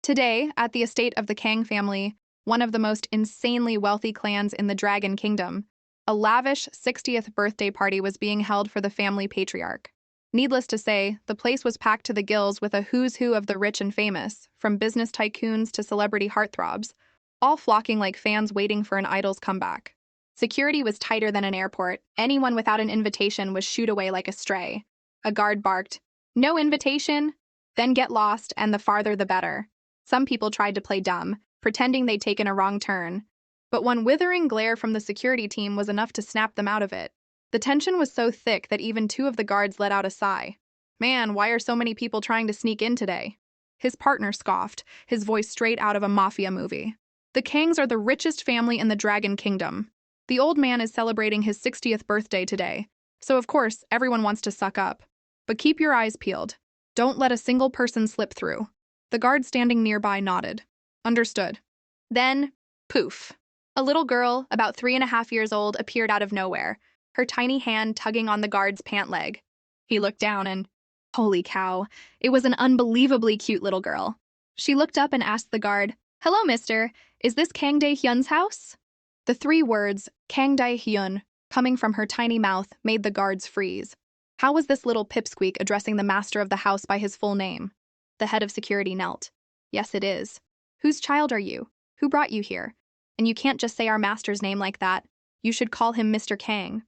Today, at the estate of the Kang family, one of the most insanely wealthy clans in the Dragon Kingdom, a lavish 60th birthday party was being held for the family patriarch. Needless to say, the place was packed to the gills with a who's who of the rich and famous, from business tycoons to celebrity heartthrobs, all flocking like fans waiting for an idol's comeback. Security was tighter than an airport. Anyone without an invitation was shooed away like a stray. A guard barked, "No invitation? Then get lost, and the farther the better." Some people tried to play dumb, pretending they'd taken a wrong turn. But one withering glare from the security team was enough to snap them out of it. The tension was so thick that even two of the guards let out a sigh. "Man, why are so many people trying to sneak in today?" His partner scoffed, his voice straight out of a mafia movie. "The Kangs are the richest family in the Dragon Kingdom. The old man is celebrating his 60th birthday today, so of course everyone wants to suck up. But keep your eyes peeled. Don't let a single person slip through." The guard standing nearby nodded. "Understood." Then, poof. A little girl, about 3.5 years old, appeared out of nowhere, her tiny hand tugging on the guard's pant leg. He looked down and, holy cow, it was an unbelievably cute little girl. She looked up and asked the guard, "Hello, mister. Is this Kang Dae-hyun's house?" The three words, Kang Dae-hyun, coming from her tiny mouth, made the guards freeze. How was this little pipsqueak addressing the master of the house by his full name? The head of security knelt. "Yes, it is. Whose child are you? Who brought you here? And you can't just say our master's name like that. You should call him Mr. Kang."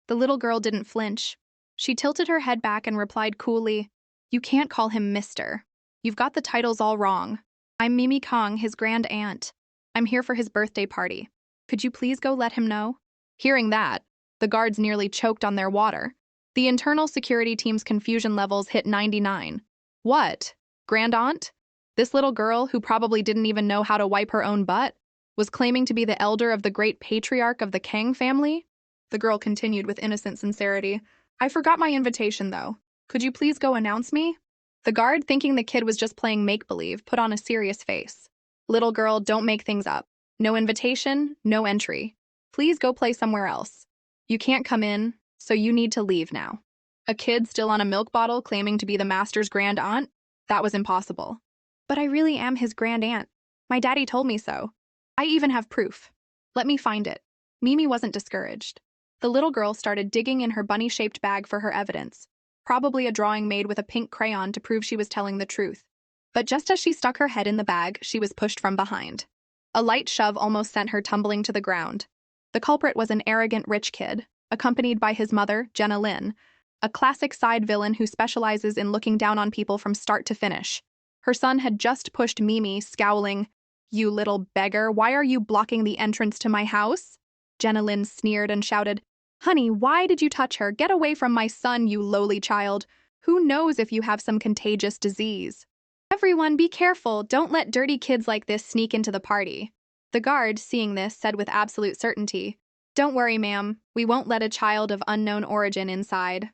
The little girl didn't flinch. She tilted her head back and replied coolly, "You can't call him Mr. You've got the titles all wrong. I'm Mimi Kong, his grand aunt. I'm here for his birthday party. Could you please go let him know?" Hearing that, the guards nearly choked on their water. The internal security team's confusion levels hit 99. What? Grand aunt? This little girl, who probably didn't even know how to wipe her own butt, was claiming to be the elder of the great patriarch of the Kang family? The girl continued with innocent sincerity, "I forgot my invitation, though. Could you please go announce me?" The guard, thinking the kid was just playing make-believe, put on a serious face. "Little girl, don't make things up. No invitation, no entry. Please go play somewhere else. You can't come in, so you need to leave now." A kid still on a milk bottle claiming to be the master's grand aunt? That was impossible. "But I really am his grand aunt. My daddy told me so. I even have proof. Let me find it." Mimi wasn't discouraged. The little girl started digging in her bunny-shaped bag for her evidence, probably a drawing made with a pink crayon to prove she was telling the truth. But just as she stuck her head in the bag, she was pushed from behind. A light shove almost sent her tumbling to the ground. The culprit was an arrogant rich kid, accompanied by his mother, Jenna Lin, a classic side villain who specializes in looking down on people from start to finish. Her son had just pushed Mimi, scowling, "You little beggar, why are you blocking the entrance to my house?" Jenna Lin sneered and shouted, "Honey, why did you touch her? Get away from my son, you lowly child. Who knows if you have some contagious disease? Everyone, be careful. Don't let dirty kids like this sneak into the party." The guard, seeing this, said with absolute certainty, "Don't worry, ma'am. We won't let a child of unknown origin inside."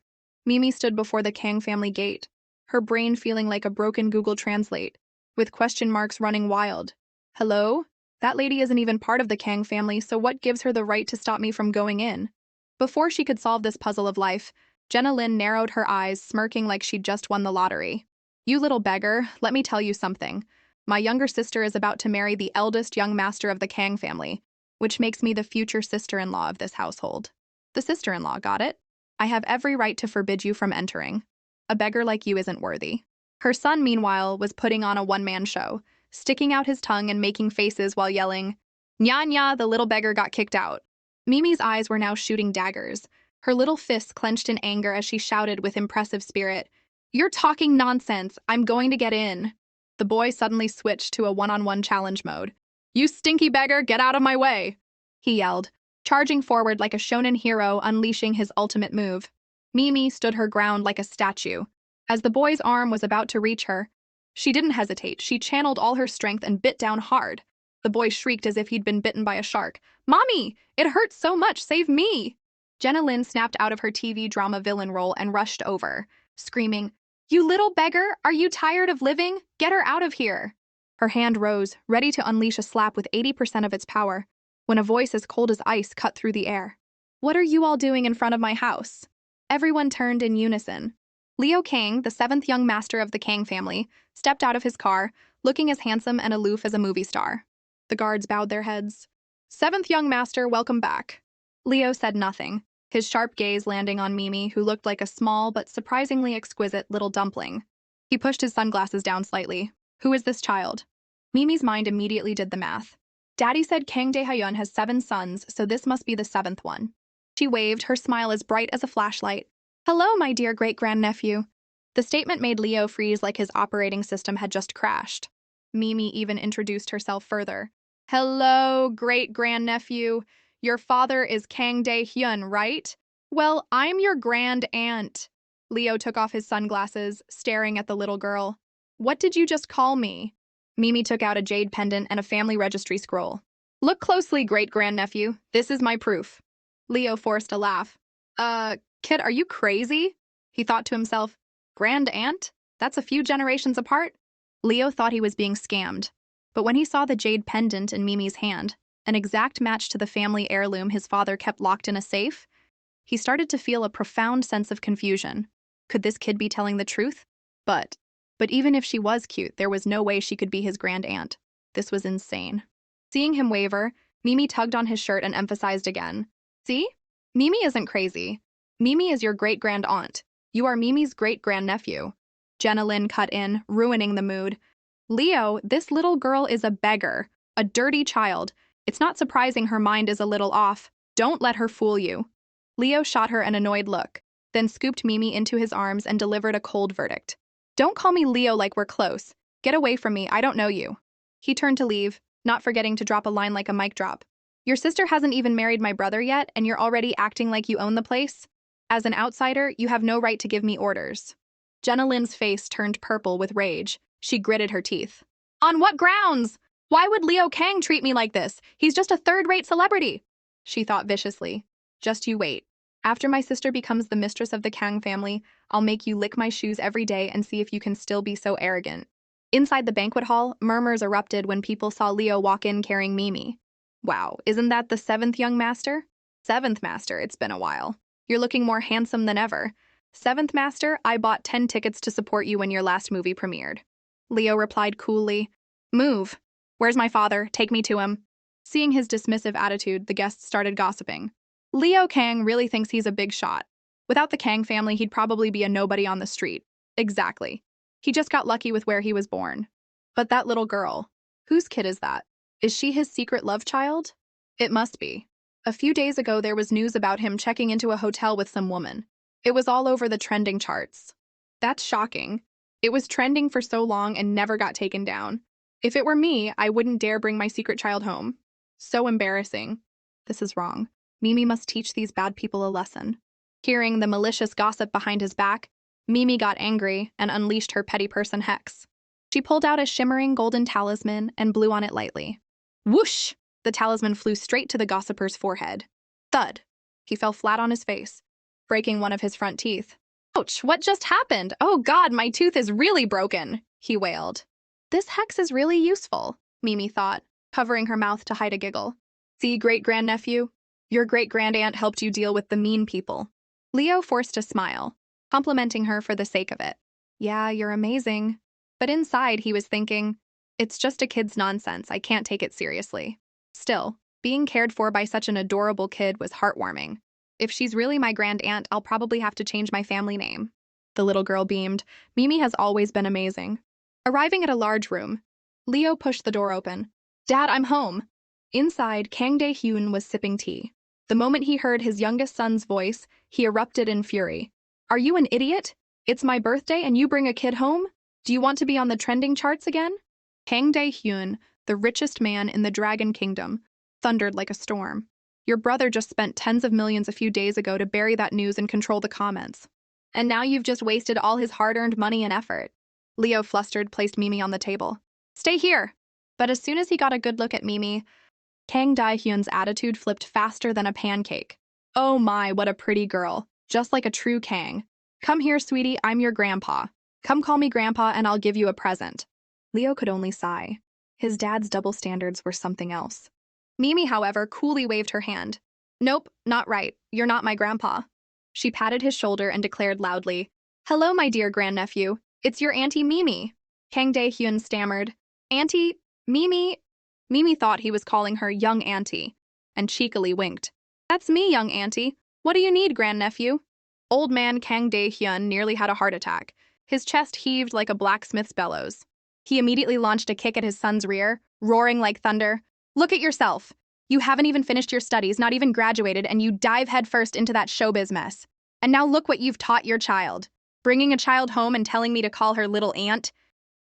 Mimi stood before the Kang family gate, her brain feeling like a broken Google Translate, with question marks running wild. "Hello? That lady isn't even part of the Kang family, so what gives her the right to stop me from going in?" Before she could solve this puzzle of life, Jenna Lin narrowed her eyes, smirking like she'd just won the lottery. "You little beggar, let me tell you something. My younger sister is about to marry the eldest young master of the Kang family, which makes me the future sister-in-law of this household." The sister-in-law, got it? "I have every right to forbid you from entering. A beggar like you isn't worthy." Her son, meanwhile, was putting on a one-man show, sticking out his tongue and making faces while yelling, "Nya nya, the little beggar got kicked out." Mimi's eyes were now shooting daggers, her little fists clenched in anger as she shouted with impressive spirit, "You're talking nonsense. I'm going to get in." The boy suddenly switched to a one-on-one challenge mode. "You stinky beggar, get out of my way!" he yelled, charging forward like a shonen hero unleashing his ultimate move. Mimi stood her ground like a statue. As the boy's arm was about to reach her, she didn't hesitate. She channeled all her strength and bit down hard. The boy shrieked as if he'd been bitten by a shark. "Mommy! It hurts so much! Save me!" Jenna Lin snapped out of her TV drama villain role and rushed over, screaming, "You little beggar! Are you tired of living? Get her out of here!" Her hand rose, ready to unleash a slap with 80% of its power, when a voice as cold as ice cut through the air. "What are you all doing in front of my house?" Everyone turned in unison. Leo Kang, the seventh young master of the Kang family, stepped out of his car, looking as handsome and aloof as a movie star. The guards bowed their heads. "Seventh young master, welcome back." Leo said nothing, his sharp gaze landing on Mimi, who looked like a small but surprisingly exquisite little dumpling. He pushed his sunglasses down slightly. "Who is this child?" Mimi's mind immediately did the math. Daddy said Kang Dae-hyun has 7 sons, so this must be the 7th one. She waved, her smile as bright as a flashlight. "Hello, my dear great-grandnephew." The statement made Leo freeze like his operating system had just crashed. Mimi even introduced herself further. "Hello, great-grandnephew. Your father is Kang Dae-hyun, right? Well, I'm your grand-aunt." Leo took off his sunglasses, staring at the little girl. "What did you just call me?" Mimi took out a jade pendant and a family registry scroll. "Look closely, great-grandnephew. This is my proof." Leo forced a laugh. Kid, are you crazy?" He thought to himself. "Grand-aunt? That's a few generations apart?" Leo thought he was being scammed. But when he saw the jade pendant in Mimi's hand, an exact match to the family heirloom his father kept locked in a safe, he started to feel a profound sense of confusion. Could this kid be telling the truth? But even if she was cute, there was no way she could be his grand-aunt. This was insane. Seeing him waver, Mimi tugged on his shirt and emphasized again. "See? Mimi isn't crazy. Mimi is your great-grand-aunt. You are Mimi's great-grandnephew." Jenna Lynn cut in, ruining the mood. "Leo, this little girl is a beggar, a dirty child. It's not surprising her mind is a little off. Don't let her fool you." Leo shot her an annoyed look, then scooped Mimi into his arms and delivered a cold verdict. "Don't call me Leo like we're close. Get away from me, I don't know you." He turned to leave, not forgetting to drop a line like a mic drop. "Your sister hasn't even married my brother yet, and you're already acting like you own the place? As an outsider, you have no right to give me orders." Jenna Lynn's face turned purple with rage. She gritted her teeth. "On what grounds? Why would Leo Kang treat me like this? He's just a third-rate celebrity." She thought viciously. "Just you wait. After my sister becomes the mistress of the Kang family, I'll make you lick my shoes every day and see if you can still be so arrogant." Inside the banquet hall, murmurs erupted when people saw Leo walk in carrying Mimi. "Wow, isn't that the 7th young master?" "7th master, it's been a while. You're looking more handsome than ever." "7th master, I bought 10 tickets to support you when your last movie premiered." Leo replied coolly. "Move. Where's my father? Take me to him." Seeing his dismissive attitude, the guests started gossiping. "Leo Kang really thinks he's a big shot. Without the Kang family, he'd probably be a nobody on the street." "Exactly. He just got lucky with where he was born." "But that little girl, whose kid is that? Is she his secret love child?" "It must be. A few days ago, there was news about him checking into a hotel with some woman. It was all over the trending charts." "That's shocking. It was trending for so long and never got taken down. If it were me, I wouldn't dare bring my secret child home. So embarrassing. This is wrong. Mimi must teach these bad people a lesson." Hearing the malicious gossip behind his back, Mimi got angry and unleashed her petty person hex. She pulled out a shimmering golden talisman and blew on it lightly. Whoosh! The talisman flew straight to the gossiper's forehead. Thud! He fell flat on his face, breaking one of his front teeth. "Ouch, what just happened? Oh God, my tooth is really broken," he wailed. "This hex is really useful," Mimi thought, covering her mouth to hide a giggle. "See, great-grandnephew? Your great-grandaunt helped you deal with the mean people." Leo forced a smile, complimenting her for the sake of it. "Yeah, you're amazing." But inside, he was thinking, "It's just a kid's nonsense. I can't take it seriously." Still, being cared for by such an adorable kid was heartwarming. "If she's really my grand-aunt, I'll probably have to change my family name." The little girl beamed. Mimi has always been amazing. Arriving at a large room, Leo pushed the door open. "Dad, I'm home." Inside, Kang Dae-hyun was sipping tea. The moment he heard his youngest son's voice, he erupted in fury. "Are you an idiot? It's my birthday and you bring a kid home? Do you want to be on the trending charts again?" Kang Dae-hyun, the richest man in the Dragon Kingdom, thundered like a storm. "Your brother just spent tens of millions a few days ago to bury that news and control the comments. And now you've just wasted all his hard-earned money and effort." Leo, flustered, placed Mimi on the table. "Stay here." But as soon as he got a good look at Mimi, Kang Dae-hyun's attitude flipped faster than a pancake. "Oh my, what a pretty girl. Just like a true Kang. Come here, sweetie, I'm your grandpa. Come call me grandpa and I'll give you a present." Leo could only sigh. His dad's double standards were something else. Mimi, however, coolly waved her hand. "Nope, not right. You're not my grandpa." She patted his shoulder and declared loudly, "Hello, my dear grandnephew. It's your Auntie Mimi." Kang Dae-hyun stammered, Auntie, Mimi. Mimi thought he was calling her young auntie, and cheekily winked. That's me, young auntie. What do you need, grandnephew? Old man Kang Dae-hyun nearly had a heart attack. His chest heaved like a blacksmith's bellows. He immediately launched a kick at his son's rear, roaring like thunder. Look at yourself. You haven't even finished your studies, not even graduated, and you dive headfirst into that showbiz mess. And now look what you've taught your child. Bringing a child home and telling me to call her little aunt?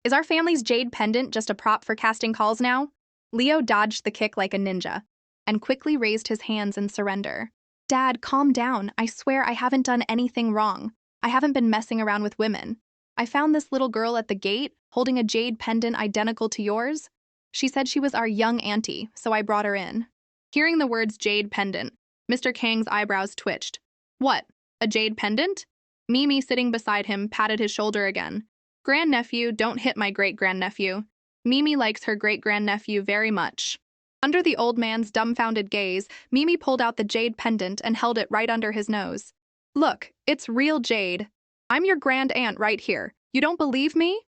Is our family's jade pendant just a prop for casting calls now? Leo dodged the kick like a ninja and quickly raised his hands in surrender. Dad, calm down. I swear I haven't done anything wrong. I haven't been messing around with women. I found this little girl at the gate holding a jade pendant identical to yours. She said she was our young auntie, so I brought her in. Hearing the words jade pendant, Mr. Kang's eyebrows twitched. What? A jade pendant? Mimi, sitting beside him, patted his shoulder again. Grandnephew, don't hit my great-grandnephew. Mimi likes her great-grandnephew very much. Under the old man's dumbfounded gaze, Mimi pulled out the jade pendant and held it right under his nose. Look, it's real jade. I'm your grand aunt right here. You don't believe me?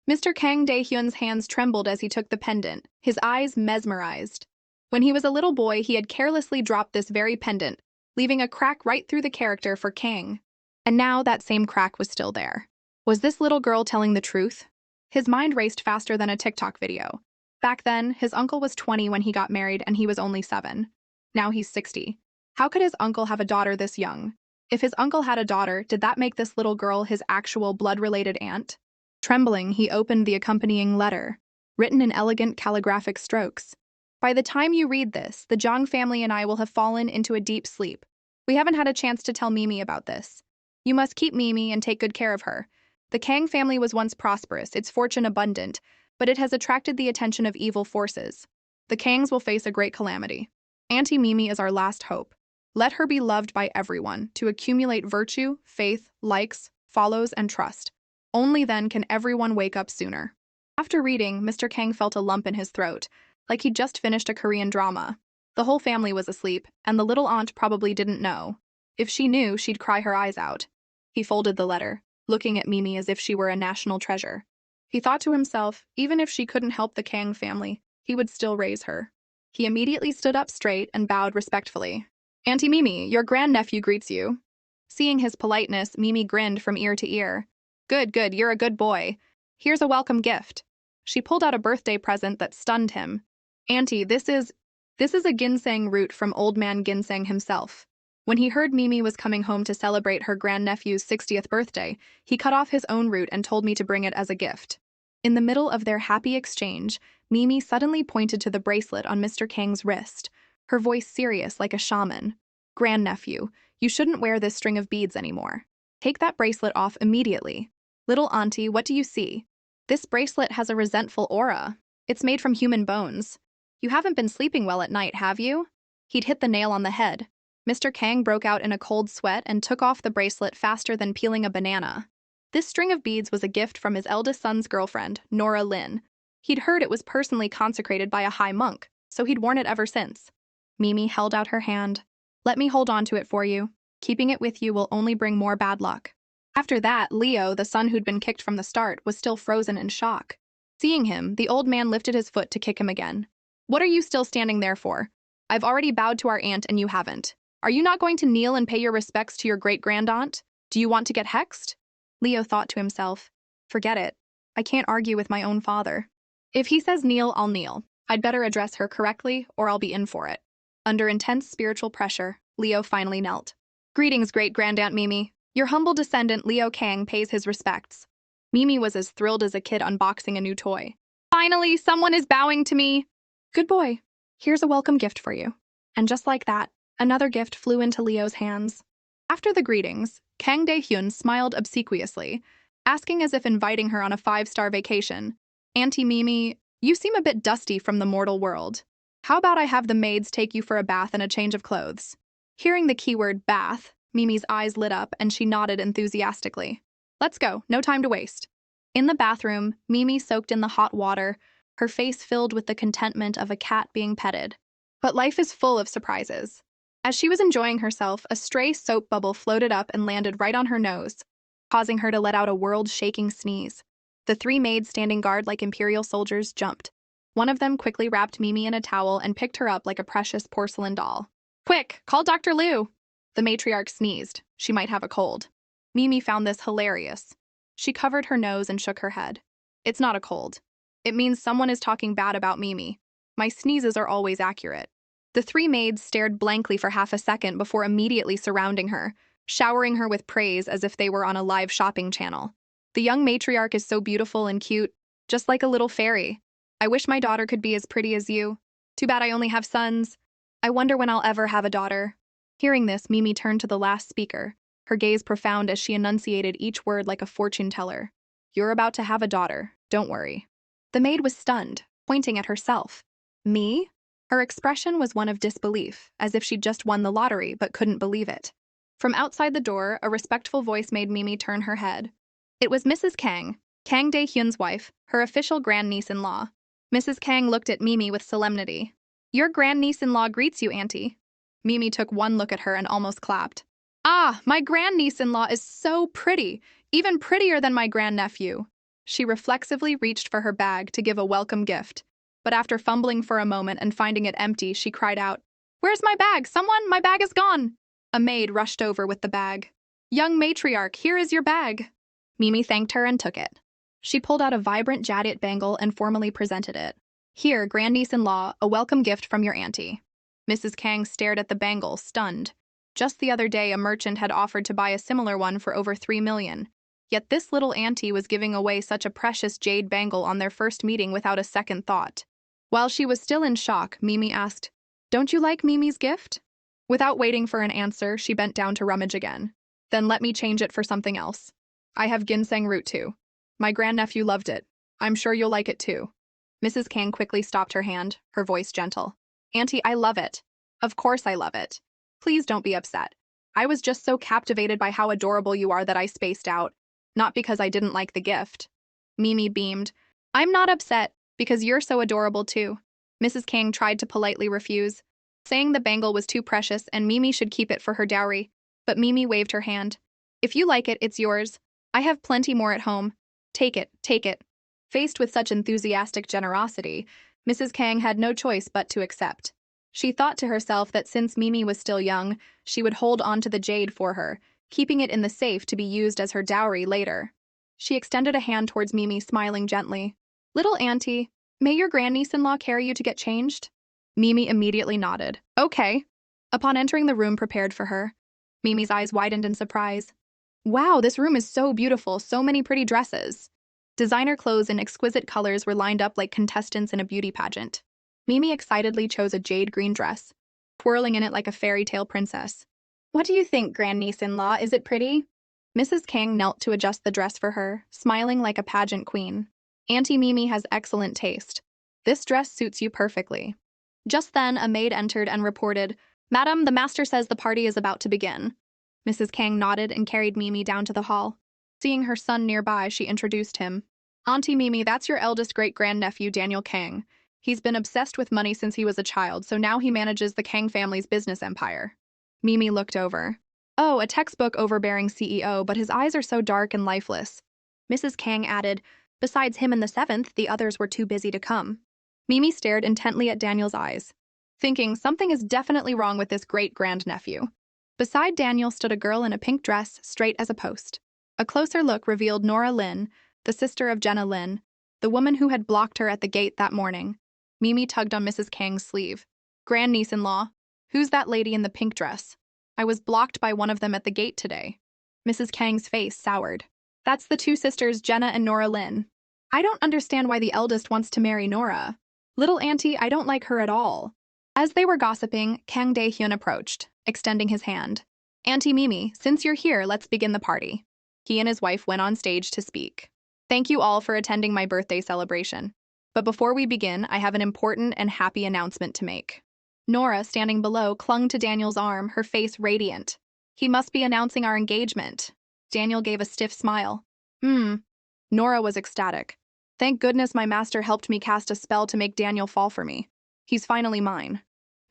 Mr. Kang Dae-hyun's hands trembled as he took the pendant, his eyes mesmerized. When he was a little boy, he had carelessly dropped this very pendant, leaving a crack right through the character for Kang. And now that same crack was still there. Was this little girl telling the truth? His mind raced faster than a TikTok video. Back then, his uncle was 20 when he got married and he was only 7. Now he's 60. How could his uncle have a daughter this young? If his uncle had a daughter, did that make this little girl his actual blood-related aunt? Trembling, he opened the accompanying letter, written in elegant calligraphic strokes. By the time you read this, the Jong family and I will have fallen into a deep sleep. We haven't had a chance to tell Mimi about this. You must keep Mimi and take good care of her. The Kang family was once prosperous, its fortune abundant, but it has attracted the attention of evil forces. The Kangs will face a great calamity. Auntie Mimi is our last hope. Let her be loved by everyone to accumulate virtue, faith, likes, follows, and trust. Only then can everyone wake up sooner. After reading, Mr. Kang felt a lump in his throat, like he'd just finished a Korean drama. The whole family was asleep, and the little aunt probably didn't know. If she knew, she'd cry her eyes out. He folded the letter, looking at Mimi as if she were a national treasure. He thought to himself, even if she couldn't help the Kang family, he would still raise her. He immediately stood up straight and bowed respectfully. Auntie Mimi, your grandnephew greets you. Seeing his politeness, Mimi grinned from ear to ear. Good, good, you're a good boy. Here's a welcome gift. She pulled out a birthday present that stunned him. Auntie, this is a ginseng root from Old Man Ginseng himself. When he heard Mimi was coming home to celebrate her grandnephew's 60th birthday, he cut off his own root and told me to bring it as a gift. In the middle of their happy exchange, Mimi suddenly pointed to the bracelet on Mr. Kang's wrist, her voice serious like a shaman. Grandnephew, you shouldn't wear this string of beads anymore. Take that bracelet off immediately. Little auntie, what do you see? This bracelet has a resentful aura. It's made from human bones. You haven't been sleeping well at night, have you? He'd hit the nail on the head. Mr. Kang broke out in a cold sweat and took off the bracelet faster than peeling a banana. This string of beads was a gift from his eldest son's girlfriend, Nora Lin. He'd heard it was personally consecrated by a high monk, so he'd worn it ever since. Mimi held out her hand. Let me hold on to it for you. Keeping it with you will only bring more bad luck. After that, Leo, the son who'd been kicked from the start, was still frozen in shock. Seeing him, the old man lifted his foot to kick him again. What are you still standing there for? I've already bowed to our aunt and you haven't. Are you not going to kneel and pay your respects to your great-grandaunt? Do you want to get hexed? Leo thought to himself, forget it. I can't argue with my own father. If he says kneel, I'll kneel. I'd better address her correctly or I'll be in for it. Under intense spiritual pressure, Leo finally knelt. Greetings, great-grandaunt Mimi. Your humble descendant, Leo Kang, pays his respects. Mimi was as thrilled as a kid unboxing a new toy. Finally, someone is bowing to me. Good boy. Here's a welcome gift for you. And just like that, another gift flew into Leo's hands. After the greetings, Kang Dae-hyun smiled obsequiously, asking as if inviting her on a 5-star vacation. Auntie Mimi, you seem a bit dusty from the mortal world. How about I have the maids take you for a bath and a change of clothes? Hearing the keyword bath, Mimi's eyes lit up and she nodded enthusiastically. Let's go, no time to waste. In the bathroom, Mimi soaked in the hot water, her face filled with the contentment of a cat being petted. But life is full of surprises. As she was enjoying herself, a stray soap bubble floated up and landed right on her nose, causing her to let out a world-shaking sneeze. The three maids standing guard like imperial soldiers jumped. One of them quickly wrapped Mimi in a towel and picked her up like a precious porcelain doll. Quick, call Dr. Liu! The matriarch sneezed. She might have a cold. Mimi found this hilarious. She covered her nose and shook her head. It's not a cold. It means someone is talking bad about Mimi. My sneezes are always accurate. The three maids stared blankly for half a second before immediately surrounding her, showering her with praise as if they were on a live shopping channel. The young matriarch is so beautiful and cute, just like a little fairy. I wish my daughter could be as pretty as you. Too bad I only have sons. I wonder when I'll ever have a daughter. Hearing this, Mimi turned to the last speaker, her gaze profound as she enunciated each word like a fortune teller. You're about to have a daughter, don't worry. The maid was stunned, pointing at herself. Me? Her expression was one of disbelief, as if she'd just won the lottery but couldn't believe it. From outside the door, a respectful voice made Mimi turn her head. It was Mrs. Kang Dae-hyun's wife, her official grandniece-in-law. Mrs. Kang looked at Mimi with solemnity. Your grandniece-in-law greets you, Auntie. Mimi took one look at her and almost clapped. Ah, my grandniece-in-law is so pretty, even prettier than my grandnephew. She reflexively reached for her bag to give a welcome gift, but after fumbling for a moment and finding it empty, she cried out, Where's my bag? Someone, my bag is gone! A maid rushed over with the bag. Young matriarch, here is your bag. Mimi thanked her and took it. She pulled out a vibrant jadit bangle and formally presented it. Here, grandniece-in-law, a welcome gift from your auntie. Mrs. Kang stared at the bangle, stunned. Just the other day, a merchant had offered to buy a similar one for over 3 million. Yet this little auntie was giving away such a precious jade bangle on their first meeting without a second thought. While she was still in shock, Mimi asked, Don't you like Mimi's gift? Without waiting for an answer, she bent down to rummage again. Then let me change it for something else. I have ginseng root too. My grandnephew loved it. I'm sure you'll like it too. Mrs. Kang quickly stopped her hand, her voice gentle. Auntie, I love it. Of course I love it. Please don't be upset. I was just so captivated by how adorable you are that I spaced out, not because I didn't like the gift. Mimi beamed. I'm not upset, because you're so adorable too. Mrs. Kang tried to politely refuse, saying the bangle was too precious and Mimi should keep it for her dowry, but Mimi waved her hand. If you like it, it's yours. I have plenty more at home. Take it, take it. Faced with such enthusiastic generosity, Mrs. Kang had no choice but to accept. She thought to herself that since Mimi was still young, she would hold on to the jade for her, keeping it in the safe to be used as her dowry later. She extended a hand towards Mimi, smiling gently. Little auntie, may your grandniece-in-law carry you to get changed? Mimi immediately nodded. Okay. Upon entering the room prepared for her, Mimi's eyes widened in surprise. Wow, this room is so beautiful, so many pretty dresses. Designer clothes in exquisite colors were lined up like contestants in a beauty pageant. Mimi excitedly chose a jade green dress, twirling in it like a fairy tale princess. What do you think, grandniece-in-law? Is it pretty? Mrs. Kang knelt to adjust the dress for her, smiling like a pageant queen. Auntie Mimi has excellent taste. This dress suits you perfectly. Just then, a maid entered and reported, Madam, the master says the party is about to begin. Mrs. Kang nodded and carried Mimi down to the hall. Seeing her son nearby, she introduced him. Auntie Mimi, that's your eldest great-grandnephew, Daniel Kang. He's been obsessed with money since he was a child, so now he manages the Kang family's business empire. Mimi looked over. Oh, a textbook overbearing CEO, but his eyes are so dark and lifeless. Mrs. Kang added, Besides him and the seventh, the others were too busy to come. Mimi stared intently at Daniel's eyes, thinking something is definitely wrong with this great-grandnephew. Beside Daniel stood a girl in a pink dress, straight as a post. A closer look revealed Nora Lin, the sister of Jenna Lin, the woman who had blocked her at the gate that morning. Mimi tugged on Mrs. Kang's sleeve. Grandniece-in-law, who's that lady in the pink dress? I was blocked by one of them at the gate today. Mrs. Kang's face soured. That's the two sisters, Jenna and Nora Lin. I don't understand why the eldest wants to marry Nora. Little auntie, I don't like her at all. As they were gossiping, Kang Dae-hyun approached, extending his hand. Auntie Mimi, since you're here, let's begin the party. He and his wife went on stage to speak. Thank you all for attending my birthday celebration. But before we begin, I have an important and happy announcement to make. Nora, standing below, clung to Daniel's arm, her face radiant. He must be announcing our engagement. Daniel gave a stiff smile. Nora was ecstatic. Thank goodness my master helped me cast a spell to make Daniel fall for me. He's finally mine.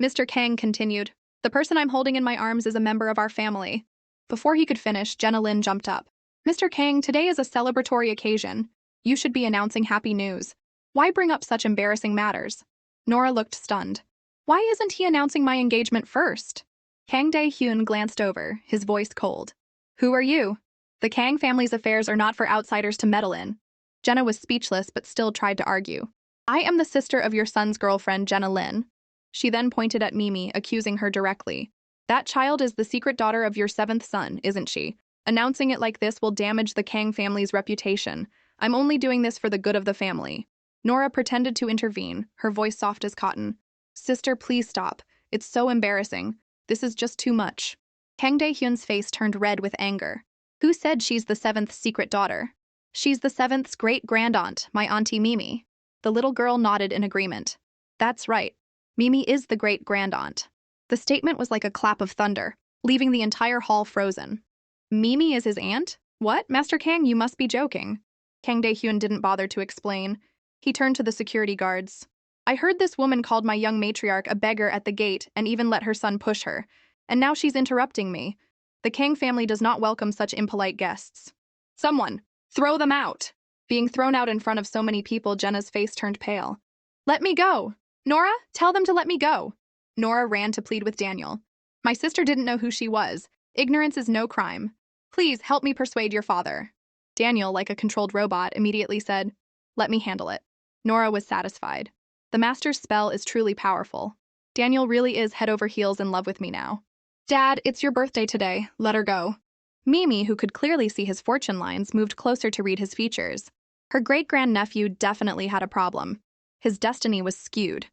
Mr. Kang continued. The person I'm holding in my arms is a member of our family. Before he could finish, Jenna Lin jumped up. Mr. Kang, today is a celebratory occasion. You should be announcing happy news. Why bring up such embarrassing matters? Nora looked stunned. Why isn't he announcing my engagement first? Kang Dae-hyun glanced over, his voice cold. Who are you? The Kang family's affairs are not for outsiders to meddle in. Jenna was speechless but still tried to argue. I am the sister of your son's girlfriend, Jenna Lin. She then pointed at Mimi, accusing her directly. That child is the secret daughter of your seventh son, isn't she? Announcing it like this will damage the Kang family's reputation. I'm only doing this for the good of the family. Nora pretended to intervene, her voice soft as cotton. Sister, please stop. It's so embarrassing. This is just too much. Kang Dae-hyun's face turned red with anger. Who said she's the seventh secret daughter? She's the seventh's great-grandaunt, my auntie Mimi. The little girl nodded in agreement. That's right. Mimi is the great-grandaunt. The statement was like a clap of thunder, leaving the entire hall frozen. Mimi is his aunt? What? Master Kang, you must be joking. Kang Dae-hyun didn't bother to explain. He turned to the security guards. I heard this woman called my young matriarch a beggar at the gate and even let her son push her. And now she's interrupting me. The Kang family does not welcome such impolite guests. Someone, throw them out! Being thrown out in front of so many people, Jenna's face turned pale. Let me go! Nora, tell them to let me go! Nora ran to plead with Daniel. My sister didn't know who she was. Ignorance is no crime. Please help me persuade your father. Daniel, like a controlled robot, immediately said, Let me handle it. Nora was satisfied. The master's spell is truly powerful. Daniel really is head over heels in love with me now. Dad, it's your birthday today. Let her go. Mimi, who could clearly see his fortune lines, moved closer to read his features. Her great-grandnephew definitely had a problem. His destiny was skewed.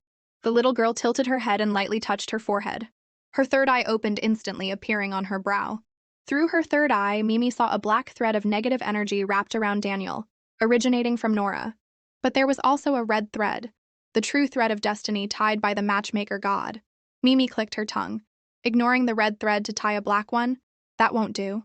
The little girl tilted her head and lightly touched her forehead. Her third eye opened instantly, appearing on her brow. Through her third eye, Mimi saw a black thread of negative energy wrapped around Daniel, originating from Nora. But there was also a red thread, the true thread of destiny tied by the matchmaker god. Mimi clicked her tongue. Ignoring the red thread to tie a black one? That won't do.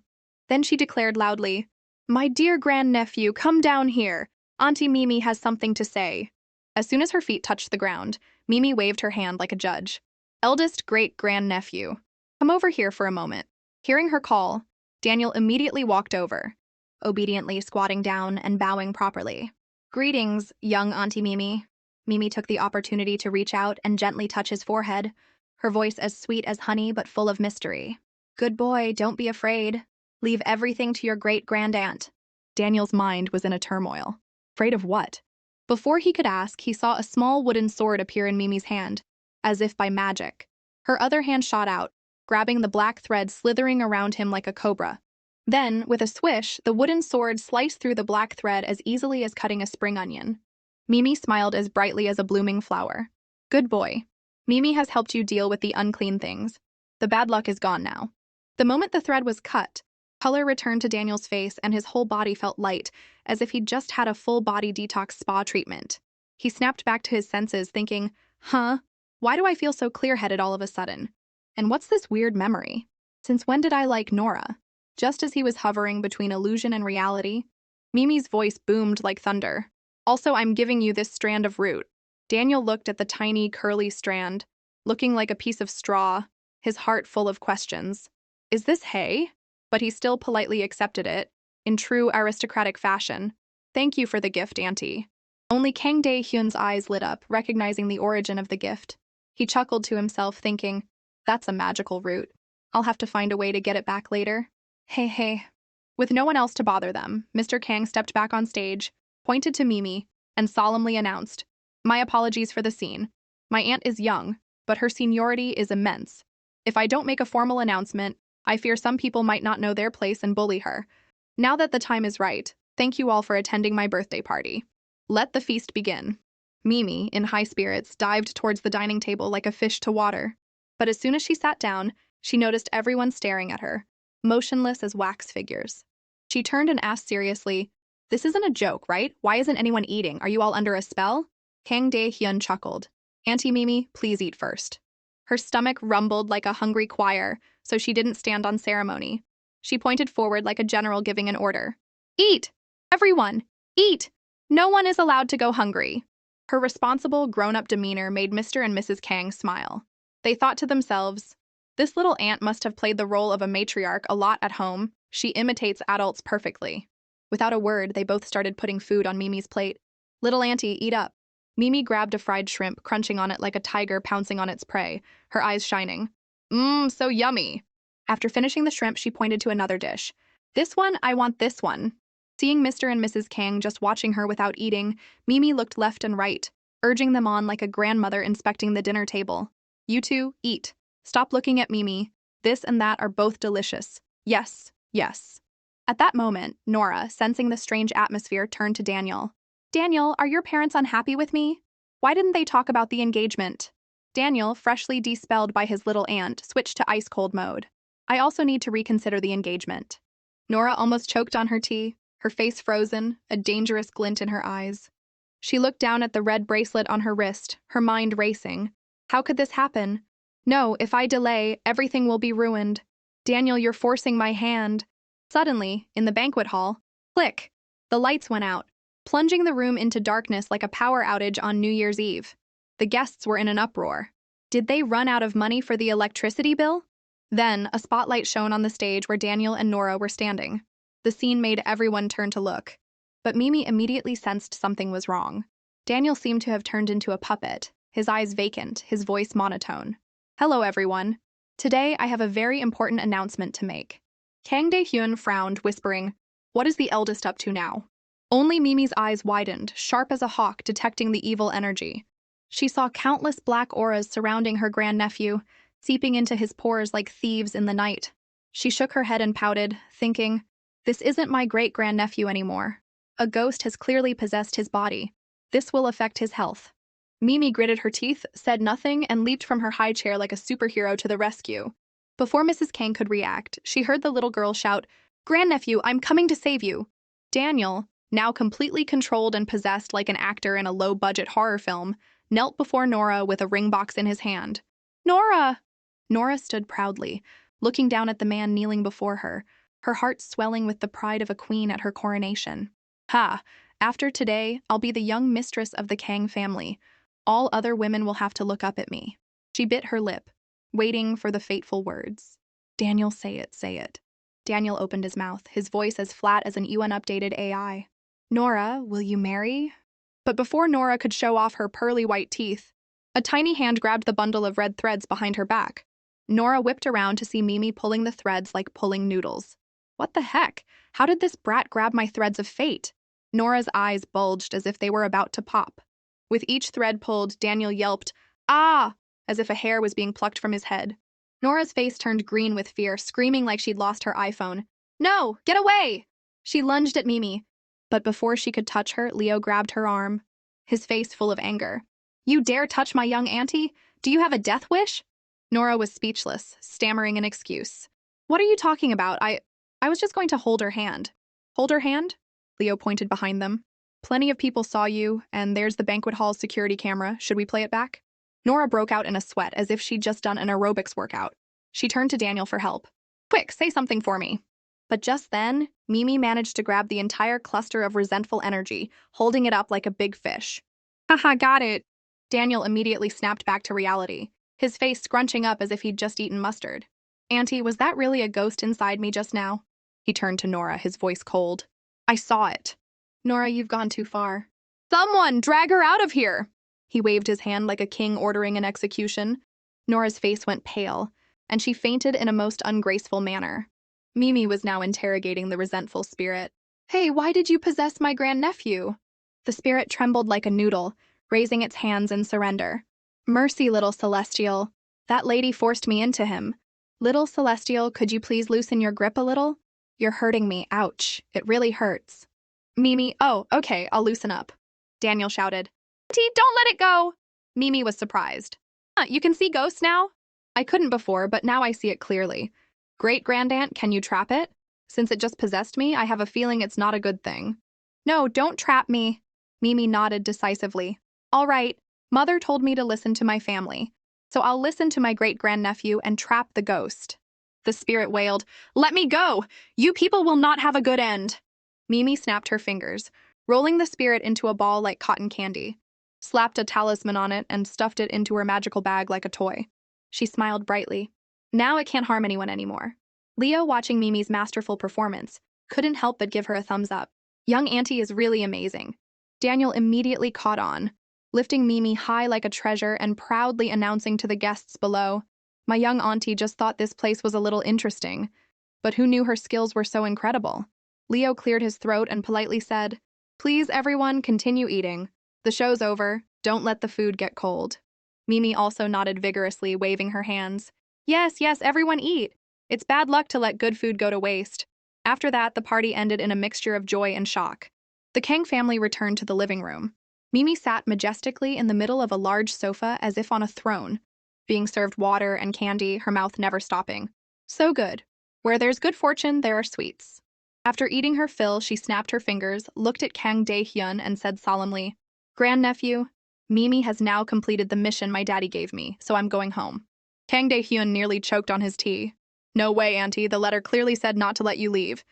Then she declared loudly, My dear grandnephew, come down here. Auntie Mimi has something to say. As soon as her feet touched the ground, Mimi waved her hand like a judge. Eldest great-grandnephew, come over here for a moment. Hearing her call, Daniel immediately walked over, obediently squatting down and bowing properly. Greetings, young Auntie Mimi. Mimi took the opportunity to reach out and gently touch his forehead, her voice as sweet as honey but full of mystery. Good boy, don't be afraid. Leave everything to your great-grandaunt. Daniel's mind was in a turmoil. Afraid of what? Before he could ask, he saw a small wooden sword appear in Mimi's hand, as if by magic. Her other hand shot out, grabbing the black thread slithering around him like a cobra. Then, with a swish, the wooden sword sliced through the black thread as easily as cutting a spring onion. Mimi smiled as brightly as a blooming flower. Good boy. Mimi has helped you deal with the unclean things. The bad luck is gone now. The moment the thread was cut, color returned to Daniel's face and his whole body felt light, as if he'd just had a full-body detox spa treatment. He snapped back to his senses, thinking, why do I feel so clear-headed all of a sudden? And what's this weird memory? Since when did I like Nora? Just as he was hovering between illusion and reality, Mimi's voice boomed like thunder. Also, I'm giving you this strand of root. Daniel looked at the tiny, curly strand, looking like a piece of straw, his heart full of questions. Is this hay? But he still politely accepted it, in true aristocratic fashion. Thank you for the gift, Auntie. Only Kang Dae-hyun's eyes lit up, recognizing the origin of the gift. He chuckled to himself, thinking, that's a magical root. I'll have to find a way to get it back later. Hey. With no one else to bother them, Mr. Kang stepped back on stage, pointed to Mimi, and solemnly announced, My apologies for the scene. My aunt is young, but her seniority is immense. If I don't make a formal announcement, I fear some people might not know their place and bully her. Now that the time is right, thank you all for attending my birthday party. Let the feast begin. Mimi, in high spirits, dived towards the dining table like a fish to water. But as soon as she sat down, she noticed everyone staring at her, motionless as wax figures. She turned and asked seriously, This isn't a joke, right? Why isn't anyone eating? Are you all under a spell? Kang Dae-hyun chuckled. Auntie Mimi, please eat first. Her stomach rumbled like a hungry choir, so she didn't stand on ceremony. She pointed forward like a general giving an order. Eat! Everyone! Eat! No one is allowed to go hungry. Her responsible, grown-up demeanor made Mr. and Mrs. Kang smile. They thought to themselves, this little aunt must have played the role of a matriarch a lot at home. She imitates adults perfectly. Without a word, they both started putting food on Mimi's plate. Little auntie, eat up. Mimi grabbed a fried shrimp, crunching on it like a tiger pouncing on its prey, her eyes shining. Mmm, so yummy. After finishing the shrimp, she pointed to another dish. This one, I want this one. Seeing Mr. and Mrs. Kang just watching her without eating, Mimi looked left and right, urging them on like a grandmother inspecting the dinner table. You two, eat. Stop looking at Mimi. This and that are both delicious. Yes, yes. At that moment, Nora, sensing the strange atmosphere, turned to Daniel. Daniel, are your parents unhappy with me? Why didn't they talk about the engagement? Daniel, freshly despelled by his little aunt, switched to ice-cold mode. I also need to reconsider the engagement. Nora almost choked on her tea, her face frozen, a dangerous glint in her eyes. She looked down at the red bracelet on her wrist, her mind racing. How could this happen? No, if I delay, everything will be ruined. Daniel, you're forcing my hand. Suddenly, in the banquet hall, click! The lights went out, plunging the room into darkness like a power outage on New Year's Eve. The guests were in an uproar. Did they run out of money for the electricity bill? Then, a spotlight shone on the stage where Daniel and Nora were standing. The scene made everyone turn to look. But Mimi immediately sensed something was wrong. Daniel seemed to have turned into a puppet, his eyes vacant, his voice monotone. Hello, everyone. Today, I have a very important announcement to make. Kang Dae-hyun frowned, whispering, What is the eldest up to now? Only Mimi's eyes widened, sharp as a hawk detecting the evil energy. She saw countless black auras surrounding her grandnephew, seeping into his pores like thieves in the night. She shook her head and pouted, thinking, This isn't my great-grandnephew anymore. A ghost has clearly possessed his body. This will affect his health. Mimi gritted her teeth, said nothing, and leaped from her high chair like a superhero to the rescue. Before Mrs. Kang could react, she heard the little girl shout, Grandnephew, I'm coming to save you. Daniel, now completely controlled and possessed like an actor in a low-budget horror film, knelt before Nora with a ring box in his hand. Nora! Nora stood proudly, looking down at the man kneeling before her, her heart swelling with the pride of a queen at her coronation. Ha! After today, I'll be the young mistress of the Kang family. All other women will have to look up at me. She bit her lip, waiting for the fateful words. Daniel, say it, say it. Daniel opened his mouth, his voice as flat as an UN-updated AI. Nora, will you marry? But before Nora could show off her pearly white teeth, a tiny hand grabbed the bundle of red threads behind her back. Nora whipped around to see Mimi pulling the threads like pulling noodles. What the heck? How did this brat grab my threads of fate? Nora's eyes bulged as if they were about to pop. With each thread pulled, Daniel yelped, Ah! As if a hair was being plucked from his head. Nora's face turned green with fear, screaming like she'd lost her iPhone. No! Get away! She lunged at Mimi. But before she could touch her, Leo grabbed her arm, his face full of anger. You dare touch my young auntie? Do you have a death wish? Nora was speechless, stammering an excuse. What are you talking about? I was just going to hold her hand. Hold her hand? Leo pointed behind them. Plenty of people saw you, and there's the banquet hall's security camera. Should we play it back? Nora broke out in a sweat as if she'd just done an aerobics workout. She turned to Daniel for help. Quick, say something for me. But just then, Mimi managed to grab the entire cluster of resentful energy, holding it up like a big fish. Haha, got it. Daniel immediately snapped back to reality, his face scrunching up as if he'd just eaten mustard. Auntie, was that really a ghost inside me just now? He turned to Nora, his voice cold. I saw it. Nora, you've gone too far. Someone, drag her out of here! He waved his hand like a king ordering an execution. Nora's face went pale, and she fainted in a most ungraceful manner. Mimi was now interrogating the resentful spirit. Hey, why did you possess my grandnephew? The spirit trembled like a noodle, raising its hands in surrender. Mercy, little Celestial. That lady forced me into him. Little Celestial, could you please loosen your grip a little? You're hurting me, ouch. It really hurts. Mimi, oh, okay, I'll loosen up. Daniel shouted. Auntie, don't let it go! Mimi was surprised. You can see ghosts now? I couldn't before, but now I see it clearly. Great-grandaunt, can you trap it? Since it just possessed me, I have a feeling it's not a good thing. No, don't trap me. Mimi nodded decisively. All right, Mother told me to listen to my family, so I'll listen to my great-grandnephew and trap the ghost. The spirit wailed, Let me go! You people will not have a good end! Mimi snapped her fingers, rolling the spirit into a ball like cotton candy, slapped a talisman on it, and stuffed it into her magical bag like a toy. She smiled brightly. Now it can't harm anyone anymore. Leo, watching Mimi's masterful performance, couldn't help but give her a thumbs up. Young Auntie is really amazing. Daniel immediately caught on, lifting Mimi high like a treasure and proudly announcing to the guests below, "My young auntie just thought this place was a little interesting, but who knew her skills were so incredible?" Leo cleared his throat and politely said, "Please, everyone, continue eating. The show's over. Don't let the food get cold." Mimi also nodded vigorously, waving her hands. "Yes, yes, everyone eat. It's bad luck to let good food go to waste." After that, the party ended in a mixture of joy and shock. The Kang family returned to the living room. Mimi sat majestically in the middle of a large sofa as if on a throne, being served water and candy, her mouth never stopping. So good. Where there's good fortune, there are sweets. After eating her fill, she snapped her fingers, looked at Kang Dae-hyun, and said solemnly, "Grandnephew, Mimi has now completed the mission my daddy gave me, so I'm going home." Kang Dae-hyun nearly choked on his tea. "No way, Auntie, the letter clearly said not to let you leave."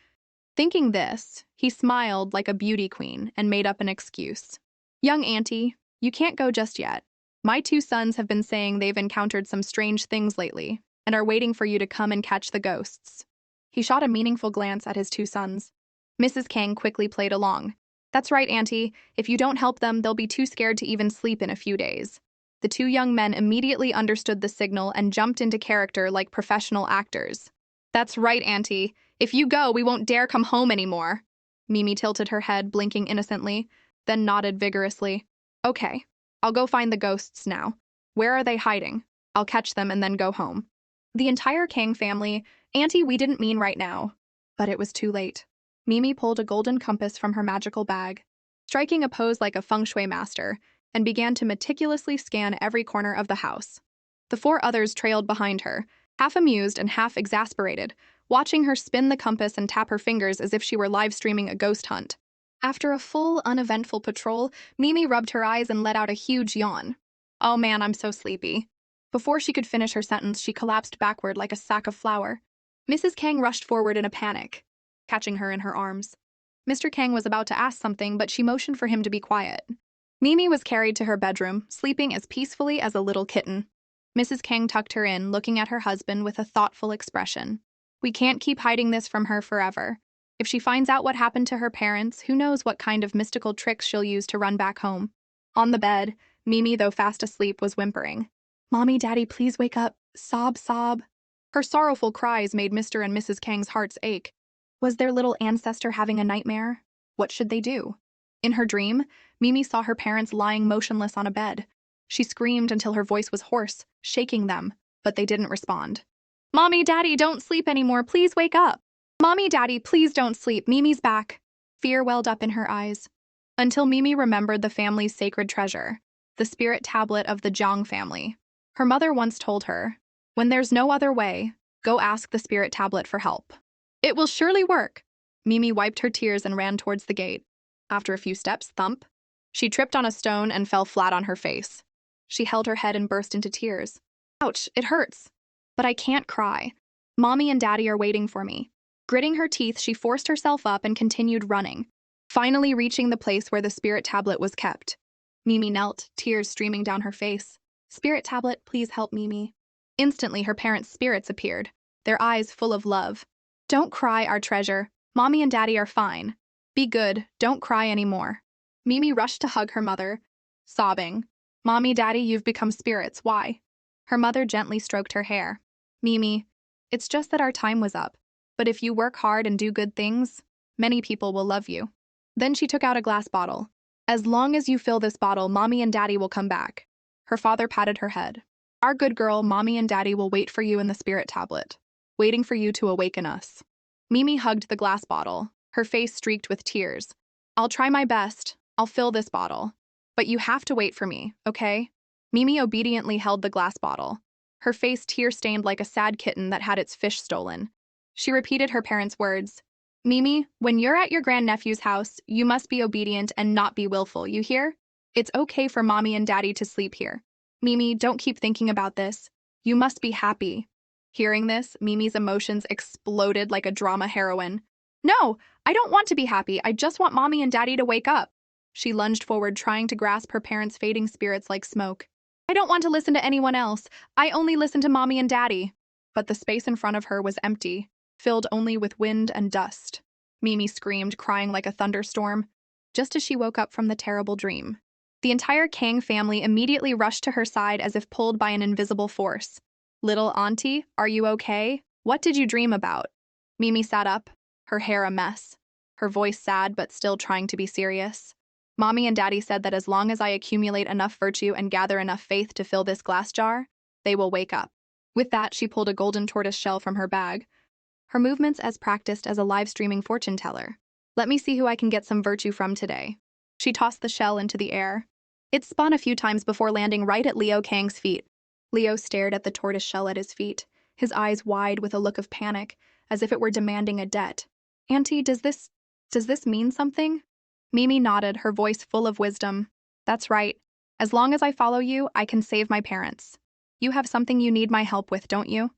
Thinking this, he smiled like a beauty queen and made up an excuse. "Young Auntie, you can't go just yet. My two sons have been saying they've encountered some strange things lately and are waiting for you to come and catch the ghosts." He shot a meaningful glance at his two sons. Mrs. Kang quickly played along. "That's right, Auntie. If you don't help them, they'll be too scared to even sleep in a few days." The two young men immediately understood the signal and jumped into character like professional actors. "That's right, Auntie. If you go, we won't dare come home anymore." Mimi tilted her head, blinking innocently, then nodded vigorously. "Okay, I'll go find the ghosts now. Where are they hiding? I'll catch them and then go home." The entire Kang family, "Auntie, we didn't mean right now." But it was too late. Mimi pulled a golden compass from her magical bag, striking a pose like a feng shui master, and began to meticulously scan every corner of the house. The four others trailed behind her, half amused and half exasperated, watching her spin the compass and tap her fingers as if she were live streaming a ghost hunt. After a full, uneventful patrol, Mimi rubbed her eyes and let out a huge yawn. "Oh man, I'm so sleepy." Before she could finish her sentence, she collapsed backward like a sack of flour. Mrs. Kang rushed forward in a panic, catching her in her arms. Mr. Kang was about to ask something, but she motioned for him to be quiet. Mimi was carried to her bedroom, sleeping as peacefully as a little kitten. Mrs. Kang tucked her in, looking at her husband with a thoughtful expression. "We can't keep hiding this from her forever. If she finds out what happened to her parents, who knows what kind of mystical tricks she'll use to run back home." On the bed, Mimi, though fast asleep, was whimpering. "Mommy, Daddy, please wake up. Sob, sob." Her sorrowful cries made Mr. and Mrs. Kang's hearts ache. Was their little ancestor having a nightmare? What should they do? In her dream, Mimi saw her parents lying motionless on a bed. She screamed until her voice was hoarse, shaking them, but they didn't respond. "Mommy, Daddy, don't sleep anymore. Please wake up." "Mommy, Daddy, please don't sleep. Mimi's back." Fear welled up in her eyes. Until Mimi remembered the family's sacred treasure, the spirit tablet of the Jiang family. Her mother once told her, "When there's no other way, go ask the spirit tablet for help. It will surely work." Mimi wiped her tears and ran towards the gate. After a few steps, thump, she tripped on a stone and fell flat on her face. She held her head and burst into tears. "Ouch, it hurts. But I can't cry. Mommy and Daddy are waiting for me." Gritting her teeth, she forced herself up and continued running, finally reaching the place where the spirit tablet was kept. Mimi knelt, tears streaming down her face. "Spirit tablet, please help Mimi." Instantly, her parents' spirits appeared, their eyes full of love. "Don't cry, our treasure. Mommy and Daddy are fine. Be good, don't cry anymore." Mimi rushed to hug her mother, sobbing. "Mommy, Daddy, you've become spirits. Why?" Her mother gently stroked her hair. "Mimi, it's just that our time was up. But if you work hard and do good things, many people will love you." Then she took out a glass bottle. "As long as you fill this bottle, Mommy and Daddy will come back." Her father patted her head. "Our good girl, Mommy and Daddy will wait for you in the spirit tablet, waiting for you to awaken us." Mimi hugged the glass bottle, her face streaked with tears. "I'll try my best. I'll fill this bottle. But you have to wait for me, okay?" Mimi obediently held the glass bottle, her face tear-stained like a sad kitten that had its fish stolen. She repeated her parents' words. "Mimi, when you're at your grandnephew's house, you must be obedient and not be willful, you hear? It's okay for Mommy and Daddy to sleep here. Mimi, don't keep thinking about this. You must be happy." Hearing this, Mimi's emotions exploded like a drama heroine. "No, I don't want to be happy. I just want Mommy and Daddy to wake up." She lunged forward, trying to grasp her parents' fading spirits like smoke. "I don't want to listen to anyone else. I only listen to Mommy and Daddy." But the space in front of her was empty, filled only with wind and dust. Mimi screamed, crying like a thunderstorm, just as she woke up from the terrible dream. The entire Kang family immediately rushed to her side as if pulled by an invisible force. "Little auntie, are you okay? What did you dream about?" Mimi sat up, her hair a mess, her voice sad but still trying to be serious. "Mommy and Daddy said that as long as I accumulate enough virtue and gather enough faith to fill this glass jar, they will wake up." With that, she pulled a golden tortoise shell from her bag, her movements as practiced as a live-streaming fortune teller. "Let me see who I can get some virtue from today." She tossed the shell into the air. It spun a few times before landing right at Leo Kang's feet. Leo stared at the tortoise shell at his feet, his eyes wide with a look of panic, as if it were demanding a debt. "Auntie, does this mean something?" Mimi nodded, her voice full of wisdom. "That's right. As long as I follow you, I can save my parents. You have something you need my help with, don't you?"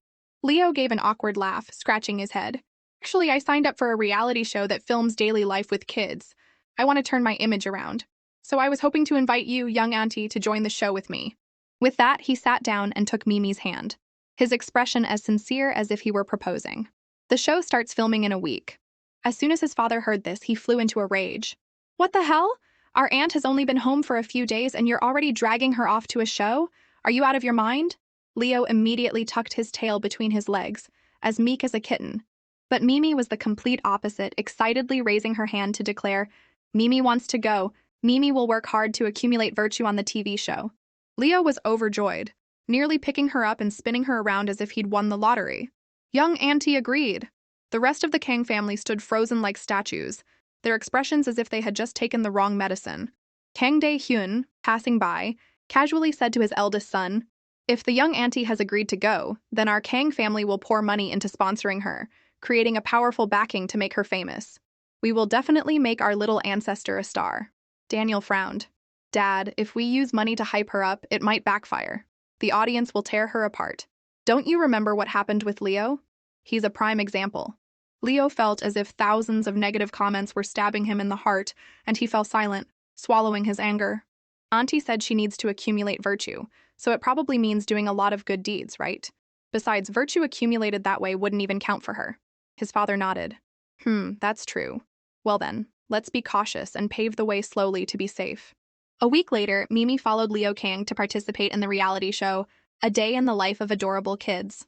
Leo gave an awkward laugh, scratching his head. "Actually, I signed up for a reality show that films daily life with kids. I want to turn my image around. So I was hoping to invite you, young auntie, to join the show with me." With that, he sat down and took Mimi's hand, his expression as sincere as if he were proposing. "The show starts filming in a week." As soon as his father heard this, he flew into a rage. "What the hell? Our aunt has only been home for a few days and you're already dragging her off to a show? Are you out of your mind?" Leo immediately tucked his tail between his legs, as meek as a kitten. But Mimi was the complete opposite, excitedly raising her hand to declare, "Mimi wants to go. Mimi will work hard to accumulate virtue on the TV show." Leo was overjoyed, nearly picking her up and spinning her around as if he'd won the lottery. Young auntie agreed. The rest of the Kang family stood frozen like statues, their expressions as if they had just taken the wrong medicine. Kang Dae-hyun, passing by, casually said to his eldest son, "If the young auntie has agreed to go, then our Kang family will pour money into sponsoring her, creating a powerful backing to make her famous. We will definitely make our little ancestor a star." Daniel frowned. "Dad, if we use money to hype her up, it might backfire. The audience will tear her apart. Don't you remember what happened with Leo? He's a prime example." Leo felt as if thousands of negative comments were stabbing him in the heart, and he fell silent, swallowing his anger. "Auntie said she needs to accumulate virtue, so it probably means doing a lot of good deeds, right? Besides, virtue accumulated that way wouldn't even count for her." His father nodded. That's true. Well then, let's be cautious and pave the way slowly to be safe." A week later, Mimi followed Leo Kang to participate in the reality show, A Day in the Life of Adorable Kids.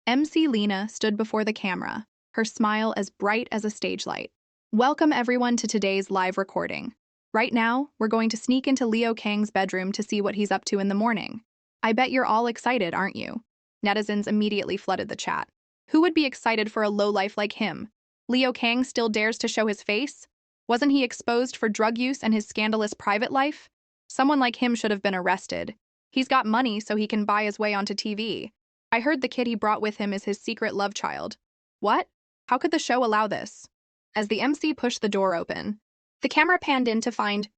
MC Lena stood before the camera, her smile as bright as a stage light. "Welcome everyone to today's live recording. Right now, we're going to sneak into Leo Kang's bedroom to see what he's up to in the morning. I bet you're all excited, aren't you?" Netizens immediately flooded the chat. Who would be excited for a lowlife like him? Leo Kang still dares to show his face? Wasn't he exposed for drug use and his scandalous private life? Someone like him should have been arrested. He's got money so he can buy his way onto TV. I heard the kid he brought with him is his secret love child. What? How could the show allow this? As the MC pushed the door open, the camera panned in to find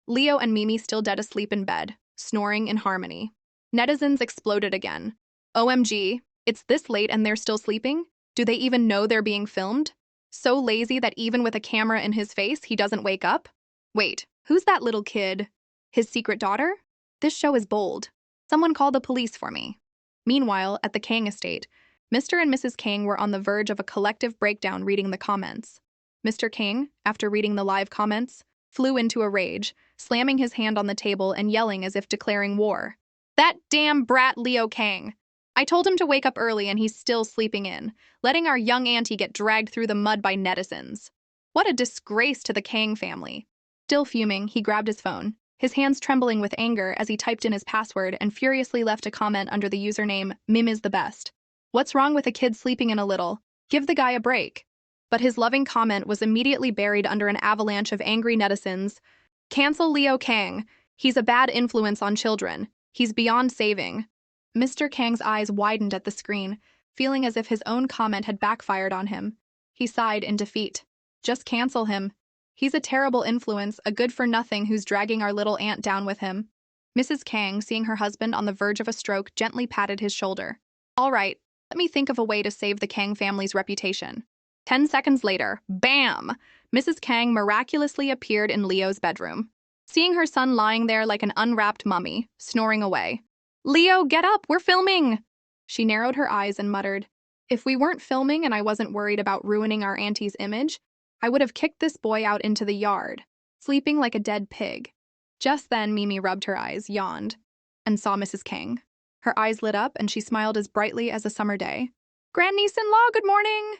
Leo and Mimi still dead asleep in bed, snoring in harmony. Netizens exploded again. OMG, it's this late and they're still sleeping? Do they even know they're being filmed? So lazy that even with a camera in his face, he doesn't wake up? Wait, who's that little kid? His secret daughter? This show is bold. Someone call the police for me. Meanwhile, at the Kang estate, Mr. and Mrs. Kang were on the verge of a collective breakdown reading the comments. Mr. Kang, after reading the live comments, flew into a rage, slamming his hand on the table and yelling as if declaring war. "That damn brat Leo Kang! I told him to wake up early and he's still sleeping in, letting our young auntie get dragged through the mud by netizens. What a disgrace to the Kang family." Still fuming, he grabbed his phone, his hands trembling with anger as he typed in his password and furiously left a comment under the username Mim is the best. "What's wrong with a kid sleeping in a little? Give the guy a break." But his loving comment was immediately buried under an avalanche of angry netizens. "Cancel Leo Kang. He's a bad influence on children. He's beyond saving." Mr. Kang's eyes widened at the screen, feeling as if his own comment had backfired on him. He sighed in defeat. Just cancel him. He's a terrible influence, a good-for-nothing who's dragging our little aunt down with him. Mrs. Kang, seeing her husband on the verge of a stroke, gently patted his shoulder. "All right, let me think of a way to save the Kang family's reputation." 10 seconds later, bam! Mrs. Kang miraculously appeared in Leo's bedroom. Seeing her son lying there like an unwrapped mummy, snoring away. "Leo, get up! We're filming!" She narrowed her eyes and muttered, "If we weren't filming and I wasn't worried about ruining our auntie's image, I would have kicked this boy out into the yard, sleeping like a dead pig. Just then, Mimi rubbed her eyes, yawned, and saw Mrs. King. Her eyes lit up, and she smiled as brightly as a summer day. "Grandniece-in-law, good morning!"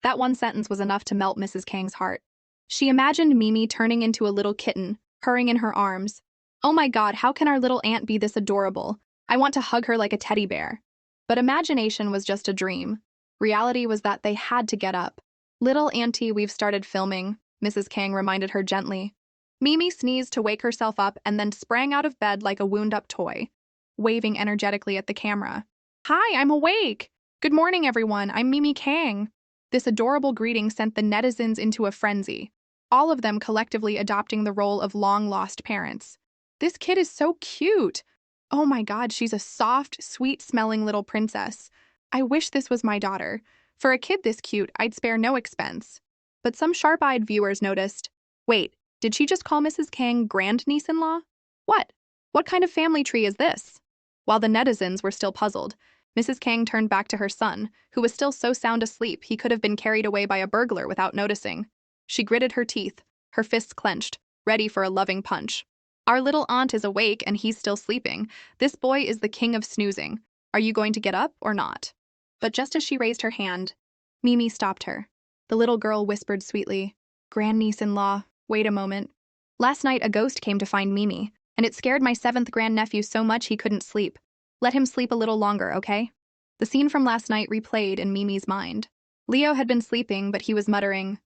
That one sentence was enough to melt Mrs. Kang's heart. She imagined Mimi turning into a little kitten, purring in her arms. Oh my God, how can our little aunt be this adorable? I want to hug her like a teddy bear. But imagination was just a dream. Reality was that they had to get up. "Little auntie, we've started filming," Mrs. Kang reminded her gently. Mimi sneezed to wake herself up and then sprang out of bed like a wound-up toy, waving energetically at the camera. "Hi, I'm awake! Good morning, everyone. I'm Mimi Kang." This adorable greeting sent the netizens into a frenzy, all of them collectively adopting the role of long-lost parents. "This kid is so cute! Oh my God, she's a soft, sweet-smelling little princess. I wish this was my daughter. For a kid this cute, I'd spare no expense." But some sharp-eyed viewers noticed, "Wait, did she just call Mrs. Kang grandniece-in-law? What? What kind of family tree is this?" While the netizens were still puzzled, Mrs. Kang turned back to her son, who was still so sound asleep he could have been carried away by a burglar without noticing. She gritted her teeth, her fists clenched, ready for a loving punch. "Our little aunt is awake and he's still sleeping. This boy is the king of snoozing. Are you going to get up or not?" But just as she raised her hand, Mimi stopped her. The little girl whispered sweetly, "Grandniece-in-law, wait a moment. Last night a ghost came to find Mimi, and it scared my 7th grandnephew so much he couldn't sleep. Let him sleep a little longer, okay?" The scene from last night replayed in Mimi's mind. Leo had been sleeping, but he was muttering,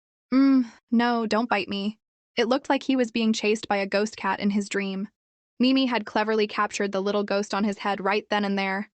no, don't bite me." It looked like he was being chased by a ghost cat in his dream. Mimi had cleverly captured the little ghost on his head right then and there.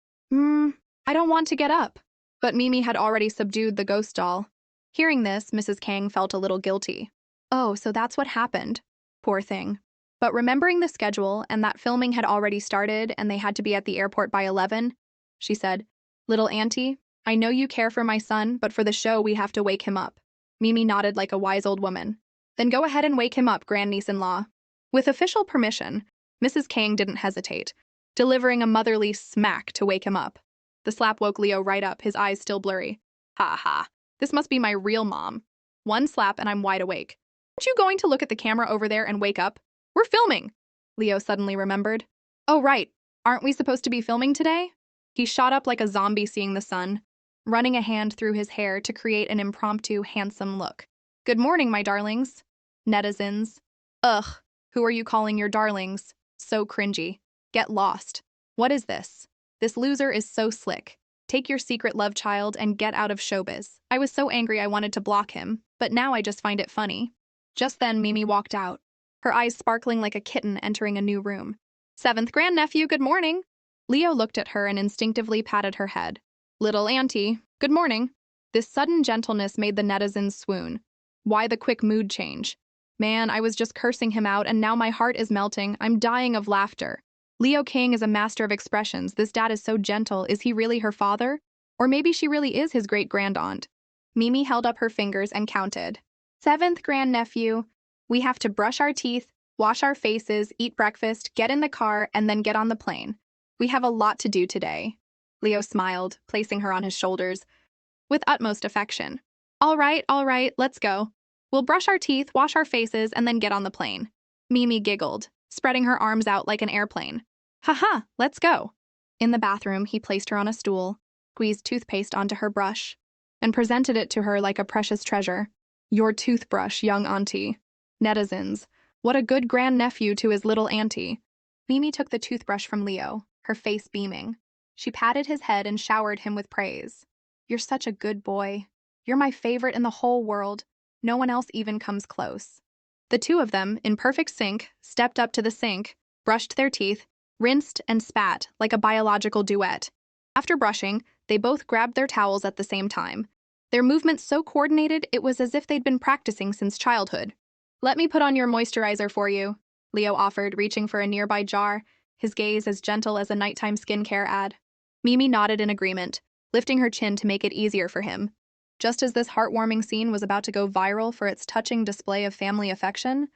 I don't want to get up." But Mimi had already subdued the ghost doll. Hearing this, Mrs. Kang felt a little guilty. Oh, so that's what happened. Poor thing. But remembering the schedule and that filming had already started and they had to be at the airport by 11, she said, "Little auntie, I know you care for my son, but for the show we have to wake him up." Mimi nodded like a wise old woman. "Then go ahead and wake him up, grandniece-in-law." With official permission, Mrs. Kang didn't hesitate, delivering a motherly smack to wake him up. The slap woke Leo right up, his eyes still blurry. "Ha ha, this must be my real mom. One slap and I'm wide awake. Aren't you going to look at the camera over there and wake up? We're filming," Leo suddenly remembered. "Oh right, aren't we supposed to be filming today?" He shot up like a zombie seeing the sun, running a hand through his hair to create an impromptu, handsome look. "Good morning, my darlings." Netizens. Ugh, who are you calling your darlings? So cringy. Get lost. What is this? This loser is so slick. Take your secret love child and get out of showbiz. I was so angry I wanted to block him, but now I just find it funny. Just then, Mimi walked out, her eyes sparkling like a kitten entering a new room. "7th grandnephew, good morning." Leo looked at her and instinctively patted her head. "Little auntie, good morning." This sudden gentleness made the netizens swoon. Why the quick mood change? Man, I was just cursing him out and now my heart is melting. I'm dying of laughter. Leo King is a master of expressions. This dad is so gentle. Is he really her father? Or maybe she really is his great-grandaunt. Mimi held up her fingers and counted. 7th grandnephew. We have to brush our teeth, wash our faces, eat breakfast, get in the car, and then get on the plane. We have a lot to do today." Leo smiled, placing her on his shoulders with utmost affection. All right, let's go. We'll brush our teeth, wash our faces, and then get on the plane." Mimi giggled, spreading her arms out like an airplane. "Haha, let's go." In the bathroom, he placed her on a stool, squeezed toothpaste onto her brush, and presented it to her like a precious treasure. "Your toothbrush, young auntie." Netizens. What a good grandnephew to his little auntie. Mimi took the toothbrush from Leo, her face beaming. She patted his head and showered him with praise. "You're such a good boy. You're my favorite in the whole world. No one else even comes close." The two of them, in perfect sync, stepped up to the sink, brushed their teeth, rinsed and spat like a biological duet. After brushing, they both grabbed their towels at the same time. Their movements so coordinated it was as if they'd been practicing since childhood. "Let me put on your moisturizer for you," Leo offered, reaching for a nearby jar, his gaze as gentle as a nighttime skincare ad. Mimi nodded in agreement, lifting her chin to make it easier for him. Just as this heartwarming scene was about to go viral for its touching display of family affection,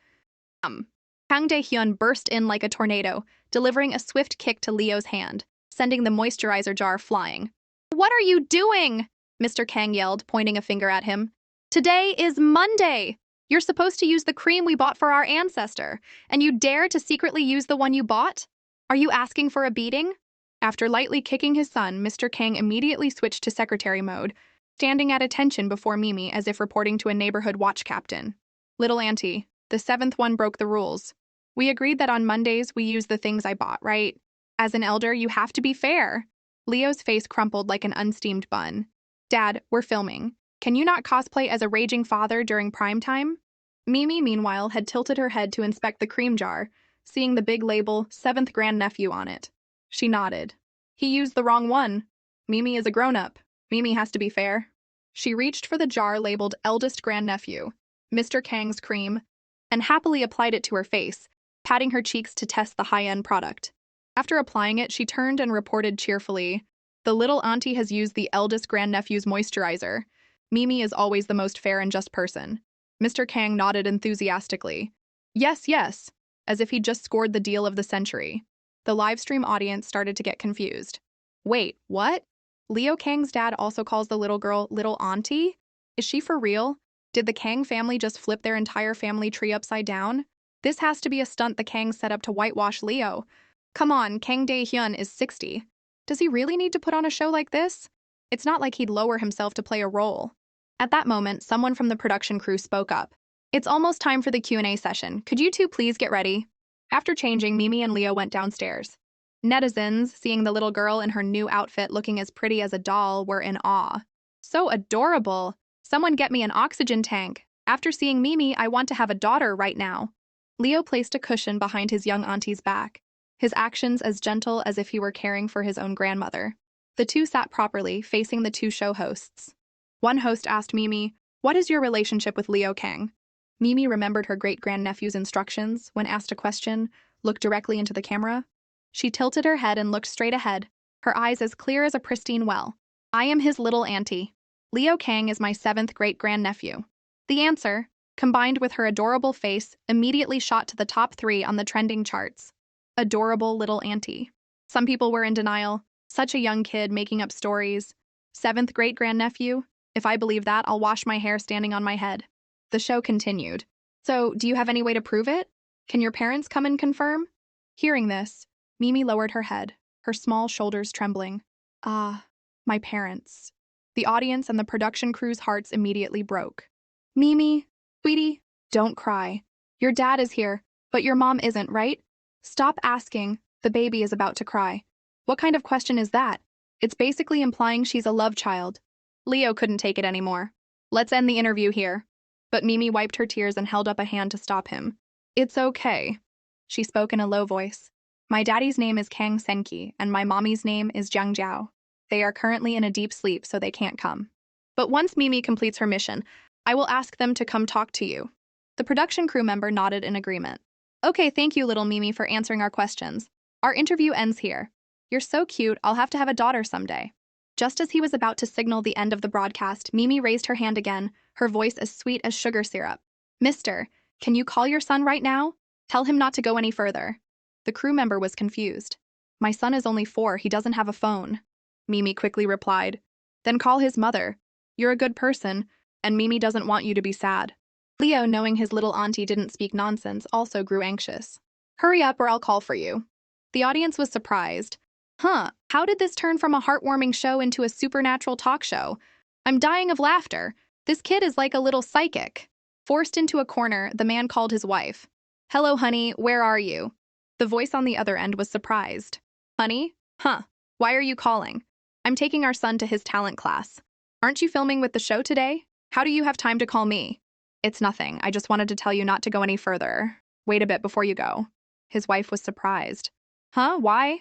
Kang Dae-hyun burst in like a tornado, delivering a swift kick to Leo's hand, sending the moisturizer jar flying. "What are you doing?" Mr. Kang yelled, pointing a finger at him. "Today is Monday! You're supposed to use the cream we bought for our ancestor, and you dare to secretly use the one you bought? Are you asking for a beating? After lightly kicking his son, Mr. Kang immediately switched to secretary mode, standing at attention before Mimi as if reporting to a neighborhood watch captain. Little auntie, the seventh one broke the rules. We agreed that on Mondays we use the things I bought, right? As an elder, you have to be fair. Leo's face crumpled like an unsteamed bun. Dad, we're filming. Can you not cosplay as a raging father during prime time? Mimi, meanwhile, had tilted her head to inspect the cream jar, seeing the big label, 7th grandnephew on it. She nodded. He used the wrong one. Mimi is a grown-up. Mimi has to be fair. She reached for the jar labeled eldest grandnephew, Mr. Kang's cream, and happily applied it to her face, patting her cheeks to test the high-end product. After applying it, she turned and reported cheerfully, "The little auntie has used the eldest grandnephew's moisturizer. Mimi is always the most fair and just person." Mr. Kang nodded enthusiastically. Yes, yes, as if he'd just scored the deal of the century. The livestream audience started to get confused. Wait, what? Leo Kang's dad also calls the little girl Little Auntie? Is she for real? Did the Kang family just flip their entire family tree upside down? This has to be a stunt the Kangs set up to whitewash Leo. Come on, Kang Dae-hyun is 60. Does he really need to put on a show like this? It's not like he'd lower himself to play a role. At that moment, someone from the production crew spoke up. It's almost time for the Q&A session. Could you two please get ready? After changing, Mimi and Leo went downstairs. Netizens, seeing the little girl in her new outfit looking as pretty as a doll, were in awe. So adorable! Someone get me an oxygen tank. After seeing Mimi, I want to have a daughter right now. Leo placed a cushion behind his young auntie's back, his actions as gentle as if he were caring for his own grandmother. The two sat properly, facing the two show hosts. One host asked Mimi, "What is your relationship with Leo Kang?" Mimi remembered her great-grandnephew's instructions when asked a question, looked directly into the camera. She tilted her head and looked straight ahead, her eyes as clear as a pristine well. "I am his little auntie. Leo Kang is my 7th great-grandnephew." The answer, combined with her adorable face, immediately shot to the top 3 on the trending charts. Adorable little auntie. Some people were in denial. Such a young kid making up stories. 7th great-grandnephew? If I believe that, I'll wash my hair standing on my head. The show continued. So, do you have any way to prove it? Can your parents come and confirm? Hearing this, Mimi lowered her head, her small shoulders trembling. Ah, my parents. The audience and the production crew's hearts immediately broke. Mimi, sweetie, don't cry. Your dad is here, but your mom isn't, right? Stop asking. The baby is about to cry. What kind of question is that? It's basically implying she's a love child. Leo couldn't take it anymore. Let's end the interview here. But Mimi wiped her tears and held up a hand to stop him. It's okay. She spoke in a low voice. My daddy's name is Kang Senki, and my mommy's name is Jiang Jiao. They are currently in a deep sleep, so they can't come. But once Mimi completes her mission, I will ask them to come talk to you. The production crew member nodded in agreement. Okay, thank you, little Mimi, for answering our questions. Our interview ends here. You're so cute, I'll have to have a daughter someday. Just as he was about to signal the end of the broadcast, Mimi raised her hand again, her voice as sweet as sugar syrup. Mister, can you call your son right now? Tell him not to go any further. The crew member was confused. My son is only 4, he doesn't have a phone. Mimi quickly replied. Then call his mother. You're a good person, and Mimi doesn't want you to be sad. Leo, knowing his little auntie didn't speak nonsense, also grew anxious. Hurry up or I'll call for you. The audience was surprised. How did this turn from a heartwarming show into a supernatural talk show? I'm dying of laughter. This kid is like a little psychic. Forced into a corner, the man called his wife. Hello, honey, where are you? The voice on the other end was surprised. Honey? Why are you calling? I'm taking our son to his talent class. Aren't you filming with the show today? How do you have time to call me? It's nothing. I just wanted to tell you not to go any further. Wait a bit before you go. His wife was surprised. Why?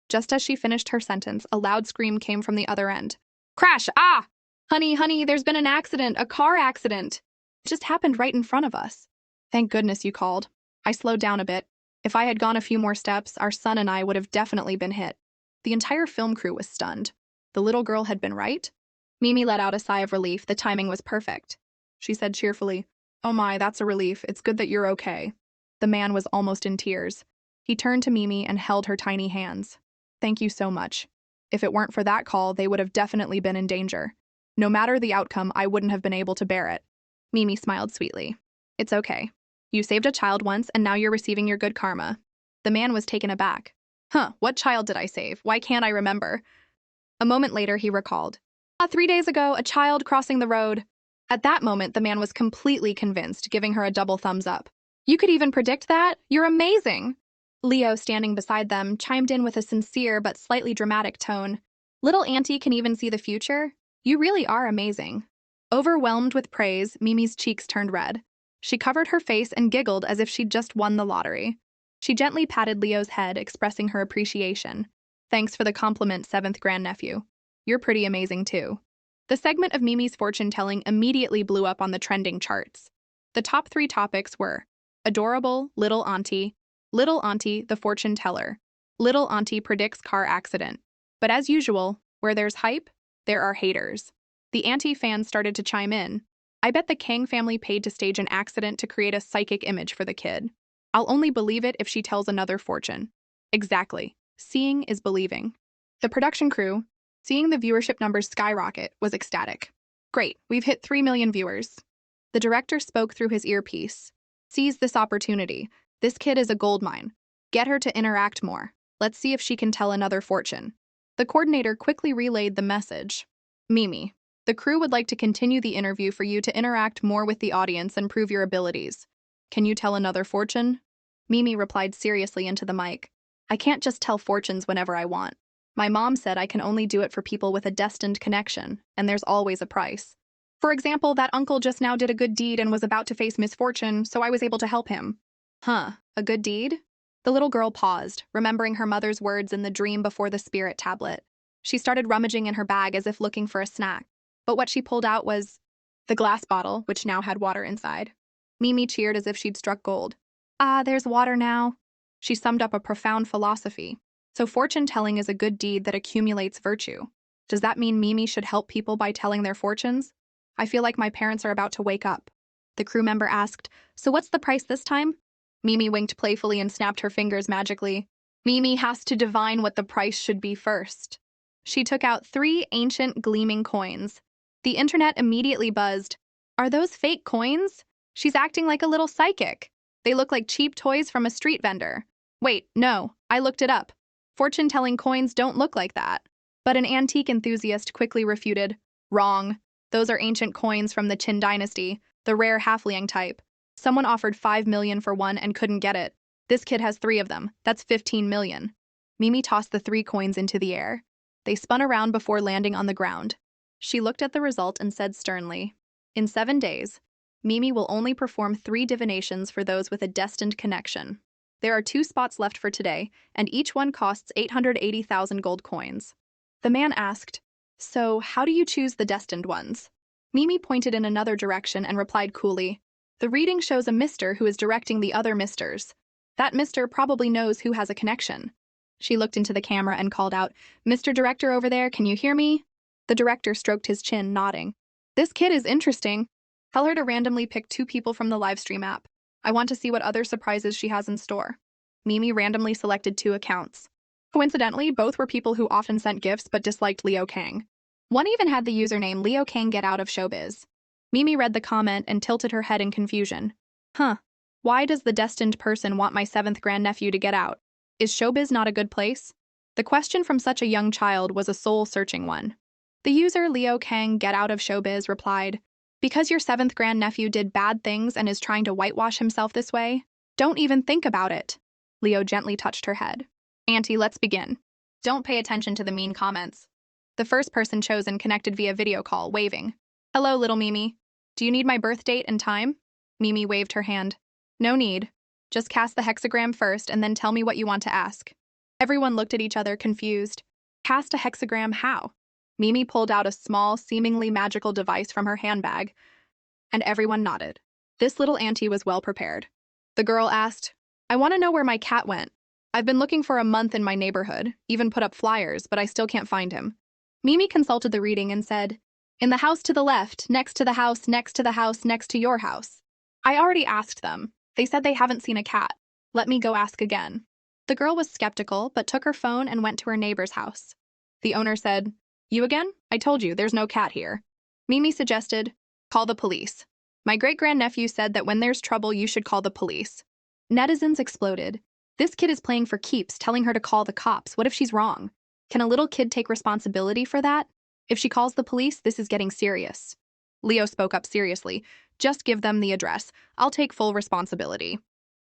Just as she finished her sentence, a loud scream came from the other end. Crash! Ah! Honey, there's been an accident, a car accident. It just happened right in front of us. Thank goodness you called. I slowed down a bit. If I had gone a few more steps, our son and I would have definitely been hit. The entire film crew was stunned. The little girl had been right? Mimi let out a sigh of relief. The timing was perfect. She said cheerfully, Oh my, that's a relief. It's good that you're okay. The man was almost in tears. He turned to Mimi and held her tiny hands. Thank you so much. If it weren't for that call, they would have definitely been in danger. No matter the outcome, I wouldn't have been able to bear it. Mimi smiled sweetly. It's okay. You saved a child once, and now you're receiving your good karma. The man was taken aback. Huh, what child did I save? Why can't I remember? A moment later, he recalled. 3 days ago, a child crossing the road. At that moment, the man was completely convinced, giving her a double thumbs up. You could even predict that? You're amazing! Leo, standing beside them, chimed in with a sincere but slightly dramatic tone. Little Auntie can even see the future? You really are amazing. Overwhelmed with praise, Mimi's cheeks turned red. She covered her face and giggled as if she'd just won the lottery. She gently patted Leo's head, expressing her appreciation. Thanks for the compliment, seventh grandnephew. You're pretty amazing, too. The segment of Mimi's fortune-telling immediately blew up on the trending charts. The top 3 topics were Adorable, Little Auntie, the fortune teller, Little Auntie predicts car accident. But as usual, where there's hype, there are haters. The Auntie fans started to chime in. I bet the Kang family paid to stage an accident to create a psychic image for the kid. I'll only believe it if she tells another fortune. Exactly. Seeing is believing. The production crew, seeing the viewership numbers skyrocket, was ecstatic. Great, we've hit 3 million viewers. The director spoke through his earpiece. Seize this opportunity. This kid is a goldmine. Get her to interact more. Let's see if she can tell another fortune. The coordinator quickly relayed the message. Mimi, the crew would like to continue the interview for you to interact more with the audience and prove your abilities. Can you tell another fortune? Mimi replied seriously into the mic. I can't just tell fortunes whenever I want. My mom said I can only do it for people with a destined connection, and there's always a price. For example, that uncle just now did a good deed and was about to face misfortune, so I was able to help him. Huh, a good deed? The little girl paused, remembering her mother's words in the dream before the spirit tablet. She started rummaging in her bag as if looking for a snack, but what she pulled out was the glass bottle, which now had water inside. Mimi cheered as if she'd struck gold. Ah, there's water now. She summed up a profound philosophy. So fortune-telling is a good deed that accumulates virtue. Does that mean Mimi should help people by telling their fortunes? I feel like my parents are about to wake up. The crew member asked, so what's the price this time? Mimi winked playfully and snapped her fingers magically. Mimi has to divine what the price should be first. She took out 3 ancient gleaming coins. The internet immediately buzzed. Are those fake coins? She's acting like a little psychic. They look like cheap toys from a street vendor. Wait, no, I looked it up. Fortune-telling coins don't look like that. But an antique enthusiast quickly refuted. Wrong. Those are ancient coins from the Qin dynasty, the rare half-liang type. Someone offered 5 million for one and couldn't get it. This kid has 3 of them. That's 15 million. Mimi tossed the 3 coins into the air. They spun around before landing on the ground. She looked at the result and said sternly, in 7 days, Mimi will only perform 3 divinations for those with a destined connection. There are 2 spots left for today, and each one costs 880,000 gold coins. The man asked, so how do you choose the destined ones? Mimi pointed in another direction and replied coolly, the reading shows a mister who is directing the other misters. That mister probably knows who has a connection. She looked into the camera and called out, Mr. Director over there, can you hear me? The director stroked his chin, nodding. This kid is interesting. Tell her to randomly pick 2 people from the livestream app. I want to see what other surprises she has in store. Mimi randomly selected 2 accounts. Coincidentally, both were people who often sent gifts but disliked Leo Kang. One even had the username Leo Kang Get Out of Showbiz. Mimi read the comment and tilted her head in confusion. Huh. Why does the destined person want my 7th grandnephew to get out? Is showbiz not a good place? The question from such a young child was a soul-searching one. The user Leo Kang Get Out of Showbiz replied, because your 7th grandnephew did bad things and is trying to whitewash himself this way, don't even think about it. Leo gently touched her head. Auntie, let's begin. Don't pay attention to the mean comments. The first person chosen connected via video call, waving. Hello, little Mimi. Do you need my birth date and time? Mimi waved her hand. No need. Just cast the hexagram first and then tell me what you want to ask. Everyone looked at each other, confused. Cast a hexagram how? Mimi pulled out a small, seemingly magical device from her handbag, and everyone nodded. This little auntie was well prepared. The girl asked, I want to know where my cat went. I've been looking for a month in my neighborhood, even put up flyers, but I still can't find him. Mimi consulted the reading and said, in the house to the left, next to the house, next to the house, next to your house. I already asked them. They said they haven't seen a cat. Let me go ask again. The girl was skeptical, but took her phone and went to her neighbor's house. The owner said, you again? I told you, there's no cat here. Mimi suggested, call the police. My great-grandnephew said that when there's trouble, you should call the police. Netizens exploded. This kid is playing for keeps, telling her to call the cops. What if she's wrong? Can a little kid take responsibility for that? If she calls the police, this is getting serious. Leo spoke up seriously. Just give them the address. I'll take full responsibility.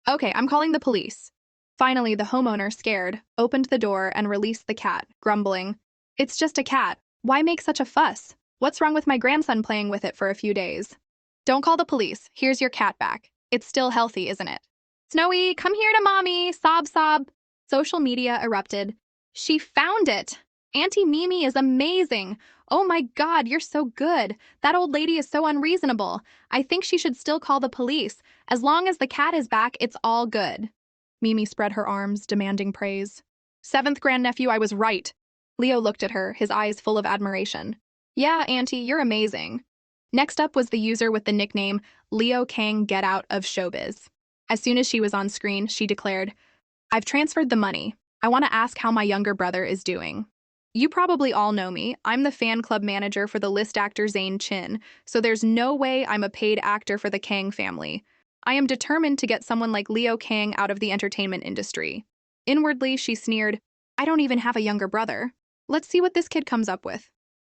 Okay, I'm calling the police. Finally, the homeowner, scared, opened the door and released the cat, grumbling. It's just a cat. Why make such a fuss? What's wrong with my grandson playing with it for a few days? Don't call the police. Here's your cat back. It's still healthy, isn't it? Snowy, come here to mommy. Sob, sob. Social media erupted. She found it. Auntie Mimi is amazing. Oh my God, you're so good. That old lady is so unreasonable. I think she should still call the police. As long as the cat is back, it's all good. Mimi spread her arms, demanding praise. Seventh grandnephew, I was right. Leo looked at her, his eyes full of admiration. Yeah, Auntie, you're amazing. Next up was the user with the nickname Leo Kang Get Out of Showbiz. As soon as she was on screen, she declared, I've transferred the money. I want to ask how my younger brother is doing. You probably all know me. I'm the fan club manager for the list actor Zayn Chin, so there's no way I'm a paid actor for the Kang family. I am determined to get someone like Leo Kang out of the entertainment industry. Inwardly, she sneered, I don't even have a younger brother. Let's see what this kid comes up with.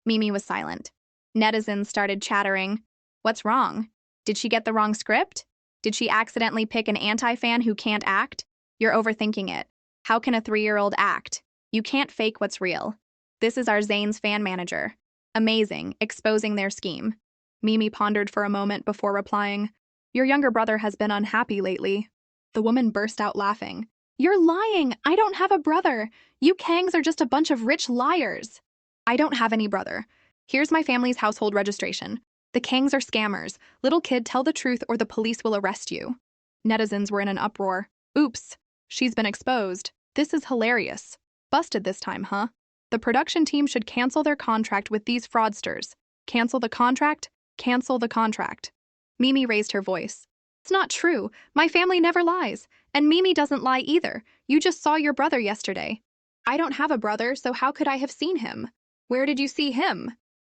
Mimi was silent. Netizens started chattering. What's wrong? Did she get the wrong script? Did she accidentally pick an anti-fan who can't act? You're overthinking it. How can a 3-year-old act? You can't fake what's real. This is our Zayn's fan manager. Amazing, exposing their scheme. Mimi pondered for a moment before replying, Your younger brother has been unhappy lately. The woman burst out laughing. You're lying! I don't have a brother! You Kangs are just a bunch of rich liars! I don't have any brother. Here's my family's household registration. The Kangs are scammers. Little kid, tell the truth or the police will arrest you. Netizens were in an uproar. Oops, she's been exposed. This is hilarious. Busted this time, huh? The production team should cancel their contract with these fraudsters. Cancel the contract? Cancel the contract. Mimi raised her voice. It's not true. My family never lies. And Mimi doesn't lie either. You just saw your brother yesterday. I don't have a brother, so how could I have seen him? Where did you see him?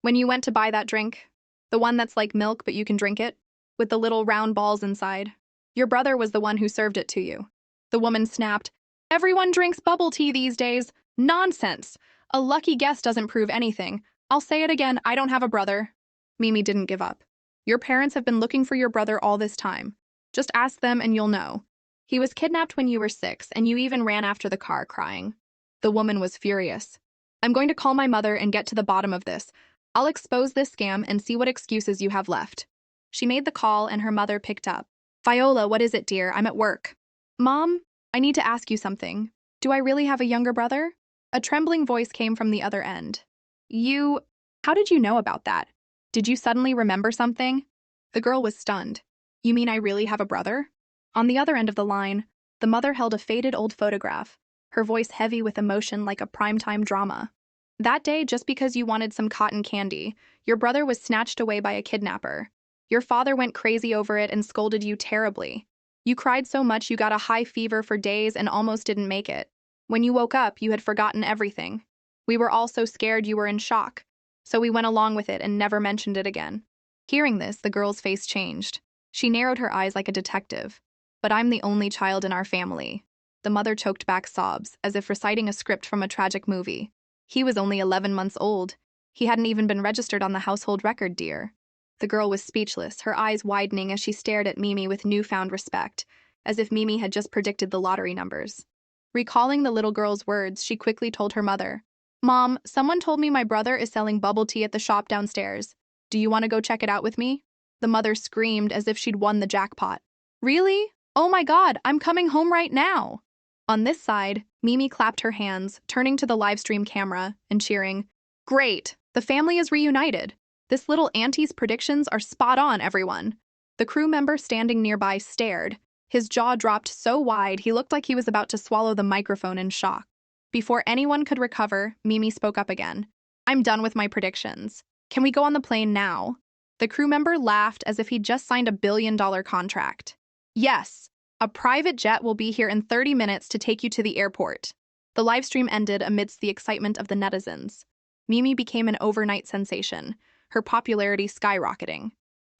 When you went to buy that drink. The one that's like milk, but you can drink it? With the little round balls inside. Your brother was the one who served it to you. The woman snapped. Everyone drinks bubble tea these days. Nonsense. A lucky guess doesn't prove anything. I'll say it again, I don't have a brother. Mimi didn't give up. Your parents have been looking for your brother all this time. Just ask them and you'll know. He was kidnapped when you were 6, and you even ran after the car crying. The woman was furious. I'm going to call my mother and get to the bottom of this. I'll expose this scam and see what excuses you have left. She made the call and her mother picked up. Viola, what is it, dear? I'm at work. Mom, I need to ask you something. Do I really have a younger brother? A trembling voice came from the other end. How did you know about that? Did you suddenly remember something? The girl was stunned. You mean I really have a brother? On the other end of the line, the mother held a faded old photograph, her voice heavy with emotion like a primetime drama. That day, just because you wanted some cotton candy, your brother was snatched away by a kidnapper. Your father went crazy over it and scolded you terribly. You cried so much you got a high fever for days and almost didn't make it. When you woke up, you had forgotten everything. We were all so scared you were in shock, so we went along with it and never mentioned it again. Hearing this, the girl's face changed. She narrowed her eyes like a detective. But I'm the only child in our family. The mother choked back sobs, as if reciting a script from a tragic movie. He was only 11 months old. He hadn't even been registered on the household record, dear. The girl was speechless, her eyes widening as she stared at Mimi with newfound respect, as if Mimi had just predicted the lottery numbers. Recalling the little girl's words, she quickly told her mother, Mom, someone told me my brother is selling bubble tea at the shop downstairs. Do you want to go check it out with me? The mother screamed as if she'd won the jackpot. Really? Oh my God, I'm coming home right now. On this side, Mimi clapped her hands, turning to the livestream camera and cheering, Great! The family is reunited. This little auntie's predictions are spot on, everyone. The crew member standing nearby stared. His jaw dropped so wide he looked like he was about to swallow the microphone in shock. Before anyone could recover, Mimi spoke up again. I'm done with my predictions. Can we go on the plane now? The crew member laughed as if he'd just signed a $1 billion contract. Yes, a private jet will be here in 30 minutes to take you to the airport. The livestream ended amidst the excitement of the netizens. Mimi became an overnight sensation, her popularity skyrocketing.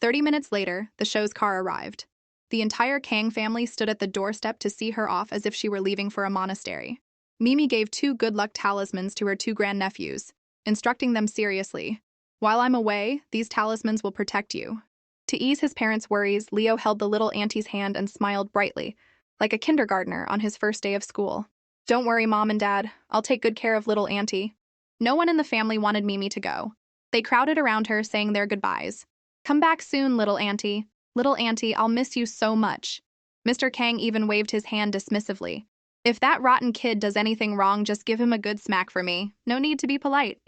30 minutes later, the show's car arrived. The entire Kang family stood at the doorstep to see her off as if she were leaving for a monastery. Mimi gave 2 good luck talismans to her 2 grandnephews, instructing them seriously. While I'm away, these talismans will protect you. To ease his parents' worries, Leo held the little auntie's hand and smiled brightly, like a kindergartner on his first day of school. Don't worry, Mom and Dad. I'll take good care of little auntie. No one in the family wanted Mimi to go. They crowded around her, saying their goodbyes. Come back soon, little auntie. Little auntie, I'll miss you so much. Mr. Kang even waved his hand dismissively. If that rotten kid does anything wrong, just give him a good smack for me. No need to be polite.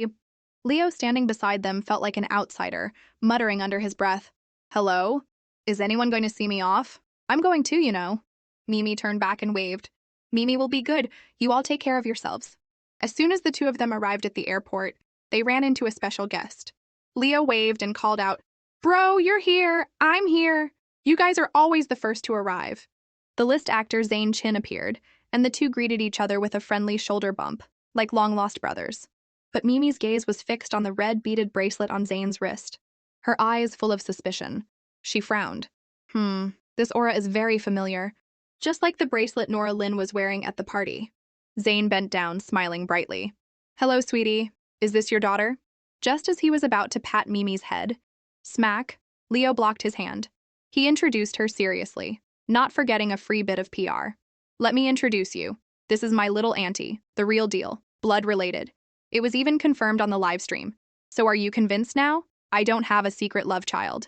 Leo, standing beside them, felt like an outsider, muttering under his breath. Hello? Is anyone going to see me off? I'm going too, you know. Mimi turned back and waved. Mimi will be good. You all take care of yourselves. As soon as the 2 of them arrived at the airport, they ran into a special guest. Leo waved and called out, Bro, you're here. I'm here. You guys are always the first to arrive. The list actor Zane Chin appeared, and the 2 greeted each other with a friendly shoulder bump, like long-lost brothers. But Mimi's gaze was fixed on the red beaded bracelet on Zane's wrist, her eyes full of suspicion. She frowned. This aura is very familiar, just like the bracelet Nora Lynn was wearing at the party. Zane bent down, smiling brightly. Hello, sweetie. Is this your daughter? Just as he was about to pat Mimi's head, smack, Leo blocked his hand. He introduced her seriously, not forgetting a free bit of PR. Let me introduce you. This is my little auntie, the real deal, blood-related. It was even confirmed on the live stream. So are you convinced now? I don't have a secret love child.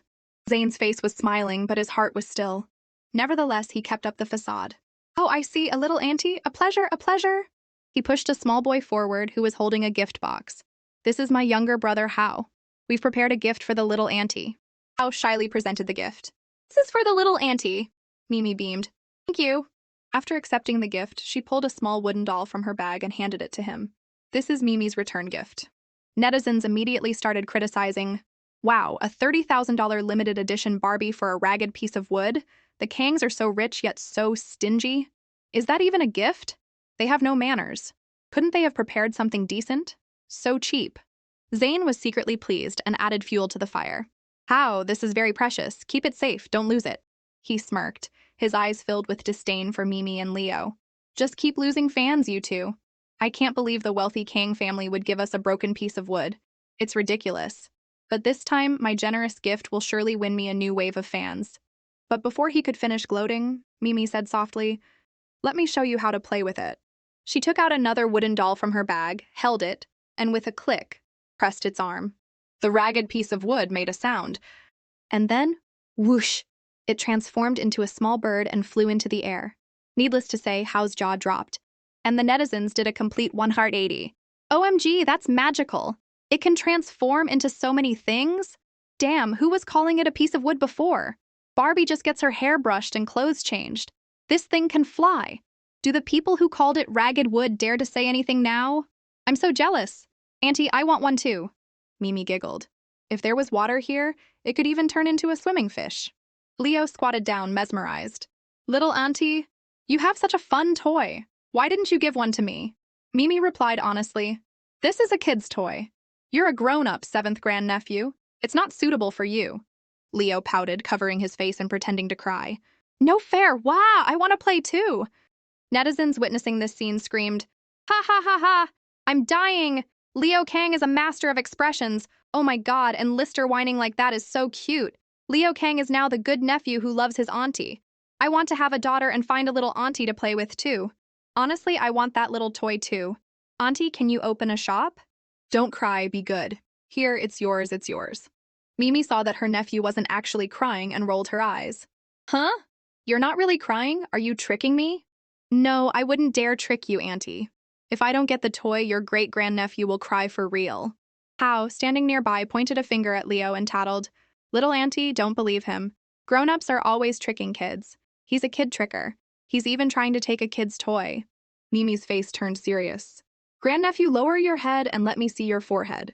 Zane's face was smiling, but his heart was still. Nevertheless, he kept up the facade. Oh, I see, a little auntie. A pleasure, a pleasure. He pushed a small boy forward who was holding a gift box. This is my younger brother, Hao. We've prepared a gift for the little auntie. Hao shyly presented the gift. This is for the little auntie. Mimi beamed. Thank you. After accepting the gift, she pulled a small wooden doll from her bag and handed it to him. This is Mimi's return gift. Netizens immediately started criticizing. Wow, a $30,000 limited edition Barbie for a ragged piece of wood? The Kangs are so rich yet so stingy. Is that even a gift? They have no manners. Couldn't they have prepared something decent? So cheap. Zane was secretly pleased and added fuel to the fire. How? This is very precious. Keep it safe. Don't lose it. He smirked, his eyes filled with disdain for Mimi and Leo. Just keep losing fans, you two. I can't believe the wealthy Kang family would give us a broken piece of wood. It's ridiculous. But this time, my generous gift will surely win me a new wave of fans. But before he could finish gloating, Mimi said softly, Let me show you how to play with it. She took out another wooden doll from her bag, held it, and with a click, pressed its arm. The ragged piece of wood made a sound. And then, whoosh, it transformed into a small bird and flew into the air. Needless to say, Hao's jaw dropped. And the netizens did a complete 180. OMG, that's magical. It can transform into so many things? Damn, who was calling it a piece of wood before? Barbie just gets her hair brushed and clothes changed. This thing can fly. Do the people who called it ragged wood dare to say anything now? I'm so jealous. Auntie, I want one too. Mimi giggled. If there was water here, it could even turn into a swimming fish. Leo squatted down, mesmerized. Little auntie, you have such a fun toy. Why didn't you give one to me? Mimi replied honestly, This is a kid's toy. You're a grown-up 7th grandnephew. It's not suitable for you. Leo pouted, covering his face and pretending to cry. No fair. Wow, I want to play too. Netizens witnessing this scene screamed, Ha ha ha ha! I'm dying! Leo Kang is a master of expressions. Oh my god, and Lister whining like that is so cute. Leo Kang is now the good nephew who loves his auntie. I want to have a daughter and find a little auntie to play with too. Honestly, I want that little toy too. Auntie, can you open a shop? Don't cry, be good. Here, it's yours, it's yours. Mimi saw that her nephew wasn't actually crying and rolled her eyes. Huh? You're not really crying? Are you tricking me? No, I wouldn't dare trick you, Auntie. If I don't get the toy, your great-grandnephew will cry for real. Hao, standing nearby, pointed a finger at Leo and tattled, Little Auntie, don't believe him. Grown-ups are always tricking kids. He's a kid tricker. He's even trying to take a kid's toy. Mimi's face turned serious. Grandnephew, lower your head and let me see your forehead.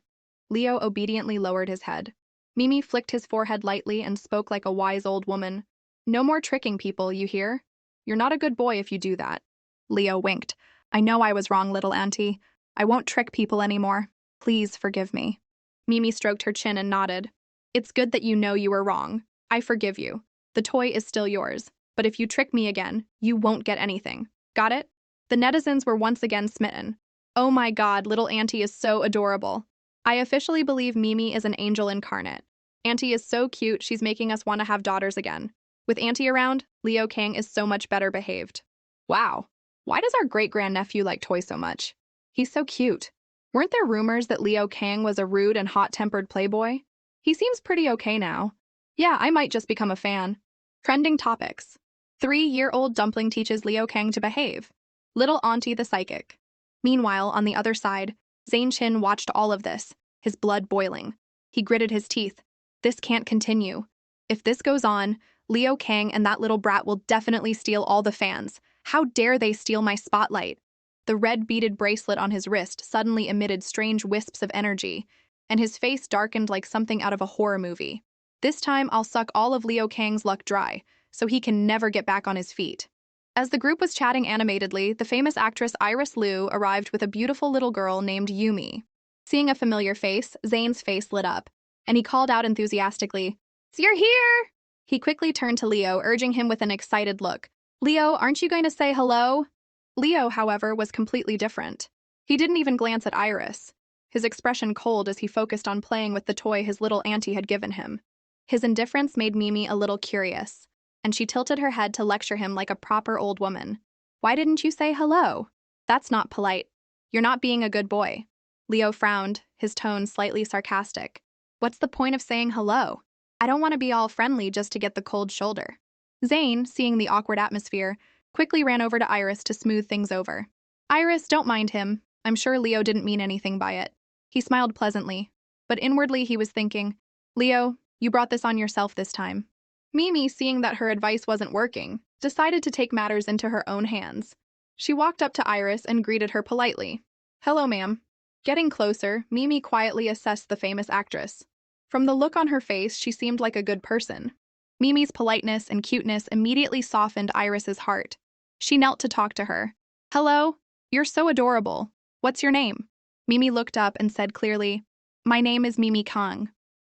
Leo obediently lowered his head. Mimi flicked his forehead lightly and spoke like a wise old woman. No more tricking people, you hear? You're not a good boy if you do that. Leo winked. I know I was wrong, little auntie. I won't trick people anymore. Please forgive me. Mimi stroked her chin and nodded. It's good that you know you were wrong. I forgive you. The toy is still yours. But if you trick me again, you won't get anything. Got it? The netizens were once again smitten. Oh my god, little Auntie is so adorable. I officially believe Mimi is an angel incarnate. Auntie is so cute, she's making us want to have daughters again. With Auntie around, Leo Kang is so much better behaved. Wow. Why does our great-grandnephew like toys so much? He's so cute. Weren't there rumors that Leo Kang was a rude and hot-tempered playboy? He seems pretty okay now. Yeah, I might just become a fan. Trending topics. 3-year-old dumpling teaches Leo Kang to behave. Little Auntie the psychic. Meanwhile, on the other side, Zane Chin watched all of this, his blood boiling. He gritted his teeth. This can't continue. If this goes on, Leo Kang and that little brat will definitely steal all the fans. How dare they steal my spotlight? The red beaded bracelet on his wrist suddenly emitted strange wisps of energy, and his face darkened like something out of a horror movie. This time, I'll suck all of Leo Kang's luck dry, so he can never get back on his feet. As the group was chatting animatedly, the famous actress Iris Liu arrived with a beautiful little girl named Yumi. Seeing a familiar face, Zane's face lit up, and he called out enthusiastically, "You're here!" He quickly turned to Leo, urging him with an excited look. "Leo, aren't you going to say hello?" Leo, however, was completely different. He didn't even glance at Iris, his expression cold as he focused on playing with the toy his little auntie had given him. His indifference made Mimi a little curious, and she tilted her head to lecture him like a proper old woman. "Why didn't you say hello? That's not polite. You're not being a good boy." Leo frowned, his tone slightly sarcastic. "What's the point of saying hello? I don't want to be all friendly just to get the cold shoulder." Zane, seeing the awkward atmosphere, quickly ran over to Iris to smooth things over. "Iris, don't mind him. I'm sure Leo didn't mean anything by it." He smiled pleasantly, but inwardly he was thinking, "Leo, you brought this on yourself this time." Mimi, seeing that her advice wasn't working, decided to take matters into her own hands. She walked up to Iris and greeted her politely. "Hello, ma'am." Getting closer, Mimi quietly assessed the famous actress. From the look on her face, she seemed like a good person. Mimi's politeness and cuteness immediately softened Iris's heart. She knelt to talk to her. "Hello, you're so adorable. What's your name?" Mimi looked up and said clearly, "My name is Mimi Kang."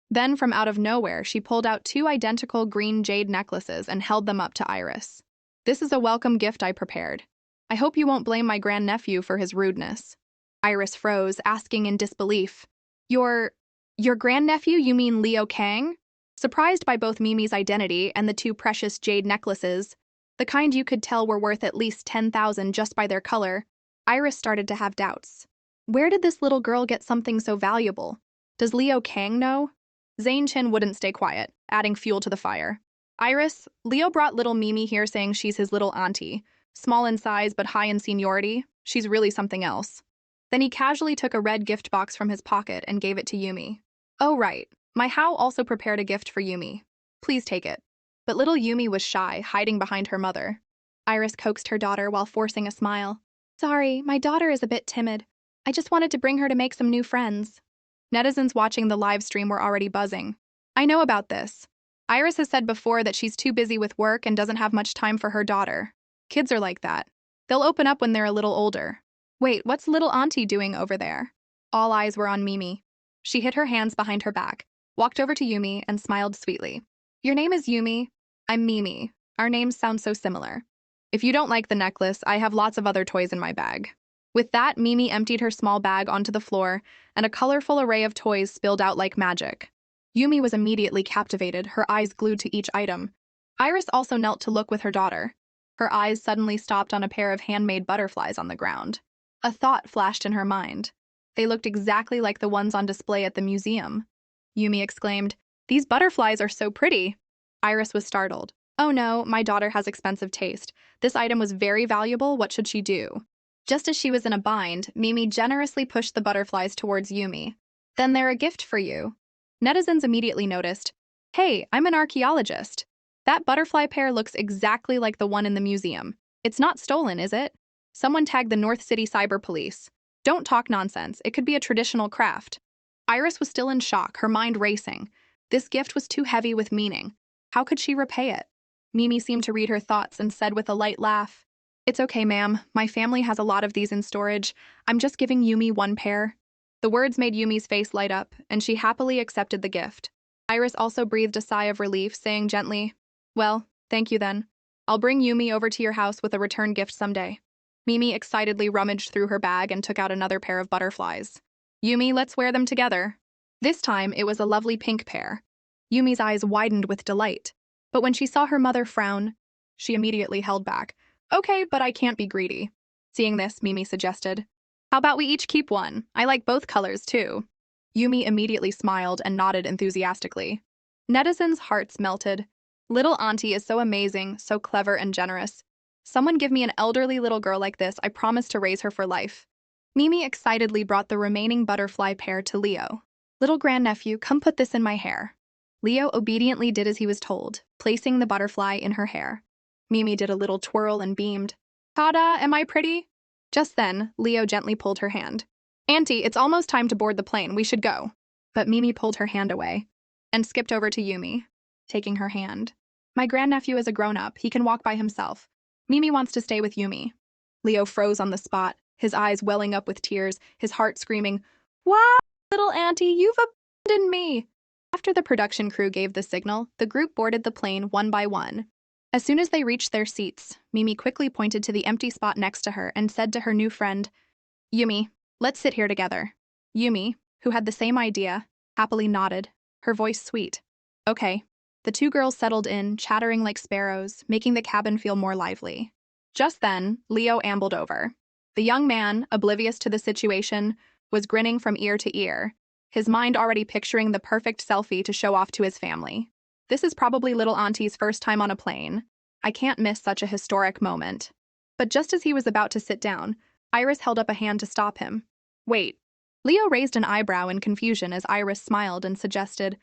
Then, from out of nowhere, she pulled out 2 identical green jade necklaces and held them up to Iris. "This is a welcome gift I prepared. I hope you won't blame my grandnephew for his rudeness." Iris froze, asking in disbelief, Your grandnephew, you mean Leo Kang?" Surprised by both Mimi's identity and the 2 precious jade necklaces, the kind you could tell were worth at least 10,000 just by their color, Iris started to have doubts. Where did this little girl get something so valuable? Does Leo Kang know? Zane Chin wouldn't stay quiet, adding fuel to the fire. "Iris, Leo brought little Mimi here saying she's his little auntie. Small in size but high in seniority. She's really something else." Then he casually took a red gift box from his pocket and gave it to Yumi. "Oh right, my Hao also prepared a gift for Yumi. Please take it." But little Yumi was shy, hiding behind her mother. Iris coaxed her daughter while forcing a smile. "Sorry, my daughter is a bit timid. I just wanted to bring her to make some new friends." Netizens watching the live stream were already buzzing. "I know about this. Iris has said before that she's too busy with work and doesn't have much time for her daughter. Kids are like that. They'll open up when they're a little older. Wait, what's little auntie doing over there?" All eyes were on Mimi. She hid her hands behind her back, walked over to Yumi, and smiled sweetly. "Your name is Yumi. I'm Mimi. Our names sound so similar. If you don't like the necklace, I have lots of other toys in my bag." With that, Mimi emptied her small bag onto the floor, and a colorful array of toys spilled out like magic. Yumi was immediately captivated, her eyes glued to each item. Iris also knelt to look with her daughter. Her eyes suddenly stopped on a pair of handmade butterflies on the ground. A thought flashed in her mind. They looked exactly like the ones on display at the museum. Yumi exclaimed, "These butterflies are so pretty." Iris was startled. "Oh no, my daughter has expensive taste. This item was very valuable, what should she do?" Just as she was in a bind, Mimi generously pushed the butterflies towards Yumi. "Then they're a gift for you." Netizens immediately noticed, "Hey, I'm an archaeologist. That butterfly pair looks exactly like the one in the museum. It's not stolen, is it?" Someone tagged the North City Cyber Police. "Don't talk nonsense. It could be a traditional craft." Iris was still in shock, her mind racing. This gift was too heavy with meaning. How could she repay it? Mimi seemed to read her thoughts and said with a light laugh, "It's okay, ma'am. My family has a lot of these in storage. I'm just giving Yumi 1 pair." The words made Yumi's face light up, and she happily accepted the gift. Iris also breathed a sigh of relief, saying gently, "Well, thank you then. I'll bring Yumi over to your house with a return gift someday." Mimi excitedly rummaged through her bag and took out another pair of butterflies. "Yumi, let's wear them together." This time, it was a lovely pink pair. Yumi's eyes widened with delight, but when she saw her mother frown, she immediately held back. "Okay, but I can't be greedy." Seeing this, Mimi suggested, "How about we each keep one? I like both colors, too." Yumi immediately smiled and nodded enthusiastically. Netizens' hearts melted. Little Auntie is so amazing, so clever and generous. Someone give me an elderly little girl like this, I promise to raise her for life. Mimi excitedly brought the remaining butterfly pair to Leo. "Little grandnephew, come put this in my hair." Leo obediently did as he was told, placing the butterfly in her hair. Mimi did a little twirl and beamed. "Ta-da, am I pretty?" Just then, Leo gently pulled her hand. "Auntie, it's almost time to board the plane, we should go." But Mimi pulled her hand away and skipped over to Yumi, taking her hand. "My grandnephew is a grown-up, he can walk by himself. Mimi wants to stay with Yumi." Leo froze on the spot, his eyes welling up with tears, his heart screaming, "Wow, little auntie, you've abandoned me!" After the production crew gave the signal, the group boarded the plane one by one. As soon as they reached their seats, Mimi quickly pointed to the empty spot next to her and said to her new friend, "Yumi, let's sit here together." Yumi, who had the same idea, happily nodded, her voice sweet. "Okay." The two girls settled in, chattering like sparrows, making the cabin feel more lively. Just then, Leo ambled over. The young man, oblivious to the situation, was grinning from ear to ear, his mind already picturing the perfect selfie to show off to his family. "This is probably little auntie's first time on a plane. I can't miss such a historic moment." But just as he was about to sit down, Iris held up a hand to stop him. "Wait." Leo raised an eyebrow in confusion as Iris smiled and suggested,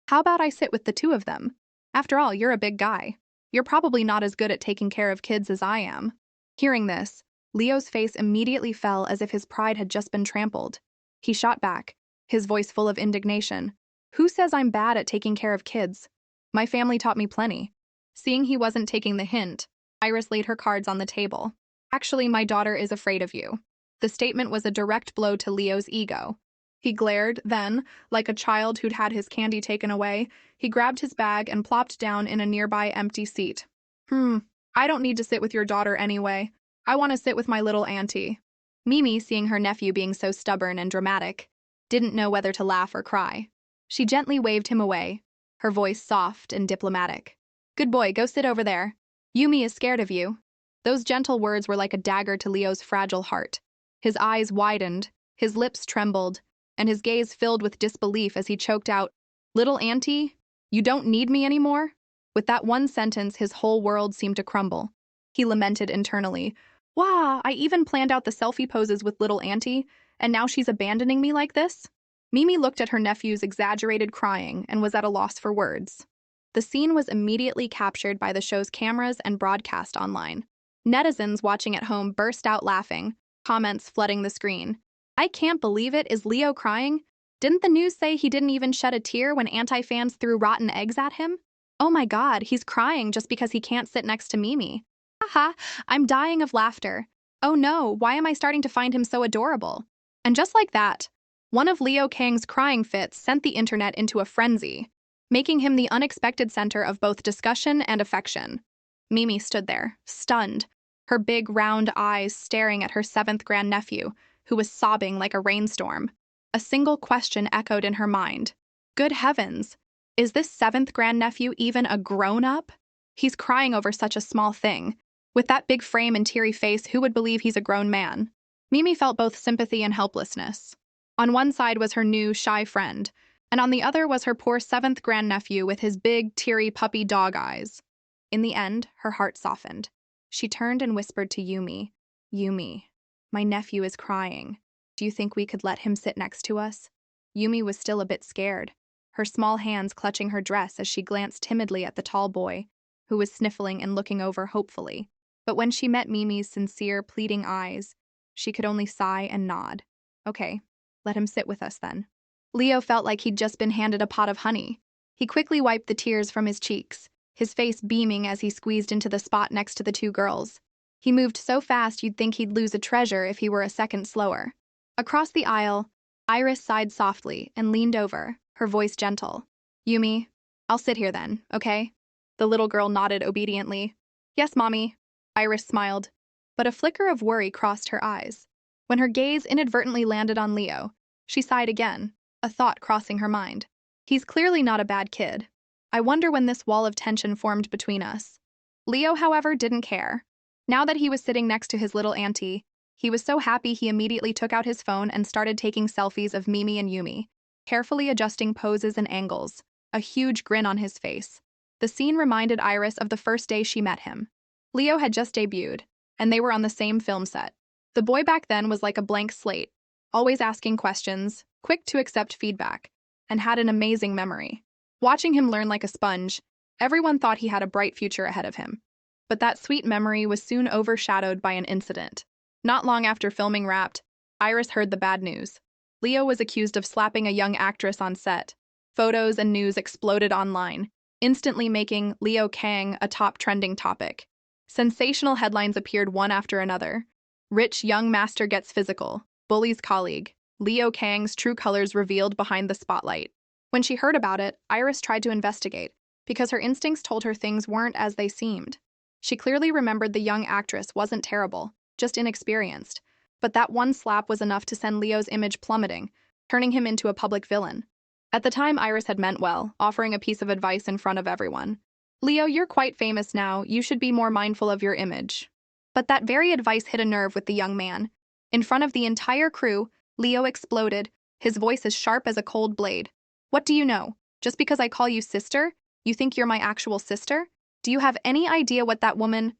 "How about I sit with the two of them? After all, you're a big guy. You're probably not as good at taking care of kids as I am." Hearing this, Leo's face immediately fell as if his pride had just been trampled. He shot back, his voice full of indignation. "Who says I'm bad at taking care of kids? My family taught me plenty." Seeing he wasn't taking the hint, Iris laid her cards on the table. "Actually, my daughter is afraid of you." The statement was a direct blow to Leo's ego. He glared, then, like a child who'd had his candy taken away, he grabbed his bag and plopped down in a nearby empty seat. I don't need to sit with your daughter anyway. I want to sit with my little auntie." Mimi, seeing her nephew being so stubborn and dramatic, didn't know whether to laugh or cry. She gently waved him away, her voice soft and diplomatic. "Good boy, go sit over there. Yumi is scared of you." Those gentle words were like a dagger to Leo's fragile heart. His eyes widened, his lips trembled, and his gaze filled with disbelief as he choked out, "Little auntie, you don't need me anymore?" With that one sentence, his whole world seemed to crumble. He lamented internally, "Wow, I even planned out the selfie poses with little auntie, and now she's abandoning me like this?" Mimi looked at her nephew's exaggerated crying and was at a loss for words. The scene was immediately captured by the show's cameras and broadcast online. Netizens watching at home burst out laughing, comments flooding the screen. "I can't believe it, is Leo crying? Didn't the news say he didn't even shed a tear when anti-fans threw rotten eggs at him? Oh my god, he's crying just because he can't sit next to Mimi. Haha, I'm dying of laughter. Oh no, why am I starting to find him so adorable?" And just like that, one of Leo Kang's crying fits sent the internet into a frenzy, making him the unexpected center of both discussion and affection. Mimi stood there, stunned, her big round eyes staring at her seventh grandnephew, who was sobbing like a rainstorm. A single question echoed in her mind. Good heavens, is this seventh grandnephew even a grown-up? He's crying over such a small thing. With that big frame and teary face, who would believe he's a grown man? Mimi felt both sympathy and helplessness. On one side was her new, shy friend, and on the other was her poor seventh grandnephew with his big, teary puppy dog eyes. In the end, her heart softened. She turned and whispered to Yumi, "Yumi, my nephew is crying. Do you think we could let him sit next to us?" Yumi was still a bit scared, her small hands clutching her dress as she glanced timidly at the tall boy, who was sniffling and looking over hopefully. But when she met Mimi's sincere, pleading eyes, she could only sigh and nod. "Okay, let him sit with us then." Leo felt like he'd just been handed a pot of honey. He quickly wiped the tears from his cheeks, his face beaming as he squeezed into the spot next to the two girls. He moved so fast you'd think he'd lose a treasure if he were a second slower. Across the aisle, Iris sighed softly and leaned over, her voice gentle. Yumi, I'll sit here then, okay? The little girl nodded obediently. Yes, Mommy. Iris smiled, but a flicker of worry crossed her eyes. When her gaze inadvertently landed on Leo, she sighed again, a thought crossing her mind. He's clearly not a bad kid. I wonder when this wall of tension formed between us. Leo, however, didn't care. Now that he was sitting next to his little auntie, he was so happy he immediately took out his phone and started taking selfies of Mimi and Yumi, carefully adjusting poses and angles, a huge grin on his face. The scene reminded Iris of the first day she met him. Leo had just debuted, and they were on the same film set. The boy back then was like a blank slate, always asking questions, quick to accept feedback, and had an amazing memory. Watching him learn like a sponge, everyone thought he had a bright future ahead of him. But that sweet memory was soon overshadowed by an incident. Not long after filming wrapped, Iris heard the bad news. Leo was accused of slapping a young actress on set. Photos and news exploded online, instantly making Leo Kang a top trending topic. Sensational headlines appeared one after another. Rich young master gets physical, bullies colleague, Leo Kang's true colors revealed behind the spotlight. When she heard about it, Iris tried to investigate, because her instincts told her things weren't as they seemed. She clearly remembered the young actress wasn't terrible, just inexperienced, but that one slap was enough to send Leo's image plummeting, turning him into a public villain. At the time, Iris had meant well, offering a piece of advice in front of everyone. Leo, you're quite famous now, you should be more mindful of your image. But that very advice hit a nerve with the young man. In front of the entire crew, Leo exploded, his voice as sharp as a cold blade. What do you know? Just because I call you sister, you think you're my actual sister? Do you have any idea what that woman—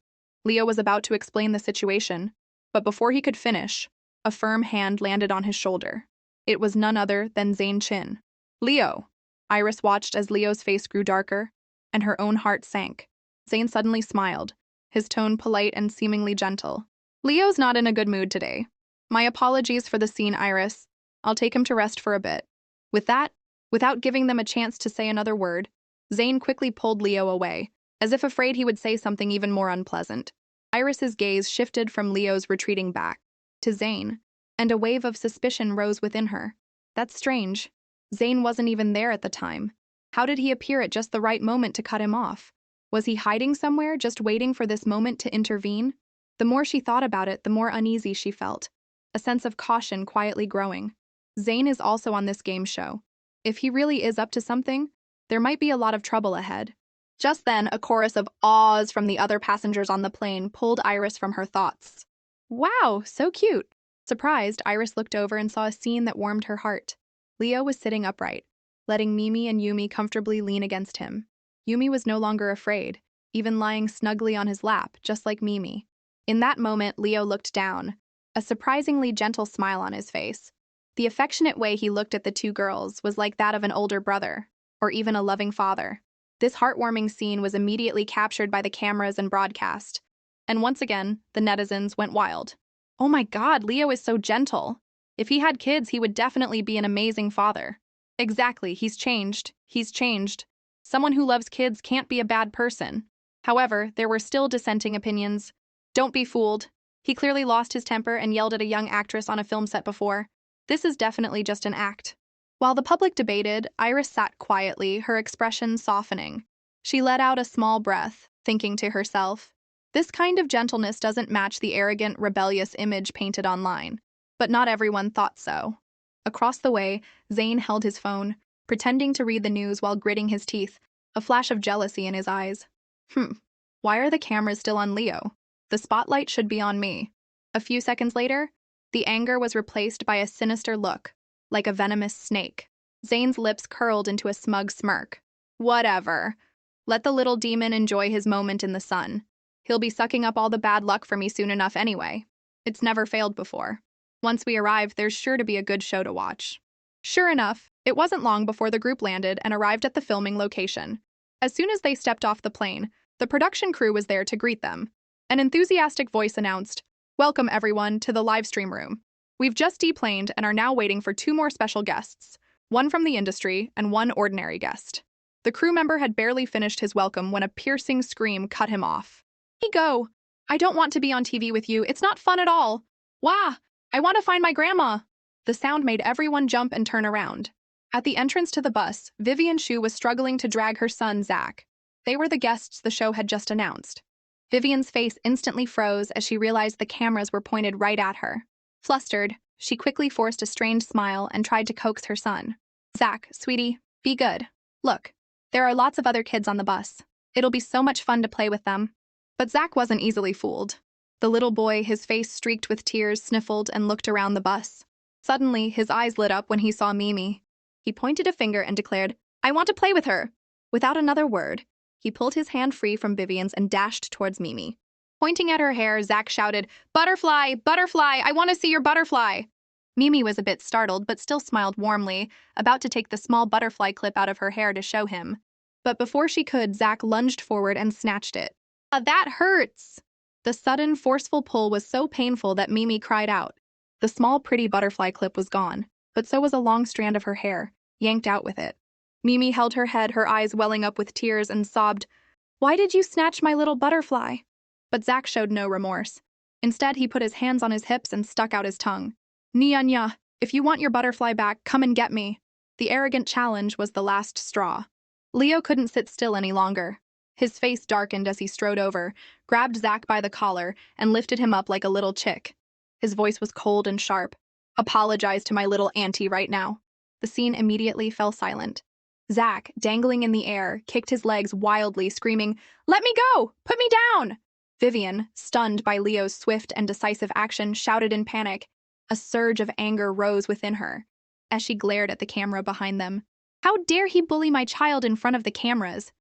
Leo was about to explain the situation, but before he could finish, a firm hand landed on his shoulder. It was none other than Zane Chin. Leo! Iris watched as Leo's face grew darker, and her own heart sank. Zane suddenly smiled, his tone polite and seemingly gentle. Leo's not in a good mood today. My apologies for the scene, Iris. I'll take him to rest for a bit. With that, without giving them a chance to say another word, Zane quickly pulled Leo away, as if afraid he would say something even more unpleasant. Iris's gaze shifted from Leo's retreating back to Zane, and a wave of suspicion rose within her. That's strange. Zane wasn't even there at the time. How did he appear at just the right moment to cut him off? Was he hiding somewhere, just waiting for this moment to intervene? The more she thought about it, the more uneasy she felt, a sense of caution quietly growing. Zane is also on this game show. If he really is up to something, there might be a lot of trouble ahead. Just then, a chorus of awes from the other passengers on the plane pulled Iris from her thoughts. Wow, so cute! Surprised, Iris looked over and saw a scene that warmed her heart. Leo was sitting upright, letting Mimi and Yumi comfortably lean against him. Yumi was no longer afraid, even lying snugly on his lap, just like Mimi. In that moment, Leo looked down, a surprisingly gentle smile on his face. The affectionate way he looked at the two girls was like that of an older brother, or even a loving father. This heartwarming scene was immediately captured by the cameras and broadcast. And once again, the netizens went wild. Oh my God, Leo is so gentle. If he had kids, he would definitely be an amazing father. Exactly, he's changed. He's changed. Someone who loves kids can't be a bad person. However, there were still dissenting opinions. Don't be fooled. He clearly lost his temper and yelled at a young actress on a film set before. This is definitely just an act. While the public debated, Iris sat quietly, her expression softening. She let out a small breath, thinking to herself, this kind of gentleness doesn't match the arrogant, rebellious image painted online. But not everyone thought so. Across the way, Zane held his phone, pretending to read the news while gritting his teeth, a flash of jealousy in his eyes. Why are the cameras still on Leo? The spotlight should be on me. A few seconds later, the anger was replaced by a sinister look, like a venomous snake. Zane's lips curled into a smug smirk. Whatever. Let the little demon enjoy his moment in the sun. He'll be sucking up all the bad luck for me soon enough anyway. It's never failed before. Once we arrive, there's sure to be a good show to watch. Sure enough, it wasn't long before the group landed and arrived at the filming location. As soon as they stepped off the plane, the production crew was there to greet them. An enthusiastic voice announced, "Welcome everyone to the live stream room. We've just deplaned and are now waiting for 2 more special guests, one from the industry and one ordinary guest." The crew member had barely finished his welcome when a piercing scream cut him off. "Let me go! I don't want to be on TV with you, it's not fun at all! Wah! I want to find my grandma!" The sound made everyone jump and turn around. At the entrance to the bus, Vivian Shu was struggling to drag her son, Zach. They were the guests the show had just announced. Vivian's face instantly froze as she realized the cameras were pointed right at her. Flustered, she quickly forced a strained smile and tried to coax her son. Zach, sweetie, be good. Look, there are lots of other kids on the bus. It'll be so much fun to play with them. But Zach wasn't easily fooled. The little boy, his face streaked with tears, sniffled and looked around the bus. Suddenly, his eyes lit up when he saw Mimi. He pointed a finger and declared, "I want to play with her." Without another word, he pulled his hand free from Vivian's and dashed towards Mimi. Pointing at her hair, Zach shouted, "Butterfly! Butterfly! I want to see your butterfly!" Mimi was a bit startled but still smiled warmly, about to take the small butterfly clip out of her hair to show him. But before she could, Zach lunged forward and snatched it. That hurts!" The sudden, forceful pull was so painful that Mimi cried out. The small, pretty butterfly clip was gone, but so was a long strand of her hair, yanked out with it. Mimi held her head, her eyes welling up with tears, and sobbed, "Why did you snatch my little butterfly?" But Zach showed no remorse. Instead, he put his hands on his hips and stuck out his tongue. "Nya, if you want your butterfly back, come and get me." The arrogant challenge was the last straw. Leo couldn't sit still any longer. His face darkened as he strode over, grabbed Zach by the collar, and lifted him up like a little chick. His voice was cold and sharp. "Apologize to my little auntie right now." The scene immediately fell silent. Zach, dangling in the air, kicked his legs wildly, screaming, "Let me go! Put me down!" Vivian, stunned by Leo's swift and decisive action, shouted in panic. A surge of anger rose within her as she glared at the camera behind them. How dare he bully my child in front of the cameras?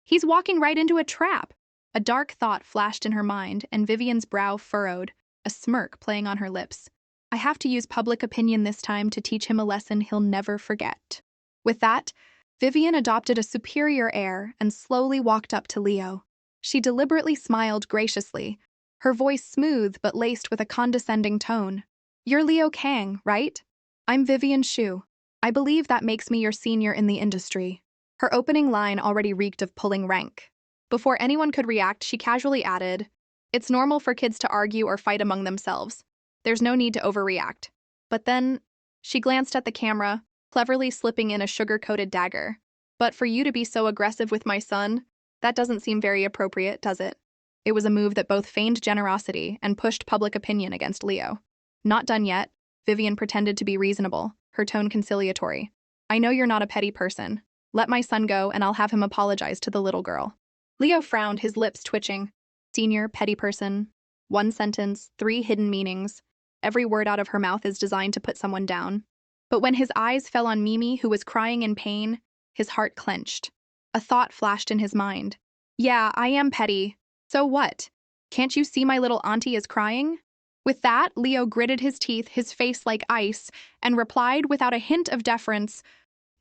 He's walking right into a trap. A dark thought flashed in her mind, and Vivian's brow furrowed, a smirk playing on her lips. I have to use public opinion this time to teach him a lesson he'll never forget. With that, Vivian adopted a superior air and slowly walked up to Leo. She deliberately smiled graciously, her voice smooth but laced with a condescending tone. "You're Leo Kang, right? I'm Vivian Shu. I believe that makes me your senior in the industry." Her opening line already reeked of pulling rank. Before anyone could react, she casually added, "It's normal for kids to argue or fight among themselves. There's no need to overreact." But then, she glanced at the camera, cleverly slipping in a sugar-coated dagger. "But for you to be so aggressive with my son, that doesn't seem very appropriate, does it?" It was a move that both feigned generosity and pushed public opinion against Leo. Not done yet, Vivian pretended to be reasonable, her tone conciliatory. "I know you're not a petty person. Let my son go and I'll have him apologize to the little girl." Leo frowned, his lips twitching. Senior, petty person. One sentence, 3 hidden meanings. Every word out of her mouth is designed to put someone down. But when his eyes fell on Mimi, who was crying in pain, his heart clenched. A thought flashed in his mind. "Yeah, I am petty. So what? Can't you see my little auntie is crying?" With that, Leo gritted his teeth, his face like ice, and replied without a hint of deference,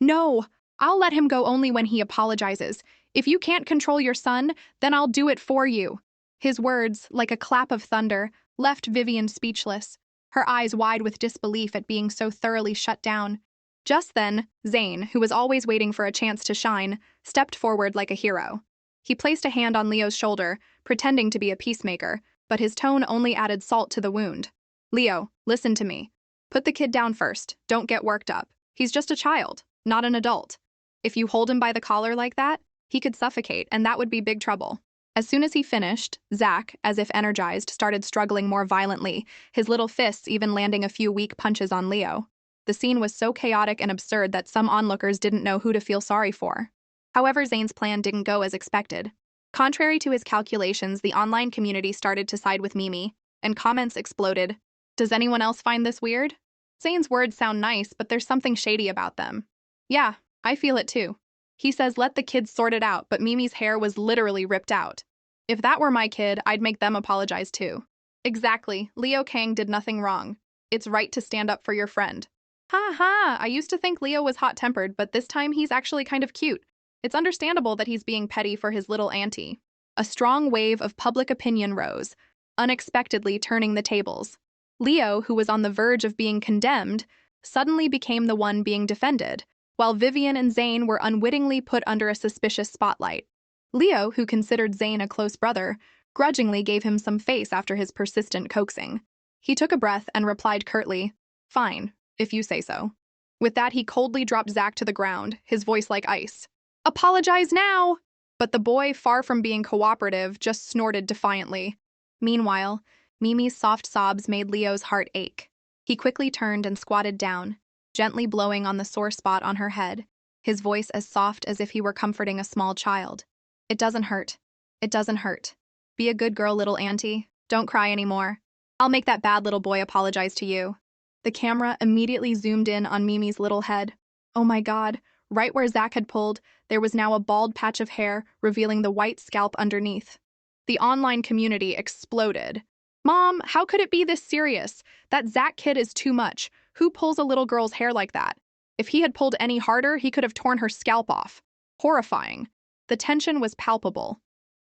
"No, I'll let him go only when he apologizes. If you can't control your son, then I'll do it for you." His words, like a clap of thunder, left Vivian speechless, her eyes wide with disbelief at being so thoroughly shut down. Just then, Zane, who was always waiting for a chance to shine, stepped forward like a hero. He placed a hand on Leo's shoulder, pretending to be a peacemaker, but his tone only added salt to the wound. "Leo, listen to me. Put the kid down first. Don't get worked up. He's just a child, not an adult. If you hold him by the collar like that, he could suffocate, and that would be big trouble." As soon as he finished, Zach, as if energized, started struggling more violently, his little fists even landing a few weak punches on Leo. The scene was so chaotic and absurd that some onlookers didn't know who to feel sorry for. However, Zane's plan didn't go as expected. Contrary to his calculations, the online community started to side with Mimi, and comments exploded. "Does anyone else find this weird? Zane's words sound nice, but there's something shady about them." "Yeah, I feel it too. He says let the kids sort it out, but Mimi's hair was literally ripped out. If that were my kid, I'd make them apologize too." "Exactly, Leo Kang did nothing wrong. It's right to stand up for your friend." "Ha ha, I used to think Leo was hot-tempered, but this time he's actually kind of cute. It's understandable that he's being petty for his little auntie." A strong wave of public opinion rose, unexpectedly turning the tables. Leo, who was on the verge of being condemned, suddenly became the one being defended, while Vivian and Zane were unwittingly put under a suspicious spotlight. Leo, who considered Zane a close brother, grudgingly gave him some face after his persistent coaxing. He took a breath and replied curtly, "Fine, if you say so." With that, he coldly dropped Zach to the ground, his voice like ice. Apologize now! But the boy, far from being cooperative, just snorted defiantly. Meanwhile, Mimi's soft sobs made Leo's heart ache. He quickly turned and squatted down, gently blowing on the sore spot on her head, his voice as soft as if he were comforting a small child. It doesn't hurt. It doesn't hurt. Be a good girl, little auntie. Don't cry anymore. I'll make that bad little boy apologize to you. The camera immediately zoomed in on Mimi's little head. Oh my God, right where Zach had pulled, there was now a bald patch of hair, revealing the white scalp underneath. The online community exploded. Mom, how could it be this serious? That Zach kid is too much. Who pulls a little girl's hair like that? If he had pulled any harder, he could have torn her scalp off. Horrifying. The tension was palpable.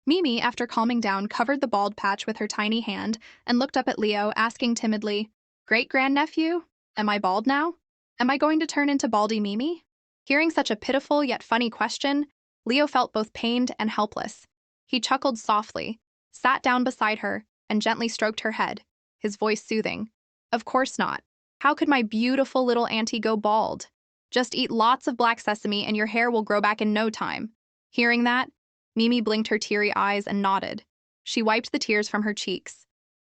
Mimi, after calming down, covered the bald patch with her tiny hand and looked up at Leo, asking timidly, Great-grandnephew? Am I bald now? Am I going to turn into Baldy Mimi? Hearing such a pitiful yet funny question, Leo felt both pained and helpless. He chuckled softly, sat down beside her, and gently stroked her head, his voice soothing. Of course not. How could my beautiful little auntie go bald? Just eat lots of black sesame and your hair will grow back in no time. Hearing that, Mimi blinked her teary eyes and nodded. She wiped the tears from her cheeks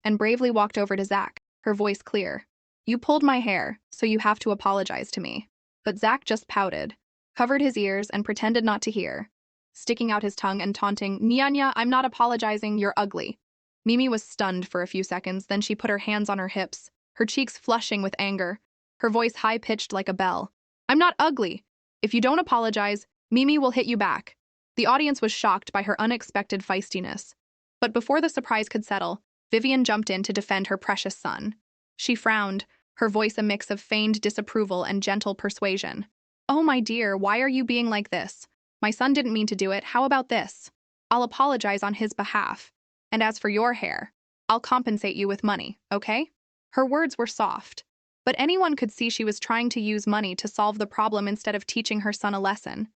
and bravely walked over to Zach, her voice clear. You pulled my hair, so you have to apologize to me. But Zach just pouted, covered his ears, and pretended not to hear, sticking out his tongue and taunting, Nyanya, I'm not apologizing, you're ugly. Mimi was stunned for a few seconds, then she put her hands on her hips, her cheeks flushing with anger, her voice high-pitched like a bell. I'm not ugly. If you don't apologize, Mimi will hit you back. The audience was shocked by her unexpected feistiness. But before the surprise could settle, Vivian jumped in to defend her precious son. She frowned, her voice a mix of feigned disapproval and gentle persuasion. Oh, my dear, why are you being like this? My son didn't mean to do it. How about this? I'll apologize on his behalf. And as for your hair, I'll compensate you with money, okay? Her words were soft, but anyone could see she was trying to use money to solve the problem instead of teaching her son a lesson.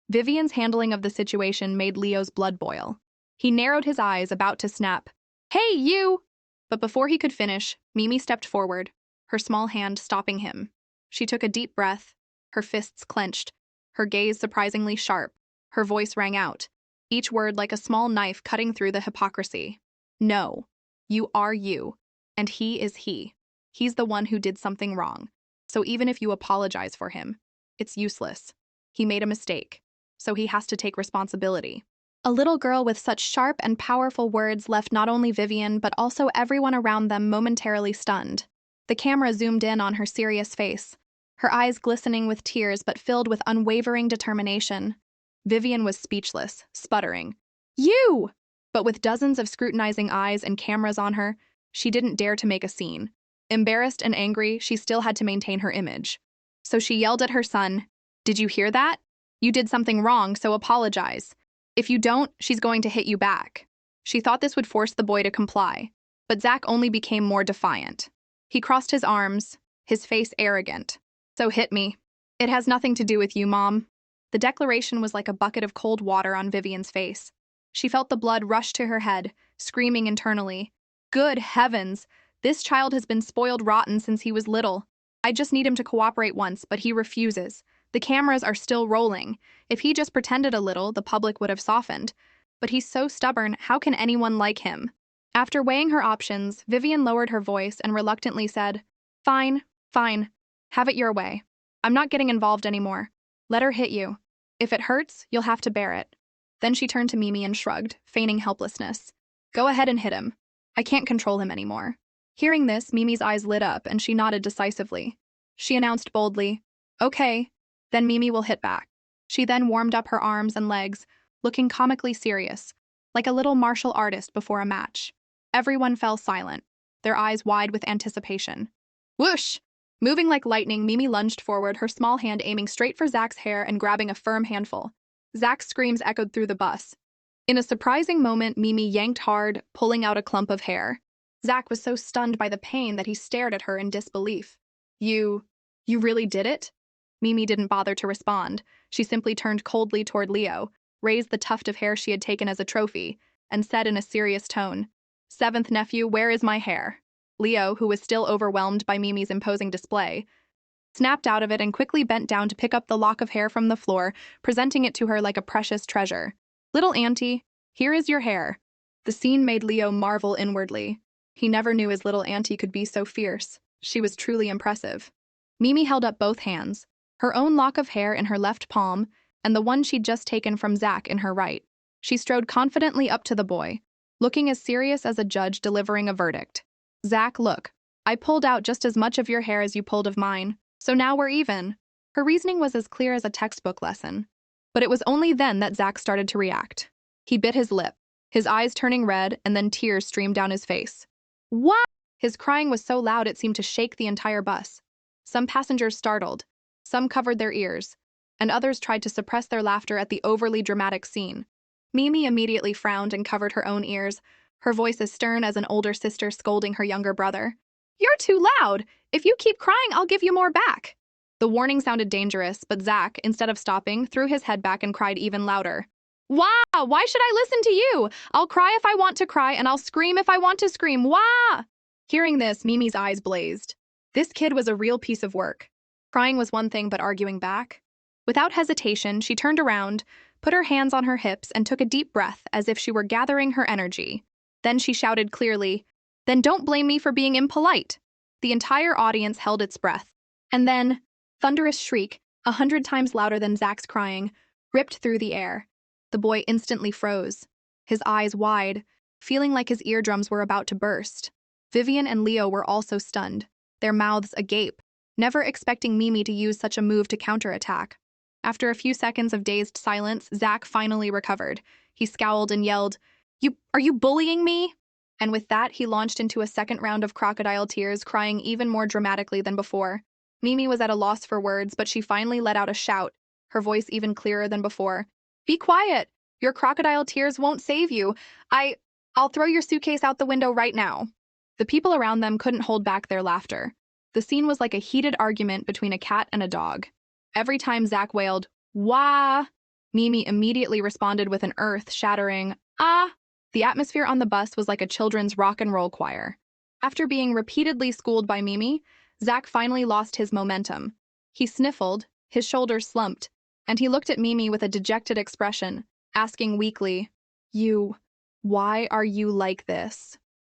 Vivian's handling of the situation made Leo's blood boil. He narrowed his eyes, about to snap, Hey, you! But before he could finish, Mimi stepped forward, her small hand stopping him. She took a deep breath, her fists clenched, her gaze surprisingly sharp. Her voice rang out, each word like a small knife cutting through the hypocrisy. No, you are you, and he is he. He's the one who did something wrong. So even if you apologize for him, it's useless. He made a mistake, so he has to take responsibility. A little girl with such sharp and powerful words left not only Vivian but also everyone around them momentarily stunned. The camera zoomed in on her serious face, her eyes glistening with tears but filled with unwavering determination. Vivian was speechless, sputtering, You! But with dozens of scrutinizing eyes and cameras on her, she didn't dare to make a scene. Embarrassed and angry, she still had to maintain her image. So she yelled at her son, Did you hear that? You did something wrong, so apologize. If you don't, she's going to hit you back. She thought this would force the boy to comply, but Zach only became more defiant. He crossed his arms, his face arrogant. So hit me. It has nothing to do with you, Mom. The declaration was like a bucket of cold water on Vivian's face. She felt the blood rush to her head, screaming internally, Good heavens! This child has been spoiled rotten since he was little. I just need him to cooperate once, but he refuses. The cameras are still rolling. If he just pretended a little, the public would have softened. But he's so stubborn, how can anyone like him? After weighing her options, Vivian lowered her voice and reluctantly said, Fine, fine. Have it your way. I'm not getting involved anymore. Let her hit you. If it hurts, you'll have to bear it. Then she turned to Mimi and shrugged, feigning helplessness. Go ahead and hit him. I can't control him anymore. Hearing this, Mimi's eyes lit up and she nodded decisively. She announced boldly, Okay, then Mimi will hit back. She then warmed up her arms and legs, looking comically serious, like a little martial artist before a match. Everyone fell silent, their eyes wide with anticipation. Whoosh! Moving like lightning, Mimi lunged forward, her small hand aiming straight for Zach's hair and grabbing a firm handful. Zach's screams echoed through the bus. In a surprising moment, Mimi yanked hard, pulling out a clump of hair. Zach was so stunned by the pain that he stared at her in disbelief. You really did it? Mimi didn't bother to respond. She simply turned coldly toward Leo, raised the tuft of hair she had taken as a trophy, and said in a serious tone, Seventh nephew, where is my hair? Leo, who was still overwhelmed by Mimi's imposing display, snapped out of it and quickly bent down to pick up the lock of hair from the floor, presenting it to her like a precious treasure. "Little auntie, here is your hair." The scene made Leo marvel inwardly. He never knew his little auntie could be so fierce. She was truly impressive. Mimi held up both hands, her own lock of hair in her left palm, and the one she'd just taken from Zach in her right. She strode confidently up to the boy, looking as serious as a judge delivering a verdict. "Zach, look. I pulled out just as much of your hair as you pulled of mine, so now we're even." Her reasoning was as clear as a textbook lesson. But it was only then that Zach started to react. He bit his lip, his eyes turning red, and then tears streamed down his face. "What?" His crying was so loud it seemed to shake the entire bus. Some passengers startled, some covered their ears, and others tried to suppress their laughter at the overly dramatic scene. Mimi immediately frowned and covered her own ears, her voice as stern as an older sister scolding her younger brother. "You're too loud! If you keep crying, I'll give you more back." The warning sounded dangerous, but Zach, instead of stopping, threw his head back and cried even louder. "Wah! Why should I listen to you? I'll cry if I want to cry, and I'll scream if I want to scream. Wah!" Hearing this, Mimi's eyes blazed. This kid was a real piece of work. Crying was one thing, but arguing back? Without hesitation, she turned around, put her hands on her hips, and took a deep breath as if she were gathering her energy. Then she shouted clearly, "Then don't blame me for being impolite." The entire audience held its breath. And then, thunderous shriek, 100 times louder than Zach's crying, ripped through the air. The boy instantly froze, his eyes wide, feeling like his eardrums were about to burst. Vivian and Leo were also stunned, their mouths agape, never expecting Mimi to use such a move to counterattack. After a few seconds of dazed silence, Zach finally recovered. He scowled and yelled, Are you bullying me?" And with that, he launched into a second round of crocodile tears, crying even more dramatically than before. Mimi was at a loss for words, but she finally let out a shout, her voice even clearer than before. "Be quiet! Your crocodile tears won't save you. I'll throw your suitcase out the window right now." The people around them couldn't hold back their laughter. The scene was like a heated argument between a cat and a dog. Every time Zach wailed, "Wah!" Mimi immediately responded with an earth-shattering, "Ah!" The atmosphere on the bus was like a children's rock and roll choir. After being repeatedly schooled by Mimi, Zach finally lost his momentum. He sniffled, his shoulders slumped, and he looked at Mimi with a dejected expression, asking weakly, Why are you like this?"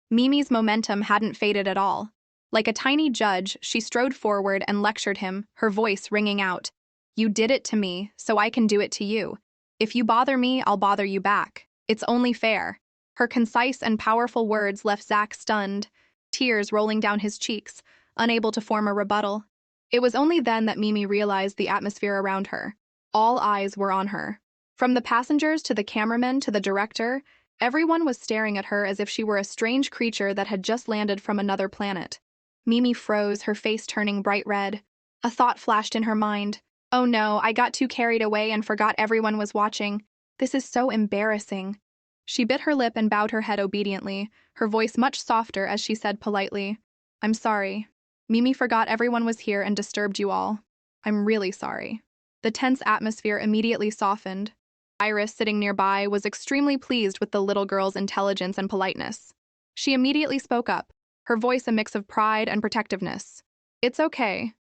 Mimi's momentum hadn't faded at all. Like a tiny judge, she strode forward and lectured him, her voice ringing out. "You did it to me, so I can do it to you. If you bother me, I'll bother you back. It's only fair." Her concise and powerful words left Zach stunned, tears rolling down his cheeks, unable to form a rebuttal. It was only then that Mimi realized the atmosphere around her. All eyes were on her. From the passengers to the cameraman to the director, everyone was staring at her as if she were a strange creature that had just landed from another planet. Mimi froze, her face turning bright red. A thought flashed in her mind. "Oh no, I got too carried away and forgot everyone was watching. This is so embarrassing." She bit her lip and bowed her head obediently, her voice much softer as she said politely, "I'm sorry. Mimi forgot everyone was here and disturbed you all. I'm really sorry." The tense atmosphere immediately softened. Iris, sitting nearby, was extremely pleased with the little girl's intelligence and politeness. She immediately spoke up, her voice a mix of pride and protectiveness. It's okay.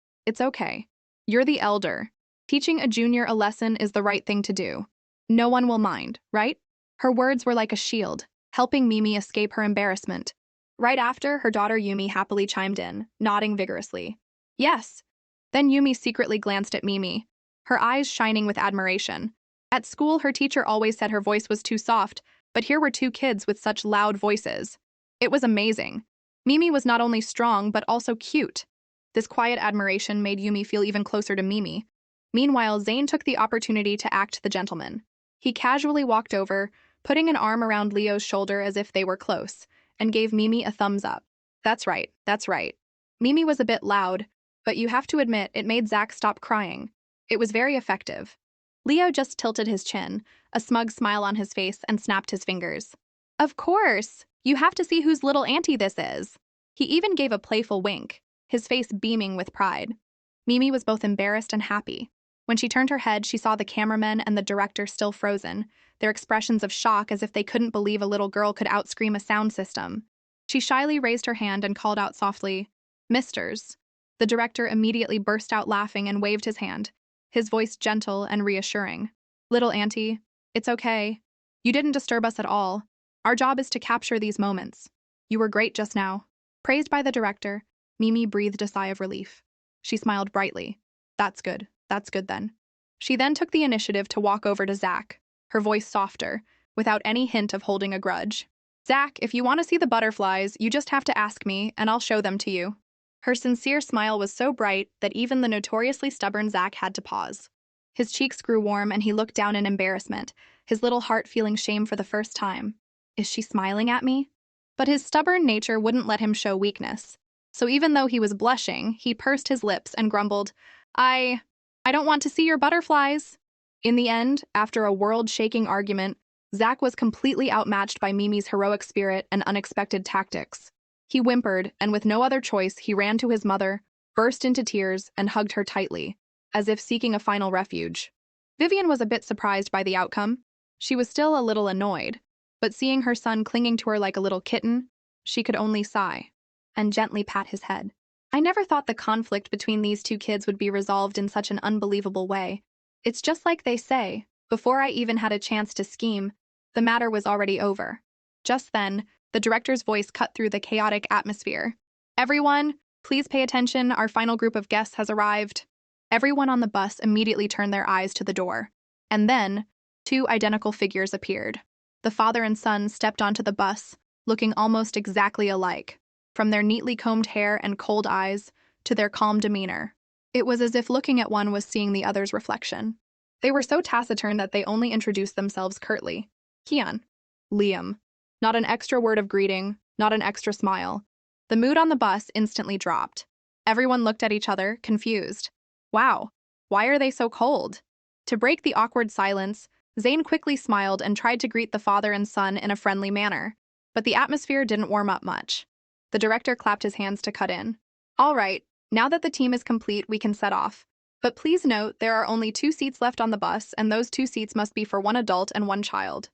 You're the elder. Teaching a junior a lesson is the right thing to do. No one will mind, right?" Her words were like a shield, helping Mimi escape her embarrassment. Right after, her daughter Yumi happily chimed in, nodding vigorously. "Yes." Then Yumi secretly glanced at Mimi, her eyes shining with admiration. At school, her teacher always said her voice was too soft, but here were two kids with such loud voices. It was amazing. Mimi was not only strong, but also cute. This quiet admiration made Yumi feel even closer to Mimi. Meanwhile, Zane took the opportunity to act the gentleman. He casually walked over, putting an arm around Leo's shoulder as if they were close, and gave Mimi a thumbs up. That's right. Mimi was a bit loud, but you have to admit it made Zach stop crying. It was very effective. Leo just tilted his chin, a smug smile on his face, and snapped his fingers. "Of course! You have to see whose little auntie this is." He even gave a playful wink, his face beaming with pride. Mimi was both embarrassed and happy. When she turned her head, she saw the cameraman and the director still frozen, their expressions of shock as if they couldn't believe a little girl could outscream a sound system. She shyly raised her hand and called out softly, "Misters, The director immediately burst out laughing and waved his hand, his voice gentle and reassuring. Little auntie, it's okay. You didn't disturb us at all. Our job is to capture these moments. You were great just now. Praised by the director, Mimi breathed a sigh of relief. She smiled brightly. That's good then. She then took the initiative to walk over to Zach, her voice softer, without any hint of holding a grudge. Zach, if you want to see the butterflies, you just have to ask me, and I'll show them to you. Her sincere smile was so bright that even the notoriously stubborn Zach had to pause. His cheeks grew warm and he looked down in embarrassment, his little heart feeling shame for the first time. Is she smiling at me? But his stubborn nature wouldn't let him show weakness. So even though he was blushing, he pursed his lips and grumbled, I don't want to see your butterflies. In the end, after a world-shaking argument, Zach was completely outmatched by Mimi's heroic spirit and unexpected tactics. He whimpered, and with no other choice, he ran to his mother, burst into tears, and hugged her tightly, as if seeking a final refuge. Vivian was a bit surprised by the outcome. She was still a little annoyed, but seeing her son clinging to her like a little kitten, she could only sigh and gently pat his head. I never thought the conflict between these two kids would be resolved in such an unbelievable way. It's just like they say, before I even had a chance to scheme, the matter was already over. Just then, the director's voice cut through the chaotic atmosphere. Everyone, please pay attention, our final group of guests has arrived. Everyone on the bus immediately turned their eyes to the door. And then, two identical figures appeared. The father and son stepped onto the bus, looking almost exactly alike, from their neatly combed hair and cold eyes to their calm demeanor. It was as if looking at one was seeing the other's reflection. They were so taciturn that they only introduced themselves curtly. Kian. Liam. Not an extra word of greeting, not an extra smile. The mood on the bus instantly dropped. Everyone looked at each other, confused. Wow, why are they so cold? To break the awkward silence, Zane quickly smiled and tried to greet the father and son in a friendly manner, but the atmosphere didn't warm up much. The director clapped his hands to cut in. All right, now that the team is complete, we can set off. But please note, there are only 2 seats left on the bus, and those 2 seats must be for one adult and one child.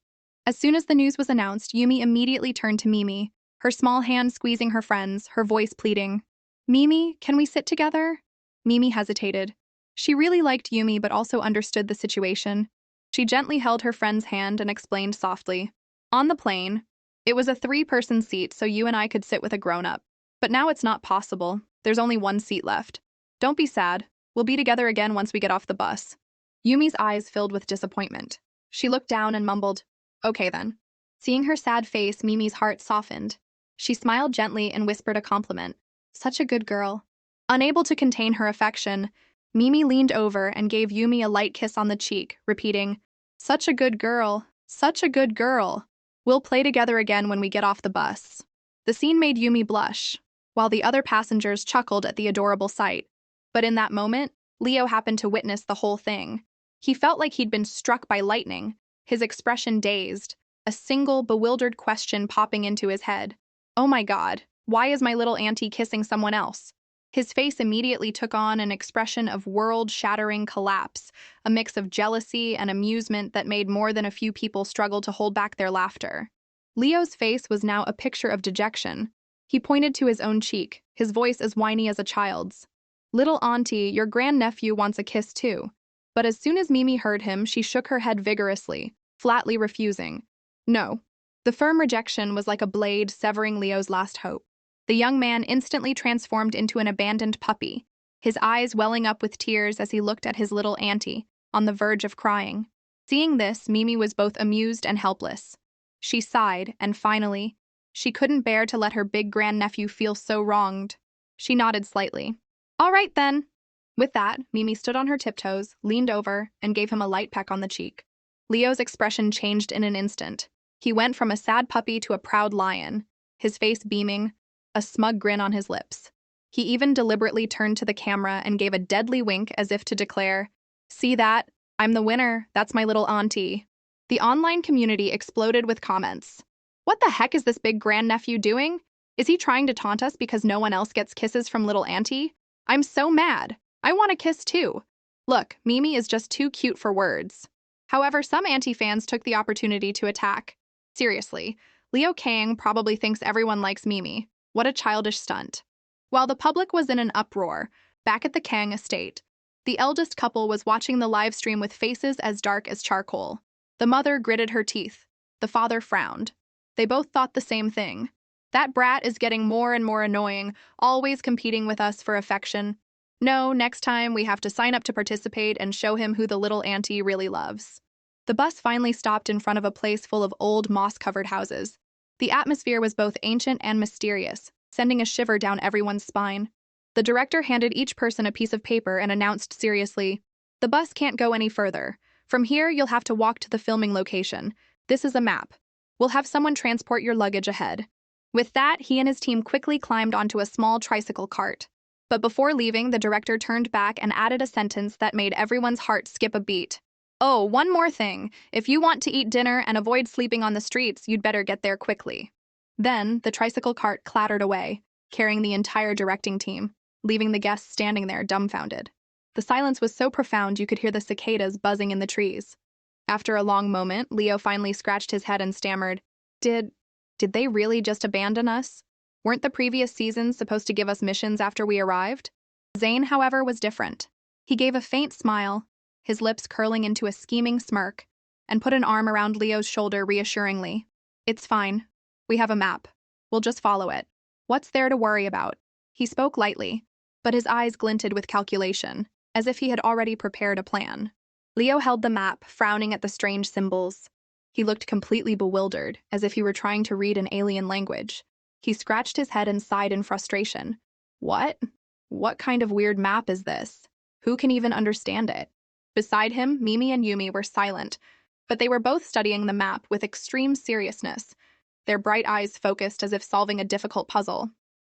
As soon as the news was announced, Yumi immediately turned to Mimi, her small hand squeezing her friend's, her voice pleading. Mimi, can we sit together? Mimi hesitated. She really liked Yumi but also understood the situation. She gently held her friend's hand and explained softly. On the plane, it was a 3-person seat so you and I could sit with a grown-up. But now it's not possible. There's only 1 seat left. Don't be sad. We'll be together again once we get off the bus. Yumi's eyes filled with disappointment. She looked down and mumbled, okay then. Seeing her sad face, Mimi's heart softened. She smiled gently and whispered a compliment. Such a good girl. Unable to contain her affection, Mimi leaned over and gave Yumi a light kiss on the cheek, repeating, such a good girl, such a good girl. We'll play together again when we get off the bus. The scene made Yumi blush, while the other passengers chuckled at the adorable sight. But in that moment, Leo happened to witness the whole thing. He felt like he'd been struck by lightning, his expression dazed, a single bewildered question popping into his head. Oh my God, why is my little auntie kissing someone else? His face immediately took on an expression of world-shattering collapse, a mix of jealousy and amusement that made more than a few people struggle to hold back their laughter. Leo's face was now a picture of dejection. He pointed to his own cheek, his voice as whiny as a child's. Little auntie, your grandnephew wants a kiss too. But as soon as Mimi heard him, she shook her head vigorously, flatly refusing. No. The firm rejection was like a blade severing Leo's last hope. The young man instantly transformed into an abandoned puppy, his eyes welling up with tears as he looked at his little auntie, on the verge of crying. Seeing this, Mimi was both amused and helpless. She sighed, and finally, she couldn't bear to let her big grandnephew feel so wronged. She nodded slightly. All right, then. With that, Mimi stood on her tiptoes, leaned over, and gave him a light peck on the cheek. Leo's expression changed in an instant. He went from a sad puppy to a proud lion, his face beaming, a smug grin on his lips. He even deliberately turned to the camera and gave a deadly wink as if to declare, see that? I'm the winner. That's my little auntie. The online community exploded with comments. What the heck is this big grandnephew doing? Is he trying to taunt us because no one else gets kisses from little auntie? I'm so mad. I want a kiss too. Look, Mimi is just too cute for words. However, some auntie fans took the opportunity to attack. Seriously, Leo Kang probably thinks everyone likes Mimi. What a childish stunt. While the public was in an uproar, back at the Kang estate, the eldest couple was watching the live stream with faces as dark as charcoal. The mother gritted her teeth. The father frowned. They both thought the same thing. That brat is getting more and more annoying, always competing with us for affection. No, next time we have to sign up to participate and show him who the little auntie really loves. The bus finally stopped in front of a place full of old, moss-covered houses. The atmosphere was both ancient and mysterious, sending a shiver down everyone's spine. The director handed each person a piece of paper and announced seriously, "The bus can't go any further. From here, you'll have to walk to the filming location. This is a map. We'll have someone transport your luggage ahead." With that, he and his team quickly climbed onto a small tricycle cart. But before leaving, the director turned back and added a sentence that made everyone's heart skip a beat. "Oh, one more thing. If you want to eat dinner and avoid sleeping on the streets, you'd better get there quickly." Then, the tricycle cart clattered away, carrying the entire directing team, leaving the guests standing there dumbfounded. The silence was so profound you could hear the cicadas buzzing in the trees. After a long moment, Leo finally scratched his head and stammered, Did they really just abandon us? Weren't the previous seasons supposed to give us missions after we arrived?" Zane, however, was different. He gave a faint smile, his lips curling into a scheming smirk, and put an arm around Leo's shoulder reassuringly. "It's fine. We have a map. We'll just follow it. What's there to worry about?" He spoke lightly, but his eyes glinted with calculation, as if he had already prepared a plan. Leo held the map, frowning at the strange symbols. He looked completely bewildered, as if he were trying to read an alien language. He scratched his head and sighed in frustration. What? What kind of weird map is this? Who can even understand it? Beside him, Mimi and Yumi were silent, but they were both studying the map with extreme seriousness, their bright eyes focused as if solving a difficult puzzle.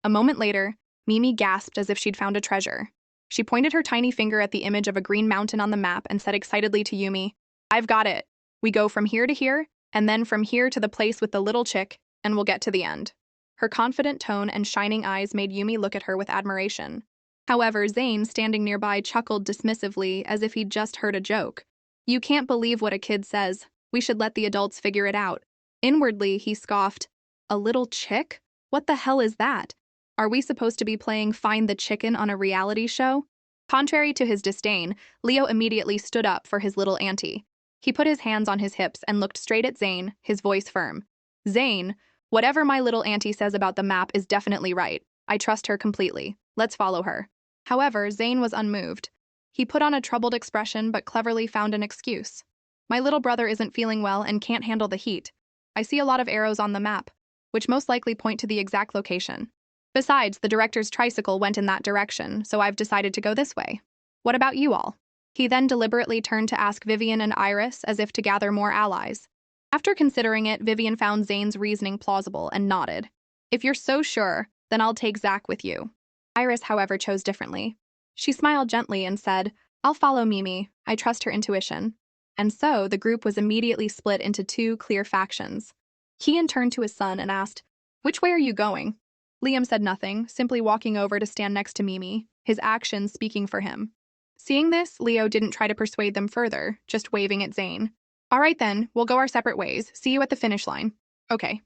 A moment later, Mimi gasped as if she'd found a treasure. She pointed her tiny finger at the image of a green mountain on the map and said excitedly to Yumi, "I've got it. We go from here to here, and then from here to the place with the little chick, and we'll get to the end." Her confident tone and shining eyes made Yumi look at her with admiration. However, Zane, standing nearby, chuckled dismissively as if he'd just heard a joke. "You can't believe what a kid says. We should let the adults figure it out." Inwardly, he scoffed. "A little chick? What the hell is that? Are we supposed to be playing Find the Chicken on a reality show?" Contrary to his disdain, Leo immediately stood up for his little auntie. He put his hands on his hips and looked straight at Zane, his voice firm. "Zane, whatever my little auntie says about the map is definitely right. I trust her completely. Let's follow her." However, Zane was unmoved. He put on a troubled expression but cleverly found an excuse. "My little brother isn't feeling well and can't handle the heat. I see a lot of arrows on the map, which most likely point to the exact location. Besides, the director's tricycle went in that direction, so I've decided to go this way. What about you all?" He then deliberately turned to ask Vivian and Iris as if to gather more allies. After considering it, Vivian found Zane's reasoning plausible and nodded. "If you're so sure, then I'll take Zach with you." Iris, however, chose differently. She smiled gently and said, "I'll follow Mimi. I trust her intuition." And so, the group was immediately split into two clear factions. Kian turned to his son and asked, "Which way are you going?" Liam said nothing, simply walking over to stand next to Mimi, his actions speaking for him. Seeing this, Leo didn't try to persuade them further, just waving at Zane. "All right then, we'll go our separate ways. See you at the finish line." "Okay."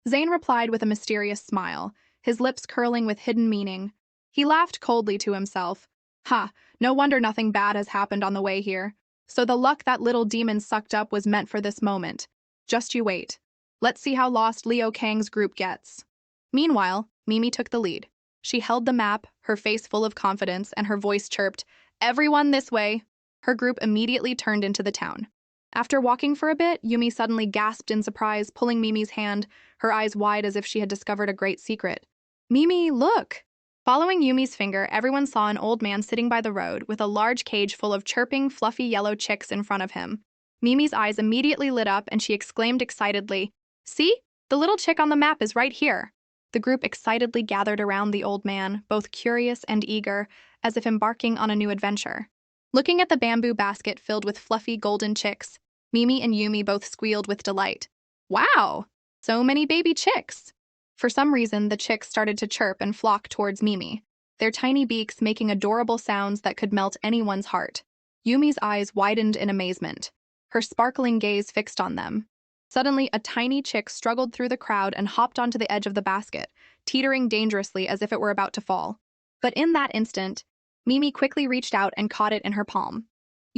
Zane replied with a mysterious smile, his lips curling with hidden meaning. He laughed coldly to himself. "Ha, no wonder nothing bad has happened on the way here. So the luck that little demon sucked up was meant for this moment. Just you wait. Let's see how lost Leo Kang's group gets." Meanwhile, Mimi took the lead. She held the map, her face full of confidence, and her voice chirped, "Everyone this way." Her group immediately turned into the town. After walking for a bit, Yumi suddenly gasped in surprise, pulling Mimi's hand, her eyes wide as if she had discovered a great secret. "Mimi, look!" Following Yumi's finger, everyone saw an old man sitting by the road with a large cage full of chirping, fluffy yellow chicks in front of him. Mimi's eyes immediately lit up and she exclaimed excitedly, "See? The little chick on the map is right here." The group excitedly gathered around the old man, both curious and eager, as if embarking on a new adventure. Looking at the bamboo basket filled with fluffy golden chicks, Mimi and Yumi both squealed with delight. "Wow! So many baby chicks!" For some reason, the chicks started to chirp and flock towards Mimi, their tiny beaks making adorable sounds that could melt anyone's heart. Yumi's eyes widened in amazement, her sparkling gaze fixed on them. Suddenly, a tiny chick struggled through the crowd and hopped onto the edge of the basket, teetering dangerously as if it were about to fall. But in that instant, Mimi quickly reached out and caught it in her palm.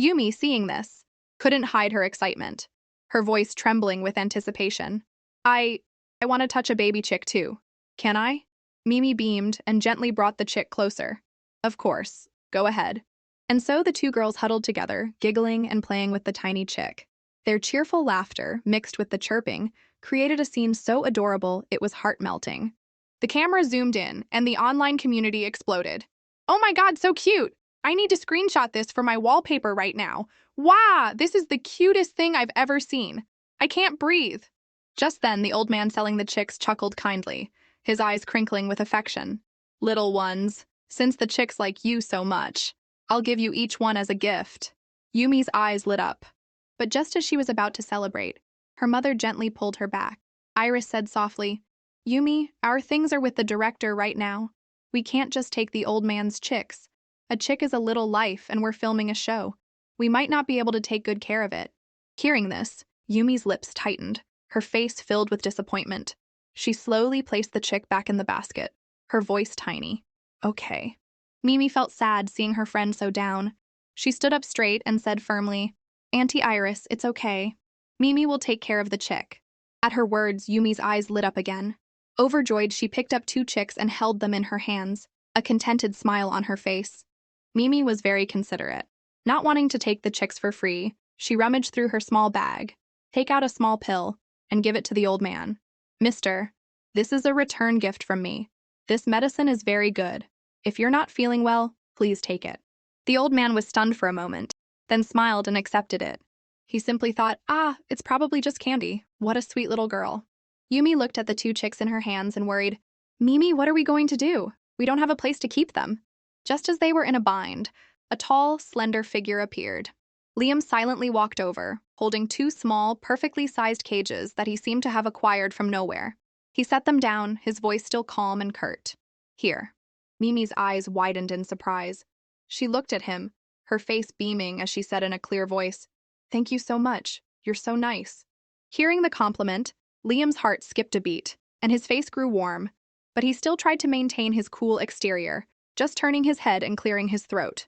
Yumi, seeing this, couldn't hide her excitement, her voice trembling with anticipation. I want to touch a baby chick too. Can I? Mimi beamed and gently brought the chick closer. Of course, go ahead. And so the two girls huddled together, giggling and playing with the tiny chick. Their cheerful laughter, mixed with the chirping, created a scene so adorable it was heart-melting. The camera zoomed in, and the online community exploded. Oh my god, so cute! I need to screenshot this for my wallpaper right now. Wow, this is the cutest thing I've ever seen. I can't breathe. Just then, the old man selling the chicks chuckled kindly, his eyes crinkling with affection. Little ones, since the chicks like you so much, I'll give you each one as a gift. Yumi's eyes lit up. But just as she was about to celebrate, her mother gently pulled her back. Iris said softly, Yumi, our things are with the director right now. We can't just take the old man's chicks. A chick is a little life, and we're filming a show. We might not be able to take good care of it. Hearing this, Yumi's lips tightened, her face filled with disappointment. She slowly placed the chick back in the basket, her voice tiny. Okay. Mimi felt sad seeing her friend so down. She stood up straight and said firmly, Auntie Iris, it's okay. Mimi will take care of the chick. At her words, Yumi's eyes lit up again. Overjoyed, she picked up two chicks and held them in her hands, a contented smile on her face. Mimi was very considerate. Not wanting to take the chicks for free, she rummaged through her small bag, take out a small pill, and give it to the old man. Mister, this is a return gift from me. This medicine is very good. If you're not feeling well, please take it. The old man was stunned for a moment, then smiled and accepted it. He simply thought, it's probably just candy. What a sweet little girl. Yumi looked at the two chicks in her hands and worried, Mimi, what are we going to do? We don't have a place to keep them. Just as they were in a bind, a tall, slender figure appeared. Liam silently walked over, holding two small, perfectly sized cages that he seemed to have acquired from nowhere. He set them down, his voice still calm and curt. Here. Mimi's eyes widened in surprise. She looked at him, her face beaming as she said in a clear voice, Thank you so much. You're so nice. Hearing the compliment, Liam's heart skipped a beat, and his face grew warm, but he still tried to maintain his cool exterior, just turning his head and clearing his throat.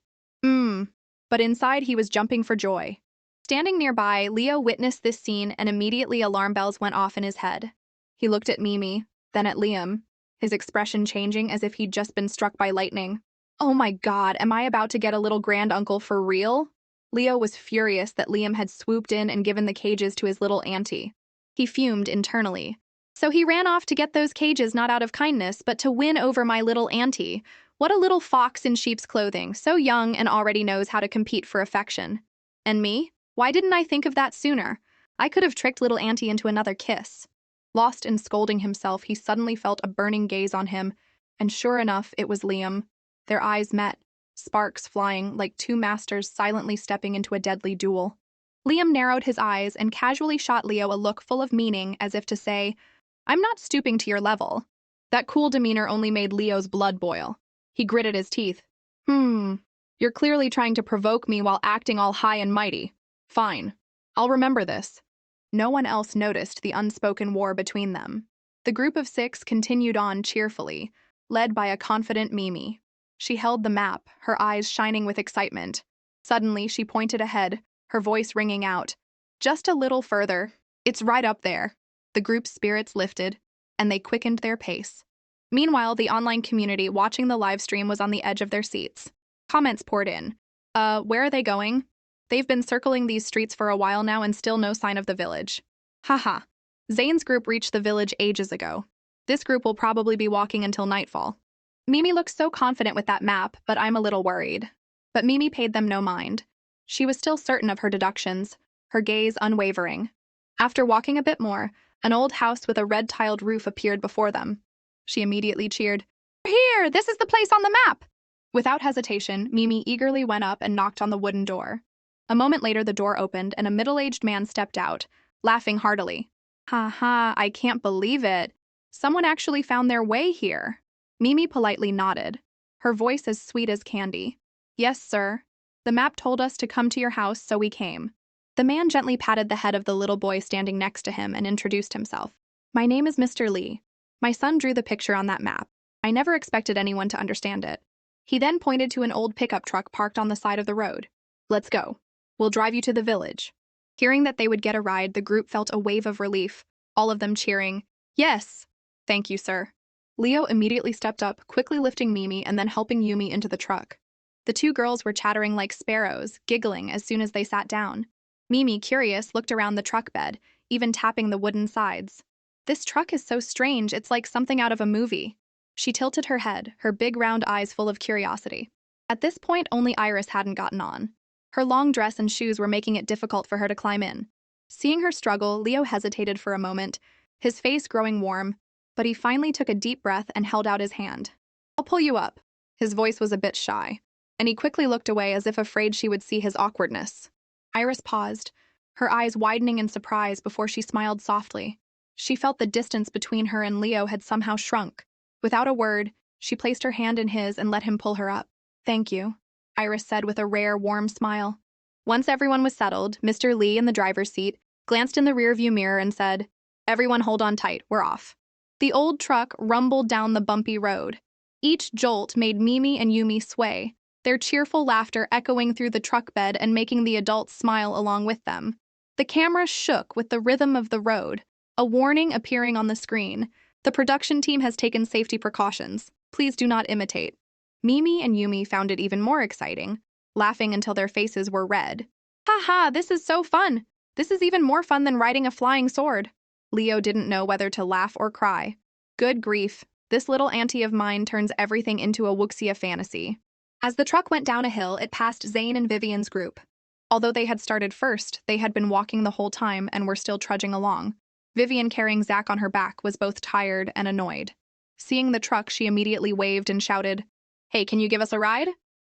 But inside he was jumping for joy. Standing nearby, Leo witnessed this scene and immediately alarm bells went off in his head. He looked at Mimi, then at Liam, his expression changing as if he'd just been struck by lightning. Oh my god, am I about to get a little granduncle for real? Leo was furious that Liam had swooped in and given the cages to his little auntie. He fumed internally. So he ran off to get those cages not out of kindness, but to win over my little auntie. What a little fox in sheep's clothing, so young and already knows how to compete for affection. And me? Why didn't I think of that sooner? I could have tricked little auntie into another kiss. Lost in scolding himself, he suddenly felt a burning gaze on him, and sure enough, it was Liam. Their eyes met, sparks flying like two masters silently stepping into a deadly duel. Liam narrowed his eyes and casually shot Leo a look full of meaning as if to say, I'm not stooping to your level. That cool demeanor only made Leo's blood boil. He gritted his teeth. You're clearly trying to provoke me while acting all high and mighty. Fine. I'll remember this. No one else noticed the unspoken war between them. The group of six continued on cheerfully, led by a confident Mimi. She held the map, her eyes shining with excitement. Suddenly, she pointed ahead, her voice ringing out. Just a little further. It's right up there. The group's spirits lifted, and they quickened their pace. Meanwhile, the online community watching the live stream was on the edge of their seats. Comments poured in. Where are they going? They've been circling these streets for a while now and still no sign of the village. Haha. Zane's group reached the village ages ago. This group will probably be walking until nightfall. Mimi looks so confident with that map, but I'm a little worried. But Mimi paid them no mind. She was still certain of her deductions, her gaze unwavering. After walking a bit more, an old house with a red-tiled roof appeared before them. She immediately cheered, Here! This is the place on the map! Without hesitation, Mimi eagerly went up and knocked on the wooden door. A moment later, the door opened and a middle-aged man stepped out, laughing heartily. Ha ha, I can't believe it. Someone actually found their way here. Mimi politely nodded, her voice as sweet as candy. Yes, sir. The map told us to come to your house, so we came. The man gently patted the head of the little boy standing next to him and introduced himself. My name is Mr. Lee. My son drew the picture on that map. I never expected anyone to understand it. He then pointed to an old pickup truck parked on the side of the road. Let's go. We'll drive you to the village. Hearing that they would get a ride, the group felt a wave of relief, all of them cheering, Yes! Thank you, sir. Leo immediately stepped up, quickly lifting Mimi and then helping Yumi into the truck. The two girls were chattering like sparrows, giggling as soon as they sat down. Mimi, curious, looked around the truck bed, even tapping the wooden sides. This truck is so strange, it's like something out of a movie. She tilted her head, her big round eyes full of curiosity. At this point, only Iris hadn't gotten on. Her long dress and shoes were making it difficult for her to climb in. Seeing her struggle, Leo hesitated for a moment, his face growing warm, but he finally took a deep breath and held out his hand. I'll pull you up. His voice was a bit shy, and he quickly looked away as if afraid she would see his awkwardness. Iris paused, her eyes widening in surprise before she smiled softly. She felt the distance between her and Leo had somehow shrunk. Without a word, she placed her hand in his and let him pull her up. Thank you, Iris said with a rare, warm smile. Once everyone was settled, Mr. Lee in the driver's seat glanced in the rearview mirror and said, Everyone hold on tight, we're off. The old truck rumbled down the bumpy road. Each jolt made Mimi and Yumi sway, their cheerful laughter echoing through the truck bed and making the adults smile along with them. The camera shook with the rhythm of the road, a warning appearing on the screen. The production team has taken safety precautions. Please do not imitate. Mimi and Yumi found it even more exciting, laughing until their faces were red. Ha ha, this is so fun! This is even more fun than riding a flying sword. Leo didn't know whether to laugh or cry. Good grief, this little auntie of mine turns everything into a wuxia fantasy. As the truck went down a hill, it passed Zane and Vivian's group. Although they had started first, they had been walking the whole time and were still trudging along. Vivian, carrying Zach on her back, was both tired and annoyed. Seeing the truck, she immediately waved and shouted, Hey, can you give us a ride?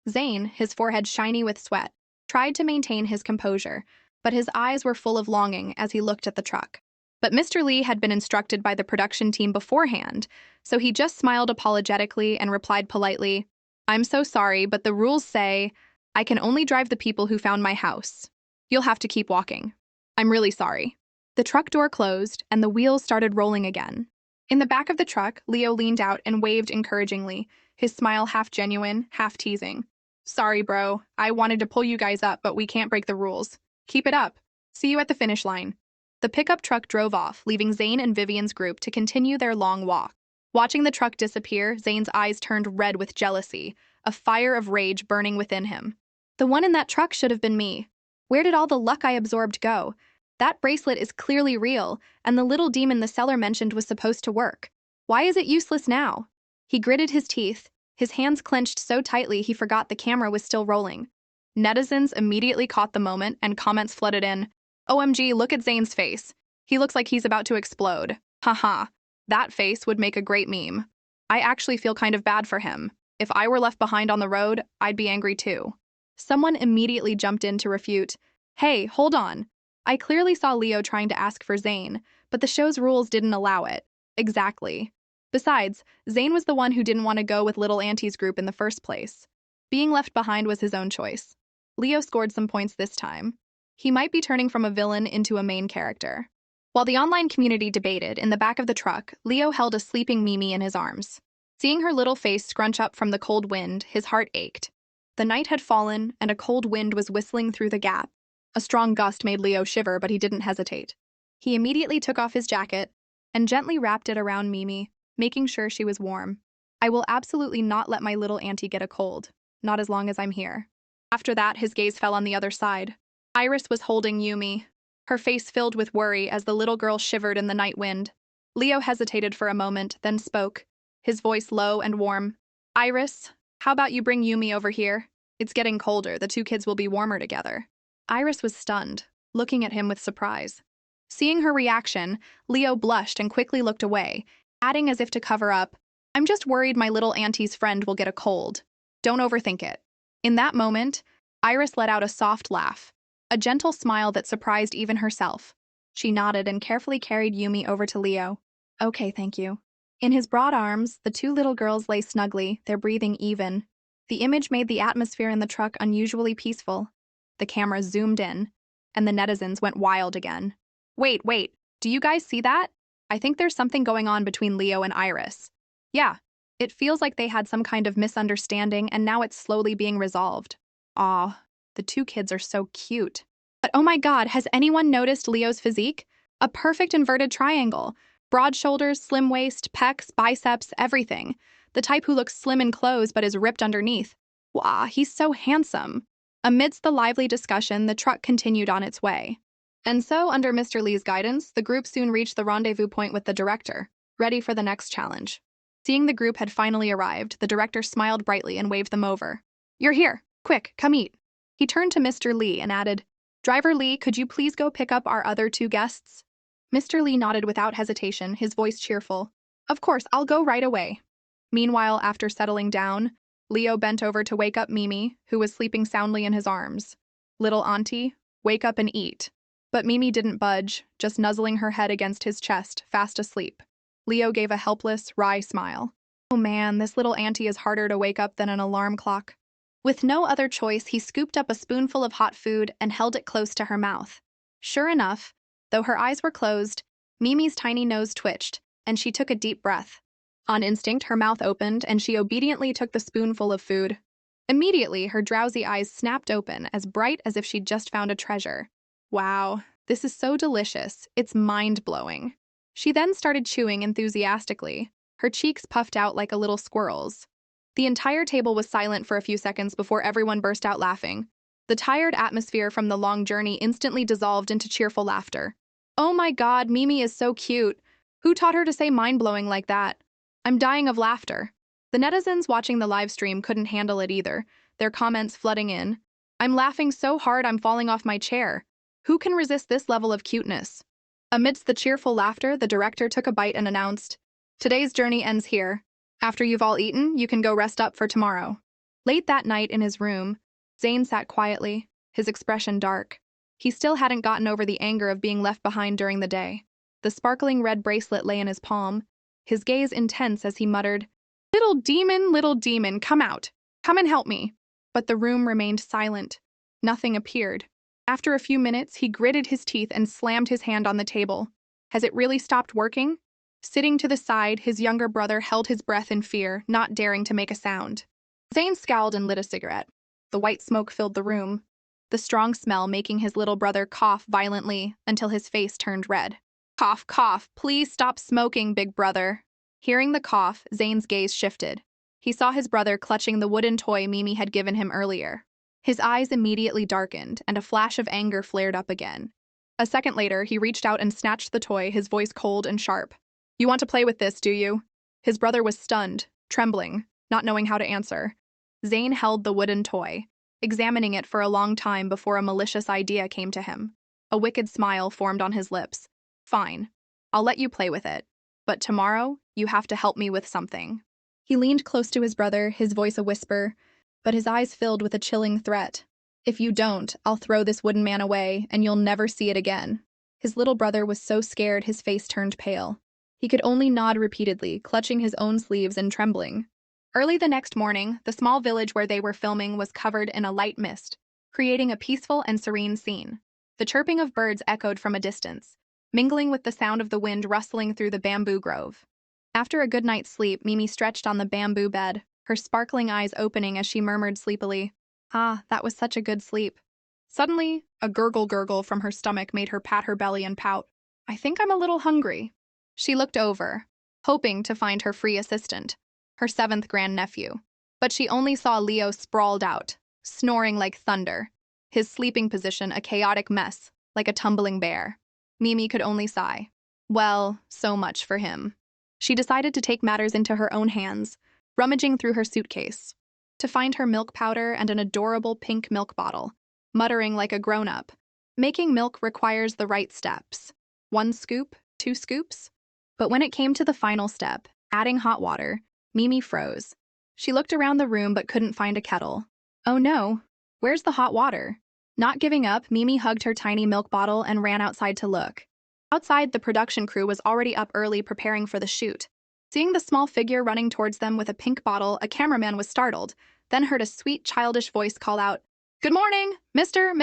Zane, his forehead shiny with sweat, tried to maintain his composure, but his eyes were full of longing as he looked at the truck. But Mr. Lee had been instructed by the production team beforehand, so he just smiled apologetically and replied politely, I'm so sorry, but the rules say I can only drive the people who found my house. You'll have to keep walking. I'm really sorry. The truck door closed, and the wheels started rolling again. In the back of the truck, Leo leaned out and waved encouragingly, his smile half genuine, half teasing. Sorry, bro. I wanted to pull you guys up, but we can't break the rules. Keep it up. See you at the finish line. The pickup truck drove off, leaving Zane and Vivian's group to continue their long walk. Watching the truck disappear, Zane's eyes turned red with jealousy, a fire of rage burning within him. The one in that truck should have been me. Where did all the luck I absorbed go? That bracelet is clearly real, and the little demon the seller mentioned was supposed to work. Why is it useless now? He gritted his teeth, his hands clenched so tightly he forgot the camera was still rolling. Netizens immediately caught the moment, and comments flooded in. OMG, look at Zane's face. He looks like he's about to explode. Haha, that face would make a great meme. I actually feel kind of bad for him. If I were left behind on the road, I'd be angry too. Someone immediately jumped in to refute. Hey, hold on. I clearly saw Leo trying to ask for Zane, but the show's rules didn't allow it. Exactly. Besides, Zane was the one who didn't want to go with Little Auntie's group in the first place. Being left behind was his own choice. Leo scored some points this time. He might be turning from a villain into a main character. While the online community debated, in the back of the truck, Leo held a sleeping Mimi in his arms. Seeing her little face scrunch up from the cold wind, his heart ached. The night had fallen, and a cold wind was whistling through the gap. A strong gust made Leo shiver, but he didn't hesitate. He immediately took off his jacket and gently wrapped it around Mimi, making sure she was warm. I will absolutely not let my little auntie get a cold, not as long as I'm here. After that, his gaze fell on the other side. Iris was holding Yumi, her face filled with worry as the little girl shivered in the night wind. Leo hesitated for a moment, then spoke, his voice low and warm. Iris, how about you bring Yumi over here? It's getting colder, the two kids will be warmer together. Iris was stunned, looking at him with surprise. Seeing her reaction, Leo blushed and quickly looked away, adding as if to cover up, I'm just worried my little auntie's friend will get a cold. Don't overthink it. In that moment, Iris let out a soft laugh, a gentle smile that surprised even herself. She nodded and carefully carried Yumi over to Leo. Okay, thank you. In his broad arms, the two little girls lay snugly, their breathing even. The image made the atmosphere in the truck unusually peaceful. The camera zoomed in. and the netizens went wild again. Wait, do you guys see that? I think there's something going on between Leo and Iris. Yeah, it feels like they had some kind of misunderstanding and now it's slowly being resolved. Aw, the two kids are so cute. But oh my god, has anyone noticed Leo's physique? A perfect inverted triangle. Broad shoulders, slim waist, pecs, biceps, everything. The type who looks slim in clothes but is ripped underneath. Wow, he's so handsome. Amidst the lively discussion, the truck continued on its way. And so, under Mr. Lee's guidance, the group soon reached the rendezvous point with the director, ready for the next challenge. Seeing the group had finally arrived, the director smiled brightly and waved them over. You're here. Quick, come eat. He turned to Mr. Lee and added, Driver Lee, could you please go pick up our other two guests? Mr. Lee nodded without hesitation, his voice cheerful. Of course, I'll go right away. Meanwhile, after settling down, Leo bent over to wake up Mimi, who was sleeping soundly in his arms. Little auntie, wake up and eat. But Mimi didn't budge, just nuzzling her head against his chest, fast asleep. Leo gave a helpless, wry smile. Oh man, this little auntie is harder to wake up than an alarm clock. With no other choice, he scooped up a spoonful of hot food and held it close to her mouth. Sure enough, though her eyes were closed, Mimi's tiny nose twitched, and she took a deep breath. On instinct, her mouth opened, and she obediently took the spoonful of food. Immediately, her drowsy eyes snapped open, as bright as if she'd just found a treasure. Wow, this is so delicious. It's mind-blowing. She then started chewing enthusiastically, her cheeks puffed out like a little squirrel's. The entire table was silent for a few seconds before everyone burst out laughing. The tired atmosphere from the long journey instantly dissolved into cheerful laughter. Oh my god, Mimi is so cute. Who taught her to say mind-blowing like that? I'm dying of laughter. The netizens watching the live stream couldn't handle it either, their comments flooding in. I'm laughing so hard I'm falling off my chair. Who can resist this level of cuteness? Amidst the cheerful laughter, the director took a bite and announced, Today's journey ends here. After you've all eaten, you can go rest up for tomorrow. Late that night in his room, Zane sat quietly, his expression dark. He still hadn't gotten over the anger of being left behind during the day. The sparkling red bracelet lay in his palm, his gaze intense as he muttered, little demon, come out. Come and help me. But the room remained silent. Nothing appeared. After a few minutes, he gritted his teeth and slammed his hand on the table. Has it really stopped working? Sitting to the side, his younger brother held his breath in fear, not daring to make a sound. Zane scowled and lit a cigarette. The white smoke filled the room, the strong smell making his little brother cough violently until his face turned red. Cough, cough, please stop smoking, big brother. Hearing the cough, Zane's gaze shifted. He saw his brother clutching the wooden toy Mimi had given him earlier. His eyes immediately darkened, and a flash of anger flared up again. A second later, he reached out and snatched the toy, his voice cold and sharp. You want to play with this, do you? His brother was stunned, trembling, not knowing how to answer. Zane held the wooden toy, examining it for a long time before a malicious idea came to him. A wicked smile formed on his lips. Fine, I'll let you play with it. But tomorrow, you have to help me with something. He leaned close to his brother, his voice a whisper, but his eyes filled with a chilling threat. If you don't, I'll throw this wooden man away, and you'll never see it again. His little brother was so scared his face turned pale. He could only nod repeatedly, clutching his own sleeves and trembling. Early the next morning, the small village where they were filming was covered in a light mist, creating a peaceful and serene scene. The chirping of birds echoed from a distance, mingling with the sound of the wind rustling through the bamboo grove. After a good night's sleep, Mimi stretched on the bamboo bed, her sparkling eyes opening as she murmured sleepily, Ah, that was such a good sleep. Suddenly, a gurgle from her stomach made her pat her belly and pout. I think I'm a little hungry. She looked over, hoping to find her free assistant, her seventh grandnephew. But she only saw Leo sprawled out, snoring like thunder, his sleeping position a chaotic mess, like a tumbling bear. Mimi could only sigh. Well, so much for him. She decided to take matters into her own hands, rummaging through her suitcase, to find her milk powder and an adorable pink milk bottle, muttering like a grown-up. Making milk requires the right steps. 1 scoop, 2 scoops. But when it came to the final step, adding hot water, Mimi froze. She looked around the room but couldn't find a kettle. Oh no, where's the hot water? Not giving up, Mimi hugged her tiny milk bottle and ran outside to look. Outside, the production crew was already up early preparing for the shoot. Seeing the small figure running towards them with a pink bottle, a cameraman was startled, then heard a sweet, childish voice call out, Good morning, Mister!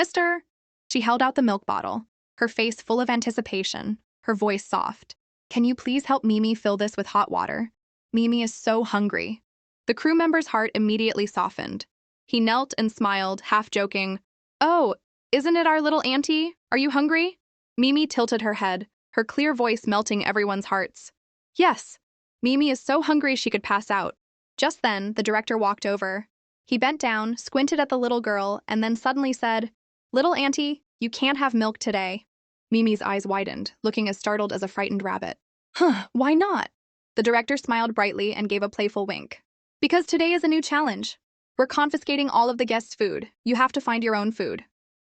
She held out the milk bottle, her face full of anticipation, her voice soft. Can you please help Mimi fill this with hot water? Mimi is so hungry. The crew member's heart immediately softened. He knelt and smiled, half joking. Oh, isn't it our little auntie? Are you hungry? Mimi tilted her head, her clear voice melting everyone's hearts. Yes. Mimi is so hungry she could pass out. Just then, the director walked over. He bent down, squinted at the little girl, and then suddenly said, Little auntie, you can't have milk today. Mimi's eyes widened, looking as startled as a frightened rabbit. Huh, why not? The director smiled brightly and gave a playful wink. Because today is a new challenge. We're confiscating all of the guests' food. You have to find your own food.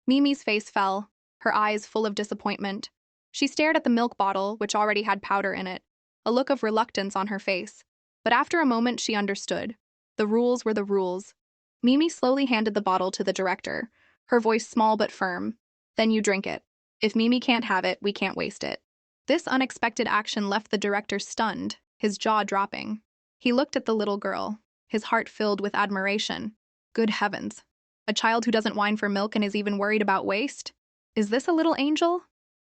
Mimi's face fell, her eyes full of disappointment. She stared at the milk bottle, which already had powder in it, a look of reluctance on her face. But after a moment, she understood. The rules were the rules. Mimi slowly handed the bottle to the director, her voice small but firm. Then you drink it. If Mimi can't have it, we can't waste it. This unexpected action left the director stunned, his jaw dropping. He looked at the little girl, his heart filled with admiration. Good heavens. A child who doesn't whine for milk and is even worried about waste? Is this a little angel?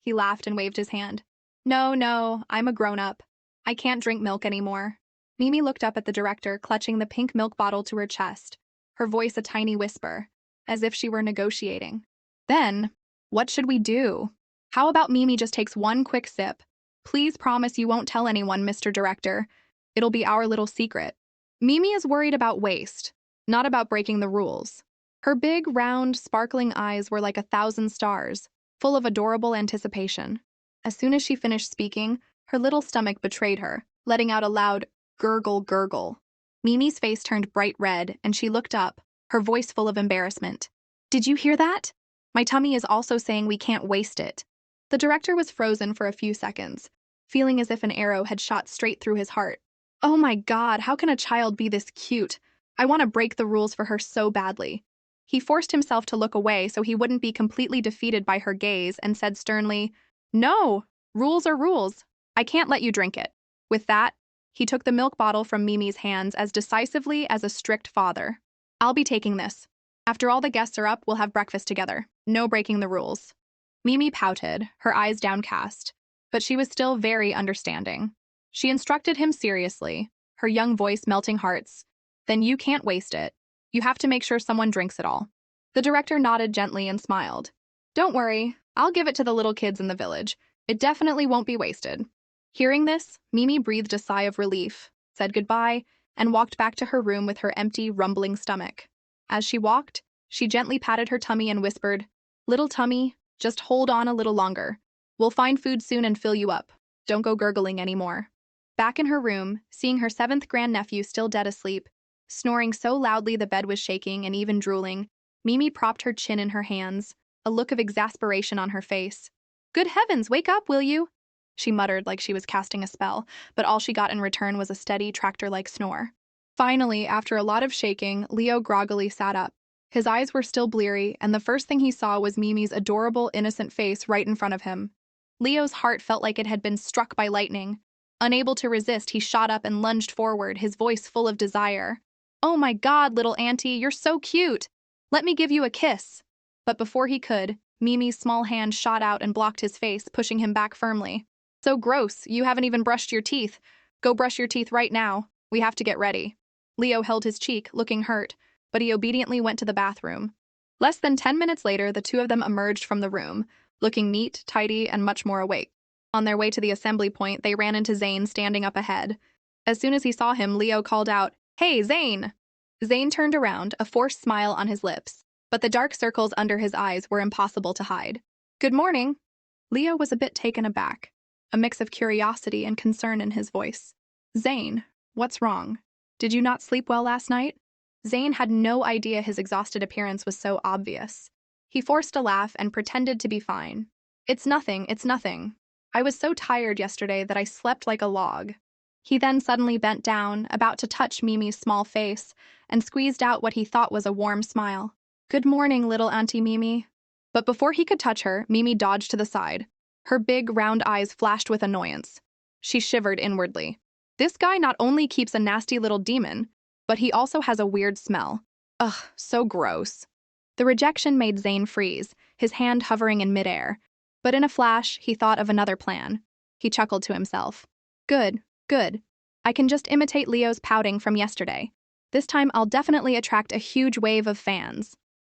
He laughed and waved his hand. No, I'm a grown-up. I can't drink milk anymore. Mimi looked up at the director, clutching the pink milk bottle to her chest, her voice a tiny whisper, as if she were negotiating. Then, what should we do? How about Mimi just takes one quick sip? Please promise you won't tell anyone, Mr. Director. It'll be our little secret. Mimi is worried about waste, not about breaking the rules. Her big, round, sparkling eyes were like 1,000 stars, full of adorable anticipation. As soon as she finished speaking, her little stomach betrayed her, letting out a loud gurgle gurgle. Mimi's face turned bright red, and she looked up, her voice full of embarrassment. Did you hear that? My tummy is also saying we can't waste it. The director was frozen for a few seconds, feeling as if an arrow had shot straight through his heart. Oh my God, how can a child be this cute? I want to break the rules for her so badly. He forced himself to look away so he wouldn't be completely defeated by her gaze and said sternly, No, rules are rules. I can't let you drink it. With that, he took the milk bottle from Mimi's hands as decisively as a strict father. I'll be taking this. After all the guests are up, we'll have breakfast together. No breaking the rules. Mimi pouted, her eyes downcast, but she was still very understanding. She instructed him seriously, her young voice melting hearts. Then you can't waste it. You have to make sure someone drinks it all. The director nodded gently and smiled. Don't worry, I'll give it to the little kids in the village. It definitely won't be wasted. Hearing this, Mimi breathed a sigh of relief, said goodbye, and walked back to her room with her empty, rumbling stomach. As she walked, she gently patted her tummy and whispered, Little tummy, just hold on a little longer. We'll find food soon and fill you up. Don't go gurgling anymore. Back in her room, seeing her 7th grandnephew still dead asleep, snoring so loudly the bed was shaking and even drooling, Mimi propped her chin in her hands, a look of exasperation on her face. Good heavens, wake up, will you? She muttered like she was casting a spell, but all she got in return was a steady, tractor-like snore. Finally, after a lot of shaking, Leo groggily sat up. His eyes were still bleary, and the first thing he saw was Mimi's adorable, innocent face right in front of him. Leo's heart felt like it had been struck by lightning. Unable to resist, he shot up and lunged forward, his voice full of desire. Oh my God, little auntie, you're so cute! Let me give you a kiss. But before he could, Mimi's small hand shot out and blocked his face, pushing him back firmly. So gross, you haven't even brushed your teeth. Go brush your teeth right now. We have to get ready. Leo held his cheek, looking hurt, but he obediently went to the bathroom. Less than 10 minutes later, the two of them emerged from the room, looking neat, tidy, and much more awake. On their way to the assembly point, they ran into Zane standing up ahead. As soon as he saw him, Leo called out, Hey, Zane! Zane turned around, a forced smile on his lips, but the dark circles under his eyes were impossible to hide. Good morning! Leo was a bit taken aback, a mix of curiosity and concern in his voice. Zane, what's wrong? Did you not sleep well last night? Zane had no idea his exhausted appearance was so obvious. He forced a laugh and pretended to be fine. It's nothing. I was so tired yesterday that I slept like a log. He then suddenly bent down, about to touch Mimi's small face, and squeezed out what he thought was a warm smile. Good morning, little Auntie Mimi. But before he could touch her, Mimi dodged to the side. Her big, round eyes flashed with annoyance. She shivered inwardly. This guy not only keeps a nasty little demon, but he also has a weird smell. Ugh, so gross. The rejection made Zane freeze, his hand hovering in midair. But in a flash, he thought of another plan. He chuckled to himself. Good, good. I can just imitate Leo's pouting from yesterday. This time I'll definitely attract a huge wave of fans.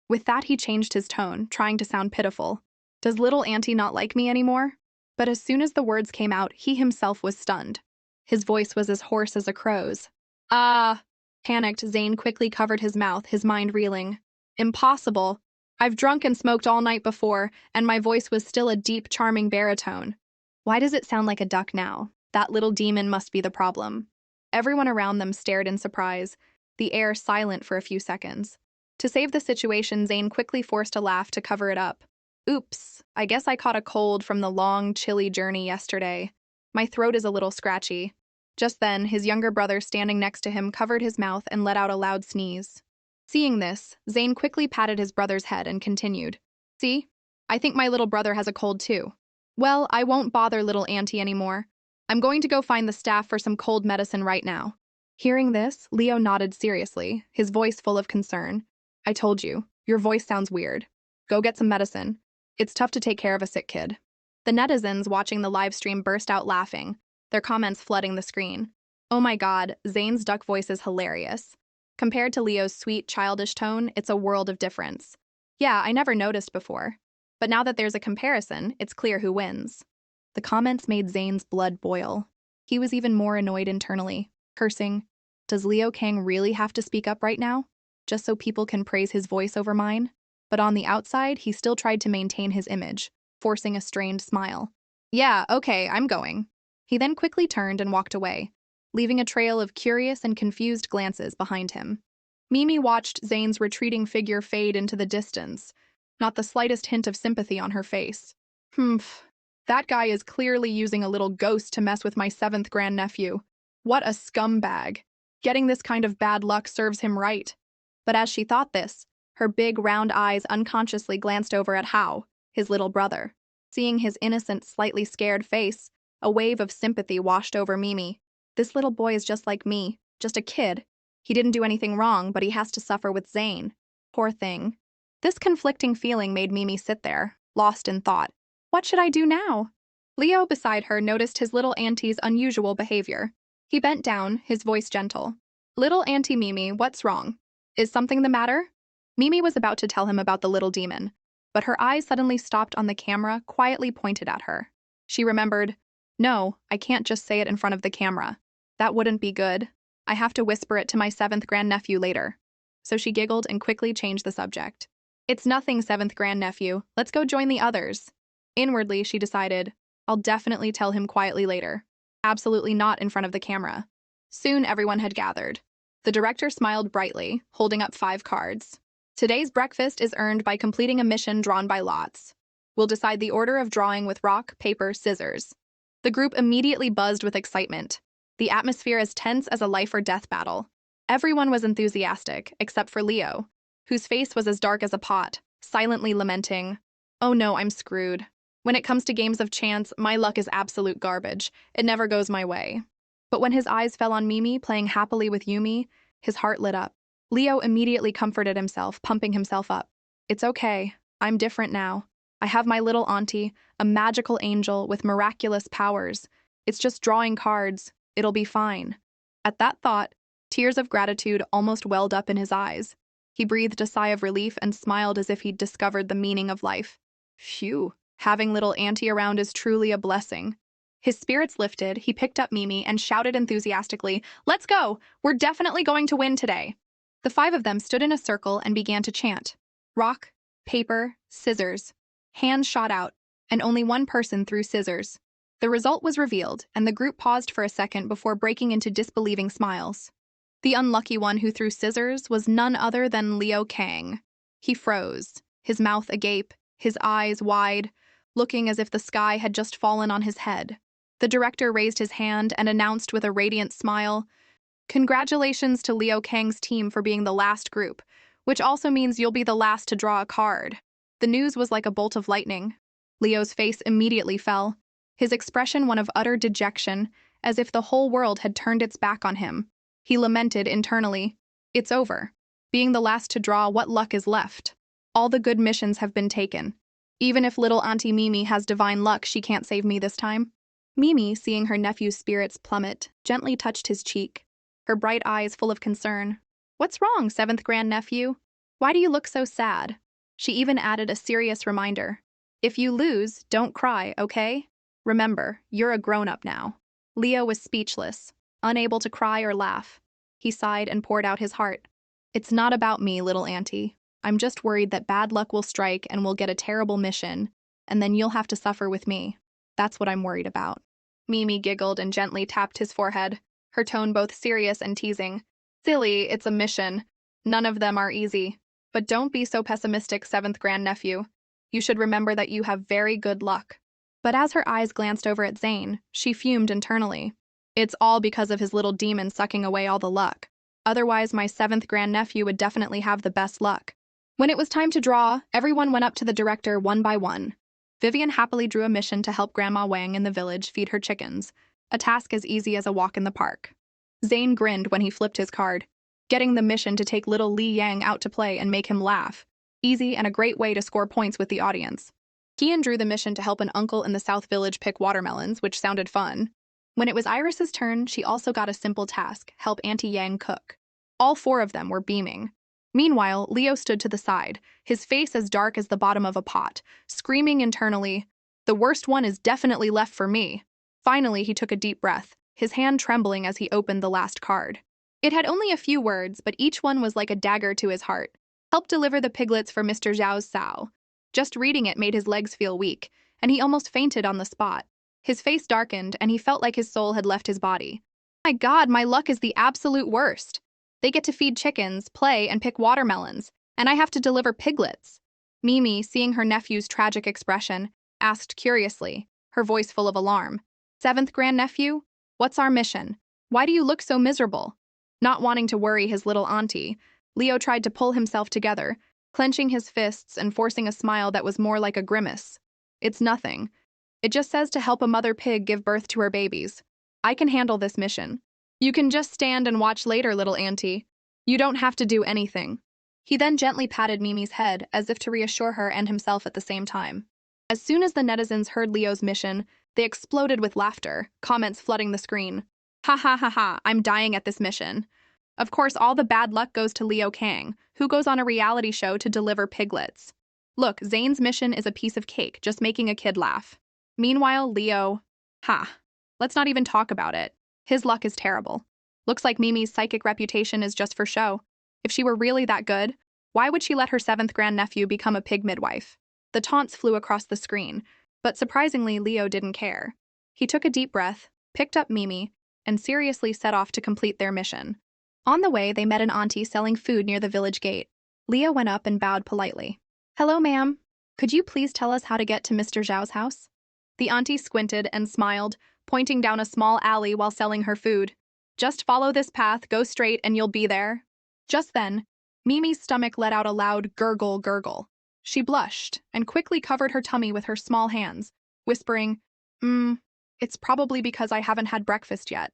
With that, he changed his tone, trying to sound pitiful. Does little auntie not like me anymore? But as soon as the words came out, he himself was stunned. His voice was as hoarse as a crow's. Ah! Panicked, Zane quickly covered his mouth, his mind reeling. Impossible. I've drunk and smoked all night before, and my voice was still a deep, charming baritone. Why does it sound like a duck now? That little demon must be the problem. Everyone around them stared in surprise, the air silent for a few seconds. To save the situation, Zane quickly forced a laugh to cover it up. Oops, I guess I caught a cold from the long, chilly journey yesterday. My throat is a little scratchy. Just then, his younger brother standing next to him covered his mouth and let out a loud sneeze. Seeing this, Zane quickly patted his brother's head and continued. See? I think my little brother has a cold too. Well, I won't bother little auntie anymore. I'm going to go find the staff for some cold medicine right now. Hearing this, Leo nodded seriously, his voice full of concern. I told you, your voice sounds weird. Go get some medicine. It's tough to take care of a sick kid. The netizens watching the live stream burst out laughing, their comments flooding the screen. Oh my god, Zane's duck voice is hilarious. Compared to Leo's sweet, childish tone, it's a world of difference. Yeah, I never noticed before. But now that there's a comparison, it's clear who wins. The comments made Zane's blood boil. He was even more annoyed internally, cursing. Does Leo Kang really have to speak up right now? Just so people can praise his voice over mine? But on the outside, he still tried to maintain his image, forcing a strained smile. Yeah, okay, I'm going. He then quickly turned and walked away, leaving a trail of curious and confused glances behind him. Mimi watched Zane's retreating figure fade into the distance, not the slightest hint of sympathy on her face. Humph. That guy is clearly using a little ghost to mess with my 7th grandnephew. What a scumbag. Getting this kind of bad luck serves him right. But as she thought this, her big round eyes unconsciously glanced over at Hao, his little brother. Seeing his innocent, slightly scared face, a wave of sympathy washed over Mimi. This little boy is just like me, just a kid. He didn't do anything wrong, but he has to suffer with Zane. Poor thing. This conflicting feeling made Mimi sit there, lost in thought. What should I do now? Leo beside her noticed his little auntie's unusual behavior. He bent down, his voice gentle. Little Auntie Mimi, what's wrong? Is something the matter? Mimi was about to tell him about the little demon, but her eyes suddenly stopped on the camera, quietly pointed at her. She remembered, no, I can't just say it in front of the camera. That wouldn't be good. I have to whisper it to my 7th grandnephew later. So she giggled and quickly changed the subject. It's nothing, 7th grandnephew. Let's go join the others. Inwardly, she decided, I'll definitely tell him quietly later. Absolutely not in front of the camera. Soon everyone had gathered. The director smiled brightly, holding up 5 cards. Today's breakfast is earned by completing a mission drawn by lots. We'll decide the order of drawing with rock, paper, scissors. The group immediately buzzed with excitement. The atmosphere as tense as a life-or-death battle. Everyone was enthusiastic, except for Leo, whose face was as dark as a pot, silently lamenting, oh no, I'm screwed. When it comes to games of chance, my luck is absolute garbage. It never goes my way. But when his eyes fell on Mimi playing happily with Yumi, his heart lit up. Leo immediately comforted himself, pumping himself up. It's okay. I'm different now. I have my little auntie, a magical angel with miraculous powers. It's just drawing cards. It'll be fine. At that thought, tears of gratitude almost welled up in his eyes. He breathed a sigh of relief and smiled as if he'd discovered the meaning of life. Phew, having little auntie around is truly a blessing. His spirits lifted, he picked up Mimi and shouted enthusiastically, Let's go! We're definitely going to win today! The 5 of them stood in a circle and began to chant. Rock, paper, scissors. Hands shot out, and only one person threw scissors. The result was revealed, and the group paused for a second before breaking into disbelieving smiles. The unlucky one who threw scissors was none other than Leo Kang. He froze, his mouth agape, his eyes wide, looking as if the sky had just fallen on his head. The director raised his hand and announced with a radiant smile, Congratulations to Leo Kang's team for being the last group, which also means you'll be the last to draw a card. The news was like a bolt of lightning. Leo's face immediately fell, his expression one of utter dejection, as if the whole world had turned its back on him. He lamented internally, It's over. Being the last to draw, what luck is left? All the good missions have been taken. Even if little Auntie Mimi has divine luck, she can't save me this time. Mimi, seeing her nephew's spirits plummet, gently touched his cheek, her bright eyes full of concern. What's wrong, seventh grandnephew? Why do you look so sad? She even added a serious reminder. If you lose, don't cry, okay? Remember, you're a grown-up now. Leo was speechless, unable to cry or laugh. He sighed and poured out his heart. It's not about me, little auntie. I'm just worried that bad luck will strike and we'll get a terrible mission, and then you'll have to suffer with me. That's what I'm worried about. Mimi giggled and gently tapped his forehead, her tone both serious and teasing. Silly, it's a mission. None of them are easy. But don't be so pessimistic, seventh grandnephew. You should remember that you have very good luck. But as her eyes glanced over at Zane, she fumed internally. It's all because of his little demon sucking away all the luck. Otherwise, my seventh grandnephew would definitely have the best luck. When it was time to draw, everyone went up to the director one by one. Vivian happily drew a mission to help Grandma Wang in the village feed her chickens, a task as easy as a walk in the park. Zane grinned when he flipped his card, getting the mission to take little Li Yang out to play and make him laugh. Easy and a great way to score points with the audience. Kian drew the mission to help an uncle in the South Village pick watermelons, which sounded fun. When it was Iris's turn, she also got a simple task, help Auntie Yang cook. All four of them were beaming. Meanwhile, Leo stood to the side, his face as dark as the bottom of a pot, screaming internally, "The worst one is definitely left for me." Finally, he took a deep breath, his hand trembling as he opened the last card. It had only a few words, but each one was like a dagger to his heart. Help deliver the piglets for Mr. Zhao's sow. Just reading it made his legs feel weak, and he almost fainted on the spot. His face darkened, and he felt like his soul had left his body. My God, my luck is the absolute worst. They get to feed chickens, play, and pick watermelons, and I have to deliver piglets. Mimi, seeing her nephew's tragic expression, asked curiously, her voice full of alarm. Seventh grandnephew? What's our mission? Why do you look so miserable? Not wanting to worry his little auntie, Leo tried to pull himself together, clenching his fists and forcing a smile that was more like a grimace. It's nothing. It just says to help a mother pig give birth to her babies. I can handle this mission. You can just stand and watch later, little auntie. You don't have to do anything. He then gently patted Mimi's head as if to reassure her and himself at the same time. As soon as the netizens heard Leo's mission, they exploded with laughter, comments flooding the screen. Ha ha ha ha, I'm dying at this mission. Of course, all the bad luck goes to Leo Kang, who goes on a reality show to deliver piglets. Look, Zane's mission is a piece of cake, just making a kid laugh. Meanwhile, Leo... let's not even talk about it. His luck is terrible. Looks like Mimi's psychic reputation is just for show. If she were really that good, why would she let her seventh grandnephew become a pig midwife? The taunts flew across the screen, but surprisingly, Leo didn't care. He took a deep breath, picked up Mimi, and seriously set off to complete their mission. On the way, they met an auntie selling food near the village gate. Leo went up and bowed politely. Hello, ma'am. Could you please tell us how to get to Mr. Zhao's house? The auntie squinted and smiled, pointing down a small alley while selling her food. Just follow this path, go straight, and you'll be there. Just then, Mimi's stomach let out a loud gurgle gurgle. She blushed and quickly covered her tummy with her small hands, whispering, it's probably because I haven't had breakfast yet.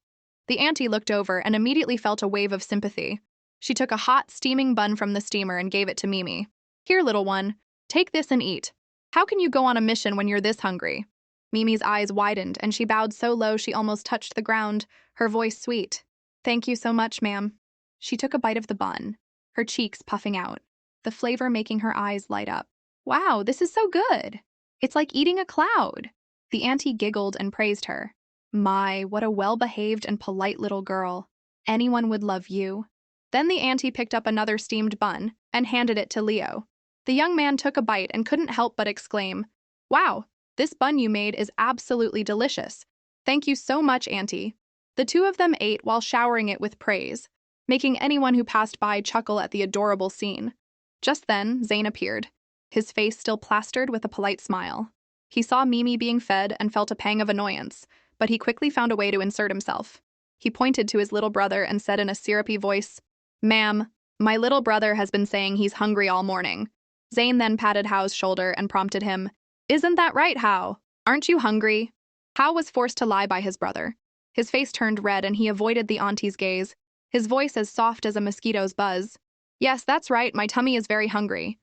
The auntie looked over and immediately felt a wave of sympathy. She took a hot, steaming bun from the steamer and gave it to Mimi. Here, little one, take this and eat. How can you go on a mission when you're this hungry? Mimi's eyes widened, and she bowed so low she almost touched the ground, her voice sweet. Thank you so much, ma'am. She took a bite of the bun, her cheeks puffing out, the flavor making her eyes light up. Wow, this is so good. It's like eating a cloud. The auntie giggled and praised her. My, what a well-behaved and polite little girl. Anyone would love you. Then the auntie picked up another steamed bun and handed it to Leo. The young man took a bite and couldn't help but exclaim, Wow, this bun you made is absolutely delicious. Thank you so much, auntie. The two of them ate while showering it with praise, making anyone who passed by chuckle at the adorable scene. Just then, Zane appeared, his face still plastered with a polite smile. He saw Mimi being fed and felt a pang of annoyance, but he quickly found a way to insert himself. He pointed to his little brother and said in a syrupy voice, Ma'am, my little brother has been saying he's hungry all morning. Zane then patted Hao's shoulder and prompted him, Isn't that right, Hao? Aren't you hungry? Hao was forced to lie by his brother. His face turned red and he avoided the auntie's gaze, his voice as soft as a mosquito's buzz. Yes, that's right, my tummy is very hungry.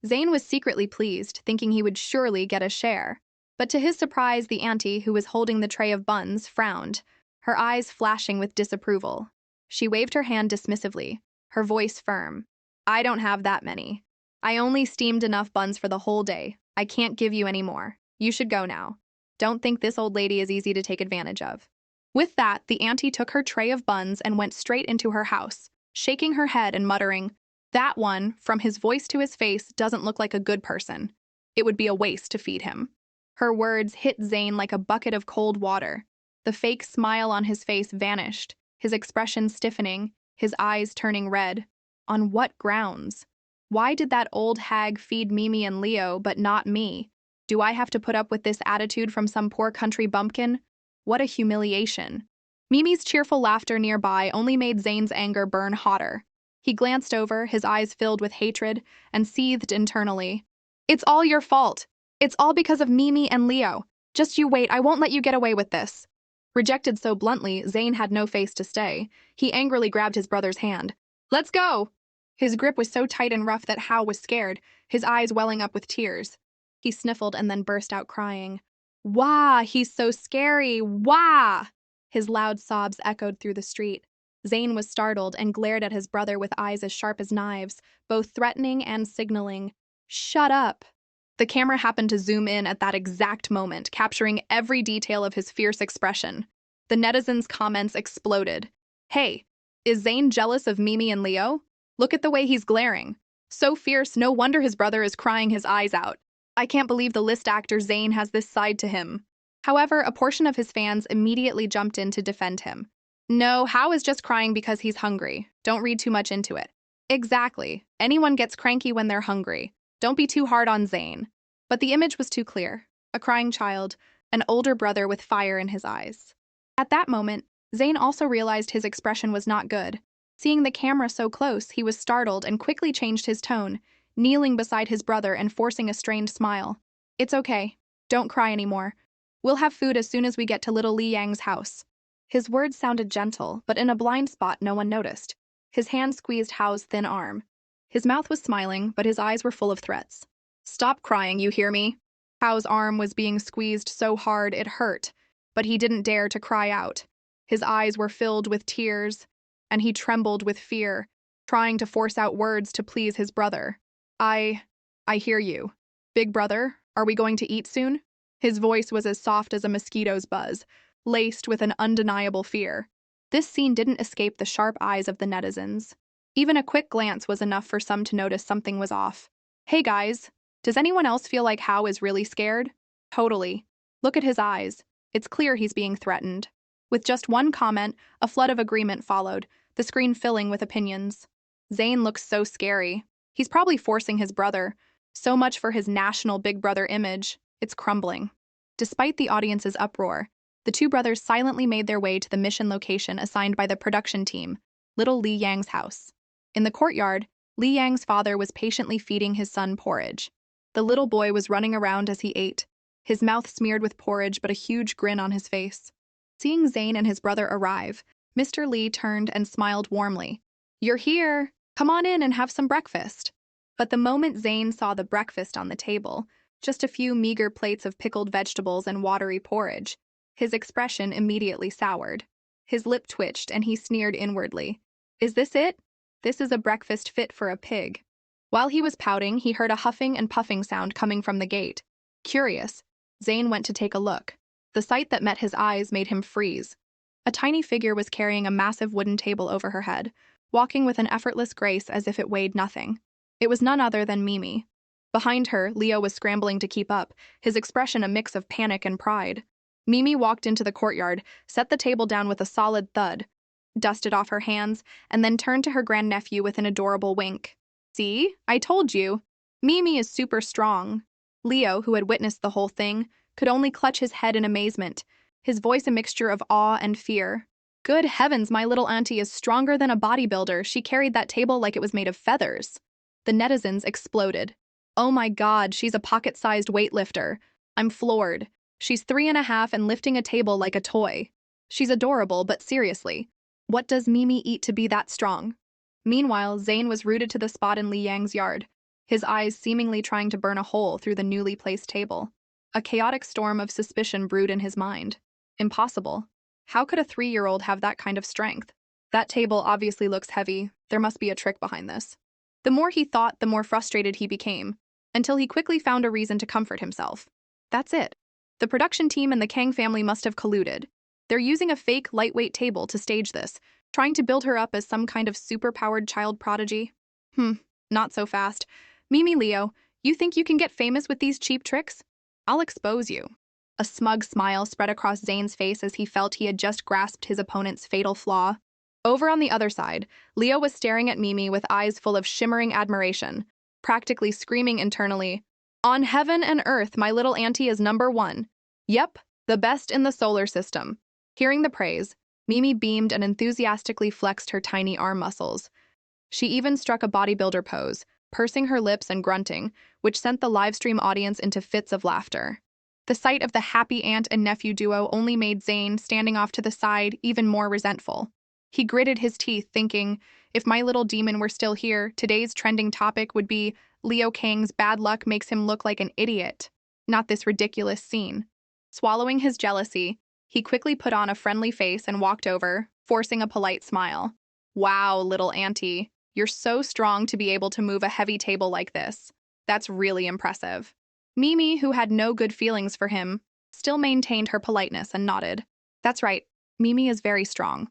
Zane was secretly pleased, thinking he would surely get a share. But to his surprise, the auntie, who was holding the tray of buns, frowned, her eyes flashing with disapproval. She waved her hand dismissively, her voice firm. I don't have that many. I only steamed enough buns for the whole day. I can't give you any more. You should go now. Don't think this old lady is easy to take advantage of. With that, the auntie took her tray of buns and went straight into her house, shaking her head and muttering, that one, from his voice to his face, doesn't look like a good person. It would be a waste to feed him. Her words hit Zane like a bucket of cold water. The fake smile on his face vanished, his expression stiffening, his eyes turning red. On what grounds? Why did that old hag feed Mimi and Leo, but not me? Do I have to put up with this attitude from some poor country bumpkin? What a humiliation. Mimi's cheerful laughter nearby only made Zane's anger burn hotter. He glanced over, his eyes filled with hatred, and seethed internally. It's all your fault. It's all because of Mimi and Leo. Just you wait, I won't let you get away with this. Rejected so bluntly, Zane had no face to stay. He angrily grabbed his brother's hand. Let's go! His grip was so tight and rough that Hao was scared, his eyes welling up with tears. He sniffled and then burst out crying. Wah, he's so scary, wah! His loud sobs echoed through the street. Zane was startled and glared at his brother with eyes as sharp as knives, both threatening and signaling. Shut up! The camera happened to zoom in at that exact moment, capturing every detail of his fierce expression. The netizens' comments exploded. Hey, is Zane jealous of Mimi and Leo? Look at the way he's glaring. So fierce, no wonder his brother is crying his eyes out. I can't believe the list actor Zane has this side to him. However, a portion of his fans immediately jumped in to defend him. No, Hao is just crying because he's hungry. Don't read too much into it. Exactly. Anyone gets cranky when they're hungry. Don't be too hard on Zane. But the image was too clear. A crying child, an older brother with fire in his eyes. At that moment, Zane also realized his expression was not good. Seeing the camera so close, he was startled and quickly changed his tone, kneeling beside his brother and forcing a strained smile. It's okay. Don't cry anymore. We'll have food as soon as we get to little Li Yang's house. His words sounded gentle, but in a blind spot no one noticed. His hand squeezed Hao's thin arm. His mouth was smiling, but his eyes were full of threats. Stop crying, you hear me? Hao's arm was being squeezed so hard it hurt, but he didn't dare to cry out. His eyes were filled with tears, and he trembled with fear, trying to force out words to please his brother. I hear you. Big brother, are we going to eat soon? His voice was as soft as a mosquito's buzz, laced with an undeniable fear. This scene didn't escape the sharp eyes of the netizens. Even a quick glance was enough for some to notice something was off. Hey guys, does anyone else feel like Hao is really scared? Totally. Look at his eyes. It's clear he's being threatened. With just one comment, a flood of agreement followed, the screen filling with opinions. Zane looks so scary. He's probably forcing his brother. So much for his national big brother image. It's crumbling. Despite the audience's uproar, the two brothers silently made their way to the mission location assigned by the production team, little Li Yang's house. In the courtyard, Li Yang's father was patiently feeding his son porridge. The little boy was running around as he ate, his mouth smeared with porridge but a huge grin on his face. Seeing Zane and his brother arrive, Mr. Li turned and smiled warmly. You're here! Come on in and have some breakfast. But the moment Zane saw the breakfast on the table, just a few meager plates of pickled vegetables and watery porridge, his expression immediately soured. His lip twitched and he sneered inwardly. Is this it? This is a breakfast fit for a pig. While he was pouting, he heard a huffing and puffing sound coming from the gate. Curious, Zane went to take a look. The sight that met his eyes made him freeze. A tiny figure was carrying a massive wooden table over her head, walking with an effortless grace as if it weighed nothing. It was none other than Mimi. Behind her, Leo was scrambling to keep up, his expression a mix of panic and pride. Mimi walked into the courtyard, set the table down with a solid thud, dusted off her hands, and then turned to her grandnephew with an adorable wink. See? I told you. Mimi is super strong. Leo, who had witnessed the whole thing, could only clutch his head in amazement, his voice a mixture of awe and fear. Good heavens, my little auntie is stronger than a bodybuilder. She carried that table like it was made of feathers. The netizens exploded. Oh my God, she's a pocket-sized weightlifter. I'm floored. She's 3.5 and lifting a table like a toy. She's adorable, but seriously, what does Mimi eat to be that strong? Meanwhile, Zane was rooted to the spot in Li Yang's yard. his eyes seemingly trying to burn a hole through the newly placed table. A chaotic storm of suspicion brewed in his mind. Impossible. How could a 3-year-old have that kind of strength? That table obviously looks heavy. There must be a trick behind this. The more he thought, the more frustrated he became, until he quickly found a reason to comfort himself. That's it. The production team and the Kang family must have colluded. They're using a fake, lightweight table to stage this, trying to build her up as some kind of super-powered child prodigy. Not so fast. Mimi Leo, you think you can get famous with these cheap tricks? I'll expose you. A smug smile spread across Zane's face as he felt he had just grasped his opponent's fatal flaw. Over on the other side, Leo was staring at Mimi with eyes full of shimmering admiration, practically screaming internally, "On heaven and earth, my little auntie is #1. Yep, the best in the solar system." Hearing the praise, Mimi beamed and enthusiastically flexed her tiny arm muscles. She even struck a bodybuilder pose, pursing her lips and grunting, which sent the livestream audience into fits of laughter. The sight of the happy aunt and nephew duo only made Zane, standing off to the side, even more resentful. He gritted his teeth, thinking, if my little demon were still here, today's trending topic would be Leo Kang's bad luck makes him look like an idiot, not this ridiculous scene. Swallowing his jealousy, he quickly put on a friendly face and walked over, forcing a polite smile. Wow, little auntie, you're so strong to be able to move a heavy table like this. That's really impressive. Mimi, who had no good feelings for him, still maintained her politeness and nodded. That's right, Mimi is very strong.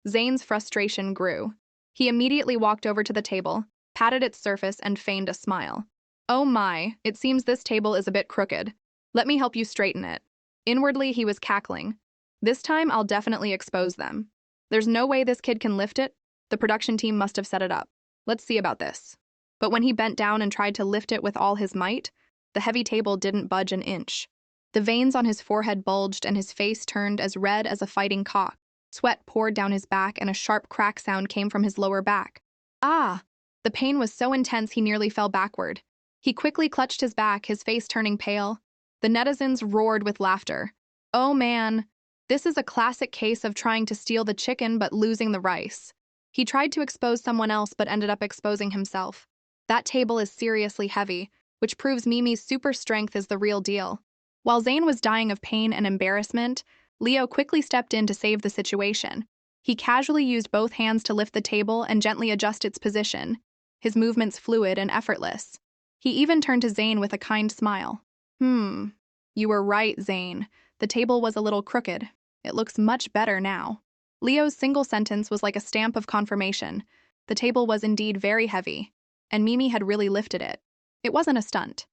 Zane's frustration grew. He immediately walked over to the table, patted its surface, and feigned a smile. Oh my, it seems this table is a bit crooked. Let me help you straighten it. Inwardly, he was cackling. This time, I'll definitely expose them. There's no way this kid can lift it. The production team must have set it up. Let's see about this. But when he bent down and tried to lift it with all his might, the heavy table didn't budge an inch. The veins on his forehead bulged and his face turned as red as a fighting cock. Sweat poured down his back and a sharp crack sound came from his lower back. Ah! The pain was so intense he nearly fell backward. He quickly clutched his back, his face turning pale. The netizens roared with laughter. Oh man, this is a classic case of trying to steal the chicken but losing the rice. He tried to expose someone else but ended up exposing himself. That table is seriously heavy, which proves Mimi's super strength is the real deal. While Zane was dying of pain and embarrassment, Leo quickly stepped in to save the situation. He casually used both hands to lift the table and gently adjust its position, his movements fluid and effortless. He even turned to Zane with a kind smile. You were right, Zane. The table was a little crooked. It looks much better now. Leo's single sentence was like a stamp of confirmation. The table was indeed very heavy, and Mimi had really lifted it. It wasn't a stunt.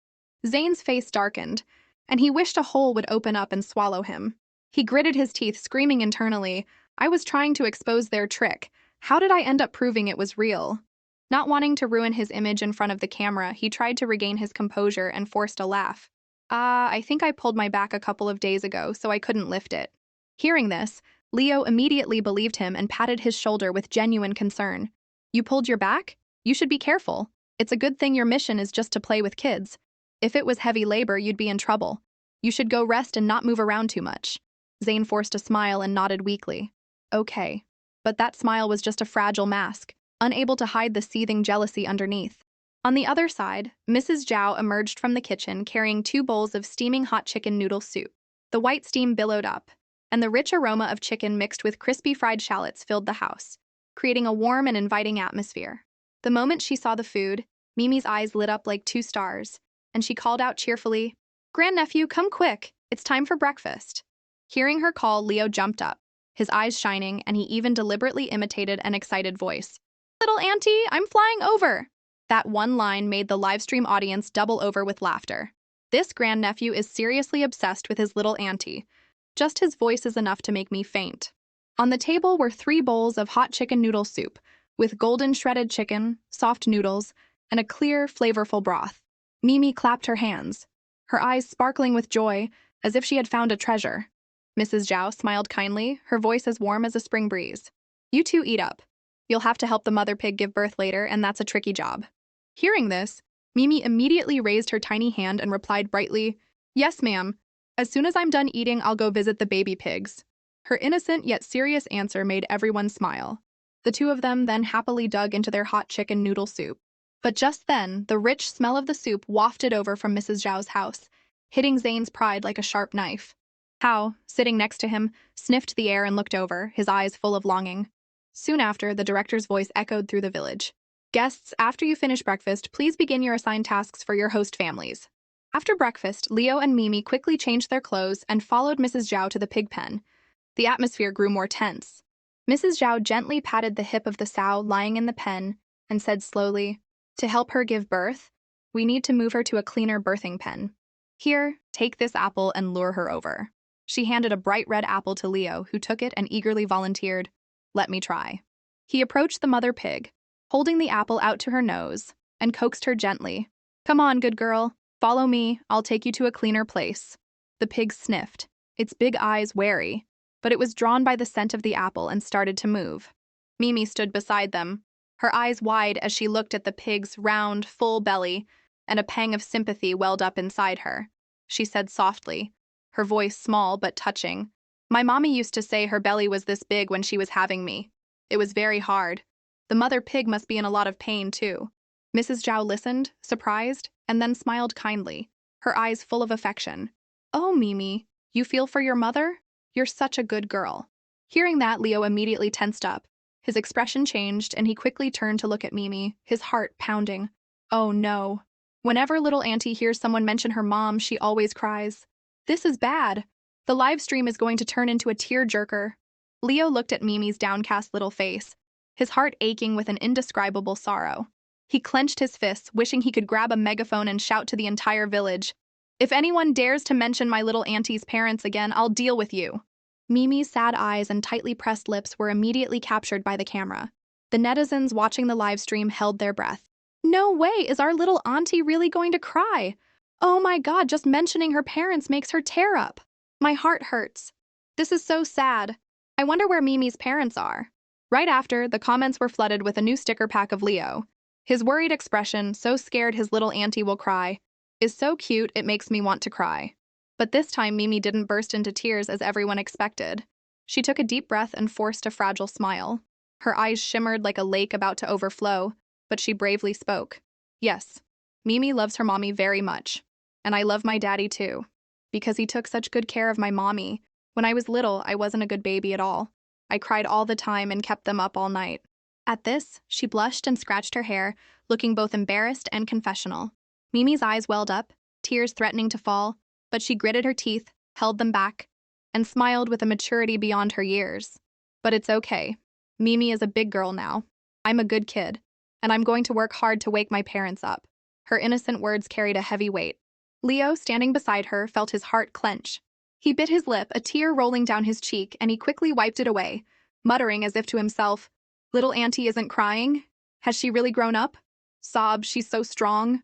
Zane's face darkened, and he wished a hole would open up and swallow him. He gritted his teeth, screaming internally, I was trying to expose their trick. How did I end up proving it was real? Not wanting to ruin his image in front of the camera, he tried to regain his composure and forced a laugh. I think I pulled my back a couple of days ago, so I couldn't lift it. Hearing this, Leo immediately believed him and patted his shoulder with genuine concern. You pulled your back? You should be careful. It's a good thing your mission is just to play with kids. If it was heavy labor, you'd be in trouble. You should go rest and not move around too much. Zane forced a smile and nodded weakly. Okay. But that smile was just a fragile mask, unable to hide the seething jealousy underneath. On the other side, Mrs. Zhao emerged from the kitchen carrying 2 bowls of steaming hot chicken noodle soup. The white steam billowed up, and the rich aroma of chicken mixed with crispy fried shallots filled the house, creating a warm and inviting atmosphere. The moment she saw the food, Mimi's eyes lit up like 2 stars, and she called out cheerfully, Grandnephew, come quick, it's time for breakfast. Hearing her call, Leo jumped up, his eyes shining, and he even deliberately imitated an excited voice. Little auntie, I'm flying over. That one line made the livestream audience double over with laughter. This grandnephew is seriously obsessed with his little auntie. Just his voice is enough to make me faint. On the table were 3 bowls of hot chicken noodle soup, with golden shredded chicken, soft noodles, and a clear, flavorful broth. Mimi clapped her hands, her eyes sparkling with joy, as if she had found a treasure. Mrs. Zhao smiled kindly, her voice as warm as a spring breeze. You 2 eat up. You'll have to help the mother pig give birth later, and that's a tricky job. Hearing this, Mimi immediately raised her tiny hand and replied brightly, Yes, ma'am. As soon as I'm done eating, I'll go visit the baby pigs. Her innocent yet serious answer made everyone smile. The 2 of them then happily dug into their hot chicken noodle soup. But just then, the rich smell of the soup wafted over from Mrs. Zhao's house, hitting Zane's pride like a sharp knife. Hao, sitting next to him, sniffed the air and looked over, his eyes full of longing. Soon after, the director's voice echoed through the village. Guests, after you finish breakfast, please begin your assigned tasks for your host families. After breakfast, Leo and Mimi quickly changed their clothes and followed Mrs. Zhao to the pig pen. The atmosphere grew more tense. Mrs. Zhao gently patted the hip of the sow lying in the pen and said slowly, "To help her give birth, we need to move her to a cleaner birthing pen. Here, take this apple and lure her over." She handed a bright red apple to Leo, who took it and eagerly volunteered, "Let me try." He approached the mother pig, holding the apple out to her nose, and coaxed her gently. "Come on, good girl. Follow me, I'll take you to a cleaner place." The pig sniffed, its big eyes wary, but it was drawn by the scent of the apple and started to move. Mimi stood beside them, her eyes wide as she looked at the pig's round, full belly, and a pang of sympathy welled up inside her. She said softly, her voice small but touching, "My mommy used to say her belly was this big when she was having me. It was very hard. The mother pig must be in a lot of pain, too." Mrs. Zhao listened, surprised, and then smiled kindly, her eyes full of affection. "Oh, Mimi, you feel for your mother? You're such a good girl." Hearing that, Leo immediately tensed up. His expression changed, and he quickly turned to look at Mimi, his heart pounding. Oh no. Whenever little auntie hears someone mention her mom, she always cries. This is bad. The live stream is going to turn into a tear-jerker. Leo looked at Mimi's downcast little face, his heart aching with an indescribable sorrow. He clenched his fists, wishing he could grab a megaphone and shout to the entire village, "If anyone dares to mention my little auntie's parents again, I'll deal with you." Mimi's sad eyes and tightly pressed lips were immediately captured by the camera. The netizens watching the live stream held their breath. No way, is our little auntie really going to cry? Oh my god, just mentioning her parents makes her tear up. My heart hurts. This is so sad. I wonder where Mimi's parents are. Right after, the comments were flooded with a new sticker pack of Leo. His worried expression, so scared his little auntie will cry, is so cute it makes me want to cry. But this time Mimi didn't burst into tears as everyone expected. She took a deep breath and forced a fragile smile. Her eyes shimmered like a lake about to overflow, but she bravely spoke. "Yes, Mimi loves her mommy very much. And I love my daddy too. Because he took such good care of my mommy. When I was little, I wasn't a good baby at all. I cried all the time and kept them up all night." At this, she blushed and scratched her hair, looking both embarrassed and confessional. Mimi's eyes welled up, tears threatening to fall, but she gritted her teeth, held them back, and smiled with a maturity beyond her years. "But it's okay. Mimi is a big girl now. I'm a good kid, and I'm going to work hard to wake my parents up." Her innocent words carried a heavy weight. Leo, standing beside her, felt his heart clench. He bit his lip, a tear rolling down his cheek, and he quickly wiped it away, muttering as if to himself, "Little auntie isn't crying? Has she really grown up? Sob, she's so strong."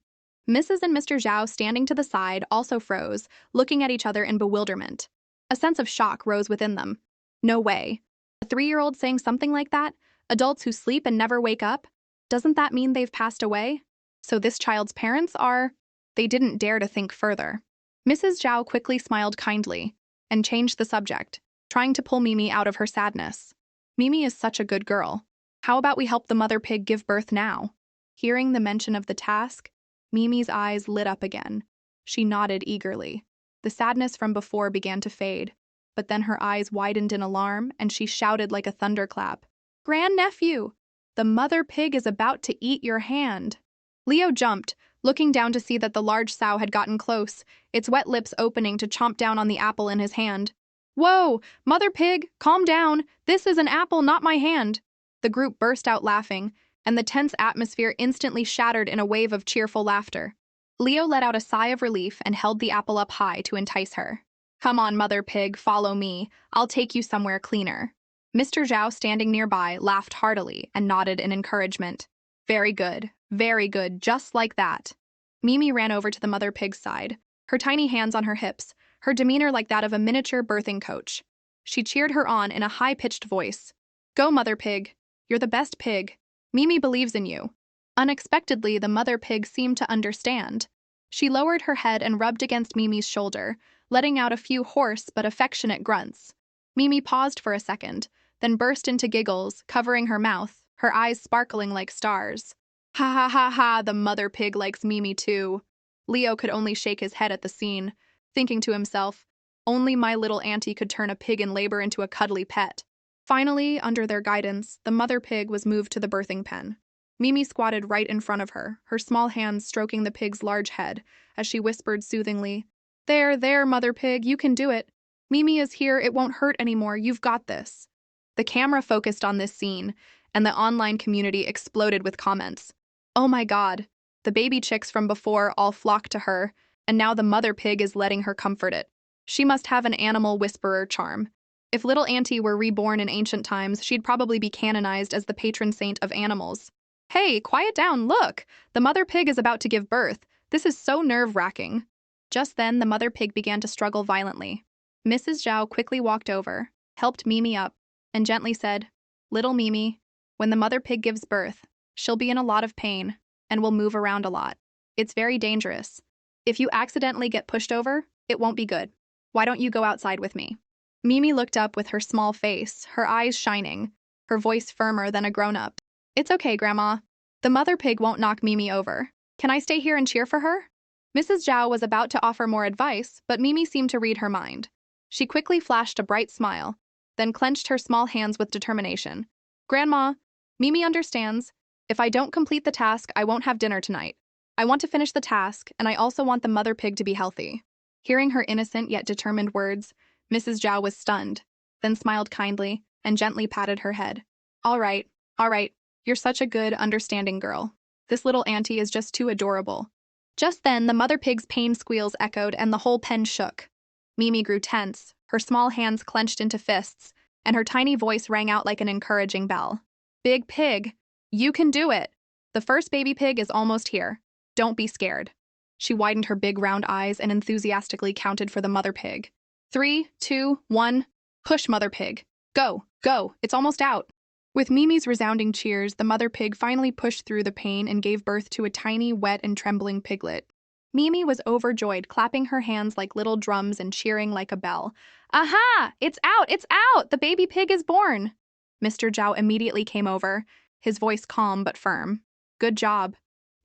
Mrs. and Mr. Zhao, standing to the side, also froze, looking at each other in bewilderment. A sense of shock rose within them. No way. A 3-year-old saying something like that? Adults who sleep and never wake up? Doesn't that mean they've passed away? So this child's parents are... They didn't dare to think further. Mrs. Zhao quickly smiled kindly and changed the subject, trying to pull Mimi out of her sadness. "Mimi is such a good girl. How about we help the mother pig give birth now?" Hearing the mention of the task, Mimi's eyes lit up again. She nodded eagerly. The sadness from before began to fade, but then her eyes widened in alarm and she shouted like a thunderclap, "Grandnephew! The mother pig is about to eat your hand." Leo jumped, looking down to see that the large sow had gotten close, its wet lips opening to chomp down on the apple in his hand. "Whoa! Mother pig, calm down! This is an apple, not my hand!" The group burst out laughing, and the tense atmosphere instantly shattered in a wave of cheerful laughter. Leo let out a sigh of relief and held the apple up high to entice her. "Come on, mother pig, follow me. I'll take you somewhere cleaner." Mr. Zhao, standing nearby, laughed heartily and nodded in encouragement. Very good, just like that." Mimi ran over to the mother pig's side, her tiny hands on her hips, her demeanor like that of a miniature birthing coach. She cheered her on in a high-pitched voice. "Go, mother pig. You're the best pig. Mimi believes in you." Unexpectedly, the mother pig seemed to understand. She lowered her head and rubbed against Mimi's shoulder, letting out a few hoarse but affectionate grunts. Mimi paused for a second, then burst into giggles, covering her mouth, her eyes sparkling like stars. Ha ha ha ha, the mother pig likes Mimi too. Leo could only shake his head at the scene, thinking to himself, only my little auntie could turn a pig in labor into a cuddly pet. Finally, under their guidance, the mother pig was moved to the birthing pen. Mimi squatted right in front of her, her small hands stroking the pig's large head, as she whispered soothingly, There, there, mother pig, you can do it. Mimi is here, it won't hurt anymore, you've got this. The camera focused on this scene, and the online community exploded with comments. Oh my god, the baby chicks from before all flocked to her, and now the mother pig is letting her comfort it. She must have an animal whisperer charm. If little Auntie were reborn in ancient times, she'd probably be canonized as the patron saint of animals. Hey, quiet down, look! The mother pig is about to give birth. This is so nerve-wracking. Just then, the mother pig began to struggle violently. Mrs. Zhao quickly walked over, helped Mimi up, and gently said, Little Mimi, when the mother pig gives birth, she'll be in a lot of pain and will move around a lot. It's very dangerous. If you accidentally get pushed over, it won't be good. Why don't you go outside with me? Mimi looked up with her small face, her eyes shining, her voice firmer than a grown-up. It's okay, Grandma. The mother pig won't knock Mimi over. Can I stay here and cheer for her? Mrs. Zhao was about to offer more advice, but Mimi seemed to read her mind. She quickly flashed a bright smile, then clenched her small hands with determination. Grandma, Mimi understands. If I don't complete the task, I won't have dinner tonight. I want to finish the task, and I also want the mother pig to be healthy. Hearing her innocent yet determined words, Mrs. Zhao was stunned, then smiled kindly and gently patted her head. All right, you're such a good, understanding girl. This little auntie is just too adorable. Just then, the mother pig's pain squeals echoed and the whole pen shook. Mimi grew tense, her small hands clenched into fists, and her tiny voice rang out like an encouraging bell. Big pig, you can do it. The first baby pig is almost here. Don't be scared. She widened her big round eyes and enthusiastically counted for the mother pig. 3, 2, 1, push, mother pig. Go, go, it's almost out. With Mimi's resounding cheers, the mother pig finally pushed through the pain and gave birth to a tiny, wet, and trembling piglet. Mimi was overjoyed, clapping her hands like little drums and cheering like a bell. Aha! It's out! It's out! The baby pig is born! Mr. Zhao immediately came over, his voice calm but firm. Good job.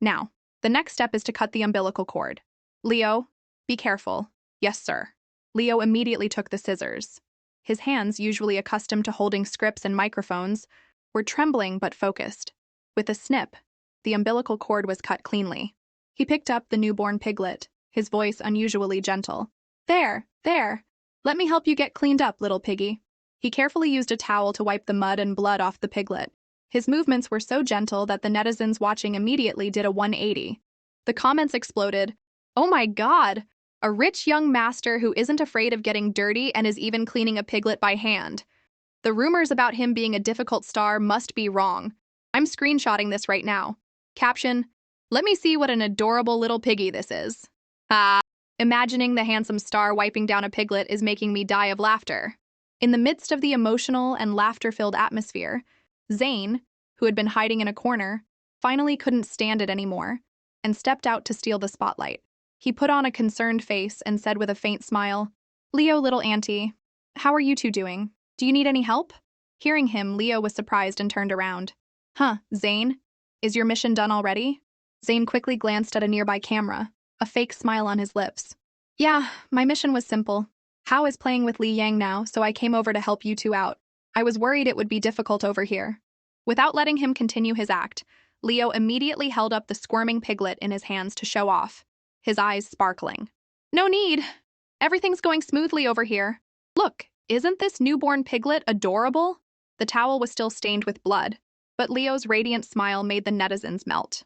Now, the next step is to cut the umbilical cord. Leo, be careful. Yes, sir. Leo immediately took the scissors. His hands, usually accustomed to holding scripts and microphones, were trembling but focused. With a snip, the umbilical cord was cut cleanly. He picked up the newborn piglet, his voice unusually gentle. There, there. Let me help you get cleaned up, little piggy. He carefully used a towel to wipe the mud and blood off the piglet. His movements were so gentle that the netizens watching immediately did a 180. The comments exploded. Oh my god! A rich young master who isn't afraid of getting dirty and is even cleaning a piglet by hand. The rumors about him being a difficult star must be wrong. I'm screenshotting this right now. Caption, let me see what an adorable little piggy this is. Imagining the handsome star wiping down a piglet is making me die of laughter. In the midst of the emotional and laughter-filled atmosphere, Zane, who had been hiding in a corner, finally couldn't stand it anymore and stepped out to steal the spotlight. He put on a concerned face and said with a faint smile, Leo, little auntie, how are you two doing? Do you need any help? Hearing him, Leo was surprised and turned around. Huh, Zane? Is your mission done already? Zane quickly glanced at a nearby camera, a fake smile on his lips. Yeah, my mission was simple. Hao is playing with Li Yang now, so I came over to help you two out. I was worried it would be difficult over here. Without letting him continue his act, Leo immediately held up the squirming piglet in his hands to show off, his eyes sparkling. No need. Everything's going smoothly over here. Look, isn't this newborn piglet adorable? The towel was still stained with blood, but Leo's radiant smile made the netizens melt.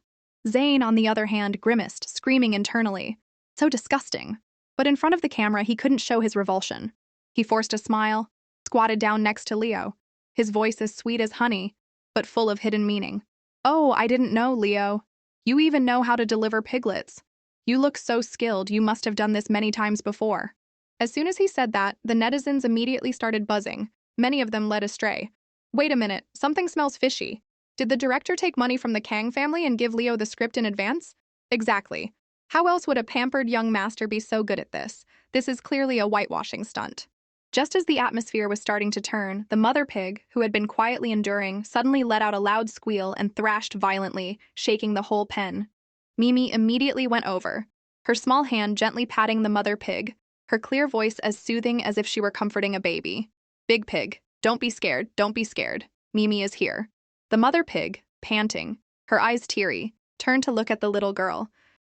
Zane, on the other hand, grimaced, screaming internally. So disgusting. But in front of the camera, he couldn't show his revulsion. He forced a smile, squatted down next to Leo, his voice as sweet as honey, but full of hidden meaning. Oh, I didn't know, Leo. You even know how to deliver piglets. You look so skilled, you must have done this many times before. As soon as he said that, the netizens immediately started buzzing, many of them led astray. Wait a minute, something smells fishy. Did the director take money from the Kang family and give Leo the script in advance? Exactly. How else would a pampered young master be so good at this? This is clearly a whitewashing stunt. Just as the atmosphere was starting to turn, the mother pig, who had been quietly enduring, suddenly let out a loud squeal and thrashed violently, shaking the whole pen. Mimi immediately went over, her small hand gently patting the mother pig, her clear voice as soothing as if she were comforting a baby. "Big pig, don't be scared, don't be scared. Mimi is here." The mother pig, panting, her eyes teary, turned to look at the little girl.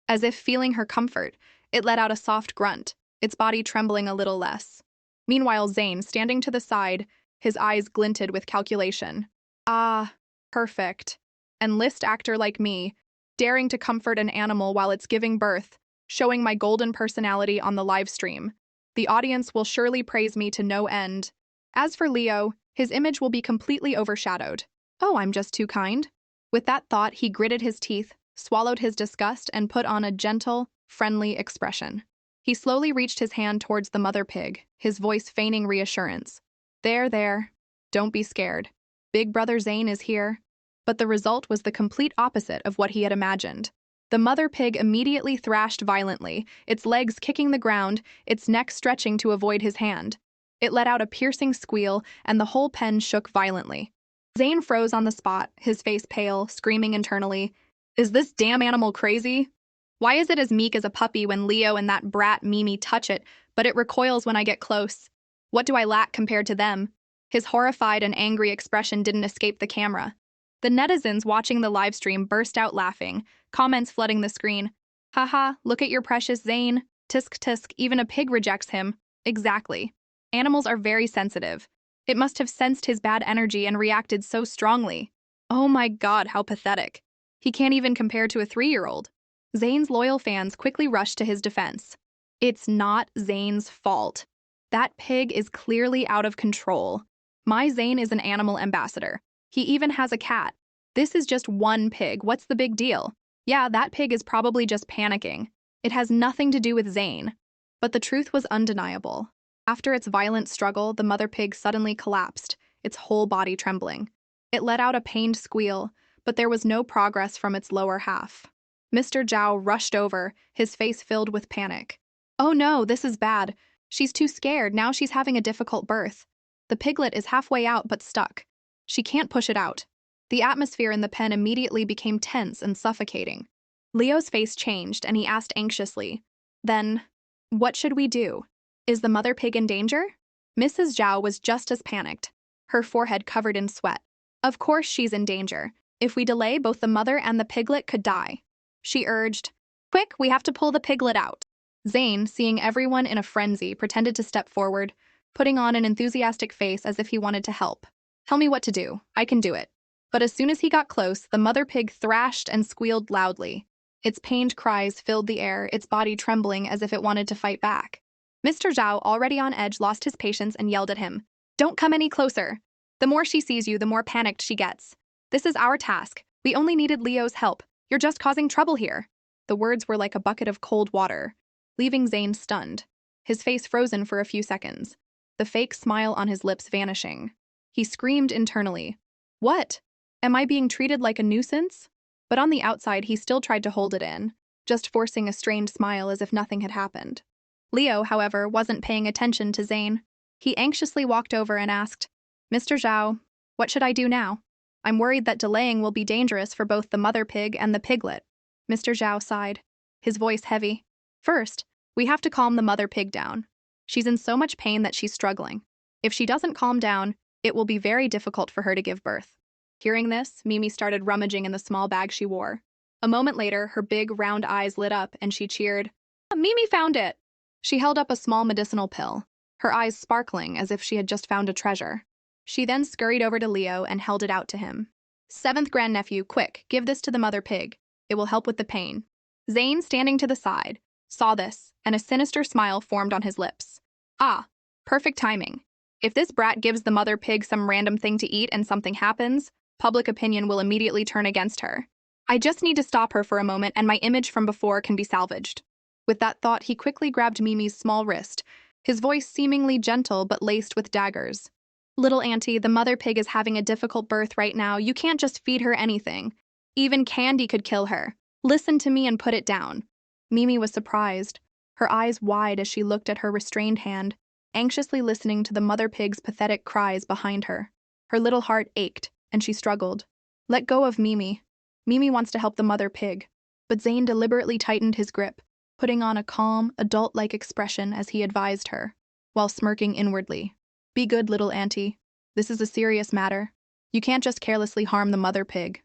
As if feeling her comfort, it let out a soft grunt, its body trembling a little less. Meanwhile, Zane, standing to the side, his eyes glinted with calculation. Ah, perfect. Enlist actor like me, daring to comfort an animal while it's giving birth, showing my golden personality on the live stream. The audience will surely praise me to no end. As for Leo, his image will be completely overshadowed. Oh, I'm just too kind. With that thought, he gritted his teeth, swallowed his disgust, and put on a gentle, friendly expression. He slowly reached his hand towards the mother pig, his voice feigning reassurance. There. Don't be scared. Big brother Zane is here." But the result was the complete opposite of what he had imagined. The mother pig immediately thrashed violently, its legs kicking the ground, its neck stretching to avoid his hand. It let out a piercing squeal, and the whole pen shook violently. Zane froze on the spot, his face pale, screaming internally, "Is this damn animal crazy? Why is it as meek as a puppy when Leo and that brat Mimi touch it, but it recoils when I get close? What do I lack compared to them?" His horrified and angry expression didn't escape the camera. The netizens watching the livestream burst out laughing, comments flooding the screen. "Haha, look at your precious Zane. Tisk tisk, even a pig rejects him." Exactly. Animals are very sensitive. It must have sensed his bad energy and reacted so strongly. Oh my god, how pathetic. He can't even compare to a 3-year-old. Zane's loyal fans quickly rushed to his defense. It's not Zane's fault. That pig is clearly out of control. My Zane is an animal ambassador. He even has a cat. This is just one pig. What's the big deal? Yeah, that pig is probably just panicking. It has nothing to do with Zane. But the truth was undeniable. After its violent struggle, the mother pig suddenly collapsed, its whole body trembling. It let out a pained squeal, but there was no progress from its lower half. Mr. Zhao rushed over, his face filled with panic. "Oh no, this is bad. She's too scared, now she's having a difficult birth. The piglet is halfway out but stuck. She can't push it out." The atmosphere in the pen immediately became tense and suffocating. Leo's face changed and he asked anxiously, "Then, what should we do? Is the mother pig in danger?" Mrs. Zhao was just as panicked, her forehead covered in sweat. "Of course she's in danger. If we delay, both the mother and the piglet could die." She urged, "Quick, we have to pull the piglet out." Zane, seeing everyone in a frenzy, pretended to step forward, putting on an enthusiastic face as if he wanted to help. "Tell me what to do. I can do it." But as soon as he got close, the mother pig thrashed and squealed loudly. Its pained cries filled the air, its body trembling as if it wanted to fight back. Mr. Zhao, already on edge, lost his patience and yelled at him, "Don't come any closer. The more she sees you, the more panicked she gets. This is our task. We only needed Leo's help. You're just causing trouble here." The words were like a bucket of cold water, leaving Zane stunned, his face frozen for a few seconds, the fake smile on his lips vanishing. He screamed internally, "What? Am I being treated like a nuisance?" But on the outside, he still tried to hold it in, just forcing a strained smile as if nothing had happened. Leo, however, wasn't paying attention to Zane. He anxiously walked over and asked, "Mr. Zhao, what should I do now? I'm worried that delaying will be dangerous for both the mother pig and the piglet." Mr. Zhao sighed, his voice heavy. "First, we have to calm the mother pig down. She's in so much pain that she's struggling. If she doesn't calm down, it will be very difficult for her to give birth." Hearing this, Mimi started rummaging in the small bag she wore. A moment later, her big, round eyes lit up and she cheered, "Mimi found it!" She held up a small medicinal pill, her eyes sparkling as if she had just found a treasure. She then scurried over to Leo and held it out to him. "Seventh grandnephew, quick, give this to the mother pig. It will help with the pain." Zane, standing to the side, saw this, and a sinister smile formed on his lips. Ah, perfect timing. If this brat gives the mother pig some random thing to eat and something happens, public opinion will immediately turn against her. I just need to stop her for a moment and my image from before can be salvaged. With that thought, he quickly grabbed Mimi's small wrist, his voice seemingly gentle but laced with daggers. "Little auntie, the mother pig is having a difficult birth right now. You can't just feed her anything. Even candy could kill her. Listen to me and put it down." Mimi was surprised, her eyes wide as she looked at her restrained hand. anxiously listening to the mother pig's pathetic cries behind her. Her little heart ached, and she struggled. Let go of Mimi. Mimi wants to help the mother pig. But Zane deliberately tightened his grip, putting on a calm, adult-like expression as he advised her, while smirking inwardly. Be good, little auntie. This is a serious matter. You can't just carelessly harm the mother pig.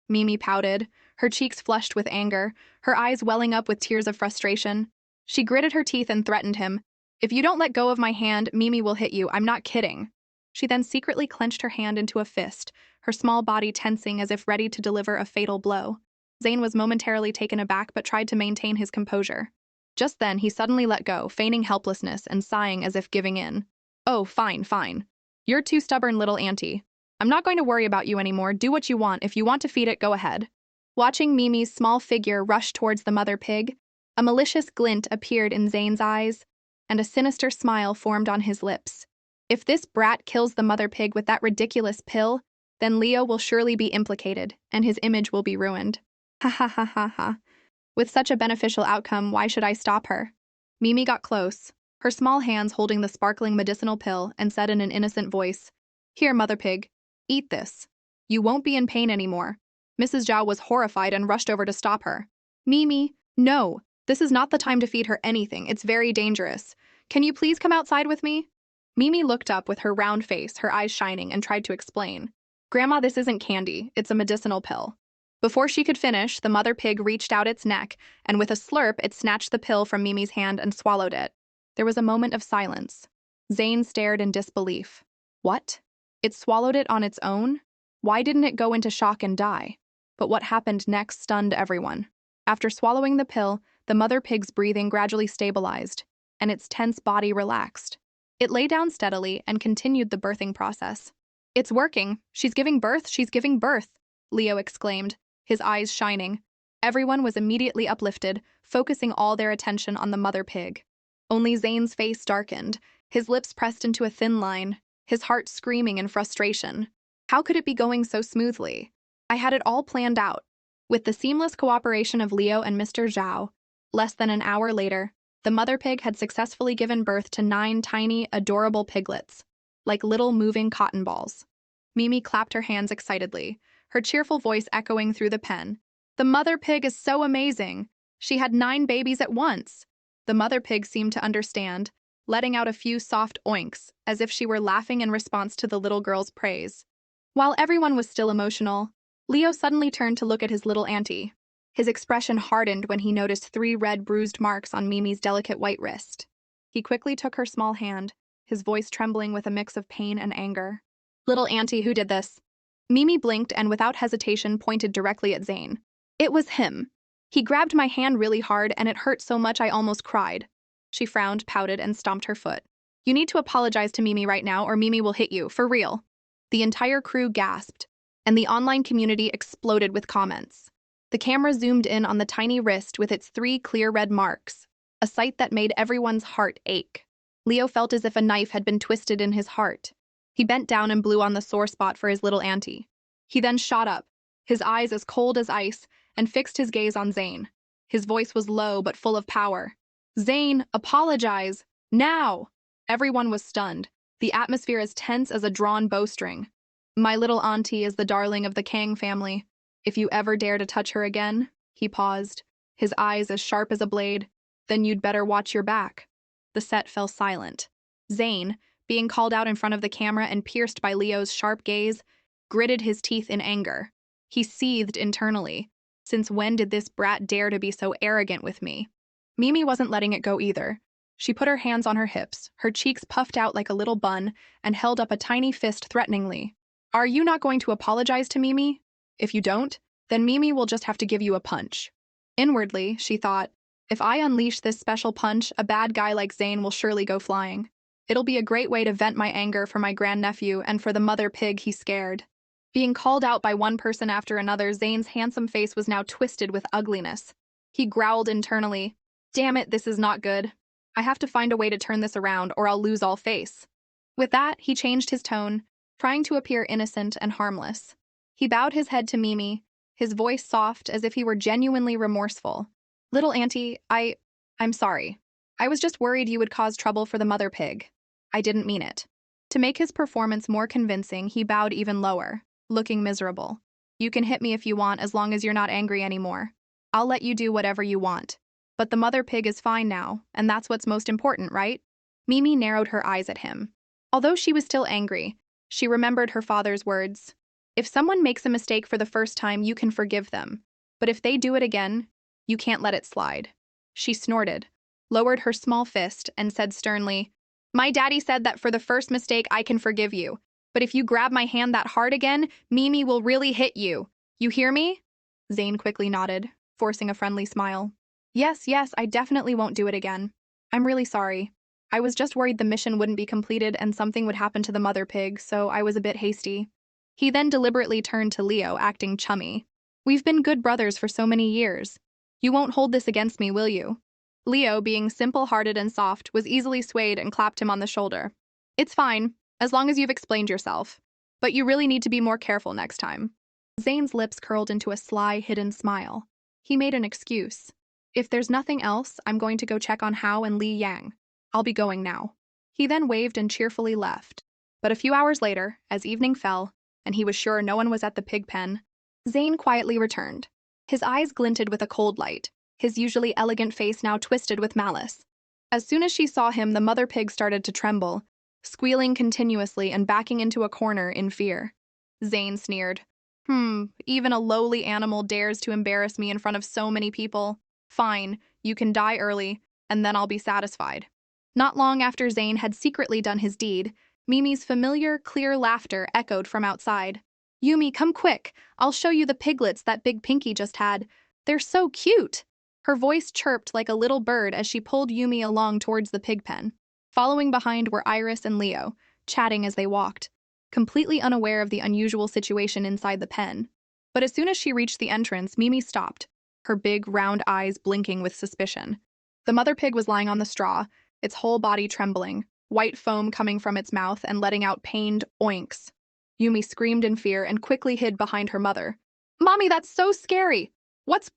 Mimi pouted, her cheeks flushed with anger, her eyes welling up with tears of frustration. She gritted her teeth and threatened him. If you don't let go of my hand, Mimi will hit you. I'm not kidding. She then secretly clenched her hand into a fist, her small body tensing as if ready to deliver a fatal blow. Zane was momentarily taken aback but tried to maintain his composure. Just then, he suddenly let go, feigning helplessness and sighing as if giving in. Oh, fine, fine. You're too stubborn, little auntie. I'm not going to worry about you anymore. Do what you want. If you want to feed it, go ahead. Watching Mimi's small figure rush towards the mother pig, a malicious glint appeared in Zane's eyes, and a sinister smile formed on his lips. If this brat kills the mother pig with that ridiculous pill, then Leo will surely be implicated, and his image will be ruined. Ha ha ha ha ha. With such a beneficial outcome, why should I stop her? Mimi got close, her small hands holding the sparkling medicinal pill, and said in an innocent voice, Here, mother pig, eat this. You won't be in pain anymore. Mrs. Zhao was horrified and rushed over to stop her. Mimi, no, this is not the time to feed her anything. It's very dangerous. Can you please come outside with me? Mimi looked up with her round face, her eyes shining, and tried to explain. Grandma, this isn't candy. It's a medicinal pill. Before she could finish, the mother pig reached out its neck, and with a slurp, it snatched the pill from Mimi's hand and swallowed it. There was a moment of silence. Zane stared in disbelief. What? It swallowed it on its own? Why didn't it go into shock and die? But what happened next stunned everyone. After swallowing the pill, the mother pig's breathing gradually stabilized, and its tense body relaxed. It lay down steadily and continued the birthing process. It's working. She's giving birth. She's giving birth, Leo exclaimed, his eyes shining. Everyone was immediately uplifted, focusing all their attention on the mother pig. Only Zane's face darkened, his lips pressed into a thin line, his heart screaming in frustration. How could it be going so smoothly? I had it all planned out. With the seamless cooperation of Leo and Mr. Zhao, less than an hour later, the mother pig had successfully given birth to 9 tiny, adorable piglets, like little moving cotton balls. Mimi clapped her hands excitedly, her cheerful voice echoing through the pen. The mother pig is so amazing! She had 9 babies at once! The mother pig seemed to understand, letting out a few soft oinks, as if she were laughing in response to the little girl's praise. While everyone was still emotional, Leo suddenly turned to look at his little auntie. His expression hardened when he noticed 3 red bruised marks on Mimi's delicate white wrist. He quickly took her small hand, his voice trembling with a mix of pain and anger. Little auntie, who did this? Mimi blinked and without hesitation pointed directly at Zane. It was him. He grabbed my hand really hard and it hurt so much I almost cried. She frowned, pouted, and stomped her foot. You need to apologize to Mimi right now or Mimi will hit you, for real. The entire crew gasped, and the online community exploded with comments. The camera zoomed in on the tiny wrist with its 3 clear red marks, a sight that made everyone's heart ache. Leo felt as if a knife had been twisted in his heart. He bent down and blew on the sore spot for his little auntie. He then shot up, his eyes as cold as ice, and fixed his gaze on Zane. His voice was low but full of power. Zane, apologize! Now! Everyone was stunned, the atmosphere as tense as a drawn bowstring. My little auntie is the darling of the Kang family. If you ever dare to touch her again, he paused, his eyes as sharp as a blade, then you'd better watch your back. The set fell silent. Zane, being called out in front of the camera and pierced by Leo's sharp gaze, gritted his teeth in anger. He seethed internally. Since when did this brat dare to be so arrogant with me? Mimi wasn't letting it go either. She put her hands on her hips, her cheeks puffed out like a little bun, and held up a tiny fist threateningly. Are you not going to apologize to Mimi? If you don't, then Mimi will just have to give you a punch. Inwardly, she thought, if I unleash this special punch, a bad guy like Zane will surely go flying. It'll be a great way to vent my anger for my grandnephew and for the mother pig he scared. Being called out by one person after another, Zane's handsome face was now twisted with ugliness. He growled internally, Damn it, this is not good. I have to find a way to turn this around or I'll lose all face. With that, he changed his tone, trying to appear innocent and harmless. He bowed his head to Mimi, his voice soft as if he were genuinely remorseful. Little auntie, I'm sorry. I was just worried you would cause trouble for the mother pig. I didn't mean it. To make his performance more convincing, he bowed even lower, looking miserable. You can hit me if you want as long as you're not angry anymore. I'll let you do whatever you want. But the mother pig is fine now, and that's what's most important, right? Mimi narrowed her eyes at him. Although she was still angry, she remembered her father's words. If someone makes a mistake for the first time, you can forgive them. But if they do it again, you can't let it slide. She snorted, lowered her small fist, and said sternly, My daddy said that for the first mistake, I can forgive you. But if you grab my hand that hard again, Mimi will really hit you. You hear me? Zane quickly nodded, forcing a friendly smile. Yes, yes, I definitely won't do it again. I'm really sorry. I was just worried the mission wouldn't be completed and something would happen to the mother pig, so I was a bit hasty. He then deliberately turned to Leo, acting chummy. We've been good brothers for so many years. You won't hold this against me, will you? Leo, being simple-hearted and soft, was easily swayed and clapped him on the shoulder. It's fine, as long as you've explained yourself. But you really need to be more careful next time. Zane's lips curled into a sly, hidden smile. He made an excuse. If there's nothing else, I'm going to go check on Hao and Li Yang. I'll be going now. He then waved and cheerfully left. But a few hours later, as evening fell, and he was sure no one was at the pig pen, Zane quietly returned. His eyes glinted with a cold light, his usually elegant face now twisted with malice. As soon as she saw him, the mother pig started to tremble, squealing continuously and backing into a corner in fear. Zane sneered. Even a lowly animal dares to embarrass me in front of so many people. Fine, you can die early, and then I'll be satisfied. Not long after Zane had secretly done his deed, Mimi's familiar, clear laughter echoed from outside. Yumi, come quick! I'll show you the piglets that Big Pinky just had. They're so cute! Her voice chirped like a little bird as she pulled Yumi along towards the pig pen. Following behind were Iris and Leo, chatting as they walked, completely unaware of the unusual situation inside the pen. But as soon as she reached the entrance, Mimi stopped, her big, round eyes blinking with suspicion. The mother pig was lying on the straw, its whole body trembling, white foam coming from its mouth and letting out pained oinks. Yumi screamed in fear and quickly hid behind her mother. Mommy, that's so scary! What's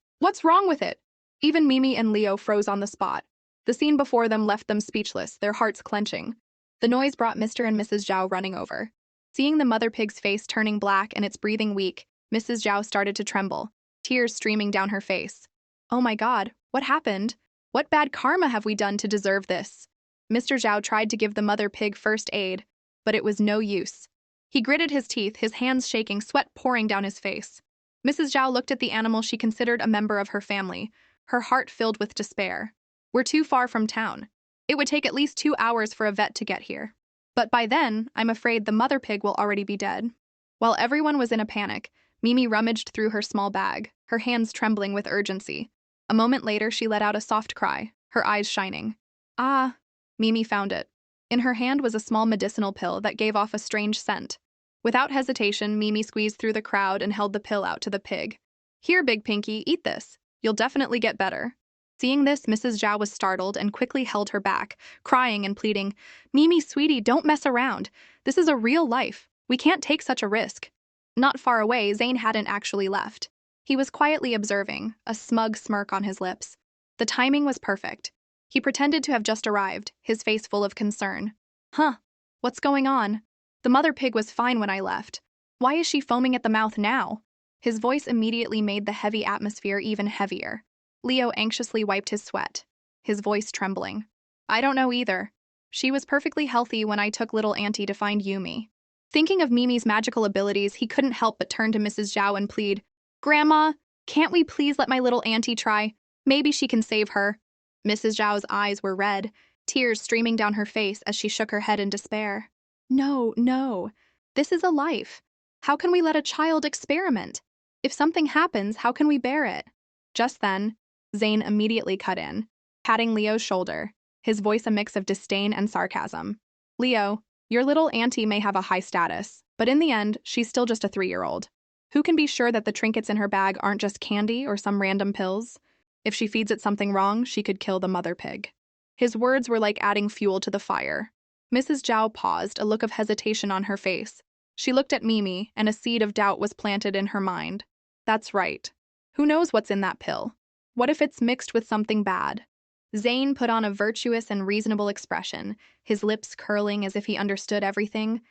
wrong with it? Even Mimi and Leo froze on the spot. The scene before them left them speechless, their hearts clenching. The noise brought Mr. and Mrs. Zhao running over. Seeing the mother pig's face turning black and its breathing weak, Mrs. Zhao started to tremble, tears streaming down her face. Oh my God, what happened? What bad karma have we done to deserve this? Mr. Zhao tried to give the mother pig first aid, but it was no use. He gritted his teeth, his hands shaking, sweat pouring down his face. Mrs. Zhao looked at the animal she considered a member of her family, her heart filled with despair. We're too far from town. It would take at least 2 hours for a vet to get here. But by then, I'm afraid the mother pig will already be dead. While everyone was in a panic, Mimi rummaged through her small bag, her hands trembling with urgency. A moment later, she let out a soft cry, her eyes shining. Ah, Mimi found it. In her hand was a small medicinal pill that gave off a strange scent. Without hesitation, Mimi squeezed through the crowd and held the pill out to the pig. Here, Big Pinky, eat this. You'll definitely get better. Seeing this, Mrs. Zhao was startled and quickly held her back, crying and pleading, Mimi, sweetie, don't mess around. This is a real life. We can't take such a risk. Not far away, Zane hadn't actually left. He was quietly observing, a smug smirk on his lips. The timing was perfect. He pretended to have just arrived, his face full of concern. What's going on? The mother pig was fine when I left. Why is she foaming at the mouth now? His voice immediately made the heavy atmosphere even heavier. Leo anxiously wiped his sweat, his voice trembling. I don't know either. She was perfectly healthy when I took little Auntie to find Yumi. Thinking of Mimi's magical abilities, he couldn't help but turn to Mrs. Zhao and plead, Grandma, can't we please let my little auntie try? Maybe she can save her. Mrs. Zhao's eyes were red, tears streaming down her face as she shook her head in despair. No, no. This is a life. How can we let a child experiment? If something happens, how can we bear it? Just then, Zane immediately cut in, patting Leo's shoulder, his voice a mix of disdain and sarcasm. Leo, your little auntie may have a high status, but in the end, she's still just a 3-year-old. Who can be sure that the trinkets in her bag aren't just candy or some random pills? If she feeds it something wrong, she could kill the mother pig. His words were like adding fuel to the fire. Mrs. Zhao paused, a look of hesitation on her face. She looked at Mimi, and a seed of doubt was planted in her mind. That's right. Who knows what's in that pill? What if it's mixed with something bad? Zane put on a virtuous and reasonable expression, his lips curling as if he understood everything,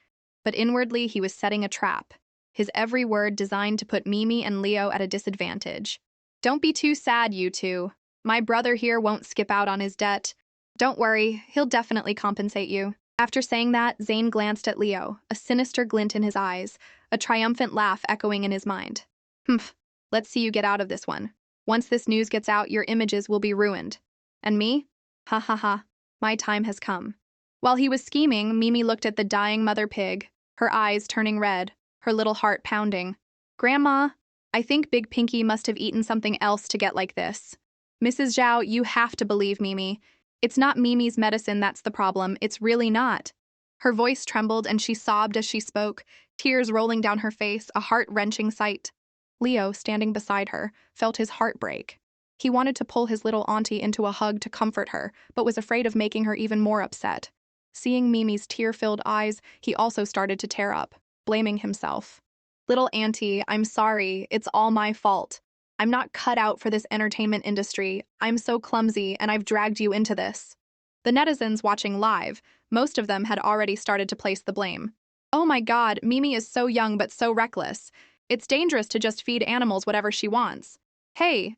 but inwardly he was setting a trap, his every word designed to put Mimi and Leo at a disadvantage. Don't be too sad, you two. My brother here won't skip out on his debt. Don't worry, he'll definitely compensate you. After saying that, Zane glanced at Leo, a sinister glint in his eyes, a triumphant laugh echoing in his mind. Humph, let's see you get out of this one. Once this news gets out, your images will be ruined. And me? Ha ha ha, my time has come. While he was scheming, Mimi looked at the dying mother pig, her eyes turning red, her little heart pounding. Grandma, I think Big Pinky must have eaten something else to get like this. Mrs. Zhao, you have to believe Mimi. It's not Mimi's medicine that's the problem, it's really not. Her voice trembled and she sobbed as she spoke, tears rolling down her face, a heart-wrenching sight. Leo, standing beside her, felt his heart break. He wanted to pull his little auntie into a hug to comfort her, but was afraid of making her even more upset. Seeing Mimi's tear-filled eyes, he also started to tear up, blaming himself. Little auntie, I'm sorry, it's all my fault. I'm not cut out for this entertainment industry. I'm so clumsy, and I've dragged you into this. The netizens watching live, most of them had already started to place the blame. Oh my god, Mimi is so young but so reckless. It's dangerous to just feed animals whatever she wants. Hey,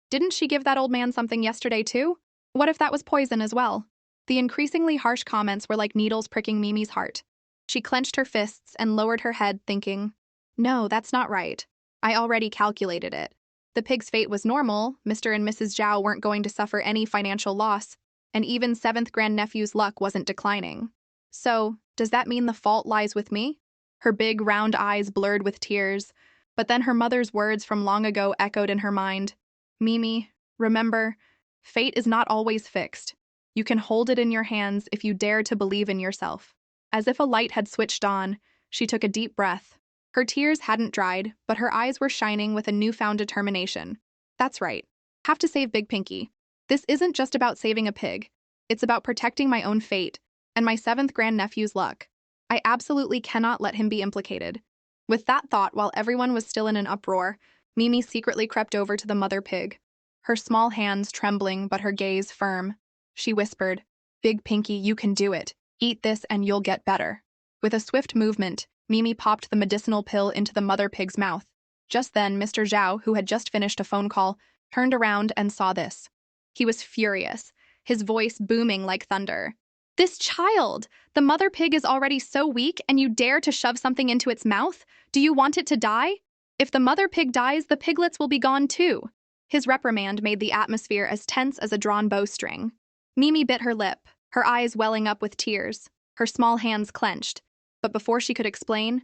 didn't she give that old man something yesterday too? What if that was poison as well? The increasingly harsh comments were like needles pricking Mimi's heart. She clenched her fists and lowered her head, thinking, no, that's not right. I already calculated it. The pig's fate was normal, Mr. and Mrs. Zhao weren't going to suffer any financial loss, and even 7th grandnephew's luck wasn't declining. So, does that mean the fault lies with me? Her big, round eyes blurred with tears, but then her mother's words from long ago echoed in her mind. Mimi, remember, fate is not always fixed. You can hold it in your hands if you dare to believe in yourself. As if a light had switched on, she took a deep breath. Her tears hadn't dried, but her eyes were shining with a newfound determination. That's right. Have to save Big Pinky. This isn't just about saving a pig. It's about protecting my own fate and my 7th grandnephew's luck. I absolutely cannot let him be implicated. With that thought, while everyone was still in an uproar, Mimi secretly crept over to the mother pig. Her small hands trembling, but her gaze firm. She whispered, Big Pinky, you can do it. Eat this and you'll get better. With a swift movement, Mimi popped the medicinal pill into the mother pig's mouth. Just then, Mr. Zhao, who had just finished a phone call, turned around and saw this. He was furious, his voice booming like thunder. This child! The mother pig is already so weak and you dare to shove something into its mouth? Do you want it to die? If the mother pig dies, the piglets will be gone too. His reprimand made the atmosphere as tense as a drawn bowstring. Mimi bit her lip, her eyes welling up with tears, her small hands clenched. But before she could explain,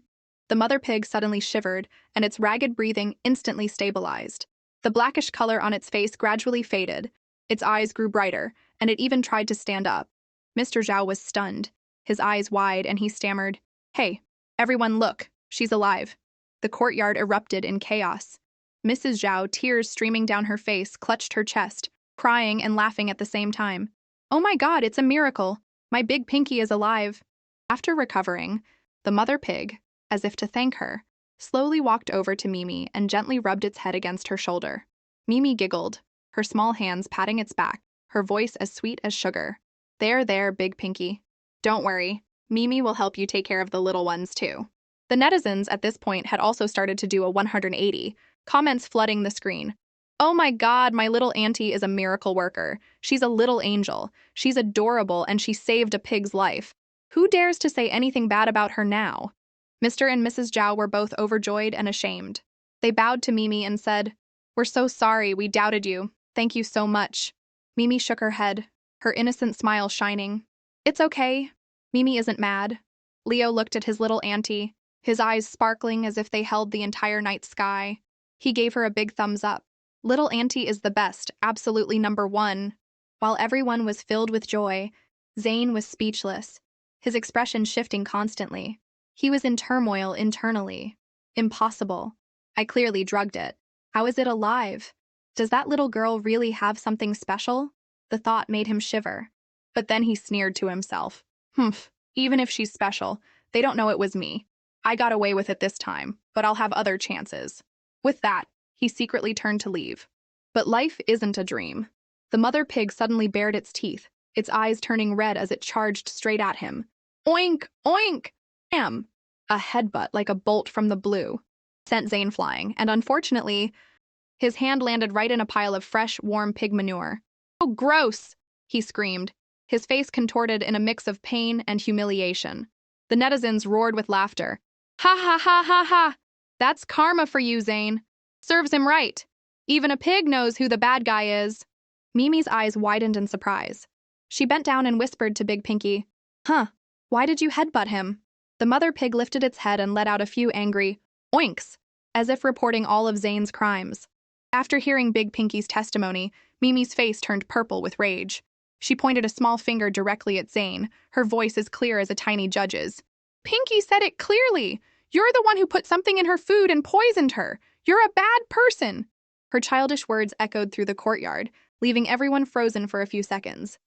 the mother pig suddenly shivered, and its ragged breathing instantly stabilized. The blackish color on its face gradually faded, its eyes grew brighter, and it even tried to stand up. Mr. Zhao was stunned, his eyes wide, and he stammered, Hey, everyone look, she's alive. The courtyard erupted in chaos. Mrs. Zhao, tears streaming down her face, clutched her chest, crying and laughing at the same time. Oh my god, it's a miracle! My Big Pinky is alive! After recovering, the mother pig, as if to thank her, slowly walked over to Mimi and gently rubbed its head against her shoulder. Mimi giggled, her small hands patting its back, her voice as sweet as sugar. There, Big Pinky. Don't worry, Mimi will help you take care of the little ones too. The netizens at this point had also started to do a 180, comments flooding the screen. Oh my god, my little auntie is a miracle worker. She's a little angel. She's adorable and she saved a pig's life. Who dares to say anything bad about her now? Mr. and Mrs. Zhao were both overjoyed and ashamed. They bowed to Mimi and said, We're so sorry, we doubted you. Thank you so much. Mimi shook her head, her innocent smile shining. It's okay. Mimi isn't mad. Leo looked at his little auntie, his eyes sparkling as if they held the entire night sky. He gave her a big thumbs up. Little auntie is the best, absolutely number one. While everyone was filled with joy, Zane was speechless, his expression shifting constantly. He was in turmoil internally. Impossible. I clearly drugged it. How is it alive? Does that little girl really have something special? The thought made him shiver. But then he sneered to himself. Humph, even if she's special, they don't know it was me. I got away with it this time, but I'll have other chances. With that, he secretly turned to leave. But life isn't a dream. The mother pig suddenly bared its teeth, its eyes turning red as it charged straight at him. Oink! Oink! Bam! A headbutt like a bolt from the blue sent Zane flying, and unfortunately, his hand landed right in a pile of fresh, warm pig manure. Oh, gross! He screamed, his face contorted in a mix of pain and humiliation. The netizens roared with laughter. Ha ha ha ha ha! That's karma for you, Zane. Serves him right. Even a pig knows who the bad guy is. Mimi's eyes widened in surprise. She bent down and whispered to Big Pinky, Huh, why did you headbutt him? The mother pig lifted its head and let out a few angry oinks, as if reporting all of Zane's crimes. After hearing Big Pinky's testimony, Mimi's face turned purple with rage. She pointed a small finger directly at Zane, her voice as clear as a tiny judge's. Pinky said it clearly. You're the one who put something in her food and poisoned her. You're a bad person. Her childish words echoed through the courtyard, leaving everyone frozen for a few seconds.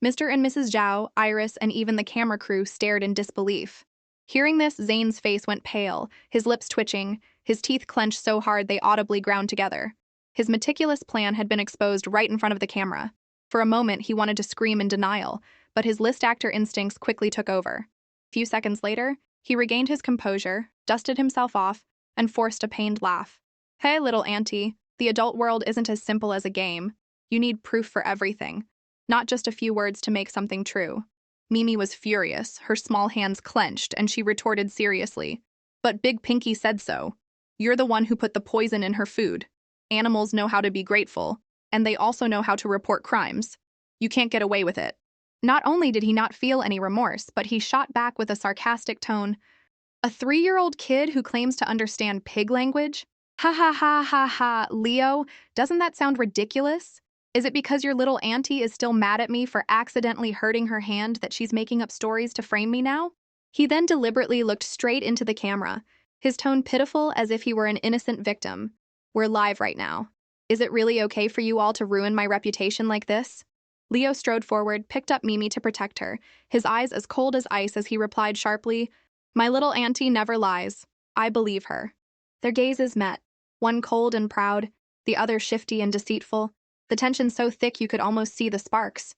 Mr. and Mrs. Zhao, Iris, and even the camera crew stared in disbelief. Hearing this, Zane's face went pale, his lips twitching, his teeth clenched so hard they audibly ground together. His meticulous plan had been exposed right in front of the camera. For a moment, he wanted to scream in denial, but his list actor instincts quickly took over. A few seconds later, he regained his composure, dusted himself off, and forced a pained laugh. Hey, little auntie, the adult world isn't as simple as a game. You need proof for everything, not just a few words to make something true. Mimi was furious, her small hands clenched, and she retorted seriously. But Big Pinky said so. You're the one who put the poison in her food. Animals know how to be grateful, and they also know how to report crimes. You can't get away with it. Not only did he not feel any remorse, but he shot back with a sarcastic tone. A 3-year-old kid who claims to understand pig language? Ha ha ha ha ha, Leo, doesn't that sound ridiculous? Is it because your little auntie is still mad at me for accidentally hurting her hand that she's making up stories to frame me now? He then deliberately looked straight into the camera, his tone pitiful as if he were an innocent victim. We're live right now. Is it really okay for you all to ruin my reputation like this? Leo strode forward, picked up Mimi to protect her, his eyes as cold as ice as he replied sharply, My little auntie never lies. I believe her. Their gazes met, one cold and proud, the other shifty and deceitful, the tension so thick you could almost see the sparks.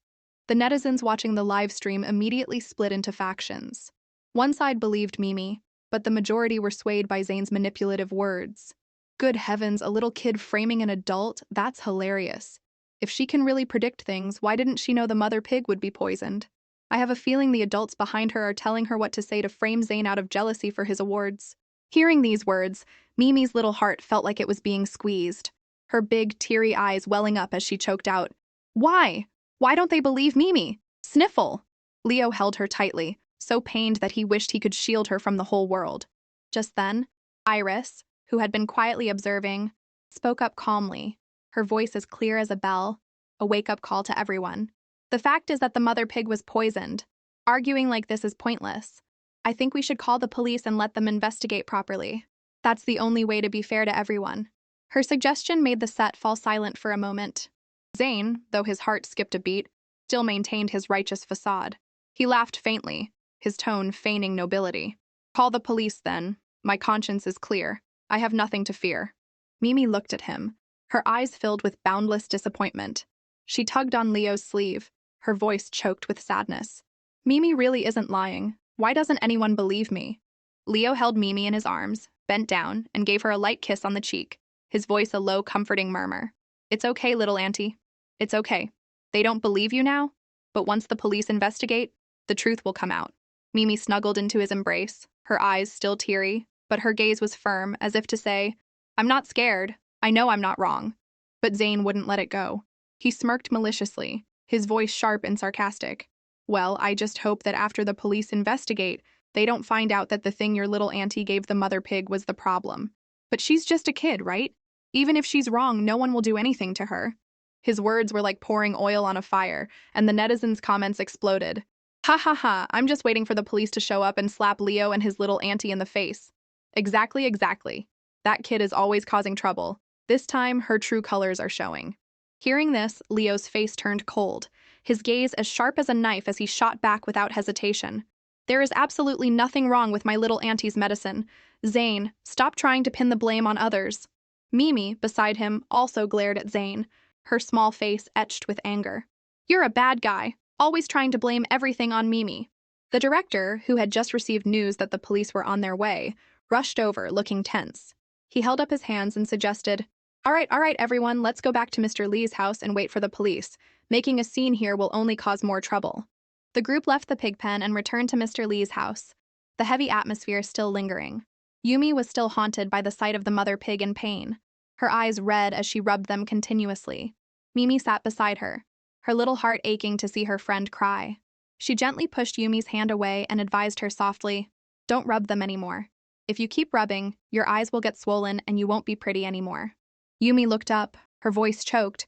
The netizens watching the live stream immediately split into factions. One side believed Mimi, but the majority were swayed by Zane's manipulative words. Good heavens, a little kid framing an adult? That's hilarious. If she can really predict things, why didn't she know the mother pig would be poisoned? I have a feeling the adults behind her are telling her what to say to frame Zane out of jealousy for his awards. Hearing these words, Mimi's little heart felt like it was being squeezed, her big, teary eyes welling up as she choked out, Why? Why don't they believe Mimi? Sniffle! Leo held her tightly, so pained that he wished he could shield her from the whole world. Just then, Iris, who had been quietly observing, spoke up calmly, her voice as clear as a bell, a wake-up call to everyone. The fact is that the mother pig was poisoned. Arguing like this is pointless. I think we should call the police and let them investigate properly. That's the only way to be fair to everyone. Her suggestion made the set fall silent for a moment. Zane, though his heart skipped a beat, still maintained his righteous facade. He laughed faintly, his tone feigning nobility. Call the police, then. My conscience is clear. I have nothing to fear. Mimi looked at him, her eyes filled with boundless disappointment. She tugged on Leo's sleeve, her voice choked with sadness. Mimi really isn't lying. Why doesn't anyone believe me? Leo held Mimi in his arms, bent down, and gave her a light kiss on the cheek, his voice a low, comforting murmur. It's okay, little auntie. It's okay. They don't believe you now, but once the police investigate, the truth will come out. Mimi snuggled into his embrace, her eyes still teary, but her gaze was firm, as if to say, I'm not scared. I know I'm not wrong. But Zane wouldn't let it go. He smirked maliciously, his voice sharp and sarcastic. Well, I just hope that after the police investigate, they don't find out that the thing your little auntie gave the mother pig was the problem. But she's just a kid, right? Even if she's wrong, no one will do anything to her. His words were like pouring oil on a fire, and the netizens' comments exploded. Ha ha ha, I'm just waiting for the police to show up and slap Leo and his little auntie in the face. Exactly, exactly. That kid is always causing trouble. This time, her true colors are showing. Hearing this, Leo's face turned cold, his gaze as sharp as a knife as he shot back without hesitation. There is absolutely nothing wrong with my little auntie's medicine. Zane, stop trying to pin the blame on others. Mimi, beside him, also glared at Zane, her small face etched with anger. "You're a bad guy, always trying to blame everything on Mimi." The director, who had just received news that the police were on their way, rushed over, looking tense. He held up his hands and suggested, all right, everyone, let's go back to Mr. Lee's house and wait for the police. Making a scene here will only cause more trouble." The group left the pig pen and returned to Mr. Lee's house, the heavy atmosphere still lingering. Yumi was still haunted by the sight of the mother pig in pain, her eyes red as she rubbed them continuously. Mimi sat beside her, her little heart aching to see her friend cry. She gently pushed Yumi's hand away and advised her softly, "Don't rub them anymore. If you keep rubbing, your eyes will get swollen and you won't be pretty anymore." Yumi looked up, her voice choked,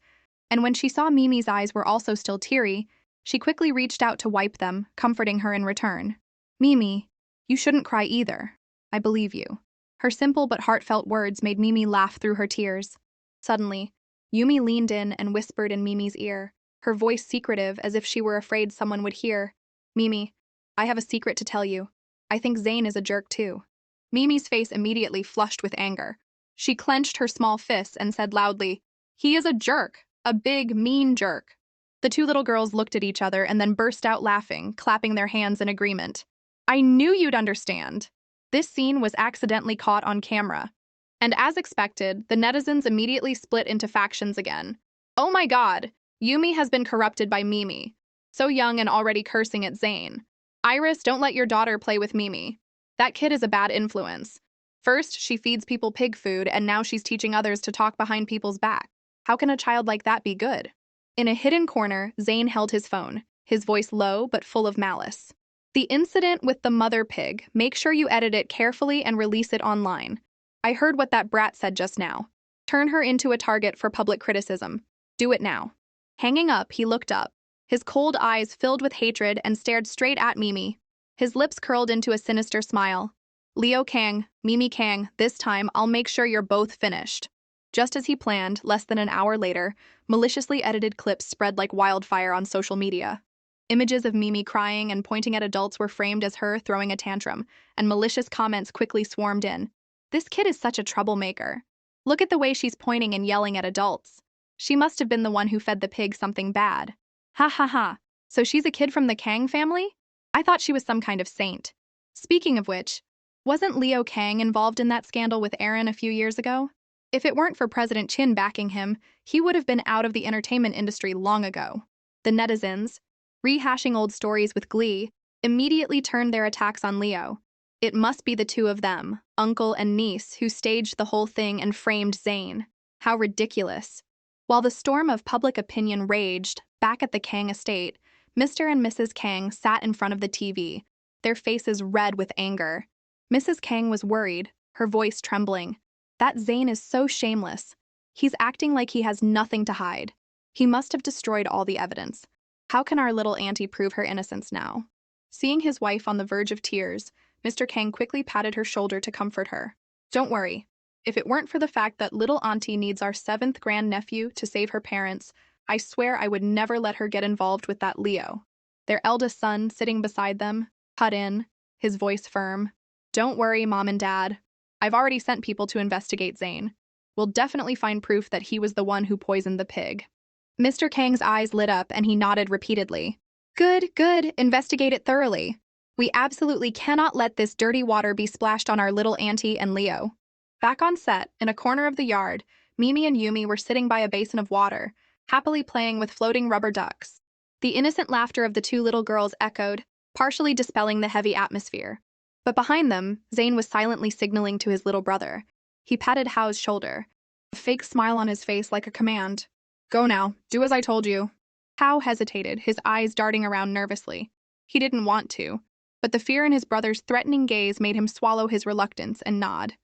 and when she saw Mimi's eyes were also still teary, she quickly reached out to wipe them, comforting her in return. "Mimi, you shouldn't cry either. I believe you." Her simple but heartfelt words made Mimi laugh through her tears. Suddenly, Yumi leaned in and whispered in Mimi's ear, her voice secretive as if she were afraid someone would hear. "Mimi, I have a secret to tell you. I think Zane is a jerk too." Mimi's face immediately flushed with anger. She clenched her small fists and said loudly, "He is a jerk, a big, mean jerk." The two little girls looked at each other and then burst out laughing, clapping their hands in agreement. "I knew you'd understand." This scene was accidentally caught on camera. And as expected, the netizens immediately split into factions again. "Oh my god, Yumi has been corrupted by Mimi. So young and already cursing at Zane. Iris, don't let your daughter play with Mimi. That kid is a bad influence. First, she feeds people pig food, and now she's teaching others to talk behind people's back. How can a child like that be good?" In a hidden corner, Zane held his phone, his voice low but full of malice. "The incident with the mother pig, make sure you edit it carefully and release it online. I heard what that brat said just now. Turn her into a target for public criticism. Do it now." Hanging up, he looked up, his cold eyes filled with hatred, and stared straight at Mimi. His lips curled into a sinister smile. "Leo Kang, Mimi Kang, this time I'll make sure you're both finished." Just as he planned, less than an hour later, maliciously edited clips spread like wildfire on social media. Images of Mimi crying and pointing at adults were framed as her throwing a tantrum, and malicious comments quickly swarmed in. "This kid is such a troublemaker. Look at the way she's pointing and yelling at adults. She must have been the one who fed the pig something bad. Ha ha ha. So she's a kid from the Kang family? I thought she was some kind of saint." Speaking of which, wasn't Leo Kang involved in that scandal with Aaron a few years ago? If it weren't for President Chin backing him, he would have been out of the entertainment industry long ago. The netizens, rehashing old stories with glee, immediately turned their attacks on Leo. It must be the two of them, uncle and niece, who staged the whole thing and framed Zane. How ridiculous. While the storm of public opinion raged, back at the Kang estate, Mr. and Mrs. Kang sat in front of the TV, their faces red with anger. Mrs. Kang was worried, her voice trembling. That Zane is so shameless. He's acting like he has nothing to hide. He must have destroyed all the evidence. How can our little auntie prove her innocence now? Seeing his wife on the verge of tears, Mr. Kang quickly patted her shoulder to comfort her. "Don't worry. If it weren't for the fact that little auntie needs our 7th grandnephew to save her parents, I swear I would never let her get involved with that Leo." Their eldest son, sitting beside them, cut in, his voice firm. "Don't worry, Mom and Dad. I've already sent people to investigate Zane. We'll definitely find proof that he was the one who poisoned the pig." Mr. Kang's eyes lit up and he nodded repeatedly. Good, good. Investigate it thoroughly. We absolutely cannot let this dirty water be splashed on our little auntie and Leo." Back on set, in a corner of the yard, Mimi and Yumi were sitting by a basin of water, happily playing with floating rubber ducks. The innocent laughter of the two little girls echoed, partially dispelling the heavy atmosphere. But behind them, Zane was silently signaling to his little brother. He patted Hao's shoulder, a fake smile on his face like a command. "Go now, do as I told you." Hao hesitated, his eyes darting around nervously. He didn't want to, but the fear in his brother's threatening gaze made him swallow his reluctance and nod.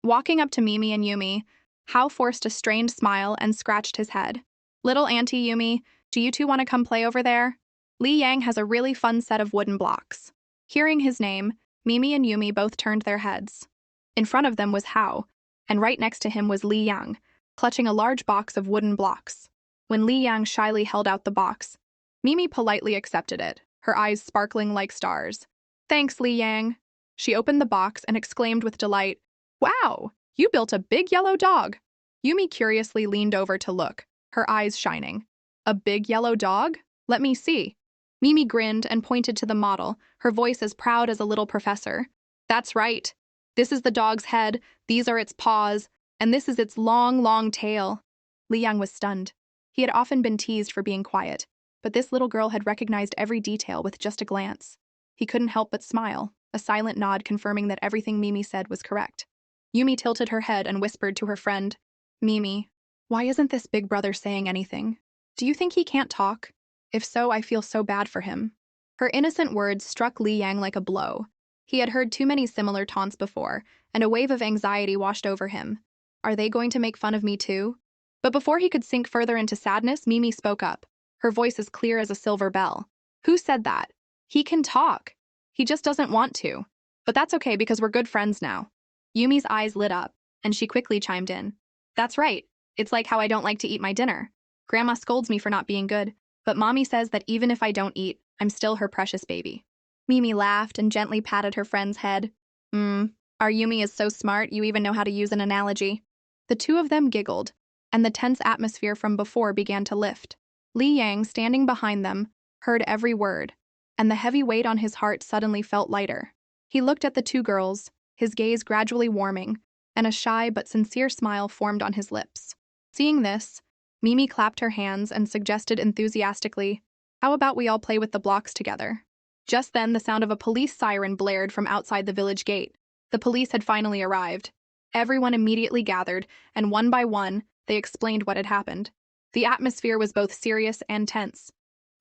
Walking up to Mimi and Yumi, Hao forced a strained smile and scratched his head. "Little Auntie Yumi, do you two want to come play over there? Li Yang has a really fun set of wooden blocks." Hearing his name, Mimi and Yumi both turned their heads. In front of them was Hao, and right next to him was Li Yang, clutching a large box of wooden blocks. When Li Yang shyly held out the box, Mimi politely accepted it, her eyes sparkling like stars. "Thanks, Li Yang." She opened the box and exclaimed with delight, "Wow, you built a big yellow dog." Yumi curiously leaned over to look, her eyes shining. A big yellow dog? Let me see. Mimi grinned and pointed to the model, her voice as proud as a little professor. That's right. This is the dog's head, these are its paws, and this is its long, long tail. Li Yang was stunned. He had often been teased for being quiet, but this little girl had recognized every detail with just a glance. He couldn't help but smile, a silent nod confirming that everything Mimi said was correct. Yumi tilted her head and whispered to her friend, Mimi, why isn't this big brother saying anything? Do you think he can't talk? If so, I feel so bad for him. Her innocent words struck Li Yang like a blow. He had heard too many similar taunts before, and a wave of anxiety washed over him. Are they going to make fun of me too? But before he could sink further into sadness, Mimi spoke up, her voice as clear as a silver bell. Who said that? He can talk. He just doesn't want to. But that's okay because we're good friends now. Yumi's eyes lit up, and she quickly chimed in. That's right. It's like how I don't like to eat my dinner. Grandma scolds me for not being good, but Mommy says that even if I don't eat, I'm still her precious baby. Mimi laughed and gently patted her friend's head. Our Yumi is so smart, you even know how to use an analogy. The two of them giggled, and the tense atmosphere from before began to lift. Li Yang, standing behind them, heard every word, and the heavy weight on his heart suddenly felt lighter. He looked at the two girls, his gaze gradually warming, and a shy but sincere smile formed on his lips. Seeing this, Mimi clapped her hands and suggested enthusiastically, how about we all play with the blocks together? Just then, the sound of a police siren blared from outside the village gate. The police had finally arrived. Everyone immediately gathered, and one by one, they explained what had happened. The atmosphere was both serious and tense.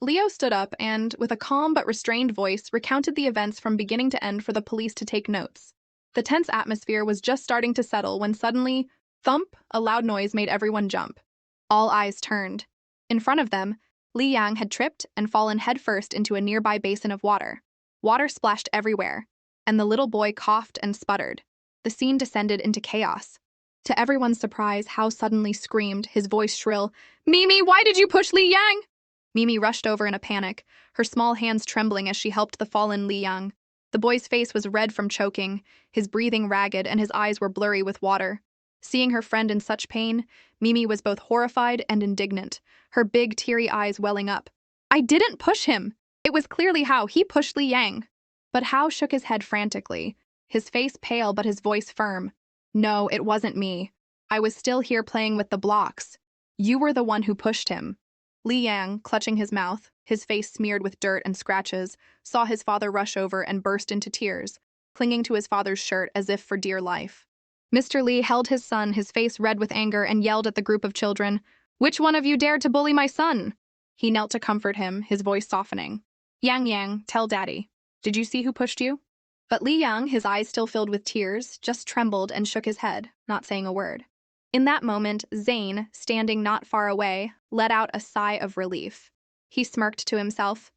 Leo stood up and, with a calm but restrained voice, recounted the events from beginning to end for the police to take notes. The tense atmosphere was just starting to settle when suddenly, thump, a loud noise made everyone jump. All eyes turned. In front of them, Li Yang had tripped and fallen headfirst into a nearby basin of water. Water splashed everywhere, and the little boy coughed and sputtered. The scene descended into chaos. To everyone's surprise, Hao suddenly screamed, his voice shrill, Mimi, why did you push Li Yang? Mimi rushed over in a panic, her small hands trembling as she helped the fallen Li Yang. The boy's face was red from choking, his breathing ragged, and his eyes were blurry with water. Seeing her friend in such pain, Mimi was both horrified and indignant, her big, teary eyes welling up. I didn't push him! It was clearly Hao. He pushed Li Yang. But Hao shook his head frantically, his face pale but his voice firm. No, it wasn't me. I was still here playing with the blocks. You were the one who pushed him. Li Yang, clutching his mouth, his face smeared with dirt and scratches, saw his father rush over and burst into tears, clinging to his father's shirt as if for dear life. Mr. Li held his son, his face red with anger, and yelled at the group of children, Which one of you dared to bully my son? He knelt to comfort him, his voice softening. Yang, tell Daddy. Did you see who pushed you? But Li Yang, his eyes still filled with tears, just trembled and shook his head, not saying a word. In that moment, Zane, standing not far away, let out a sigh of relief. He smirked to himself.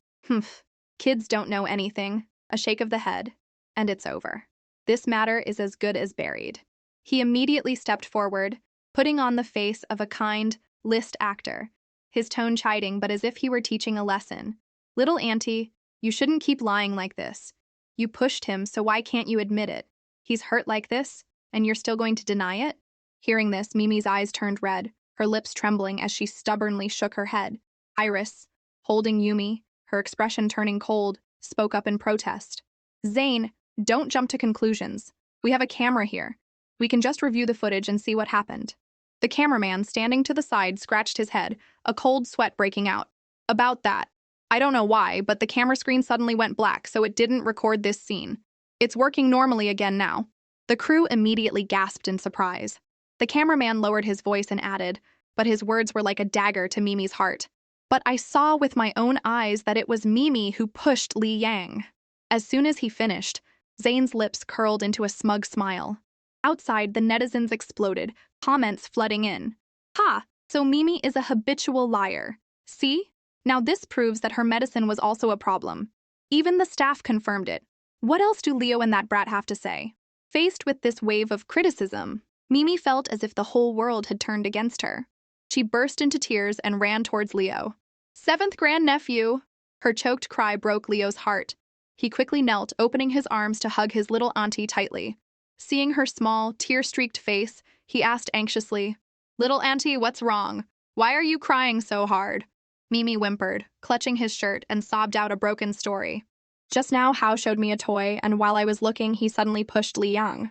Kids don't know anything. A shake of the head, and it's over. This matter is as good as buried. He immediately stepped forward, putting on the face of a kind, list actor, his tone chiding but as if he were teaching a lesson. Little auntie, you shouldn't keep lying like this. You pushed him, so why can't you admit it? He's hurt like this, and you're still going to deny it? Hearing this, Mimi's eyes turned red, her lips trembling as she stubbornly shook her head. Iris, holding Yumi, her expression turning cold, spoke up in protest. Zane, don't jump to conclusions. We have a camera here. We can just review the footage and see what happened. The cameraman, standing to the side, scratched his head, a cold sweat breaking out. About that. I don't know why, but the camera screen suddenly went black, so it didn't record this scene. It's working normally again now. The crew immediately gasped in surprise. The cameraman lowered his voice and added, but his words were like a dagger to Mimi's heart. But I saw with my own eyes that it was Mimi who pushed Li Yang. As soon as he finished, Zane's lips curled into a smug smile. Outside, the netizens exploded, comments flooding in. Ha! So Mimi is a habitual liar. See? Now this proves that her medicine was also a problem. Even the staff confirmed it. What else do Leo and that brat have to say? Faced with this wave of criticism, Mimi felt as if the whole world had turned against her. She burst into tears and ran towards Leo. Seventh grandnephew! Her choked cry broke Leo's heart. He quickly knelt, opening his arms to hug his little auntie tightly. Seeing her small, tear-streaked face, he asked anxiously, Little auntie, what's wrong? Why are you crying so hard? Mimi whimpered, clutching his shirt, and sobbed out a broken story. Just now, Hao showed me a toy, and while I was looking, he suddenly pushed Li Yang.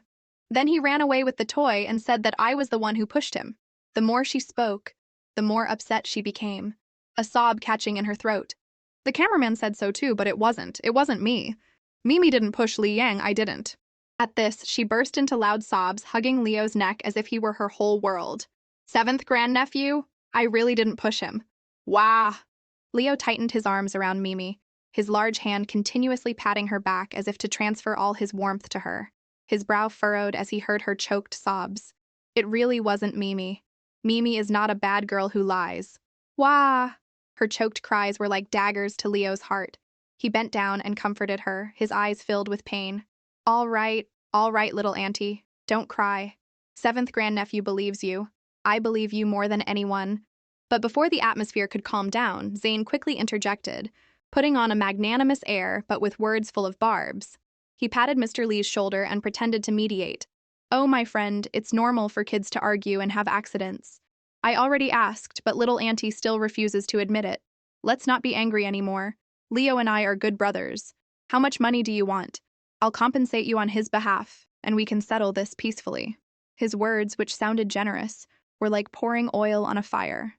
Then he ran away with the toy and said that I was the one who pushed him. The more she spoke, the more upset she became, a sob catching in her throat. The cameraman said so too, but it wasn't. It wasn't me. Mimi didn't push Li Yang, I didn't. At this, she burst into loud sobs, hugging Leo's neck as if he were her whole world. Seventh grandnephew? I really didn't push him. Wah! Leo tightened his arms around Mimi, his large hand continuously patting her back as if to transfer all his warmth to her. His brow furrowed as he heard her choked sobs. It really wasn't Mimi. Mimi is not a bad girl who lies. Wah! Her choked cries were like daggers to Leo's heart. He bent down and comforted her, his eyes filled with pain. All right, little auntie. Don't cry. Seventh grandnephew believes you. I believe you more than anyone. But before the atmosphere could calm down, Zane quickly interjected, putting on a magnanimous air but with words full of barbs. He patted Mr. Lee's shoulder and pretended to mediate. Oh, my friend, it's normal for kids to argue and have accidents. I already asked, but little auntie still refuses to admit it. Let's not be angry anymore. Leo and I are good brothers. How much money do you want? I'll compensate you on his behalf, and we can settle this peacefully. His words, which sounded generous, were like pouring oil on a fire.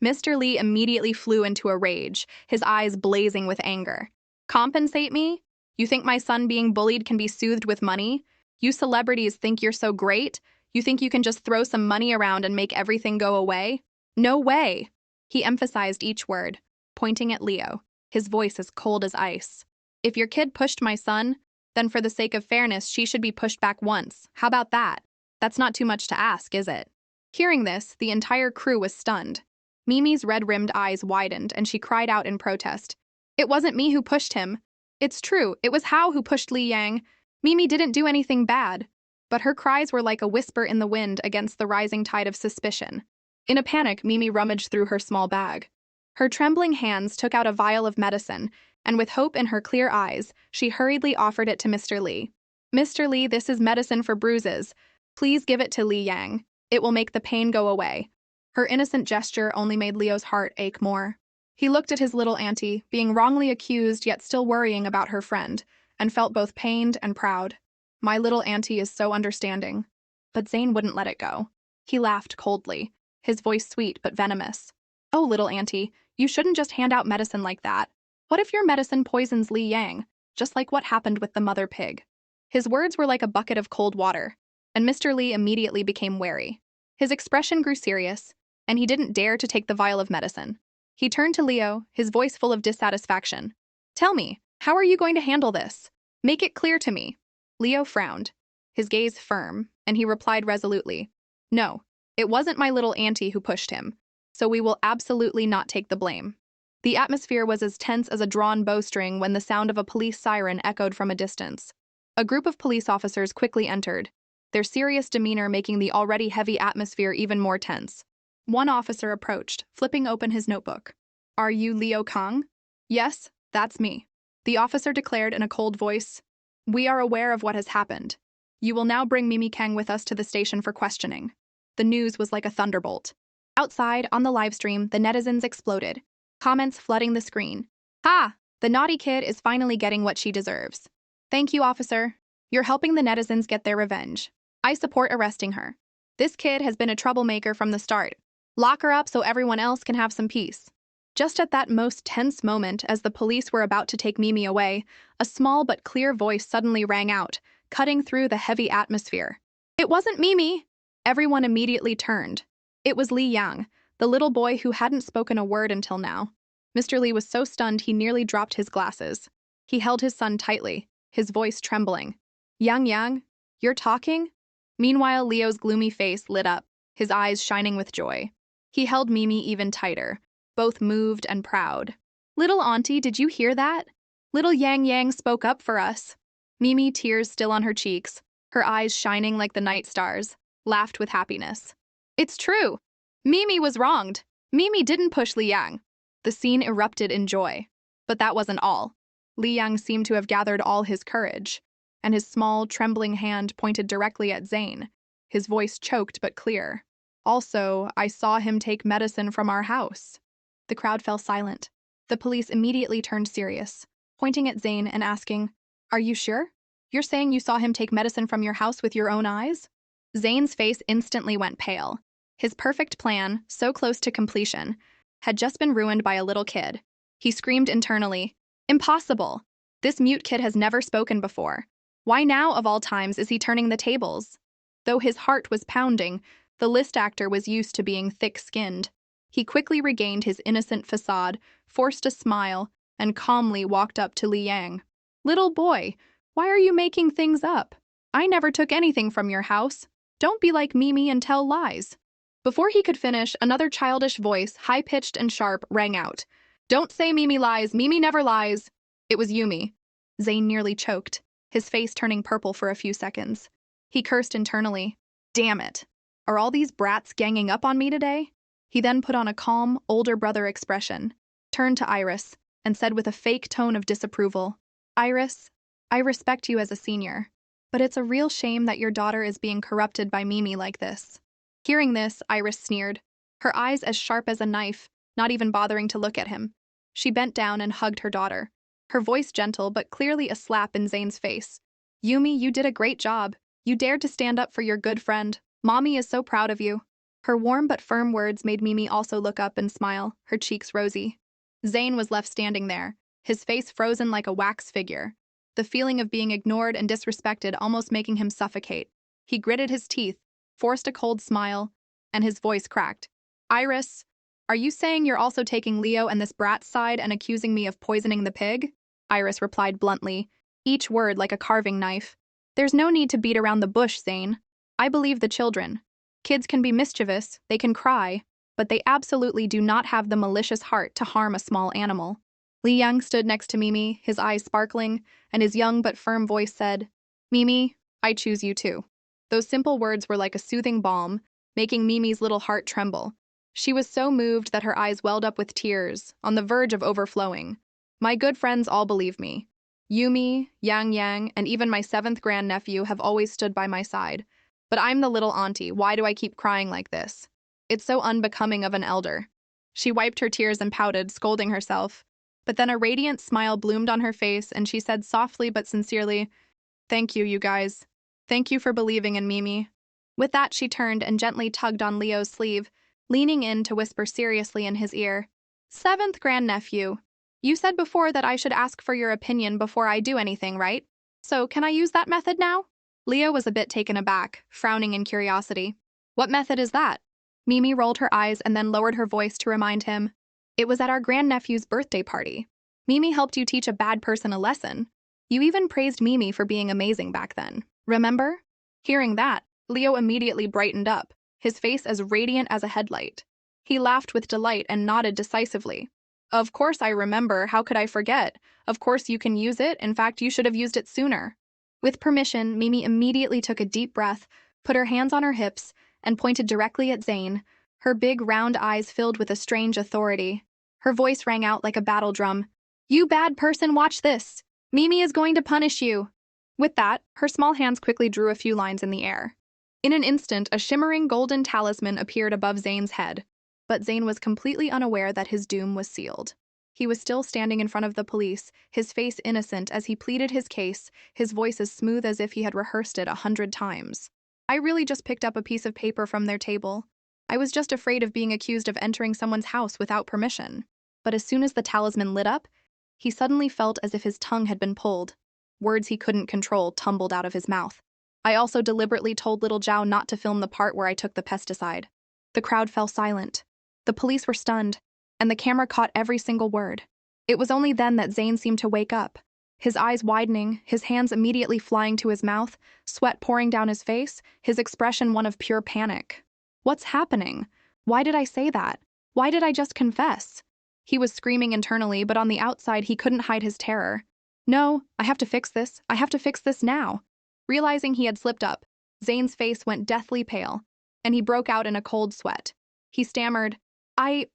Mr. Lee immediately flew into a rage, his eyes blazing with anger. Compensate me? You think my son being bullied can be soothed with money? You celebrities think you're so great? You think you can just throw some money around and make everything go away? No way! He emphasized each word, pointing at Leo, his voice as cold as ice. If your kid pushed my son, then for the sake of fairness, she should be pushed back once. How about that? That's not too much to ask, is it? Hearing this, the entire crew was stunned. Mimi's red-rimmed eyes widened, and she cried out in protest. It wasn't me who pushed him. It's true, it was Hao who pushed Li Yang. Mimi didn't do anything bad. But her cries were like a whisper in the wind against the rising tide of suspicion. In a panic, Mimi rummaged through her small bag. Her trembling hands took out a vial of medicine, and with hope in her clear eyes, she hurriedly offered it to Mr. Lee. Mr. Lee, this is medicine for bruises. Please give it to Li Yang. It will make the pain go away. Her innocent gesture only made Leo's heart ache more. He looked at his little auntie, being wrongly accused yet still worrying about her friend, and felt both pained and proud. My little auntie is so understanding. But Zane wouldn't let it go. He laughed coldly, his voice sweet but venomous. Oh, little auntie, you shouldn't just hand out medicine like that. What if your medicine poisons Li Yang, just like what happened with the mother pig? His words were like a bucket of cold water, and Mr. Lee immediately became wary. His expression grew serious, and he didn't dare to take the vial of medicine. He turned to Leo, his voice full of dissatisfaction. Tell me, how are you going to handle this? Make it clear to me. Leo frowned, his gaze firm, and he replied resolutely. No, it wasn't my little auntie who pushed him, so we will absolutely not take the blame. The atmosphere was as tense as a drawn bowstring when the sound of a police siren echoed from a distance. A group of police officers quickly entered, their serious demeanor making the already heavy atmosphere even more tense. One officer approached, flipping open his notebook. Are you Leo Kang? Yes, that's me. The officer declared in a cold voice. We are aware of what has happened. You will now bring Mimi Kang with us to the station for questioning. The news was like a thunderbolt. Outside, on the livestream, the netizens exploded, comments flooding the screen. Ha! The naughty kid is finally getting what she deserves. Thank you, officer. You're helping the netizens get their revenge. I support arresting her. This kid has been a troublemaker from the start. Lock her up so everyone else can have some peace. Just at that most tense moment, as the police were about to take Mimi away, a small but clear voice suddenly rang out, cutting through the heavy atmosphere. It wasn't Mimi! Everyone immediately turned. It was Li Yang, the little boy who hadn't spoken a word until now. Mr. Lee was so stunned he nearly dropped his glasses. He held his son tightly, his voice trembling. Yang, you're talking? Meanwhile, Leo's gloomy face lit up, his eyes shining with joy. He held Mimi even tighter, both moved and proud. Little auntie, did you hear that? Little Yang spoke up for us. Mimi, tears still on her cheeks, her eyes shining like the night stars, laughed with happiness. It's true. Mimi was wronged. Mimi didn't push Li Yang. The scene erupted in joy. But that wasn't all. Li Yang seemed to have gathered all his courage, and his small, trembling hand pointed directly at Zane, his voice choked but clear. Also, I saw him take medicine from our house. The crowd fell silent. The police immediately turned serious, pointing at Zayn and asking, "Are you sure? You're saying you saw him take medicine from your house with your own eyes?" Zayn's face instantly went pale. His perfect plan, so close to completion, had just been ruined by a little kid. He screamed internally, "Impossible! This mute kid has never spoken before. Why now, of all times, is he turning the tables?" Though his heart was pounding, the list actor was used to being thick-skinned. He quickly regained his innocent facade, forced a smile, and calmly walked up to Li Yang. "Little boy, why are you making things up? I never took anything from your house. Don't be like Mimi and tell lies." Before he could finish, another childish voice, high-pitched and sharp, rang out. "Don't say Mimi lies. Mimi never lies." It was Yumi. Zayn nearly choked, his face turning purple for a few seconds. He cursed internally. "Damn it. Are all these brats ganging up on me today?" He then put on a calm, older brother expression, turned to Iris, and said with a fake tone of disapproval, "Iris, I respect you as a senior, but it's a real shame that your daughter is being corrupted by Mimi like this." Hearing this, Iris sneered, her eyes as sharp as a knife, not even bothering to look at him. She bent down and hugged her daughter, her voice gentle but clearly a slap in Zayn's face. "Yumi, you did a great job. You dared to stand up for your good friend. Mommy is so proud of you." Her warm but firm words made Mimi also look up and smile, her cheeks rosy. Zayn was left standing there, his face frozen like a wax figure, the feeling of being ignored and disrespected almost making him suffocate. He gritted his teeth, forced a cold smile, and his voice cracked. "Iris, are you saying you're also taking Leo and this brat's side and accusing me of poisoning the pig?" Iris replied bluntly, each word like a carving knife. "There's no need to beat around the bush, Zayn. I believe the children. Kids can be mischievous, they can cry, but they absolutely do not have the malicious heart to harm a small animal." Li Yang stood next to Mimi, his eyes sparkling, and his young but firm voice said, "Mimi, I choose you too." Those simple words were like a soothing balm, making Mimi's little heart tremble. She was so moved that her eyes welled up with tears, on the verge of overflowing. "My good friends all believe me. Yumi, Yang, and even my 7th grandnephew have always stood by my side. But I'm the little auntie. Why do I keep crying like this? It's so unbecoming of an elder." She wiped her tears and pouted, scolding herself. But then a radiant smile bloomed on her face, and she said softly but sincerely, "Thank you, you guys. Thank you for believing in Mimi." With that, she turned and gently tugged on Leo's sleeve, leaning in to whisper seriously in his ear, "7th grandnephew, you said before that I should ask for your opinion before I do anything, right? So can I use that method now?" Leo was a bit taken aback, frowning in curiosity. "What method is that?" Mimi rolled her eyes and then lowered her voice to remind him. "It was at our grandnephew's birthday party. Mimi helped you teach a bad person a lesson. You even praised Mimi for being amazing back then. Remember?" Hearing that, Leo immediately brightened up, his face as radiant as a headlight. He laughed with delight and nodded decisively. "Of course I remember. How could I forget? Of course you can use it. In fact, you should have used it sooner." With permission, Mimi immediately took a deep breath, put her hands on her hips, and pointed directly at Zayn, her big round eyes filled with a strange authority. Her voice rang out like a battle drum. "You bad person, watch this! Mimi is going to punish you!" With that, her small hands quickly drew a few lines in the air. In an instant, a shimmering golden talisman appeared above Zayn's head, but Zayn was completely unaware that his doom was sealed. He was still standing in front of the police, his face innocent as he pleaded his case, his voice as smooth as if he had rehearsed it 100 times. "I really just picked up a piece of paper from their table. I was just afraid of being accused of entering someone's house without permission." But as soon as the talisman lit up, he suddenly felt as if his tongue had been pulled. Words he couldn't control tumbled out of his mouth. "I also deliberately told little Zhao not to film the part where I took the pesticide." The crowd fell silent. The police were stunned, and the camera caught every single word. It was only then that Zayn seemed to wake up, his eyes widening, his hands immediately flying to his mouth, sweat pouring down his face, his expression one of pure panic. "What's happening? Why did I say that? Why did I just confess?" He was screaming internally, but on the outside he couldn't hide his terror. "No, I have to fix this. I have to fix this now." Realizing he had slipped up, Zayn's face went deathly pale, and he broke out in a cold sweat. He stammered, I...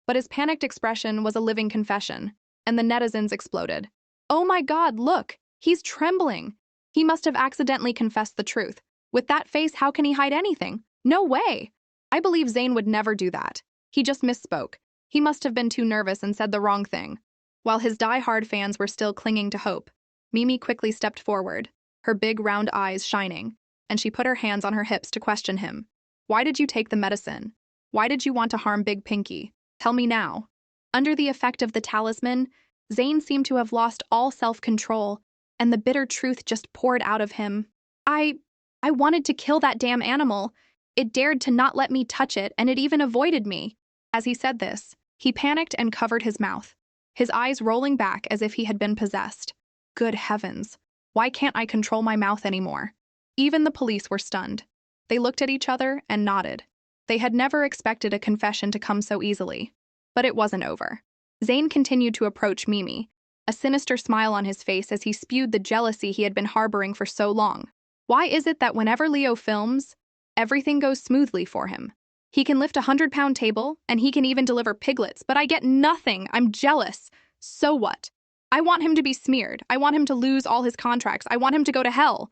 But his panicked expression was a living confession, and the netizens exploded. "Oh my God, look! He's trembling! He must have accidentally confessed the truth. With that face, how can he hide anything? No way! I believe Zane would never do that. He just misspoke. He must have been too nervous and said the wrong thing. While his die-hard fans were still clinging to hope, Mimi quickly stepped forward, her big round eyes shining, and she put her hands on her hips to question him. Why did you take the medicine? Why did you want to harm Big Pinky? Tell me now. Under the effect of the talisman, Zane seemed to have lost all self-control, and the bitter truth just poured out of him. I wanted to kill that damn animal. It dared to not let me touch it, and it even avoided me. As he said this, he panicked and covered his mouth, his eyes rolling back as if he had been possessed. Good heavens, why can't I control my mouth anymore? Even the police were stunned. They looked at each other and nodded. They had never expected a confession to come so easily. But it wasn't over. Zane continued to approach Mimi, a sinister smile on his face as he spewed the jealousy he had been harboring for so long. Why is it that whenever Leo films, everything goes smoothly for him? He can lift a 100-pound table, and he can even deliver piglets, but I get nothing. I'm jealous. So what? I want him to be smeared. I want him to lose all his contracts. I want him to go to hell.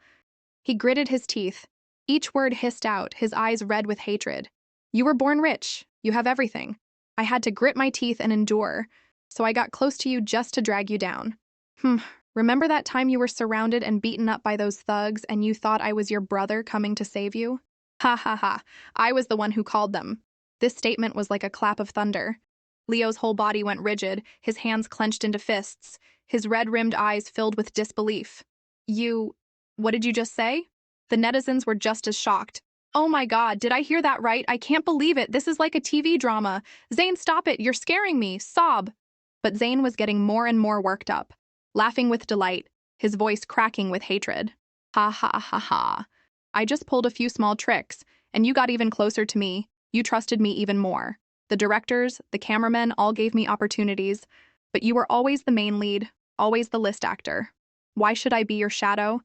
He gritted his teeth. Each word hissed out, his eyes red with hatred. You were born rich. You have everything. I had to grit my teeth and endure, so I got close to you just to drag you down. Remember that time you were surrounded and beaten up by those thugs and you thought I was your brother coming to save you? Ha ha ha, I was the one who called them. This statement was like a clap of thunder. Leo's whole body went rigid, his hands clenched into fists, his red-rimmed eyes filled with disbelief. What did you just say? The netizens were just as shocked. Oh my God, did I hear that right? I can't believe it. This is like a TV drama. Zane, stop it. You're scaring me. Sob. But Zane was getting more and more worked up, laughing with delight, his voice cracking with hatred. Ha ha ha ha. I just pulled a few small tricks, and you got even closer to me. You trusted me even more. The directors, the cameramen all gave me opportunities, but you were always the main lead, always the list actor. Why should I be your shadow?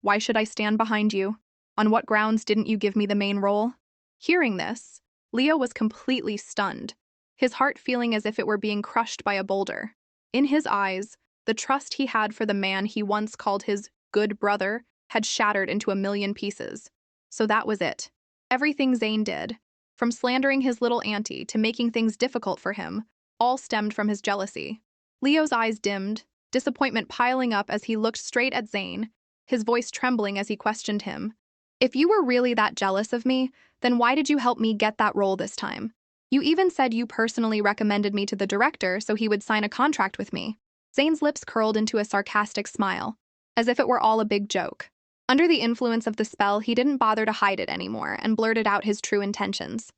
Why should I stand behind you? On what grounds didn't you give me the main role? Hearing this, Leo was completely stunned, his heart feeling as if it were being crushed by a boulder. In his eyes, the trust he had for the man he once called his good brother had shattered into a million pieces. So that was it. Everything Zane did, from slandering his little auntie to making things difficult for him, all stemmed from his jealousy. Leo's eyes dimmed, disappointment piling up as he looked straight at Zane, his voice trembling as he questioned him. If you were really that jealous of me, then why did you help me get that role this time? You even said you personally recommended me to the director so he would sign a contract with me. Zane's lips curled into a sarcastic smile, as if it were all a big joke. Under the influence of the spell, he didn't bother to hide it anymore and blurted out his true intentions.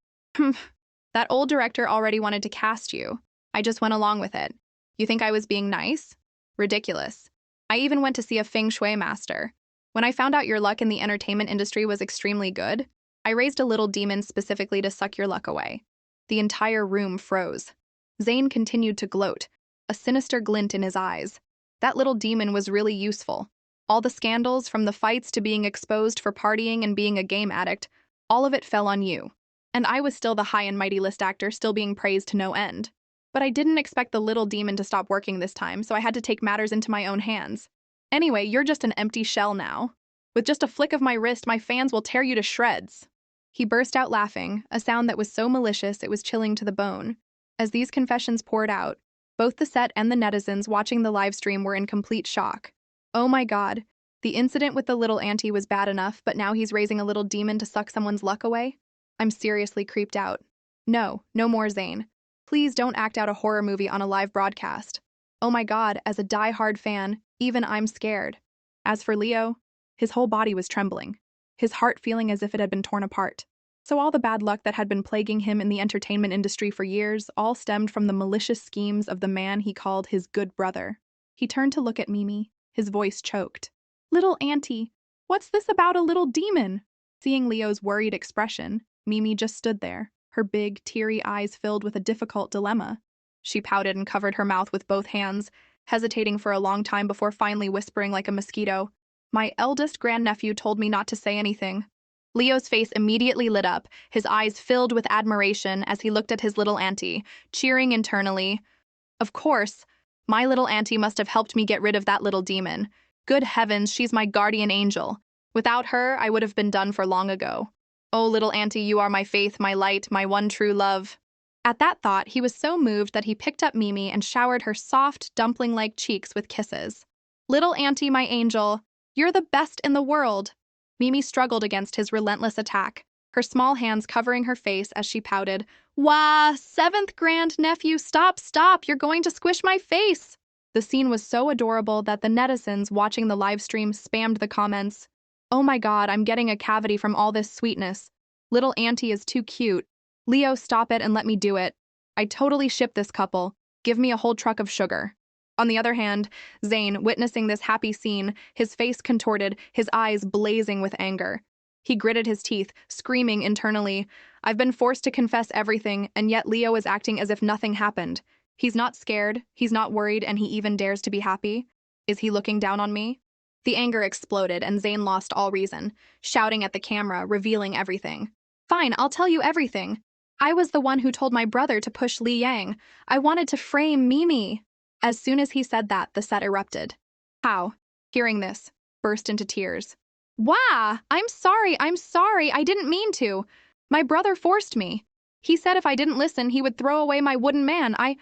That old director already wanted to cast you. I just went along with it. You think I was being nice? Ridiculous. I even went to see a feng shui master. When I found out your luck in the entertainment industry was extremely good, I raised a little demon specifically to suck your luck away. The entire room froze. Zane continued to gloat, a sinister glint in his eyes. That little demon was really useful. All the scandals, from the fights to being exposed for partying and being a game addict, all of it fell on you. And I was still the high and mighty list actor, still being praised to no end. But I didn't expect the little demon to stop working this time, so I had to take matters into my own hands. Anyway, you're just an empty shell now. With just a flick of my wrist, my fans will tear you to shreds. He burst out laughing, a sound that was so malicious it was chilling to the bone. As these confessions poured out, both the set and the netizens watching the live stream were in complete shock. Oh my God, the incident with the little auntie was bad enough, but now he's raising a little demon to suck someone's luck away? I'm seriously creeped out. No, no more, Zane. Please don't act out a horror movie on a live broadcast. Oh my God, as a die-hard fan, even I'm scared. As for Leo, his whole body was trembling, his heart feeling as if it had been torn apart. So all the bad luck that had been plaguing him in the entertainment industry for years all stemmed from the malicious schemes of the man he called his good brother. He turned to look at Mimi, his voice choked. Little auntie, what's this about a little demon? Seeing Leo's worried expression, Mimi just stood there, her big, teary eyes filled with a difficult dilemma. She pouted and covered her mouth with both hands, hesitating for a long time before finally whispering like a mosquito, "My eldest grandnephew told me not to say anything." Leo's face immediately lit up, his eyes filled with admiration as he looked at his little auntie, cheering internally. Of course, my little auntie must have helped me get rid of that little demon. Good heavens, she's my guardian angel. Without her, I would have been done for long ago. Oh, little auntie, you are my faith, my light, my one true love. At that thought, he was so moved that he picked up Mimi and showered her soft, dumpling-like cheeks with kisses. Little auntie, my angel, you're the best in the world. Mimi struggled against his relentless attack, her small hands covering her face as she pouted. Wah, seventh grandnephew, stop, stop, you're going to squish my face. The scene was so adorable that the netizens watching the live stream spammed the comments. Oh my god, I'm getting a cavity from all this sweetness. Little auntie is too cute. Leo, stop it and let me do it. I totally ship this couple. Give me a whole truck of sugar. On the other hand, Zayn, witnessing this happy scene, his face contorted, his eyes blazing with anger. He gritted his teeth, screaming internally, I've been forced to confess everything, and yet Leo is acting as if nothing happened. He's not scared, he's not worried, and he even dares to be happy. Is he looking down on me? The anger exploded, and Zayn lost all reason, shouting at the camera, revealing everything. Fine, I'll tell you everything. I was the one who told my brother to push Li Yang. I wanted to frame Mimi. As soon as he said that, the set erupted. How, hearing this, burst into tears. Wah! I'm sorry, I didn't mean to. My brother forced me. He said if I didn't listen, he would throw away my wooden man. I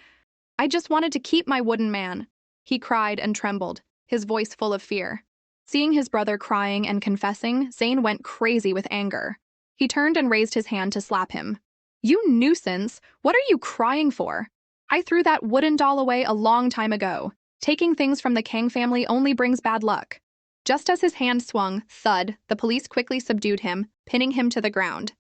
just wanted to keep my wooden man. He cried and trembled, his voice full of fear. Seeing his brother crying and confessing, Zayn went crazy with anger. He turned and raised his hand to slap him. You nuisance! What are you crying for? I threw that wooden doll away a long time ago. Taking things from the Kang family only brings bad luck. Just as his hand swung, thud, the police quickly subdued him, pinning him to the ground.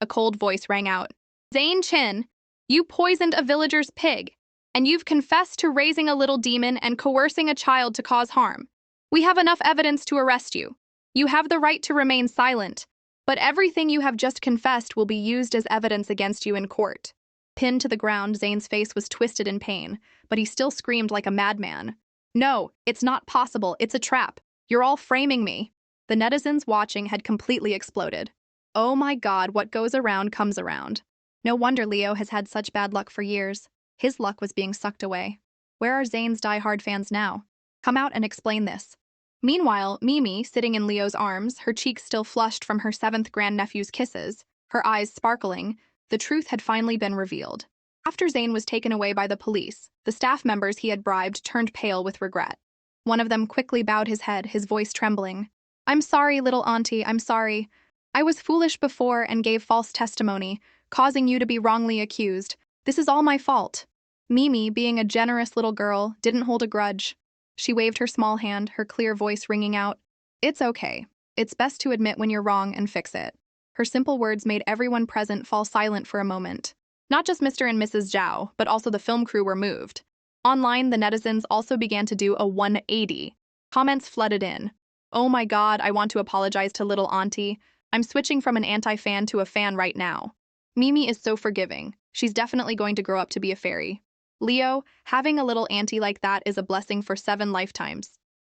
A cold voice rang out. Zayn Chin, you poisoned a villager's pig, and you've confessed to raising a little demon and coercing a child to cause harm. We have enough evidence to arrest you. You have the right to remain silent, but everything you have just confessed will be used as evidence against you in court. Pinned to the ground, Zayn's face was twisted in pain, but he still screamed like a madman. No, it's not possible, it's a trap. You're all framing me. The netizens watching had completely exploded. Oh my god, what goes around comes around. No wonder Leo has had such bad luck for years. His luck was being sucked away. Where are Zayn's die-hard fans now? Come out and explain this. Meanwhile, Mimi, sitting in Leo's arms, her cheeks still flushed from her seventh grandnephew's kisses, her eyes sparkling, the truth had finally been revealed. After Zayn was taken away by the police, the staff members he had bribed turned pale with regret. One of them quickly bowed his head, his voice trembling. I'm sorry, little auntie, I'm sorry. I was foolish before and gave false testimony, causing you to be wrongly accused. This is all my fault. Mimi, being a generous little girl, didn't hold a grudge. She waved her small hand, her clear voice ringing out. It's okay. It's best to admit when you're wrong and fix it. Her simple words made everyone present fall silent for a moment. Not just Mr. and Mrs. Zhao, but also the film crew were moved. Online, the netizens also began to do a 180. Comments flooded in. Oh my god, I want to apologize to little auntie. I'm switching from an anti-fan to a fan right now. Mimi is so forgiving. She's definitely going to grow up to be a fairy. Leo, having a little auntie like that is a blessing for 7 lifetimes.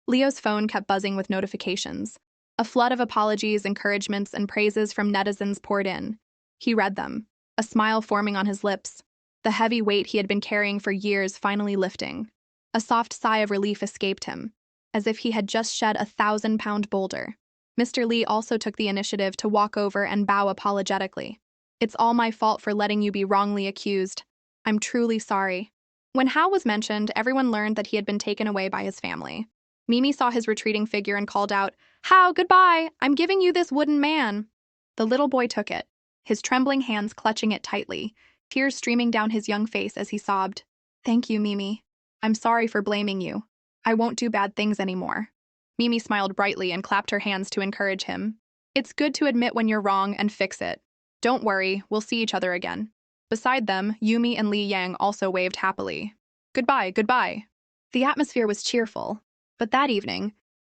Leo's phone kept buzzing with notifications. A flood of apologies, encouragements, and praises from netizens poured in. He read them, a smile forming on his lips, the heavy weight he had been carrying for years finally lifting. A soft sigh of relief escaped him, as if he had just shed a 1,000-pound boulder. Mr. Lee also took the initiative to walk over and bow apologetically. It's all my fault for letting you be wrongly accused. I'm truly sorry. When Hao was mentioned, everyone learned that he had been taken away by his family. Mimi saw his retreating figure and called out, Hao, goodbye! I'm giving you this wooden man. The little boy took it, his trembling hands clutching it tightly, tears streaming down his young face as he sobbed. Thank you, Mimi. I'm sorry for blaming you. I won't do bad things anymore. Mimi smiled brightly and clapped her hands to encourage him. It's good to admit when you're wrong and fix it. Don't worry, we'll see each other again. Beside them, Yumi and Li Yang also waved happily. Goodbye, goodbye. The atmosphere was cheerful, but that evening,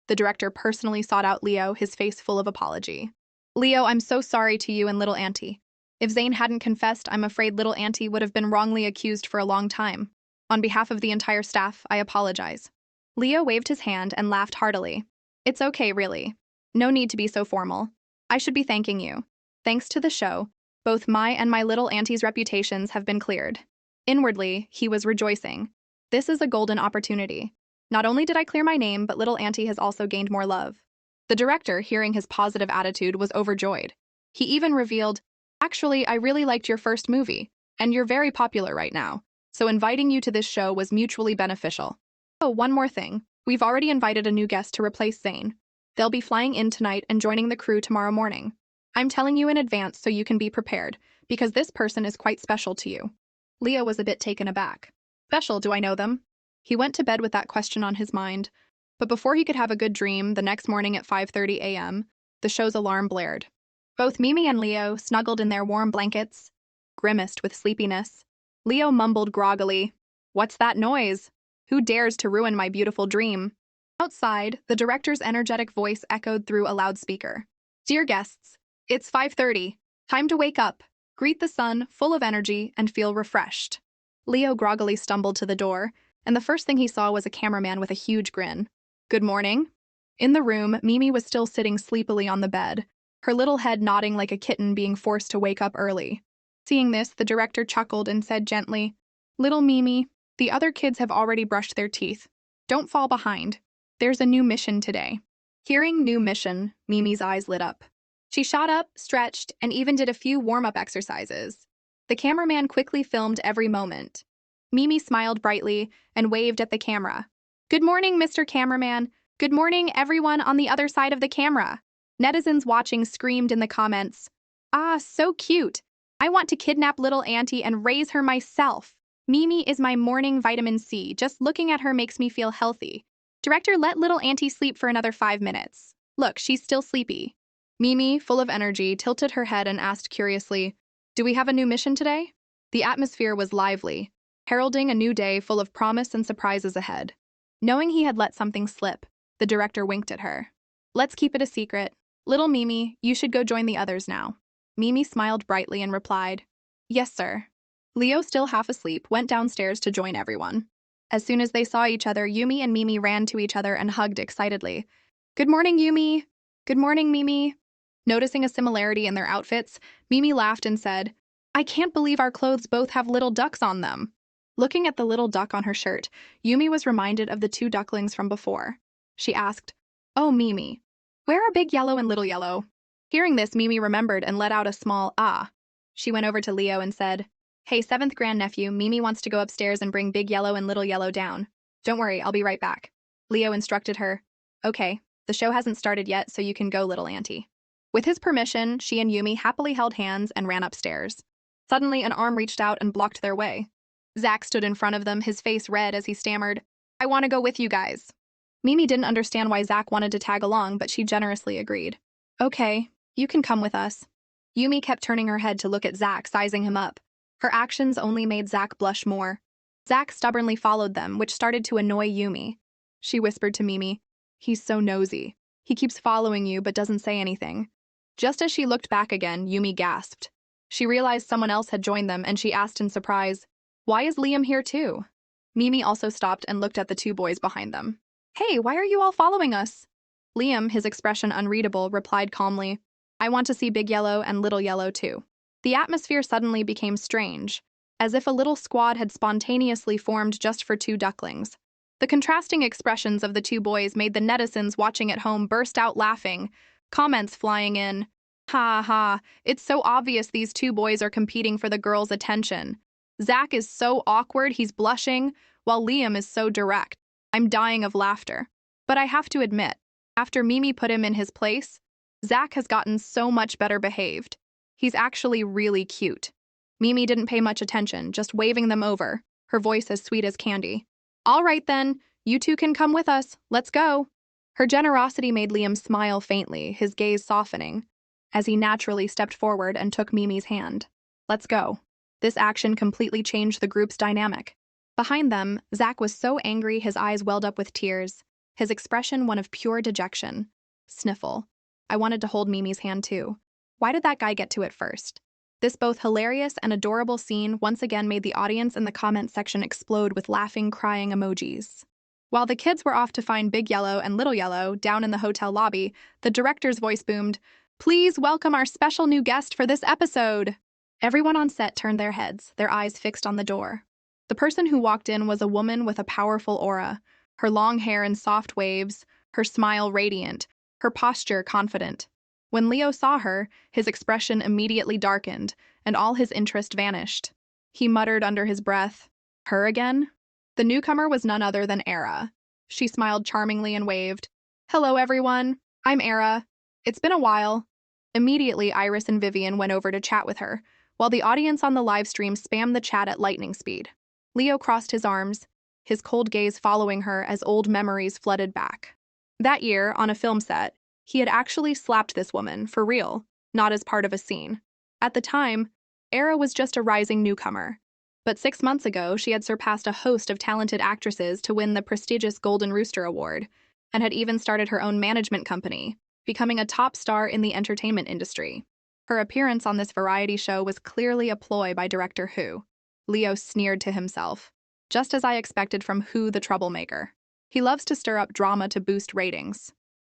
the director personally sought out Leo, his face full of apology. Leo, I'm so sorry to you and little auntie. If Zayn hadn't confessed, I'm afraid little auntie would have been wrongly accused for a long time. On behalf of the entire staff, I apologize. Leo waved his hand and laughed heartily. It's okay, really. No need to be so formal. I should be thanking you. Thanks to the show, both my and my little auntie's reputations have been cleared. Inwardly, he was rejoicing. This is a golden opportunity. Not only did I clear my name, but little auntie has also gained more love. The director, hearing his positive attitude, was overjoyed. He even revealed, "Actually, I really liked your first movie, and you're very popular right now, so inviting you to this show was mutually beneficial. Oh, one more thing. We've already invited a new guest to replace Zane. They'll be flying in tonight and joining the crew tomorrow morning. I'm telling you in advance so you can be prepared, because this person is quite special to you." Leo was a bit taken aback. Special, do I know them? He went to bed with that question on his mind. But before he could have a good dream, the next morning at 5:30 a.m., the show's alarm blared. Both Mimi and Leo, snuggled in their warm blankets, grimaced with sleepiness. Leo mumbled groggily, "What's that noise? Who dares to ruin my beautiful dream?" Outside, the director's energetic voice echoed through a loudspeaker. "Dear guests, it's 5:30. Time to wake up, greet the sun, full of energy, and feel refreshed." Leo groggily stumbled to the door, and the first thing he saw was a cameraman with a huge grin. "Good morning." In the room, Mimi was still sitting sleepily on the bed, her little head nodding like a kitten being forced to wake up early. Seeing this, the director chuckled and said gently, "Little Mimi, the other kids have already brushed their teeth. Don't fall behind. There's a new mission today." Hearing new mission, Mimi's eyes lit up. She shot up, stretched, and even did a few warm-up exercises. The cameraman quickly filmed every moment. Mimi smiled brightly and waved at the camera. "Good morning, Mr. Cameraman. Good morning, everyone on the other side of the camera." Netizens watching screamed in the comments, "Ah, so cute. I want to kidnap little auntie and raise her myself. Mimi is my morning vitamin C. Just looking at her makes me feel healthy. Director, let little auntie sleep for another 5 minutes. Look, she's still sleepy." Mimi, full of energy, tilted her head and asked curiously, "Do we have a new mission today?" The atmosphere was lively, heralding a new day full of promise and surprises ahead. Knowing he had let something slip, the director winked at her. "Let's keep it a secret. Little Mimi, you should go join the others now." Mimi smiled brightly and replied, "Yes, sir." Leo, still half asleep, went downstairs to join everyone. As soon as they saw each other, Yumi and Mimi ran to each other and hugged excitedly. "Good morning, Yumi." "Good morning, Mimi." Noticing a similarity in their outfits, Mimi laughed and said, "I can't believe our clothes both have little ducks on them." Looking at the little duck on her shirt, Yumi was reminded of the 2 ducklings from before. She asked, "Oh, Mimi, where are Big Yellow and Little Yellow?" Hearing this, Mimi remembered and let out a small "ah." She went over to Leo and said, "Hey, 7th grandnephew, Mimi wants to go upstairs and bring Big Yellow and Little Yellow down. Don't worry, I'll be right back." Leo instructed her, "Okay, the show hasn't started yet, so you can go, little auntie." With his permission, she and Yumi happily held hands and ran upstairs. Suddenly, an arm reached out and blocked their way. Zach stood in front of them, his face red as he stammered, "I want to go with you guys." Mimi didn't understand why Zach wanted to tag along, but she generously agreed. "Okay, you can come with us." Yumi kept turning her head to look at Zach, sizing him up. Her actions only made Zach blush more. Zach stubbornly followed them, which started to annoy Yumi. She whispered to Mimi, "He's so nosy. He keeps following you but doesn't say anything." Just as she looked back again, Yumi gasped. She realized someone else had joined them, and she asked in surprise, "Why is Liam here too?" Mimi also stopped and looked at the 2 boys behind them. "Hey, why are you all following us?" Liam, his expression unreadable, replied calmly, "I want to see Big Yellow and Little Yellow too." The atmosphere suddenly became strange, as if a little squad had spontaneously formed just for 2 ducklings. The contrasting expressions of the 2 boys made the netizens watching at home burst out laughing, comments flying in, "Ha ha, it's so obvious these 2 boys are competing for the girls' attention. Zach is so awkward he's blushing, while Liam is so direct. I'm dying of laughter." But I have to admit, after Mimi put him in his place, Zach has gotten so much better behaved. He's actually really cute. Mimi didn't pay much attention, just waving them over, her voice as sweet as candy. "All right then, you 2 can come with us. Let's go." Her generosity made Liam smile faintly, his gaze softening, as he naturally stepped forward and took Mimi's hand. "Let's go." This action completely changed the group's dynamic. Behind them, Zach was so angry his eyes welled up with tears, his expression one of pure dejection. Sniffle. I wanted to hold Mimi's hand too. Why did that guy get to it first? This both hilarious and adorable scene once again made the audience in the comment section explode with laughing, crying emojis. While the kids were off to find Big Yellow and Little Yellow down in the hotel lobby, the director's voice boomed, "Please welcome our special new guest for this episode." Everyone on set turned their heads, their eyes fixed on the door. The person who walked in was a woman with a powerful aura, her long hair in soft waves, her smile radiant, her posture confident. When Leo saw her, his expression immediately darkened, and all his interest vanished. He muttered under his breath, "Her again?" The newcomer was none other than Era. She smiled charmingly and waved. "Hello, everyone. I'm Era. It's been a while." Immediately, Iris and Vivian went over to chat with her, while the audience on the live stream spammed the chat at lightning speed. Leo crossed his arms, his cold gaze following her as old memories flooded back. That year, on a film set, he had actually slapped this woman, for real, not as part of a scene. At the time, Era was just a rising newcomer. But 6 months ago, she had surpassed a host of talented actresses to win the prestigious Golden Rooster Award, and had even started her own management company, becoming a top star in the entertainment industry. Her appearance on this variety show was clearly a ploy by director Who. Leo sneered to himself, just as I expected from Who the troublemaker. He loves to stir up drama to boost ratings.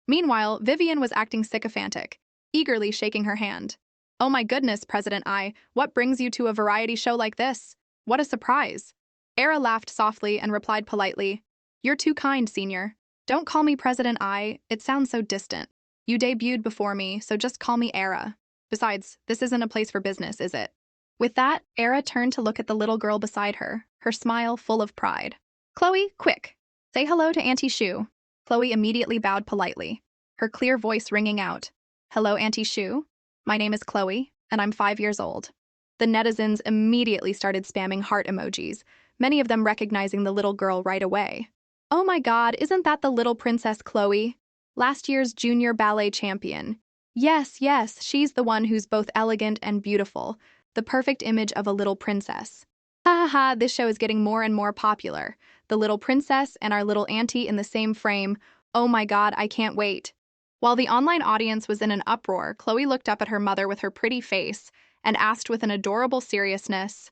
Meanwhile, Vivian was acting sycophantic, eagerly shaking her hand. "Oh my goodness, President I, what brings you to a variety show like this? What a surprise." Era laughed softly and replied politely, "You're too kind, Senior. Don't call me President I, it sounds so distant. You debuted before me, so just call me Era. Besides, this isn't a place for business, is it?" With that, Era turned to look at the little girl beside her, her smile full of pride. "Chloe, quick! Say hello to Auntie Shu." Chloe immediately bowed politely, her clear voice ringing out. "Hello, Auntie Shu. My name is Chloe, and I'm 5 years old." The netizens immediately started spamming heart emojis, many of them recognizing the little girl right away. "Oh my god, isn't that the little Princess Chloe? Last year's junior ballet champion. Yes, yes, she's the one who's both elegant and beautiful, the perfect image of a little princess. Ha ha ha, this show is getting more and more popular. The little princess and our little auntie in the same frame. Oh my god, I can't wait." While the online audience was in an uproar, Chloe looked up at her mother with her pretty face and asked with an adorable seriousness,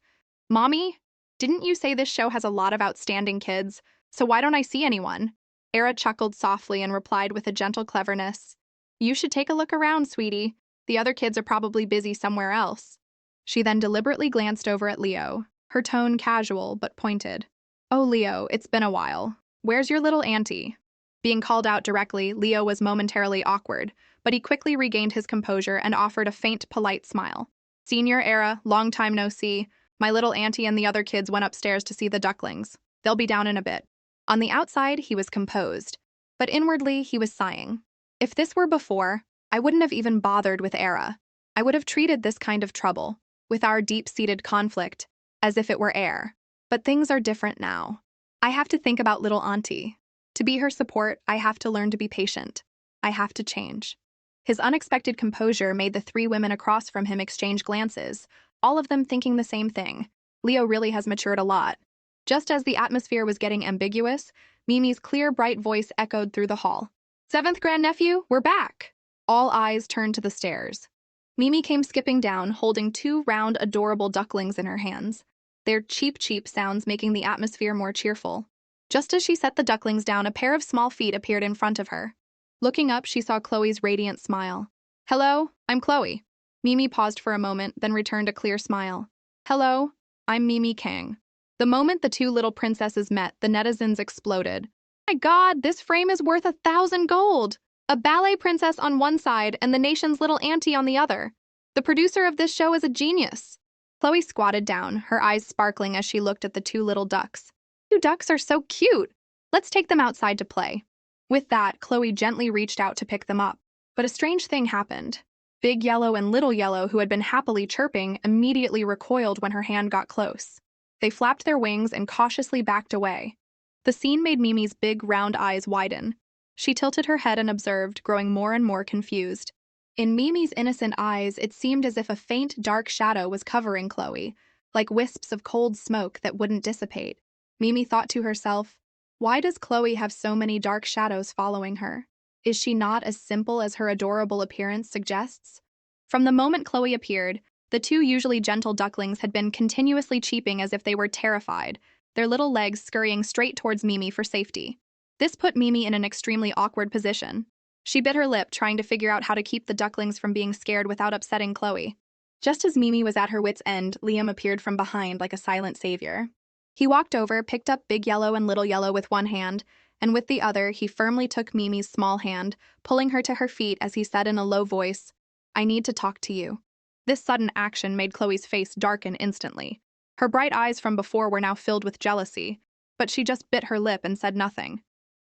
"Mommy, didn't you say this show has a lot of outstanding kids? So why don't I see anyone?" Era chuckled softly and replied with a gentle cleverness, "You should take a look around, sweetie. The other kids are probably busy somewhere else." She then deliberately glanced over at Leo, her tone casual but pointed. "Oh, Leo, it's been a while. Where's your little auntie?" Being called out directly, Leo was momentarily awkward, but he quickly regained his composure and offered a faint, polite smile. "Senior Era, long time no see. My little auntie and the other kids went upstairs to see the ducklings. They'll be down in a bit." On the outside, he was composed, but inwardly, he was sighing. If this were before, I wouldn't have even bothered with Era. I would have treated this kind of trouble, with our deep-seated conflict, as if it were air. But things are different now. I have to think about little auntie. To be her support, I have to learn to be patient. I have to change. His unexpected composure made the 3 women across from him exchange glances, all of them thinking the same thing. Leo really has matured a lot. Just as the atmosphere was getting ambiguous, Mimi's clear, bright voice echoed through the hall. "7th grandnephew, we're back!" All eyes turned to the stairs. Mimi came skipping down, holding 2 round, adorable ducklings in her hands, their cheep sounds making the atmosphere more cheerful. Just as she set the ducklings down, a pair of small feet appeared in front of her. Looking up, she saw Chloe's radiant smile. "Hello, I'm Chloe." Mimi paused for a moment, then returned a clear smile. "Hello, I'm Mimi Kang." The moment the 2 little princesses met, the netizens exploded. "My god, this frame is worth 1,000 gold! A ballet princess on one side and the nation's little auntie on the other. The producer of this show is a genius." Chloe squatted down, her eyes sparkling as she looked at the 2 little ducks. "You ducks are so cute! Let's take them outside to play." With that, Chloe gently reached out to pick them up. But a strange thing happened. Big Yellow and Little Yellow, who had been happily chirping, immediately recoiled when her hand got close. They flapped their wings and cautiously backed away. The scene made Mimi's big, round eyes widen. She tilted her head and observed, growing more and more confused. In Mimi's innocent eyes, it seemed as if a faint, dark shadow was covering Chloe, like wisps of cold smoke that wouldn't dissipate. Mimi thought to herself, why does Chloe have so many dark shadows following her? Is she not as simple as her adorable appearance suggests? From the moment Chloe appeared, the 2 usually gentle ducklings had been continuously cheeping as if they were terrified, their little legs scurrying straight towards Mimi for safety. This put Mimi in an extremely awkward position. She bit her lip, trying to figure out how to keep the ducklings from being scared without upsetting Chloe. Just as Mimi was at her wit's end, Liam appeared from behind like a silent savior. He walked over, picked up Big Yellow and Little Yellow with one hand, and with the other, he firmly took Mimi's small hand, pulling her to her feet as he said in a low voice, I need to talk to you. This sudden action made Chloe's face darken instantly. Her bright eyes from before were now filled with jealousy, but she just bit her lip and said nothing.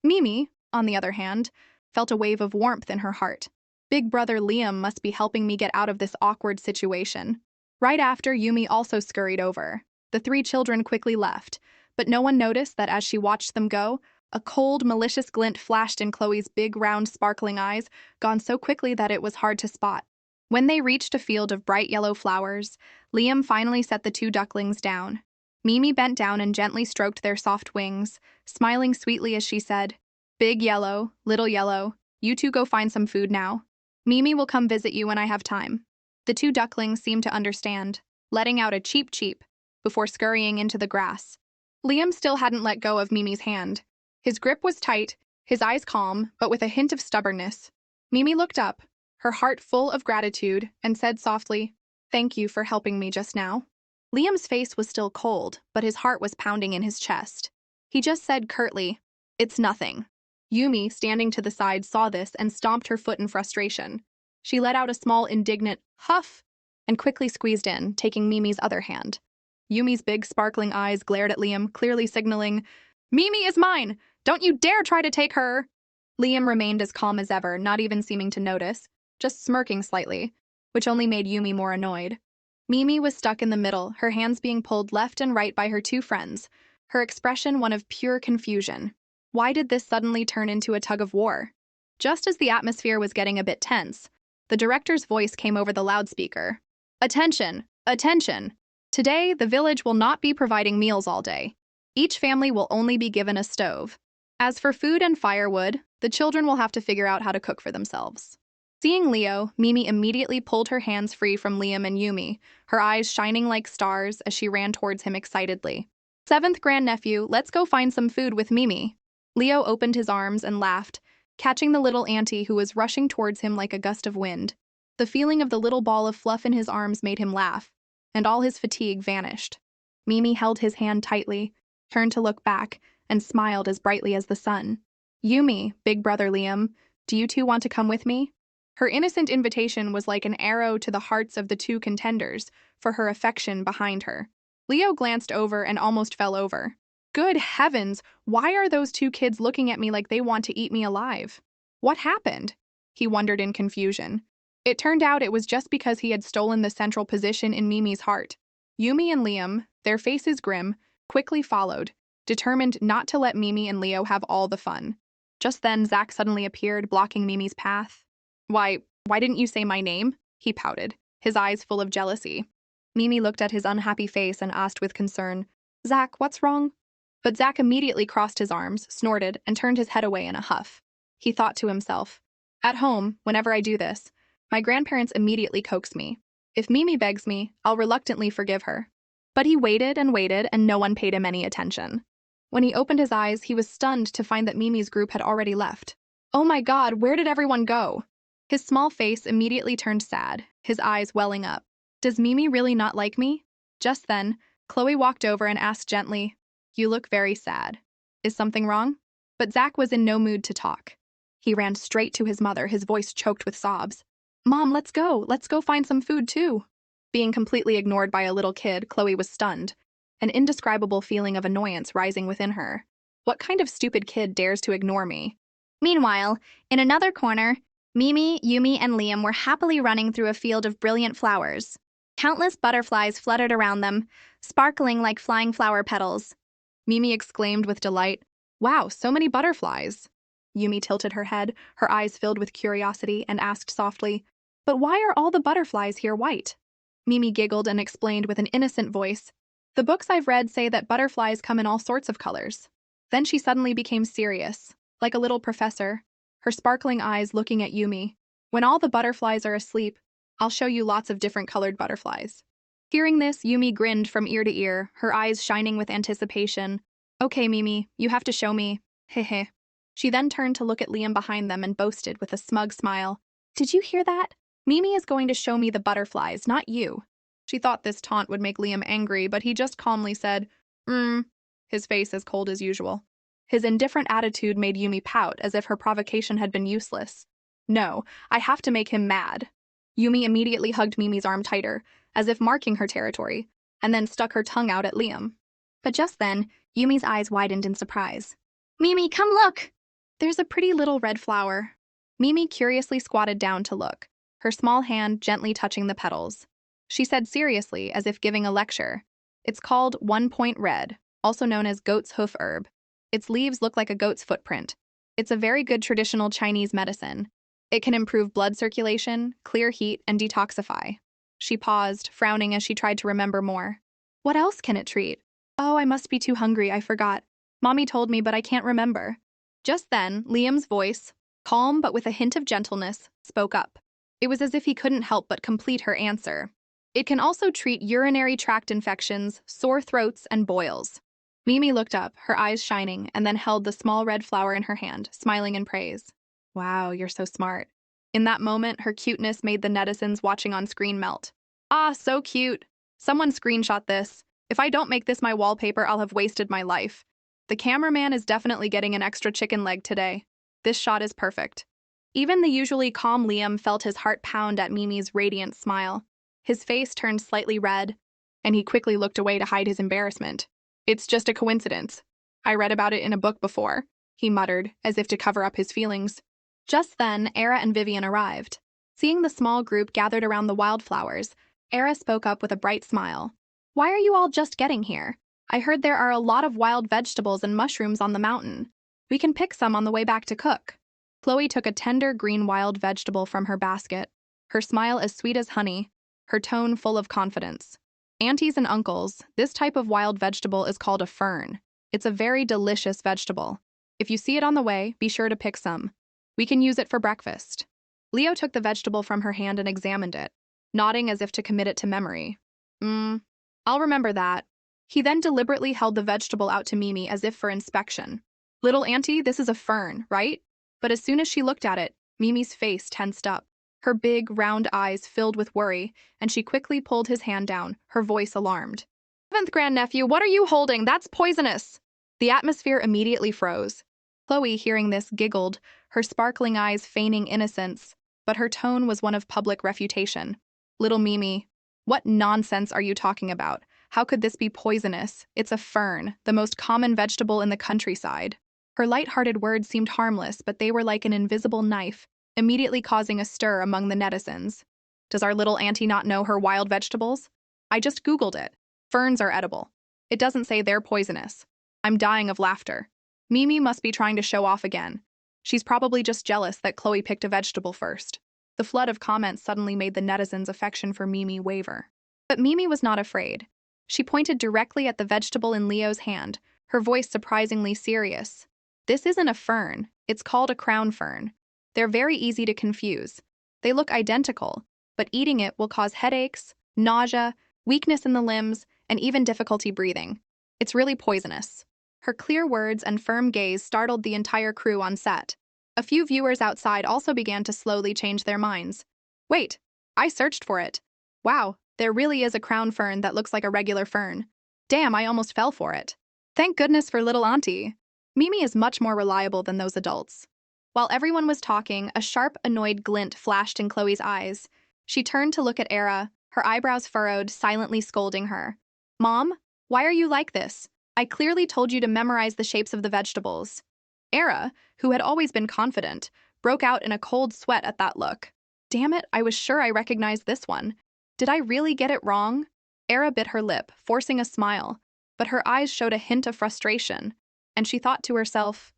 Mimi, on the other hand, felt a wave of warmth in her heart. Big brother Liam must be helping me get out of this awkward situation. Right after, Yumi also scurried over. The three children quickly left, but no one noticed that as she watched them go, a cold, malicious glint flashed in Chloe's big, round, sparkling eyes, gone so quickly that it was hard to spot. When they reached a field of bright yellow flowers, Liam finally set the two ducklings down. Mimi bent down and gently stroked their soft wings, smiling sweetly as she said, "Big yellow, little yellow, you two go find some food now. Mimi will come visit you when I have time." The two ducklings seemed to understand, letting out a cheep cheep before scurrying into the grass. Liam still hadn't let go of Mimi's hand. His grip was tight, his eyes calm, but with a hint of stubbornness. Mimi looked up, her heart full of gratitude, and said softly, "Thank you for helping me just now." Liam's face was still cold, but his heart was pounding in his chest. He just said curtly, "It's nothing." Yumi, standing to the side, saw this and stomped her foot in frustration. She let out a small, indignant huff and quickly squeezed in, taking Mimi's other hand. Yumi's big, sparkling eyes glared at Liam, clearly signaling, "Mimi is mine! Don't you dare try to take her!" Liam remained as calm as ever, not even seeming to notice, just smirking slightly, which only made Yumi more annoyed. Mimi was stuck in the middle, her hands being pulled left and right by her two friends, her expression one of pure confusion. Why did this suddenly turn into a tug of war? Just as the atmosphere was getting a bit tense, the director's voice came over the loudspeaker. "Attention! Attention! Today, the village will not be providing meals all day. Each family will only be given a stove. As for food and firewood, the children will have to figure out how to cook for themselves." Seeing Leo, Mimi immediately pulled her hands free from Liam and Yumi, her eyes shining like stars as she ran towards him excitedly. "Seventh grandnephew, let's go find some food with Mimi." Leo opened his arms and laughed, catching the little auntie who was rushing towards him like a gust of wind. The feeling of the little ball of fluff in his arms made him laugh, and all his fatigue vanished. Mimi held his hand tightly, turned to look back, and smiled as brightly as the sun. "Yumi, big brother Liam, do you two want to come with me?" Her innocent invitation was like an arrow to the hearts of the two contenders for her affection behind her. Leo glanced over and almost fell over. Good heavens, why are those two kids looking at me like they want to eat me alive? What happened? He wondered in confusion. It turned out it was just because he had stolen the central position in Mimi's heart. Yumi and Liam, their faces grim, quickly followed, determined not to let Mimi and Leo have all the fun. Just then, Zach suddenly appeared, blocking Mimi's path. Why didn't you say my name?" He pouted, his eyes full of jealousy. Mimi looked at his unhappy face and asked with concern, "Zach, what's wrong?" But Zach immediately crossed his arms, snorted, and turned his head away in a huff. He thought to himself, "At home, whenever I do this, my grandparents immediately coax me. If Mimi begs me, I'll reluctantly forgive her." But he waited, and no one paid him any attention. When he opened his eyes, he was stunned to find that Mimi's group had already left. "Oh my God, where did everyone go?" His small face immediately turned sad, his eyes welling up. Does Mimi really not like me? Just then, Chloe walked over and asked gently, "You look very sad. Is something wrong?" But Zach was in no mood to talk. He ran straight to his mother, his voice choked with sobs. "Mom, let's go. Let's go find some food too." Being completely ignored by a little kid, Chloe was stunned, an indescribable feeling of annoyance rising within her. What kind of stupid kid dares to ignore me? Meanwhile, in another corner, Mimi, Yumi, and Liam were happily running through a field of brilliant flowers. Countless butterflies fluttered around them, sparkling like flying flower petals. Mimi exclaimed with delight, "Wow, so many butterflies." Yumi tilted her head, her eyes filled with curiosity, and asked softly, "But why are all the butterflies here white?" Mimi giggled and explained with an innocent voice, "The books I've read say that butterflies come in all sorts of colors." Then she suddenly became serious, like a little professor, her sparkling eyes looking at Yumi. "When all the butterflies are asleep, I'll show you lots of different colored butterflies." Hearing this, Yumi grinned from ear to ear, her eyes shining with anticipation. "Okay, Mimi, you have to show me. Hehe." She then turned to look at Liam behind them and boasted with a smug smile, "Did you hear that? Mimi is going to show me the butterflies, not you." She thought this taunt would make Liam angry, but he just calmly said, his face as cold as usual. His indifferent attitude made Yumi pout as if her provocation had been useless. "No, I have to make him mad." Yumi immediately hugged Mimi's arm tighter, as if marking her territory, and then stuck her tongue out at Liam. But just then, Yumi's eyes widened in surprise. Mimi, come look! There's a pretty little red flower. Mimi curiously squatted down to look, her small hand gently touching the petals. She said seriously, as if giving a lecture. It's called one-point red, also known as goat's hoof herb. Its leaves look like a goat's footprint. It's a very good traditional Chinese medicine. It can improve blood circulation, clear heat, and detoxify. She paused, frowning as she tried to remember more. What else can it treat? Oh, I must be too hungry, I forgot. Mommy told me, but I can't remember. Just then, Liam's voice, calm but with a hint of gentleness, spoke up. It was as if he couldn't help but complete her answer. It can also treat urinary tract infections, sore throats, and boils. Mimi looked up, her eyes shining, and then held the small red flower in her hand, smiling in praise. Wow, you're so smart. In that moment, her cuteness made the netizens watching on screen melt. Ah, so cute. Someone screenshot this. If I don't make this my wallpaper, I'll have wasted my life. The cameraman is definitely getting an extra chicken leg today. This shot is perfect. Even the usually calm Liam felt his heart pound at Mimi's radiant smile. His face turned slightly red, and he quickly looked away to hide his embarrassment. It's just a coincidence. I read about it in a book before, he muttered, as if to cover up his feelings. Just then, Era and Vivian arrived. Seeing the small group gathered around the wildflowers, Era spoke up with a bright smile. Why are you all just getting here? I heard there are a lot of wild vegetables and mushrooms on the mountain. We can pick some on the way back to cook. Chloe took a tender green wild vegetable from her basket, her smile as sweet as honey, her tone full of confidence. Aunties and uncles, this type of wild vegetable is called a fern. It's a very delicious vegetable. If you see it on the way, be sure to pick some. We can use it for breakfast. Leo took the vegetable from her hand and examined it, nodding as if to commit it to memory. I'll remember that. He then deliberately held the vegetable out to Mimi as if for inspection. Little auntie, this is a fern, right? But as soon as she looked at it, Mimi's face tensed up. Her big, round eyes filled with worry, and she quickly pulled his hand down, her voice alarmed. Seventh grandnephew, what are you holding? That's poisonous! The atmosphere immediately froze. Chloe, hearing this, giggled, her sparkling eyes feigning innocence, but her tone was one of public refutation. Little Mimi, what nonsense are you talking about? How could this be poisonous? It's a fern, the most common vegetable in the countryside. Her light-hearted words seemed harmless, but they were like an invisible knife, immediately causing a stir among the netizens. Does our little auntie not know her wild vegetables? I just Googled it. Ferns are edible. It doesn't say they're poisonous. I'm dying of laughter. Mimi must be trying to show off again. She's probably just jealous that Chloe picked a vegetable first. The flood of comments suddenly made the netizens' affection for Mimi waver. But Mimi was not afraid. She pointed directly at the vegetable in Leo's hand, her voice surprisingly serious. This isn't a fern. It's called a crown fern. They're very easy to confuse. They look identical, but eating it will cause headaches, nausea, weakness in the limbs, and even difficulty breathing. It's really poisonous. Her clear words and firm gaze startled the entire crew on set. A few viewers outside also began to slowly change their minds. Wait, I searched for it. Wow, there really is a crown fern that looks like a regular fern. Damn, I almost fell for it. Thank goodness for little auntie. Mimi is much more reliable than those adults. While everyone was talking, a sharp, annoyed glint flashed in Chloe's eyes. She turned to look at Era, her eyebrows furrowed, silently scolding her. Mom, why are you like this? I clearly told you to memorize the shapes of the vegetables. Era, who had always been confident, broke out in a cold sweat at that look. Damn it, I was sure I recognized this one. Did I really get it wrong? Era bit her lip, forcing a smile, but her eyes showed a hint of frustration, and she thought to herself,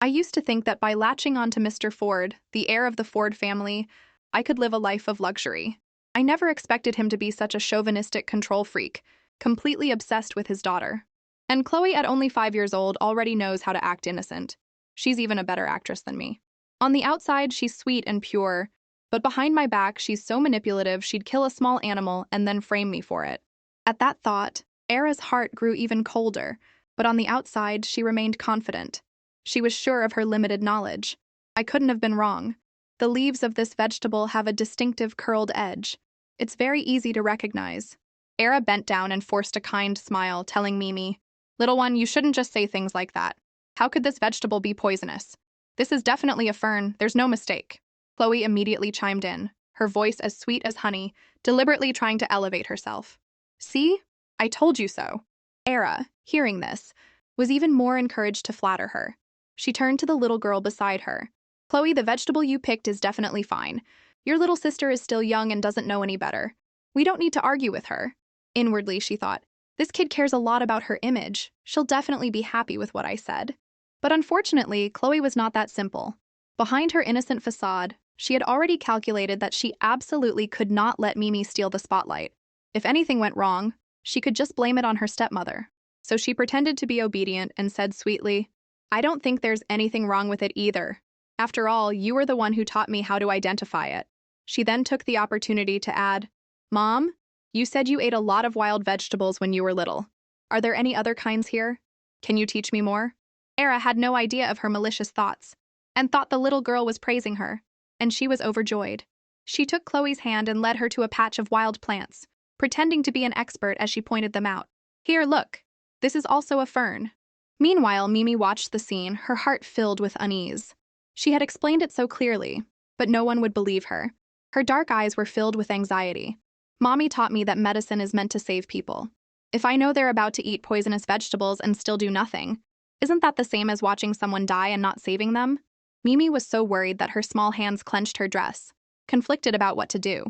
I used to think that by latching on to Mr. Ford, the heir of the Ford family, I could live a life of luxury. I never expected him to be such a chauvinistic control freak, completely obsessed with his daughter. And Chloe, at only 5 years old, already knows how to act innocent. She's even a better actress than me. On the outside, she's sweet and pure, but behind my back, she's so manipulative she'd kill a small animal and then frame me for it. At that thought, Era's heart grew even colder, but on the outside, she remained confident. She was sure of her limited knowledge. I couldn't have been wrong. The leaves of this vegetable have a distinctive curled edge. It's very easy to recognize. Era bent down and forced a kind smile, telling Mimi, Little one, you shouldn't just say things like that. How could this vegetable be poisonous? This is definitely a fern, there's no mistake. Chloe immediately chimed in, her voice as sweet as honey, deliberately trying to elevate herself. See? I told you so. Era, hearing this, was even more encouraged to flatter her. She turned to the little girl beside her. Chloe, the vegetable you picked is definitely fine. Your little sister is still young and doesn't know any better. We don't need to argue with her. Inwardly, she thought, this kid cares a lot about her image. She'll definitely be happy with what I said. But unfortunately, Chloe was not that simple. Behind her innocent facade, she had already calculated that she absolutely could not let Mimi steal the spotlight. If anything went wrong, she could just blame it on her stepmother. So she pretended to be obedient and said sweetly, I don't think there's anything wrong with it either. After all, you were the one who taught me how to identify it. She then took the opportunity to add, Mom, you said you ate a lot of wild vegetables when you were little. Are there any other kinds here? Can you teach me more? Era had no idea of her malicious thoughts and thought the little girl was praising her, and she was overjoyed. She took Chloe's hand and led her to a patch of wild plants, pretending to be an expert as she pointed them out. Here, look. This is also a fern. Meanwhile, Mimi watched the scene, her heart filled with unease. She had explained it so clearly, but no one would believe her. Her dark eyes were filled with anxiety. Mommy taught me that medicine is meant to save people. If I know they're about to eat poisonous vegetables and still do nothing, isn't that the same as watching someone die and not saving them? Mimi was so worried that her small hands clenched her dress, conflicted about what to do.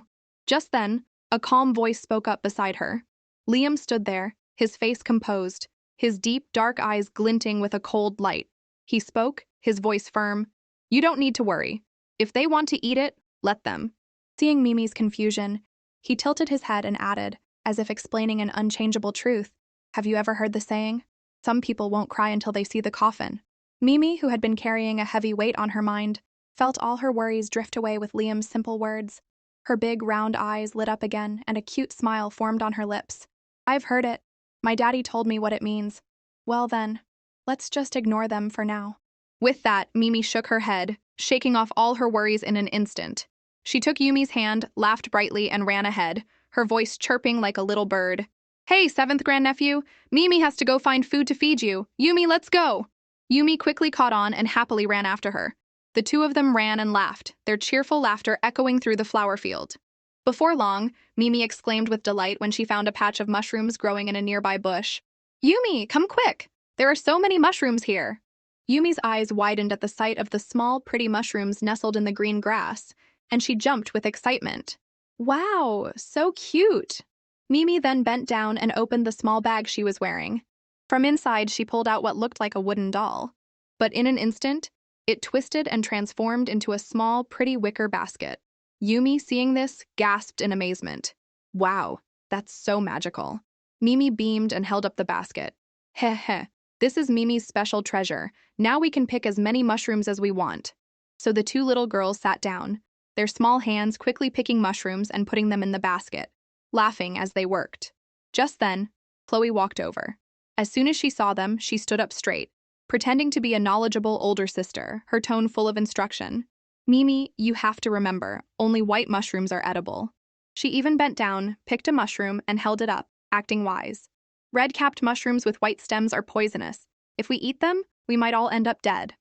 Just then, a calm voice spoke up beside her. Liam stood there, his face composed, his deep, dark eyes glinting with a cold light. He spoke, his voice firm. You don't need to worry. If they want to eat it, let them. Seeing Mimi's confusion, he tilted his head and added, as if explaining an unchangeable truth, have you ever heard the saying? Some people won't cry until they see the coffin. Mimi, who had been carrying a heavy weight on her mind, felt all her worries drift away with Liam's simple words. Her big, round eyes lit up again, and a cute smile formed on her lips. I've heard it. My daddy told me what it means. Well then, let's just ignore them for now. With that, Mimi shook her head, shaking off all her worries in an instant. She took Yumi's hand, laughed brightly, and ran ahead, her voice chirping like a little bird. Hey, seventh grandnephew, Mimi has to go find food to feed you. Yumi, let's go! Yumi quickly caught on and happily ran after her. The two of them ran and laughed, their cheerful laughter echoing through the flower field. Before long, Mimi exclaimed with delight when she found a patch of mushrooms growing in a nearby bush. Yumi, come quick! There are so many mushrooms here! Yumi's eyes widened at the sight of the small, pretty mushrooms nestled in the green grass, and she jumped with excitement. Wow, so cute! Mimi then bent down and opened the small bag she was wearing. From inside, she pulled out what looked like a wooden doll. But in an instant, it twisted and transformed into a small, pretty wicker basket. Yumi, seeing this, gasped in amazement. Wow, that's so magical. Mimi beamed and held up the basket. Heh heh, this is Mimi's special treasure. Now we can pick as many mushrooms as we want. So the two little girls sat down, their small hands quickly picking mushrooms and putting them in the basket, laughing as they worked. Just then, Chloe walked over. As soon as she saw them, she stood up straight, pretending to be a knowledgeable older sister, her tone full of instruction. Mimi, you have to remember, only white mushrooms are edible. She even bent down, picked a mushroom, and held it up, acting wise. Red-capped mushrooms with white stems are poisonous. If we eat them, we might all end up dead.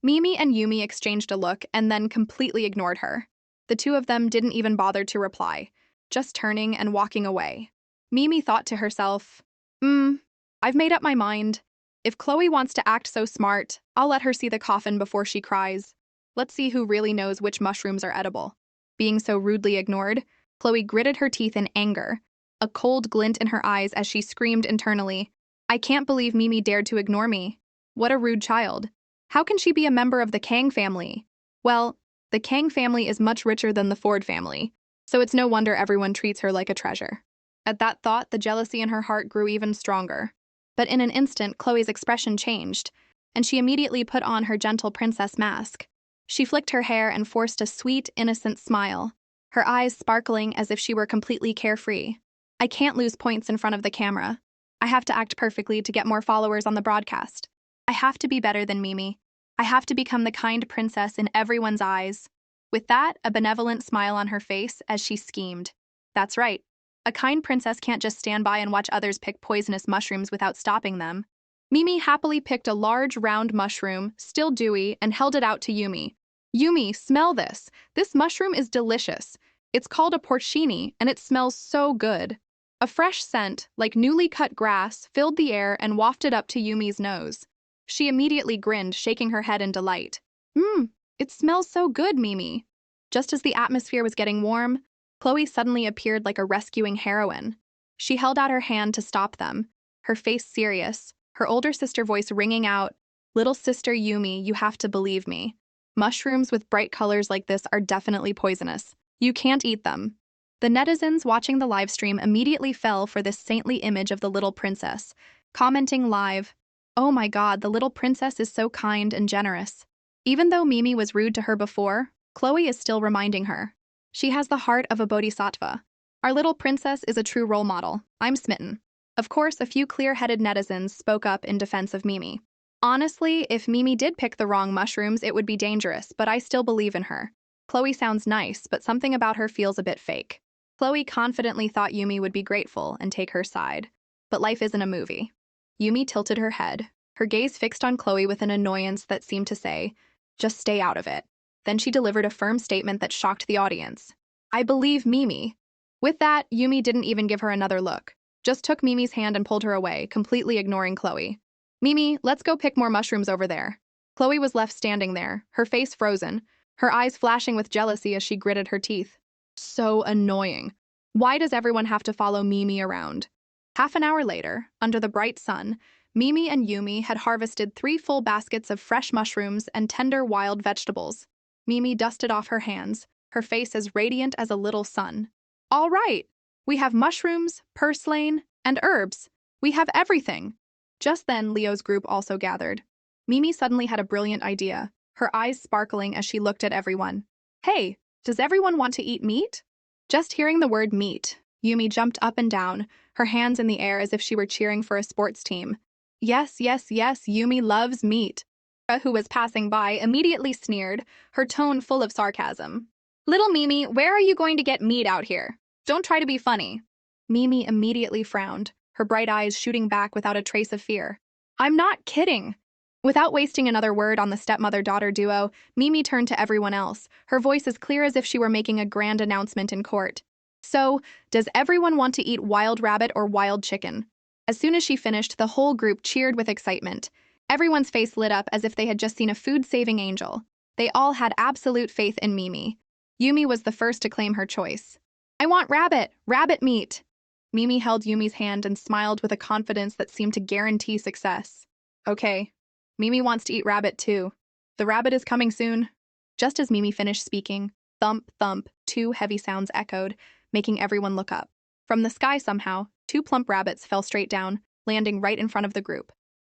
Mimi and Yumi exchanged a look and then completely ignored her. The two of them didn't even bother to reply, just turning and walking away. Mimi thought to herself, I've made up my mind. If Chloe wants to act so smart, I'll let her see the coffin before she cries. Let's see who really knows which mushrooms are edible. Being so rudely ignored, Chloe gritted her teeth in anger, a cold glint in her eyes as she screamed internally, I can't believe Mimi dared to ignore me. What a rude child. How can she be a member of the Kang family? Well, the Kang family is much richer than the Ford family, so it's no wonder everyone treats her like a treasure. At that thought, the jealousy in her heart grew even stronger. But in an instant, Chloe's expression changed, and she immediately put on her gentle princess mask. She flicked her hair and forced a sweet, innocent smile, her eyes sparkling as if she were completely carefree. I can't lose points in front of the camera. I have to act perfectly to get more followers on the broadcast. I have to be better than Mimi. I have to become the kind princess in everyone's eyes. With that, a benevolent smile on her face as she schemed. That's right. A kind princess can't just stand by and watch others pick poisonous mushrooms without stopping them. Mimi happily picked a large, round mushroom, still dewy, and held it out to Yumi. Yumi, smell this. This mushroom is delicious. It's called a porcini, and it smells so good. A fresh scent, like newly cut grass, filled the air and wafted up to Yumi's nose. She immediately grinned, shaking her head in delight. It smells so good, Mimi. Just as the atmosphere was getting warm, Chloe suddenly appeared like a rescuing heroine. She held out her hand to stop them, her face serious, her older sister voice ringing out, "Little sister Yumi, you have to believe me. Mushrooms with bright colors like this are definitely poisonous. You can't eat them." The netizens watching the live stream immediately fell for this saintly image of the little princess, commenting live, "Oh my god, the little princess is so kind and generous." Even though Mimi was rude to her before, Chloe is still reminding her. She has the heart of a bodhisattva. Our little princess is a true role model. I'm smitten. Of course, a few clear-headed netizens spoke up in defense of Mimi. Honestly, if Mimi did pick the wrong mushrooms, it would be dangerous, but I still believe in her. Chloe sounds nice, but something about her feels a bit fake. Chloe confidently thought Yumi would be grateful and take her side. But life isn't a movie. Yumi tilted her head, her gaze fixed on Chloe with an annoyance that seemed to say, "Just stay out of it." Then she delivered a firm statement that shocked the audience. "I believe Mimi." With that, Yumi didn't even give her another look, just took Mimi's hand and pulled her away, completely ignoring Chloe. "Mimi, let's go pick more mushrooms over there." Chloe was left standing there, her face frozen, her eyes flashing with jealousy as she gritted her teeth. So annoying. Why does everyone have to follow Mimi around? Half an hour later, under the bright sun, Mimi and Yumi had harvested 3 full baskets of fresh mushrooms and tender wild vegetables. Mimi dusted off her hands, her face as radiant as a little sun. "All right, we have mushrooms, purslane, and herbs. We have everything." Just then, Leo's group also gathered. Mimi suddenly had a brilliant idea, her eyes sparkling as she looked at everyone. "Hey, does everyone want to eat meat?" Just hearing the word meat, Yumi jumped up and down, her hands in the air as if she were cheering for a sports team. "Yes, yes, yes, Yumi loves meat." Who was passing by immediately sneered, her tone full of sarcasm. "Little Mimi, where are you going to get meat out here? Don't try to be funny." Mimi immediately frowned, her bright eyes shooting back without a trace of fear. "I'm not kidding." Without wasting another word on the stepmother-daughter duo, Mimi turned to everyone else, her voice as clear as if she were making a grand announcement in court. "So, does everyone want to eat wild rabbit or wild chicken?" As soon as she finished, the whole group cheered with excitement. Everyone's face lit up as if they had just seen a food-saving angel. They all had absolute faith in Mimi. Yumi was the first to claim her choice. "I want rabbit meat." Mimi held Yumi's hand and smiled with a confidence that seemed to guarantee success. "Okay, Mimi wants to eat rabbit too. The rabbit is coming soon." Just as Mimi finished speaking, thump, thump, 2 heavy sounds echoed, making everyone look up. From the sky somehow, 2 plump rabbits fell straight down, landing right in front of the group.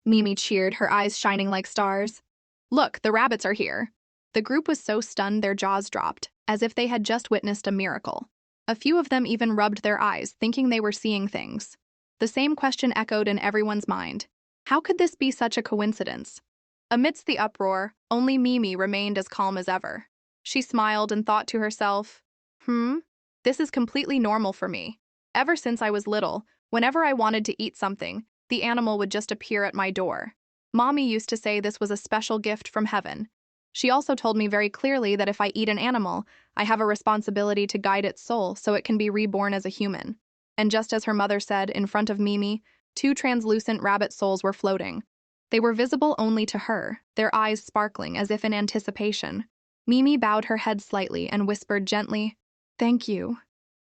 Mimi cheered, her eyes shining like stars. "Look, the rabbits are here." The group was so stunned their jaws dropped, as if they had just witnessed a miracle. A few of them even rubbed their eyes, thinking they were seeing things. The same question echoed in everyone's mind. How could this be such a coincidence? Amidst the uproar, only Mimi remained as calm as ever. She smiled and thought to herself, this is completely normal for me. Ever since I was little, whenever I wanted to eat something, the animal would just appear at my door. Mommy used to say this was a special gift from heaven. She also told me very clearly that if I eat an animal, I have a responsibility to guide its soul so it can be reborn as a human. And just as her mother said, in front of Mimi, 2 translucent rabbit souls were floating. They were visible only to her, their eyes sparkling as if in anticipation. Mimi bowed her head slightly and whispered gently, "Thank you."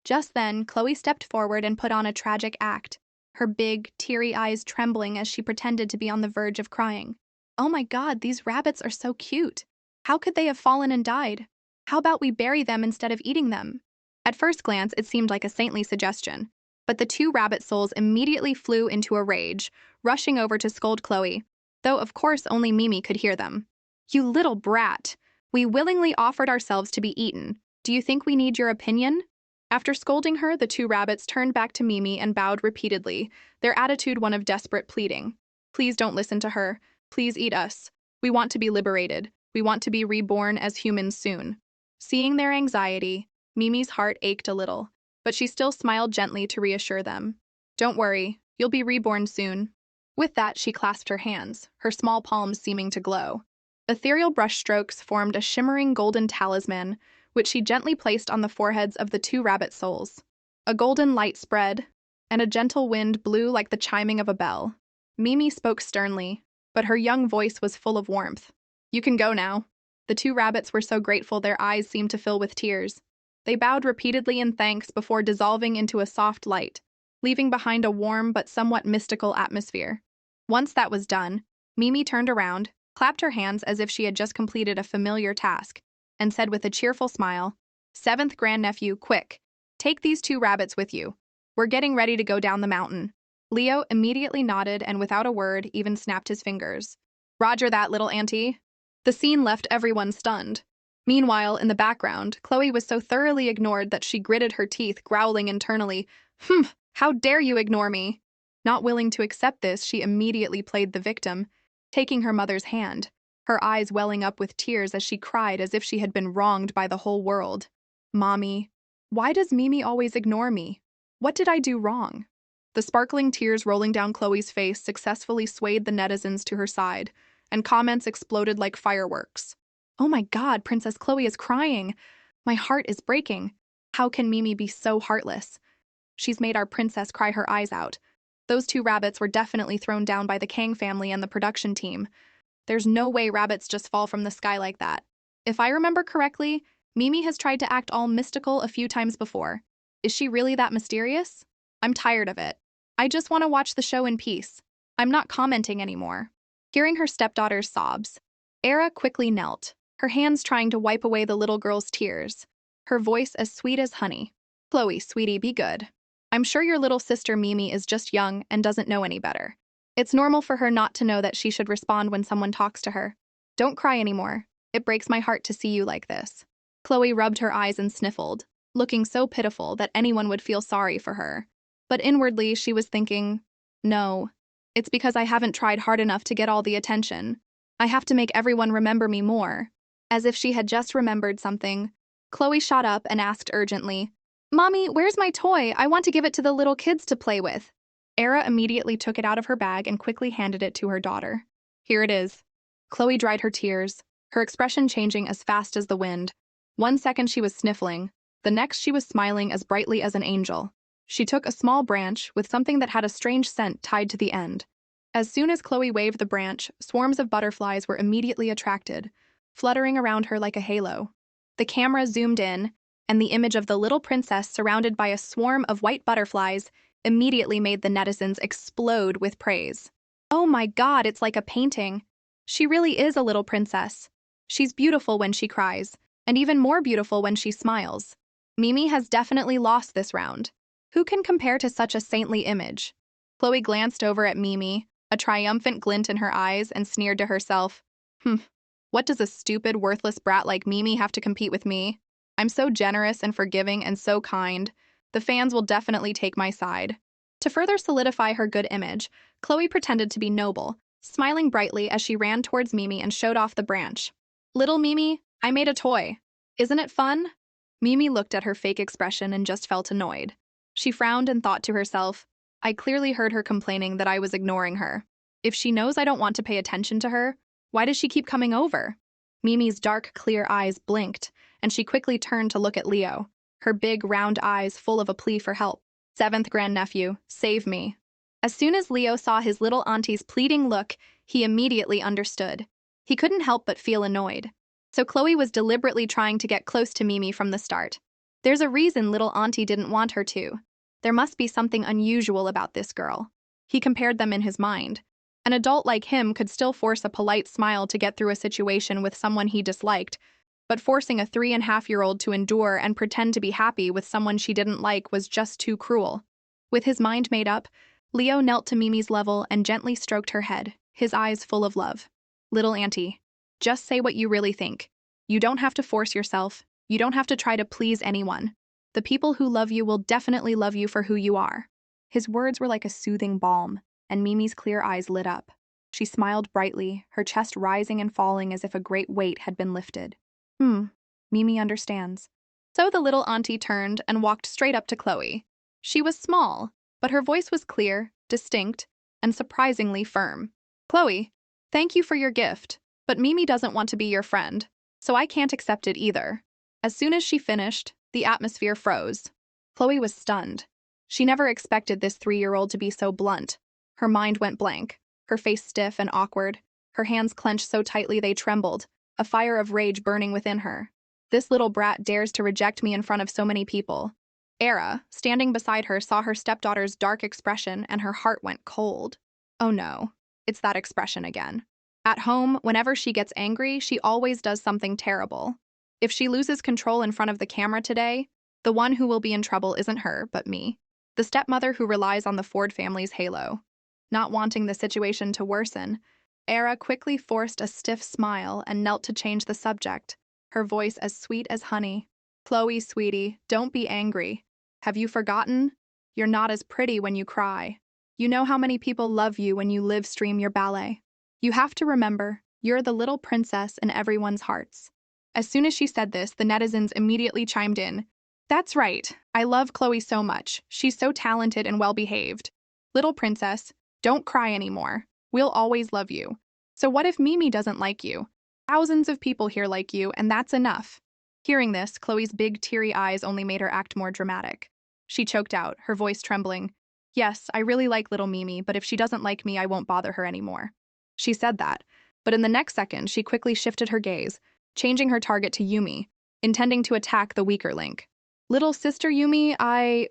Just then, Chloe stepped forward and put on a tragic act, her big, teary eyes trembling as she pretended to be on the verge of crying. "Oh my god, these rabbits are so cute. How could they have fallen and died? How about we bury them instead of eating them?" At first glance, it seemed like a saintly suggestion, but the 2 rabbit souls immediately flew into a rage, rushing over to scold Chloe, though of course only Mimi could hear them. "You little brat! We willingly offered ourselves to be eaten. Do you think we need your opinion?" After scolding her, the 2 rabbits turned back to Mimi and bowed repeatedly, their attitude one of desperate pleading. "Please don't listen to her. Please eat us. We want to be liberated. We want to be reborn as humans soon." Seeing their anxiety, Mimi's heart ached a little, but she still smiled gently to reassure them. "Don't worry, you'll be reborn soon." With that, she clasped her hands, her small palms seeming to glow. Ethereal brushstrokes formed a shimmering golden talisman, which she gently placed on the foreheads of the two rabbit souls. A golden light spread, and a gentle wind blew like the chiming of a bell. Mimi spoke sternly, but her young voice was full of warmth. "You can go now." The two rabbits were so grateful their eyes seemed to fill with tears. They bowed repeatedly in thanks before dissolving into a soft light, leaving behind a warm but somewhat mystical atmosphere. Once that was done, Mimi turned around, clapped her hands as if she had just completed a familiar task, and said with a cheerful smile, "Seventh grandnephew, quick, take these two rabbits with you. We're getting ready to go down the mountain." Leo immediately nodded and without a word even snapped his fingers. "Roger that, little auntie." The scene left everyone stunned. Meanwhile, in the background, Chloe was so thoroughly ignored that she gritted her teeth, growling internally, how dare you ignore me?" Not willing to accept this, she immediately played the victim, taking her mother's hand, her eyes welling up with tears as she cried as if she had been wronged by the whole world. "Mommy, why does Mimi always ignore me? What did I do wrong?" The sparkling tears rolling down Chloe's face successfully swayed the netizens to her side, and comments exploded like fireworks. "Oh my God, Princess Chloe is crying. My heart is breaking. How can Mimi be so heartless? She's made our princess cry her eyes out. Those two rabbits were definitely thrown down by the Kang family and the production team. There's no way rabbits just fall from the sky like that. If I remember correctly, Mimi has tried to act all mystical a few times before. Is she really that mysterious? I'm tired of it. I just want to watch the show in peace. I'm not commenting anymore." Hearing her stepdaughter's sobs, Era quickly knelt, her hands trying to wipe away the little girl's tears, her voice as sweet as honey. "Chloe, sweetie, be good. I'm sure your little sister Mimi is just young and doesn't know any better. It's normal for her not to know that she should respond when someone talks to her. Don't cry anymore. It breaks my heart to see you like this." Chloe rubbed her eyes and sniffled, looking so pitiful that anyone would feel sorry for her. But inwardly, she was thinking, "No, it's because I haven't tried hard enough to get all the attention. I have to make everyone remember me more." As if she had just remembered something, Chloe shot up and asked urgently, "Mommy, where's my toy? I want to give it to the little kids to play with." Era immediately took it out of her bag and quickly handed it to her daughter. "Here it is." Chloe dried her tears, her expression changing as fast as the wind. One second she was sniffling, the next she was smiling as brightly as an angel. She took a small branch with something that had a strange scent tied to the end. As soon as Chloe waved the branch, swarms of butterflies were immediately attracted, fluttering around her like a halo. The camera zoomed in, and the image of the little princess surrounded by a swarm of white butterflies immediately made the netizens explode with praise. "Oh my God, it's like a painting. She really is a little princess. She's beautiful when she cries, and even more beautiful when she smiles. Mimi has definitely lost this round. Who can compare to such a saintly image?" Chloe glanced over at Mimi, a triumphant glint in her eyes, and sneered to herself, What does a stupid, worthless brat like Mimi have to compete with me? I'm so generous and forgiving and so kind. The fans will definitely take my side." To further solidify her good image, Chloe pretended to be noble, smiling brightly as she ran towards Mimi and showed off the branch. "Little Mimi, I made a toy. Isn't it fun?" Mimi looked at her fake expression and just felt annoyed. She frowned and thought to herself, "I clearly heard her complaining that I was ignoring her. If she knows I don't want to pay attention to her, why does she keep coming over?" Mimi's dark, clear eyes blinked, and she quickly turned to look at Leo, her big, round eyes full of a plea for help. "Seventh grandnephew, save me." As soon as Leo saw his little auntie's pleading look, he immediately understood. He couldn't help but feel annoyed. So Chloe was deliberately trying to get close to Mimi from the start. There's a reason little auntie didn't want her to. There must be something unusual about this girl. He compared them in his mind. An adult like him could still force a polite smile to get through a situation with someone he disliked, but forcing a 3.5-year-old to endure and pretend to be happy with someone she didn't like was just too cruel. With his mind made up, Leo knelt to Mimi's level and gently stroked her head, his eyes full of love. "Little auntie, just say what you really think. You don't have to force yourself. You don't have to try to please anyone. The people who love you will definitely love you for who you are." His words were like a soothing balm, and Mimi's clear eyes lit up. She smiled brightly, her chest rising and falling as if a great weight had been lifted. Mimi understands." So the little auntie turned and walked straight up to Chloe. She was small, but her voice was clear, distinct, and surprisingly firm. "Chloe, thank you for your gift, but Mimi doesn't want to be your friend, so I can't accept it either." As soon as she finished, the atmosphere froze. Chloe was stunned. She never expected this 3-year-old to be so blunt. Her mind went blank, her face stiff and awkward, her hands clenched so tightly they trembled, a fire of rage burning within her. This little brat dares to reject me in front of so many people. Era, standing beside her, saw her stepdaughter's dark expression and her heart went cold. Oh no, it's that expression again. At home, whenever she gets angry, she always does something terrible. If she loses control in front of the camera today, the one who will be in trouble isn't her, but me, the stepmother who relies on the Ford family's halo. Not wanting the situation to worsen, Era quickly forced a stiff smile and knelt to change the subject, her voice as sweet as honey. Chloe, sweetie, don't be angry. Have you forgotten? You're not as pretty when you cry. You know how many people love you when you live stream your ballet. You have to remember, you're the little princess in everyone's hearts. As soon as she said this, the netizens immediately chimed in. That's right. I love Chloe so much. She's so talented and well-behaved. Little princess, don't cry anymore. We'll always love you. So what if Mimi doesn't like you? Thousands of people here like you, and that's enough. Hearing this, Chloe's big, teary eyes only made her act more dramatic. She choked out, her voice trembling. Yes, I really like little Mimi, but if she doesn't like me, I won't bother her anymore. She said that, but in the next second, she quickly shifted her gaze, changing her target to Yumi, intending to attack the weaker link. Little sister Yumi,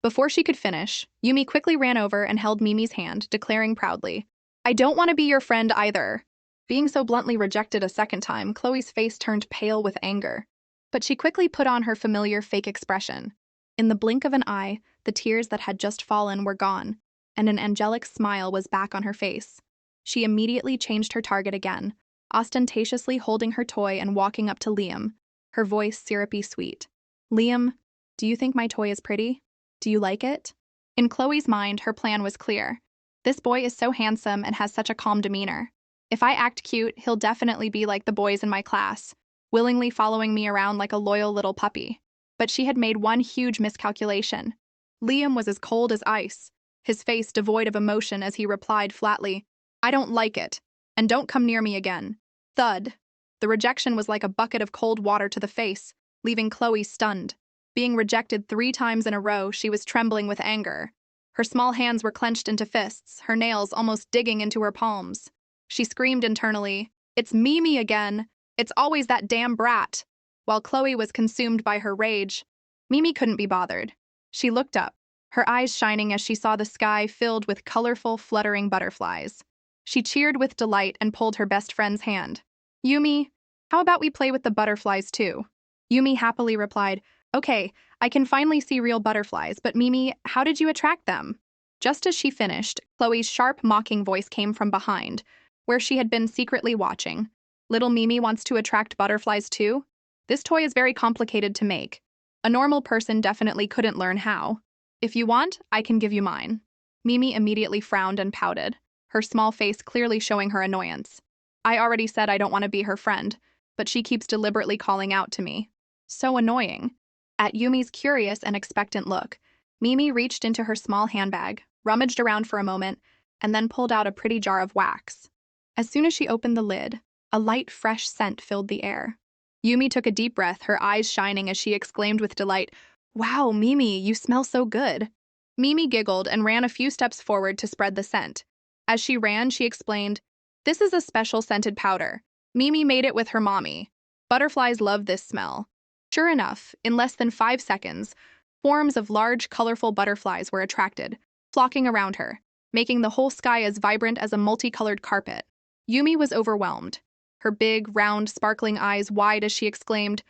Before she could finish, Yumi quickly ran over and held Mimi's hand, declaring proudly, I don't want to be your friend either. Being so bluntly rejected a second time, Chloe's face turned pale with anger. But she quickly put on her familiar fake expression. In the blink of an eye, the tears that had just fallen were gone, and an angelic smile was back on her face. She immediately changed her target again, ostentatiously holding her toy and walking up to Liam, her voice syrupy sweet. Liam, do you think my toy is pretty? Do you like it? In Chloe's mind, her plan was clear. This boy is so handsome and has such a calm demeanor. If I act cute, he'll definitely be like the boys in my class, willingly following me around like a loyal little puppy. But she had made one huge miscalculation. Liam was as cold as ice, his face devoid of emotion as he replied flatly, I don't like it, and don't come near me again. Thud. The rejection was like a bucket of cold water to the face, leaving Chloe stunned. Being rejected 3 times in a row, she was trembling with anger. Her small hands were clenched into fists, her nails almost digging into her palms. She screamed internally, It's Mimi again! It's always that damn brat! While Chloe was consumed by her rage, Mimi couldn't be bothered. She looked up, her eyes shining as she saw the sky filled with colorful, fluttering butterflies. She cheered with delight and pulled her best friend's hand. Yumi, how about we play with the butterflies too? Yumi happily replied, Okay, I can finally see real butterflies, but Mimi, how did you attract them? Just as she finished, Chloe's sharp, mocking voice came from behind, where she had been secretly watching. Little Mimi wants to attract butterflies too? This toy is very complicated to make. A normal person definitely couldn't learn how. If you want, I can give you mine. Mimi immediately frowned and pouted, her small face clearly showing her annoyance. I already said I don't want to be her friend, but she keeps deliberately calling out to me. So annoying. At Yumi's curious and expectant look, Mimi reached into her small handbag, rummaged around for a moment, and then pulled out a pretty jar of wax. As soon as she opened the lid, a light, fresh scent filled the air. Yumi took a deep breath, her eyes shining as she exclaimed with delight, Wow, Mimi, you smell so good. Mimi giggled and ran a few steps forward to spread the scent. As she ran, she explained, This is a special scented powder. Mimi made it with her mommy. Butterflies love this smell. Sure enough, in less than 5 seconds, swarms of large, colorful butterflies were attracted, flocking around her, making the whole sky as vibrant as a multicolored carpet. Yumi was overwhelmed, her big, round, sparkling eyes wide as she exclaimed,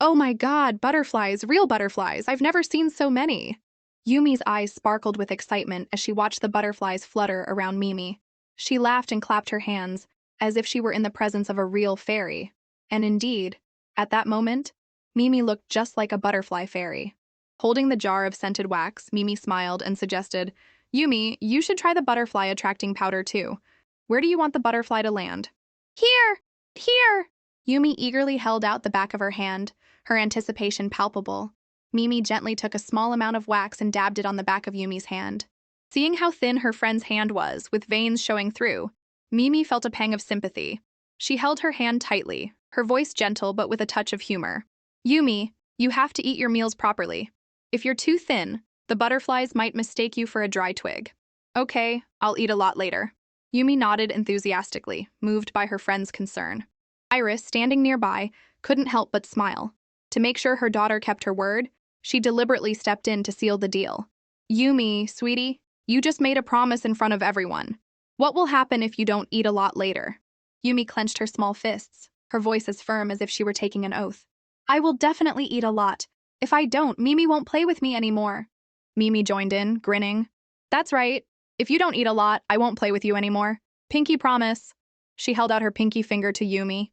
Oh my God, butterflies, real butterflies, I've never seen so many. Yumi's eyes sparkled with excitement as she watched the butterflies flutter around Mimi. She laughed and clapped her hands, as if she were in the presence of a real fairy. And indeed, at that moment, Mimi looked just like a butterfly fairy. Holding the jar of scented wax, Mimi smiled and suggested, Yumi, you should try the butterfly attracting powder too. Where do you want the butterfly to land? Here! Here! Yumi eagerly held out the back of her hand, her anticipation palpable. Mimi gently took a small amount of wax and dabbed it on the back of Yumi's hand. Seeing how thin her friend's hand was, with veins showing through, Mimi felt a pang of sympathy. She held her hand tightly, her voice gentle but with a touch of humor. Yumi, you have to eat your meals properly. If you're too thin, the butterflies might mistake you for a dry twig. Okay, I'll eat a lot later. Yumi nodded enthusiastically, moved by her friend's concern. Iris, standing nearby, couldn't help but smile. To make sure her daughter kept her word, she deliberately stepped in to seal the deal. Yumi, sweetie, you just made a promise in front of everyone. What will happen if you don't eat a lot later? Yumi clenched her small fists, her voice as firm as if she were taking an oath. I will definitely eat a lot. If I don't, Mimi won't play with me anymore. Mimi joined in, grinning. That's right. If you don't eat a lot, I won't play with you anymore. Pinky promise. She held out her pinky finger to Yumi.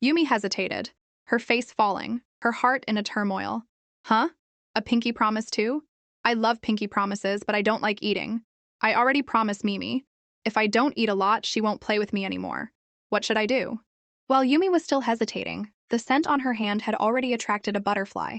Yumi hesitated, her face falling, her heart in a turmoil. Huh? A pinky promise too? I love pinky promises, but I don't like eating. I already promised Mimi. If I don't eat a lot, she won't play with me anymore. What should I do? While Yumi was still hesitating, the scent on her hand had already attracted a butterfly.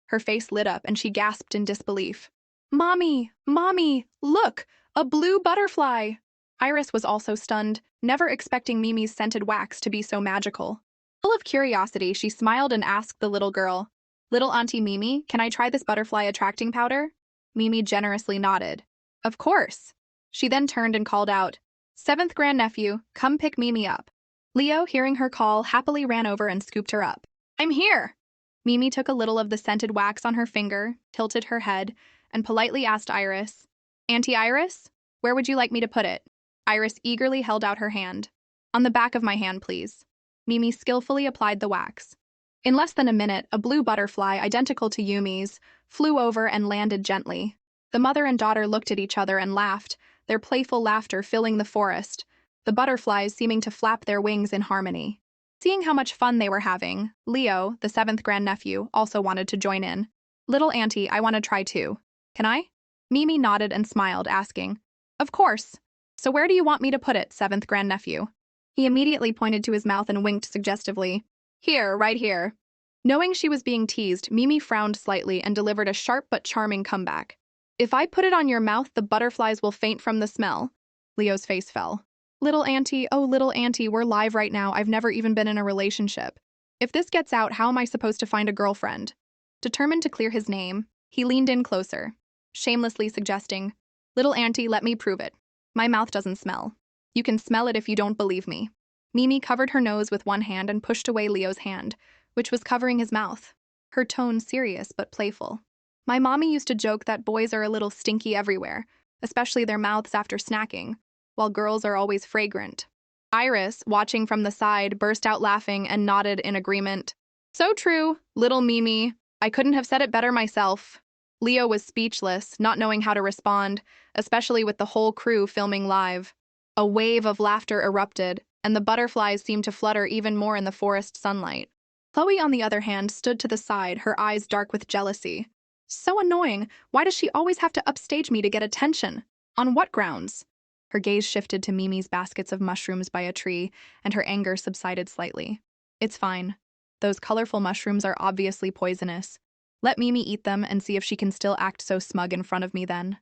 Her face lit up and she gasped in disbelief. Mommy! Mommy! Look! A blue butterfly! Iris was also stunned, never expecting Mimi's scented wax to be so magical. Full of curiosity, she smiled and asked the little girl, Little Auntie Mimi, can I try this butterfly attracting powder? Mimi generously nodded. Of course. She then turned and called out, Seventh grandnephew, come pick Mimi up. Leo, hearing her call, happily ran over and scooped her up. I'm here! Mimi took a little of the scented wax on her finger, tilted her head, and politely asked Iris, Auntie Iris, where would you like me to put it? Iris eagerly held out her hand. On the back of my hand, please. Mimi skillfully applied the wax. In less than a minute, a blue butterfly, identical to Yumi's, flew over and landed gently. The mother and daughter looked at each other and laughed, their playful laughter filling the forest, the butterflies seeming to flap their wings in harmony. Seeing how much fun they were having, Leo, the seventh grandnephew, also wanted to join in. Little Auntie, I want to try too. Can I? Mimi nodded and smiled, asking, Of course. So where do you want me to put it, seventh grandnephew? He immediately pointed to his mouth and winked suggestively. Here, right here. Knowing she was being teased, Mimi frowned slightly and delivered a sharp but charming comeback. If I put it on your mouth, the butterflies will faint from the smell. Leo's face fell. Little Auntie, oh little Auntie, we're live right now. I've never even been in a relationship. If this gets out, how am I supposed to find a girlfriend? Determined to clear his name, he leaned in closer, shamelessly suggesting, Little Auntie, let me prove it. My mouth doesn't smell. You can smell it if you don't believe me. Mimi covered her nose with one hand and pushed away Leo's hand, which was covering his mouth, her tone serious but playful. My mommy used to joke that boys are a little stinky everywhere, especially their mouths after snacking, while girls are always fragrant. Iris, watching from the side, burst out laughing and nodded in agreement. So true, little Mimi. I couldn't have said it better myself. Leo was speechless, not knowing how to respond, especially with the whole crew filming live. A wave of laughter erupted, and the butterflies seemed to flutter even more in the forest sunlight. Chloe, on the other hand, stood to the side, her eyes dark with jealousy. So annoying. Why does she always have to upstage me to get attention? On what grounds? Her gaze shifted to Mimi's baskets of mushrooms by a tree, and her anger subsided slightly. It's fine. Those colorful mushrooms are obviously poisonous. Let Mimi eat them and see if she can still act so smug in front of me then.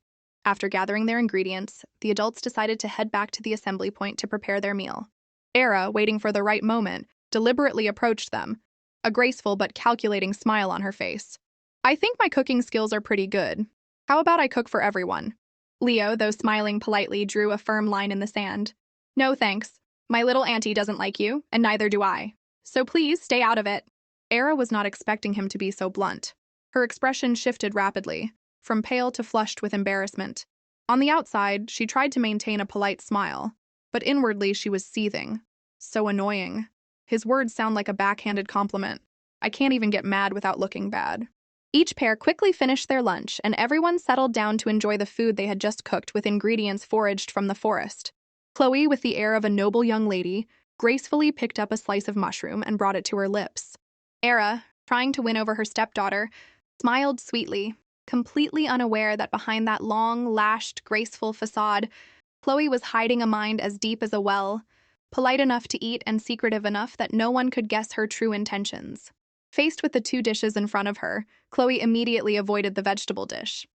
After gathering their ingredients, the adults decided to head back to the assembly point to prepare their meal. Era, waiting for the right moment, deliberately approached them, a graceful but calculating smile on her face. I think my cooking skills are pretty good. How about I cook for everyone? Leo, though smiling politely, drew a firm line in the sand. No thanks. My little auntie doesn't like you, and neither do I. So please stay out of it. Era was not expecting him to be so blunt. Her expression shifted rapidly, from pale to flushed with embarrassment. On the outside, she tried to maintain a polite smile, but inwardly she was seething. So annoying. His words sound like a backhanded compliment. I can't even get mad without looking bad. Each pair quickly finished their lunch, and everyone settled down to enjoy the food they had just cooked with ingredients foraged from the forest. Chloe, with the air of a noble young lady, gracefully picked up a slice of mushroom and brought it to her lips. Era, trying to win over her stepdaughter, smiled sweetly, completely unaware that behind that long, lashed, graceful facade, Chloe was hiding a mind as deep as a well, polite enough to eat and secretive enough that no one could guess her true intentions. Faced with the two dishes in front of her, Chloe immediately avoided the vegetable dish.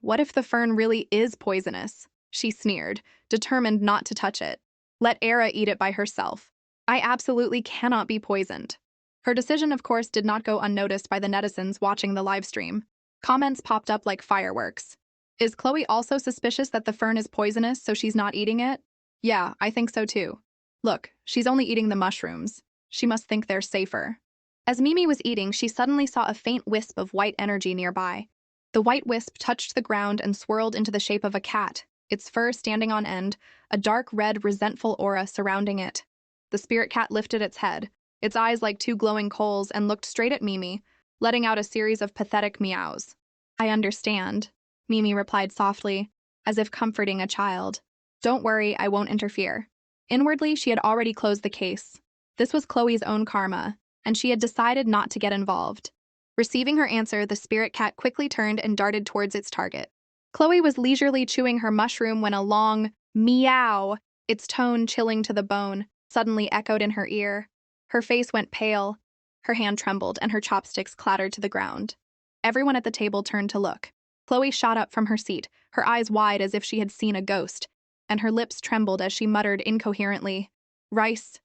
What if the fern really is poisonous? She sneered, determined not to touch it. Let Era eat it by herself. I absolutely cannot be poisoned. Her decision, of course, did not go unnoticed by the netizens watching the live stream. Comments popped up like fireworks. Is Chloe also suspicious that the fern is poisonous, so she's not eating it? Yeah, I think so too. Look, she's only eating the mushrooms. She must think they're safer. As Mimi was eating, she suddenly saw a faint wisp of white energy nearby. The white wisp touched the ground and swirled into the shape of a cat, its fur standing on end, a dark red, resentful aura surrounding it. The spirit cat lifted its head, its eyes like two glowing coals, and looked straight at Mimi, letting out a series of pathetic meows. I understand, Mimi replied softly, as if comforting a child. Don't worry, I won't interfere. Inwardly, she had already closed the case. This was Chloe's own karma, and she had decided not to get involved. Receiving her answer, the spirit cat quickly turned and darted towards its target. Chloe was leisurely chewing her mushroom when a long meow, its tone chilling to the bone, suddenly echoed in her ear. Her face went pale, her hand trembled, and her chopsticks clattered to the ground. Everyone at the table turned to look. Chloe shot up from her seat, her eyes wide as if she had seen a ghost, and her lips trembled as she muttered incoherently, rice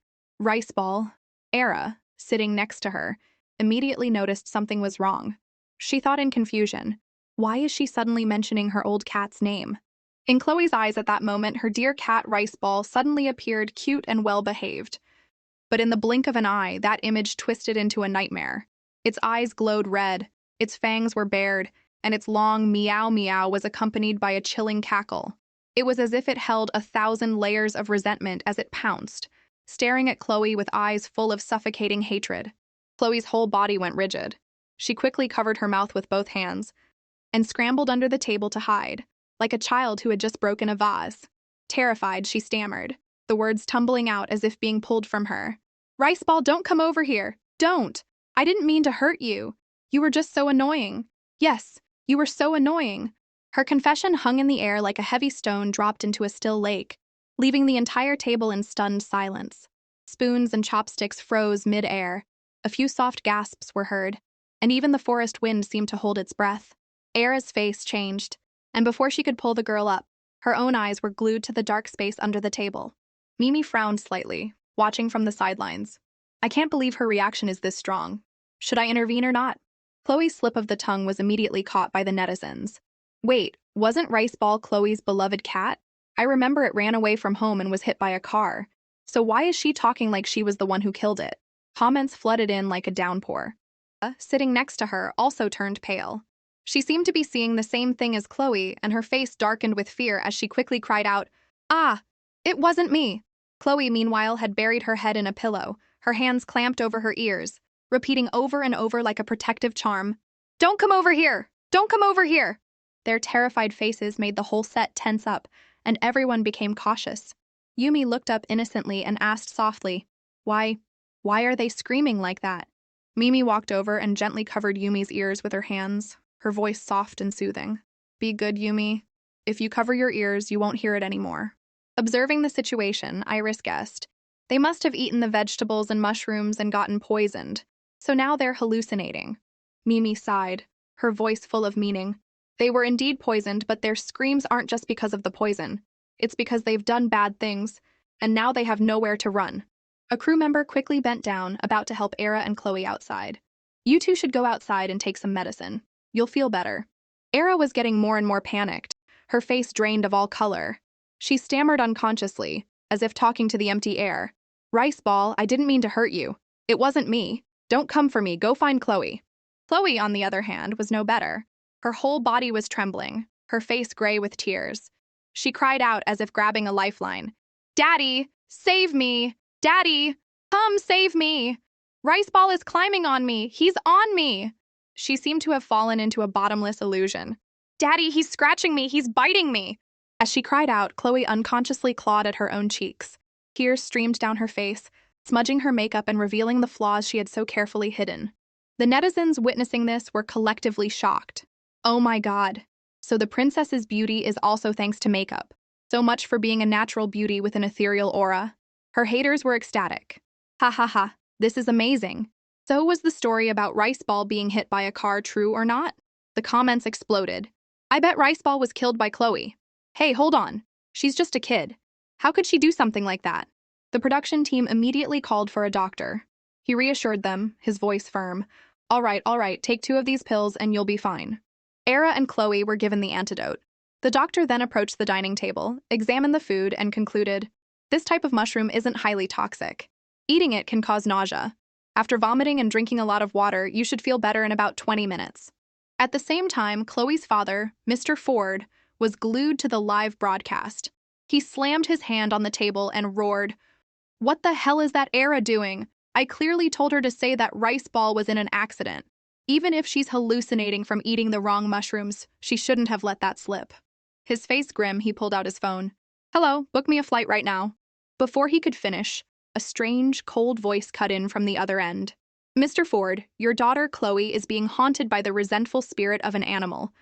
ball. Era, sitting next to her, immediately noticed something was wrong. She thought in confusion, why is she suddenly mentioning her old cat's name? In Chloe's eyes at that moment, her dear cat Rice Ball suddenly appeared cute and well-behaved. But in the blink of an eye, that image twisted into a nightmare. Its eyes glowed red, its fangs were bared, and its long meow meow was accompanied by a chilling cackle. It was as if it held 1,000 layers of resentment as it pounced, staring at Chloe with eyes full of suffocating hatred. Chloe's whole body went rigid. She quickly covered her mouth with both hands and scrambled under the table to hide, like a child who had just broken a vase. Terrified, she stammered, the words tumbling out as if being pulled from her. Rice Ball, don't come over here. Don't. I didn't mean to hurt you. You were just so annoying. Yes, you were so annoying. Her confession hung in the air like a heavy stone dropped into a still lake, leaving the entire table in stunned silence. Spoons and chopsticks froze mid-air. A few soft gasps were heard, and even the forest wind seemed to hold its breath. Era's face changed, and before she could pull the girl up, her own eyes were glued to the dark space under the table. Mimi frowned slightly, watching from the sidelines. I can't believe her reaction is this strong. Should I intervene or not? Chloe's slip of the tongue was immediately caught by the netizens. Wait, wasn't Rice Ball Chloe's beloved cat? I remember it ran away from home and was hit by a car. So why is she talking like she was the one who killed it? Comments flooded in like a downpour. Sitting next to her, also turned pale. She seemed to be seeing the same thing as Chloe, and her face darkened with fear as she quickly cried out, Ah, it wasn't me. Chloe, meanwhile, had buried her head in a pillow, her hands clamped over her ears, repeating over and over like a protective charm, Don't come over here! Don't come over here! Their terrified faces made the whole set tense up, and everyone became cautious. Yumi looked up innocently and asked softly, Why are they screaming like that? Mimi walked over and gently covered Yumi's ears with her hands, her voice soft and soothing. Be good, Yumi. If you cover your ears, you won't hear it anymore. Observing the situation, Iris guessed, they must have eaten the vegetables and mushrooms and gotten poisoned, so now they're hallucinating. Mimi sighed, her voice full of meaning. They were indeed poisoned, but their screams aren't just because of the poison. It's because they've done bad things, and now they have nowhere to run. A crew member quickly bent down, about to help Era and Chloe outside. You two should go outside and take some medicine. You'll feel better. Era was getting more and more panicked, her face drained of all color. She stammered unconsciously, as if talking to the empty air. Rice Ball, I didn't mean to hurt you. It wasn't me. Don't come for me, go find Chloe. Chloe, on the other hand, was no better. Her whole body was trembling, her face gray with tears. She cried out as if grabbing a lifeline. Daddy, save me! Daddy, come save me! Rice Ball is climbing on me! He's on me! She seemed to have fallen into a bottomless illusion. Daddy, he's scratching me! He's biting me! As she cried out, Chloe unconsciously clawed at her own cheeks. Tears streamed down her face, smudging her makeup and revealing the flaws she had so carefully hidden. The netizens witnessing this were collectively shocked. Oh my god. So the princess's beauty is also thanks to makeup. So much for being a natural beauty with an ethereal aura. Her haters were ecstatic. Ha ha ha, this is amazing. So was the story about Rice Ball being hit by a car true or not? The comments exploded. I bet Rice Ball was killed by Chloe. Hey, hold on. She's just a kid. How could she do something like that? The production team immediately called for a doctor. He reassured them, his voice firm. All right, take 2 of these pills and you'll be fine. Era and Chloe were given the antidote. The doctor then approached the dining table, examined the food, and concluded, this type of mushroom isn't highly toxic. Eating it can cause nausea. After vomiting and drinking a lot of water, you should feel better in about 20 minutes. At the same time, Chloe's father, Mr. Ford, was glued to the live broadcast. He slammed his hand on the table and roared, what the hell is that Era doing? I clearly told her to say that rice ball was in an accident. Even if she's hallucinating from eating the wrong mushrooms, she shouldn't have let that slip. His face grim, he pulled out his phone. Hello, book me a flight right now. Before he could finish, a strange, cold voice cut in from the other end. Mr. Ford, your daughter Chloe is being haunted by the resentful spirit of an animal.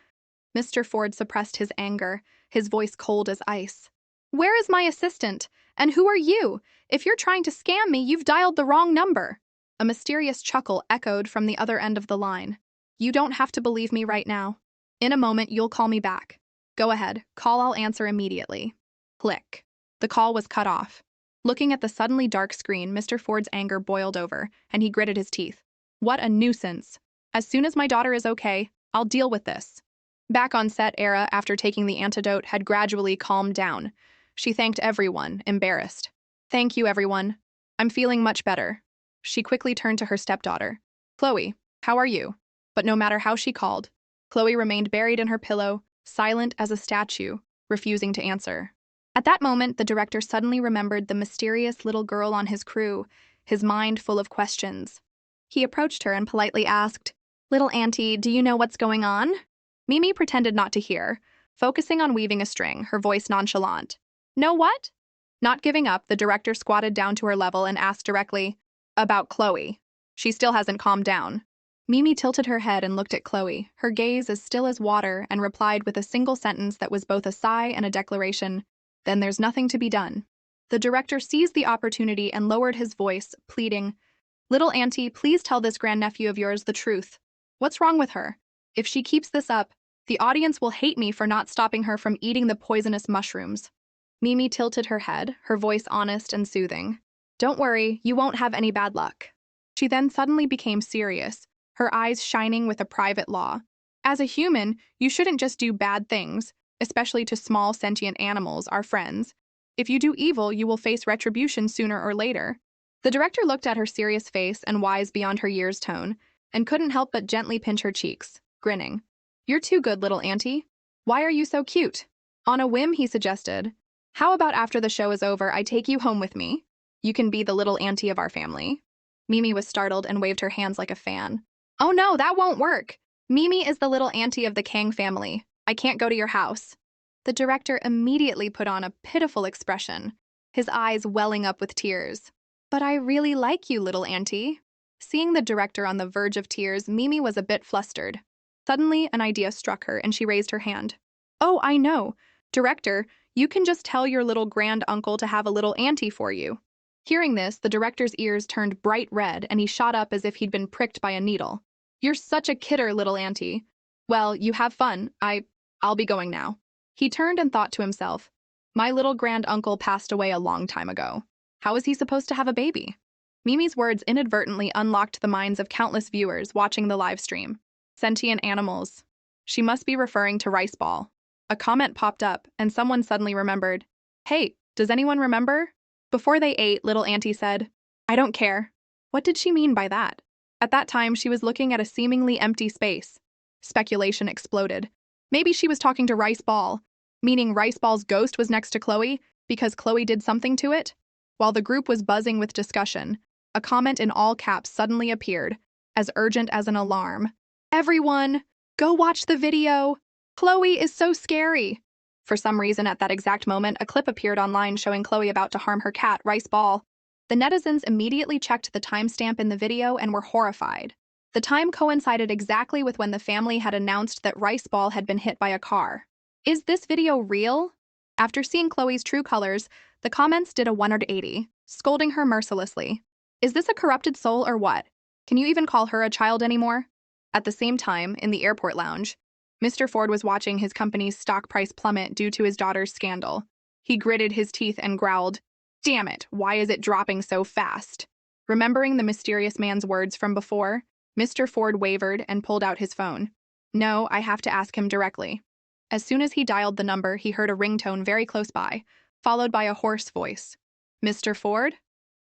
Mr. Ford suppressed his anger, his voice cold as ice. Where is my assistant? And who are you? If you're trying to scam me, you've dialed the wrong number. A mysterious chuckle echoed from the other end of the line. You don't have to believe me right now. In a moment, you'll call me back. Go ahead, call, I'll answer immediately. Click. The call was cut off. Looking at the suddenly dark screen, Mr. Ford's anger boiled over, and he gritted his teeth. What a nuisance. As soon as my daughter is okay, I'll deal with this. Back on set, Era, after taking the antidote, had gradually calmed down. She thanked everyone, embarrassed. Thank you, everyone. I'm feeling much better. She quickly turned to her stepdaughter. Chloe, how are you? But no matter how she called, Chloe remained buried in her pillow, silent as a statue, refusing to answer. At that moment, the director suddenly remembered the mysterious little girl on his crew, his mind full of questions. He approached her and politely asked, Little auntie, do you know what's going on? Mimi pretended not to hear, focusing on weaving a string, her voice nonchalant. Know what? Not giving up, the director squatted down to her level and asked directly, about Chloe. She still hasn't calmed down. Mimi tilted her head and looked at Chloe, her gaze as still as water, and replied with a single sentence that was both a sigh and a declaration, Then there's nothing to be done. The director seized the opportunity and lowered his voice, pleading, Little auntie, please tell this grandnephew of yours the truth. What's wrong with her? If she keeps this up, the audience will hate me for not stopping her from eating the poisonous mushrooms. Mimi tilted her head, her voice honest and soothing. Don't worry, you won't have any bad luck. She then suddenly became serious, her eyes shining with a private law. As a human, you shouldn't just do bad things, especially to small sentient animals, our friends. If you do evil, you will face retribution sooner or later. The director looked at her serious face and wise beyond her years tone, and couldn't help but gently pinch her cheeks, grinning. You're too good, little auntie. Why are you so cute? On a whim, he suggested. How about after the show is over, I take you home with me? You can be the little auntie of our family. Mimi was startled and waved her hands like a fan. Oh no, that won't work. Mimi is the little auntie of the Kang family. I can't go to your house. The director immediately put on a pitiful expression, his eyes welling up with tears. But I really like you, little auntie. Seeing the director on the verge of tears, Mimi was a bit flustered. Suddenly, an idea struck her, and she raised her hand. Oh, I know. Director, you can just tell your little grand-uncle to have a little auntie for you. Hearing this, the director's ears turned bright red, and he shot up as if he'd been pricked by a needle. You're such a kidder, little auntie. Well, you have fun. I'll be going now. He turned and thought to himself, my little grand-uncle passed away a long time ago. How is he supposed to have a baby? Mimi's words inadvertently unlocked the minds of countless viewers watching the live stream. Sentient animals. She must be referring to rice ball. A comment popped up, and someone suddenly remembered. Hey, does anyone remember? Before they ate, little auntie said, I don't care. What did she mean by that? At that time, she was looking at a seemingly empty space. Speculation exploded. Maybe she was talking to Rice Ball, meaning Rice Ball's ghost was next to Chloe because Chloe did something to it? While the group was buzzing with discussion, a comment in all caps suddenly appeared, as urgent as an alarm. Everyone, go watch the video. Chloe is so scary. For some reason, at that exact moment, a clip appeared online showing Chloe about to harm her cat, Rice Ball. The netizens immediately checked the timestamp in the video and were horrified. The time coincided exactly with when the family had announced that Rice Ball had been hit by a car. Is this video real? After seeing Chloe's true colors, the comments did a 180, scolding her mercilessly. Is this a corrupted soul or what? Can you even call her a child anymore? At the same time, in the airport lounge, Mr. Ford was watching his company's stock price plummet due to his daughter's scandal. He gritted his teeth and growled, Damn it, why is it dropping so fast? Remembering the mysterious man's words from before, Mr. Ford wavered and pulled out his phone. No, I have to ask him directly. As soon as he dialed the number, he heard a ringtone very close by, followed by a hoarse voice. Mr. Ford?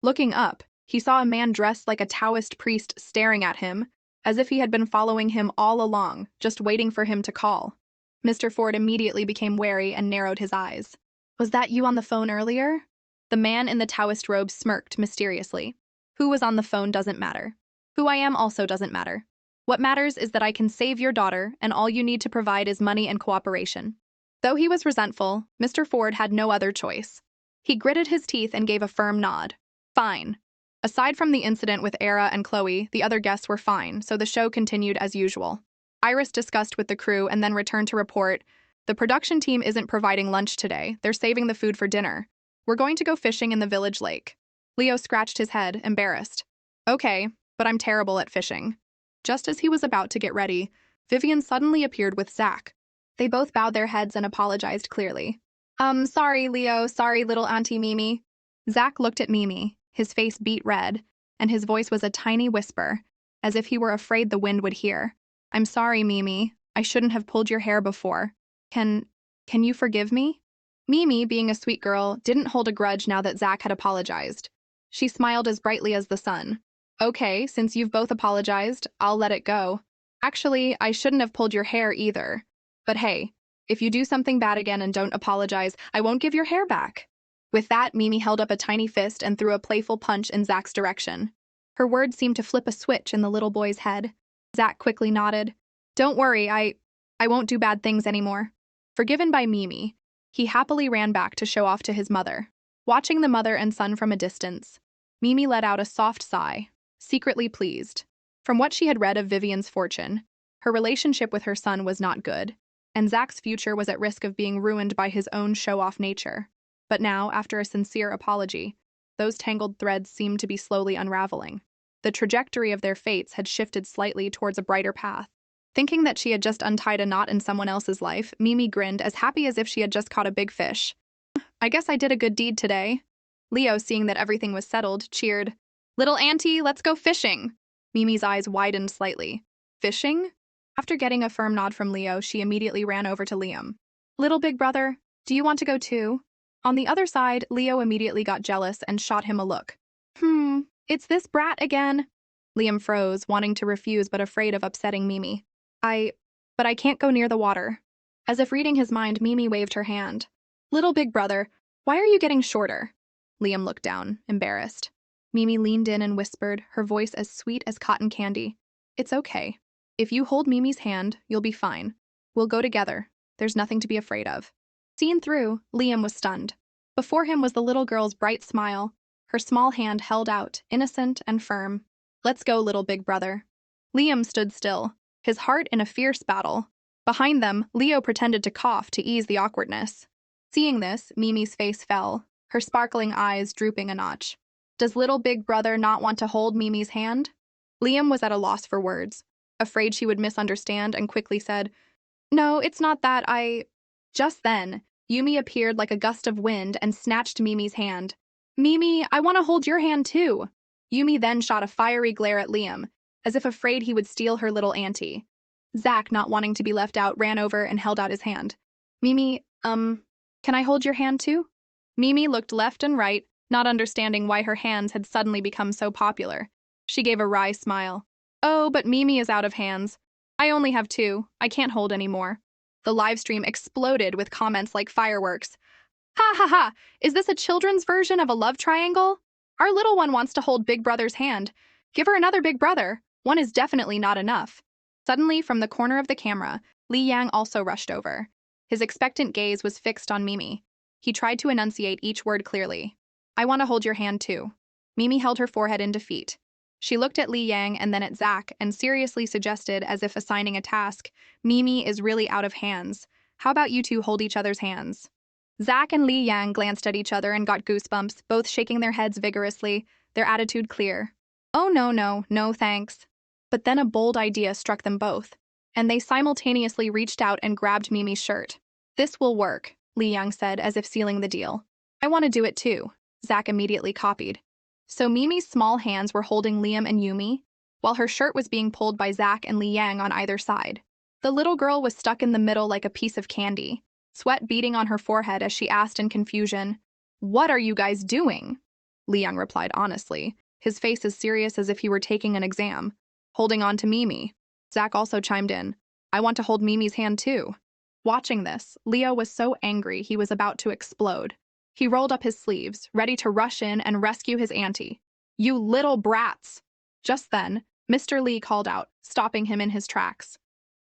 Looking up, he saw a man dressed like a Taoist priest staring at him, as if he had been following him all along, just waiting for him to call. Mr. Ford immediately became wary and narrowed his eyes. Was that you on the phone earlier? The man in the Taoist robe smirked mysteriously. Who was on the phone doesn't matter. Who I am also doesn't matter. What matters is that I can save your daughter, and all you need to provide is money and cooperation. Though he was resentful, Mr. Ford had no other choice. He gritted his teeth and gave a firm nod. Fine. Aside from the incident with Era and Chloe, the other guests were fine, so the show continued as usual. Iris discussed with the crew and then returned to report, the production team isn't providing lunch today, they're saving the food for dinner. We're going to go fishing in the village lake. Leo scratched his head, embarrassed. Okay, but I'm terrible at fishing. Just as he was about to get ready, Vivian suddenly appeared with Zach. They both bowed their heads and apologized clearly. Sorry, Leo, sorry, little Auntie Mimi. Zach looked at Mimi, his face beet red, and his voice was a tiny whisper, as if he were afraid the wind would hear. I'm sorry, Mimi. I shouldn't have pulled your hair before. Can you forgive me? Mimi, being a sweet girl, didn't hold a grudge now that Zach had apologized. She smiled as brightly as the sun. Okay, since you've both apologized, I'll let it go. Actually, I shouldn't have pulled your hair either. But hey, if you do something bad again and don't apologize, I won't give your hair back. With that, Mimi held up a tiny fist and threw a playful punch in Zach's direction. Her words seemed to flip a switch in the little boy's head. Zach quickly nodded. Don't worry, I won't do bad things anymore. Forgiven by Mimi, he happily ran back to show off to his mother. Watching the mother and son from a distance, Mimi let out a soft sigh, secretly pleased. From what she had read of Vivian's fortune, her relationship with her son was not good, and Zach's future was at risk of being ruined by his own show-off nature. But now, after a sincere apology, those tangled threads seemed to be slowly unraveling. The trajectory of their fates had shifted slightly towards a brighter path. Thinking that she had just untied a knot in someone else's life, Mimi grinned, as happy as if she had just caught a big fish. I guess I did a good deed today. Leo, seeing that everything was settled, cheered. Little Auntie, let's go fishing! Mimi's eyes widened slightly. Fishing? After getting a firm nod from Leo, she immediately ran over to Liam. Little big brother, do you want to go too? On the other side, Leo immediately got jealous and shot him a look. It's this brat again. Liam froze, wanting to refuse but afraid of upsetting Mimi. But I can't go near the water. As if reading his mind, Mimi waved her hand. Little big brother, why are you getting shorter? Liam looked down, embarrassed. Mimi leaned in and whispered, her voice as sweet as cotton candy. It's okay. If you hold Mimi's hand, you'll be fine. We'll go together. There's nothing to be afraid of. Seen through, Liam was stunned. Before him was the little girl's bright smile, her small hand held out, innocent and firm. Let's go, little big brother. Liam stood still, his heart in a fierce battle. Behind them, Leo pretended to cough to ease the awkwardness. Seeing this, Mimi's face fell, her sparkling eyes drooping a notch. Does little big brother not want to hold Mimi's hand? Liam was at a loss for words, afraid she would misunderstand, and quickly said, No, it's not that, Just then, Yumi appeared like a gust of wind and snatched Mimi's hand. Mimi, I want to hold your hand too. Yumi then shot a fiery glare at Liam, as if afraid he would steal her little auntie. Zach, not wanting to be left out, ran over and held out his hand. Mimi, can I hold your hand too? Mimi looked left and right, not understanding why her hands had suddenly become so popular. She gave a wry smile. Oh, but Mimi is out of hands. I only have two. I can't hold any more. The live stream exploded with comments like fireworks. Ha ha ha! Is this a children's version of a love triangle? Our little one wants to hold Big Brother's hand. Give her another Big Brother. One is definitely not enough. Suddenly, from the corner of the camera, Li Yang also rushed over. His expectant gaze was fixed on Mimi. He tried to enunciate each word clearly. I want to hold your hand too. Mimi held her forehead in defeat. She looked at Li Yang and then at Zach and seriously suggested, as if assigning a task, Mimi is really out of hands. How about you two hold each other's hands? Zach and Li Yang glanced at each other and got goosebumps, both shaking their heads vigorously, their attitude clear. Oh no thanks. But then a bold idea struck them both, and they simultaneously reached out and grabbed Mimi's shirt. This will work, Li Yang said, as if sealing the deal. I want to do it too. Zach immediately copied. So Mimi's small hands were holding Liam and Yumi, while her shirt was being pulled by Zack and Liang on either side. The little girl was stuck in the middle like a piece of candy, sweat beading on her forehead as she asked in confusion, "What are you guys doing?" Liang replied honestly, his face as serious as if he were taking an exam, "Holding on to Mimi." Zack also chimed in, "I want to hold Mimi's hand too." Watching this, Leo was so angry he was about to explode. He rolled up his sleeves, ready to rush in and rescue his auntie. "You little brats!" Just then, Mr. Lee called out, stopping him in his tracks.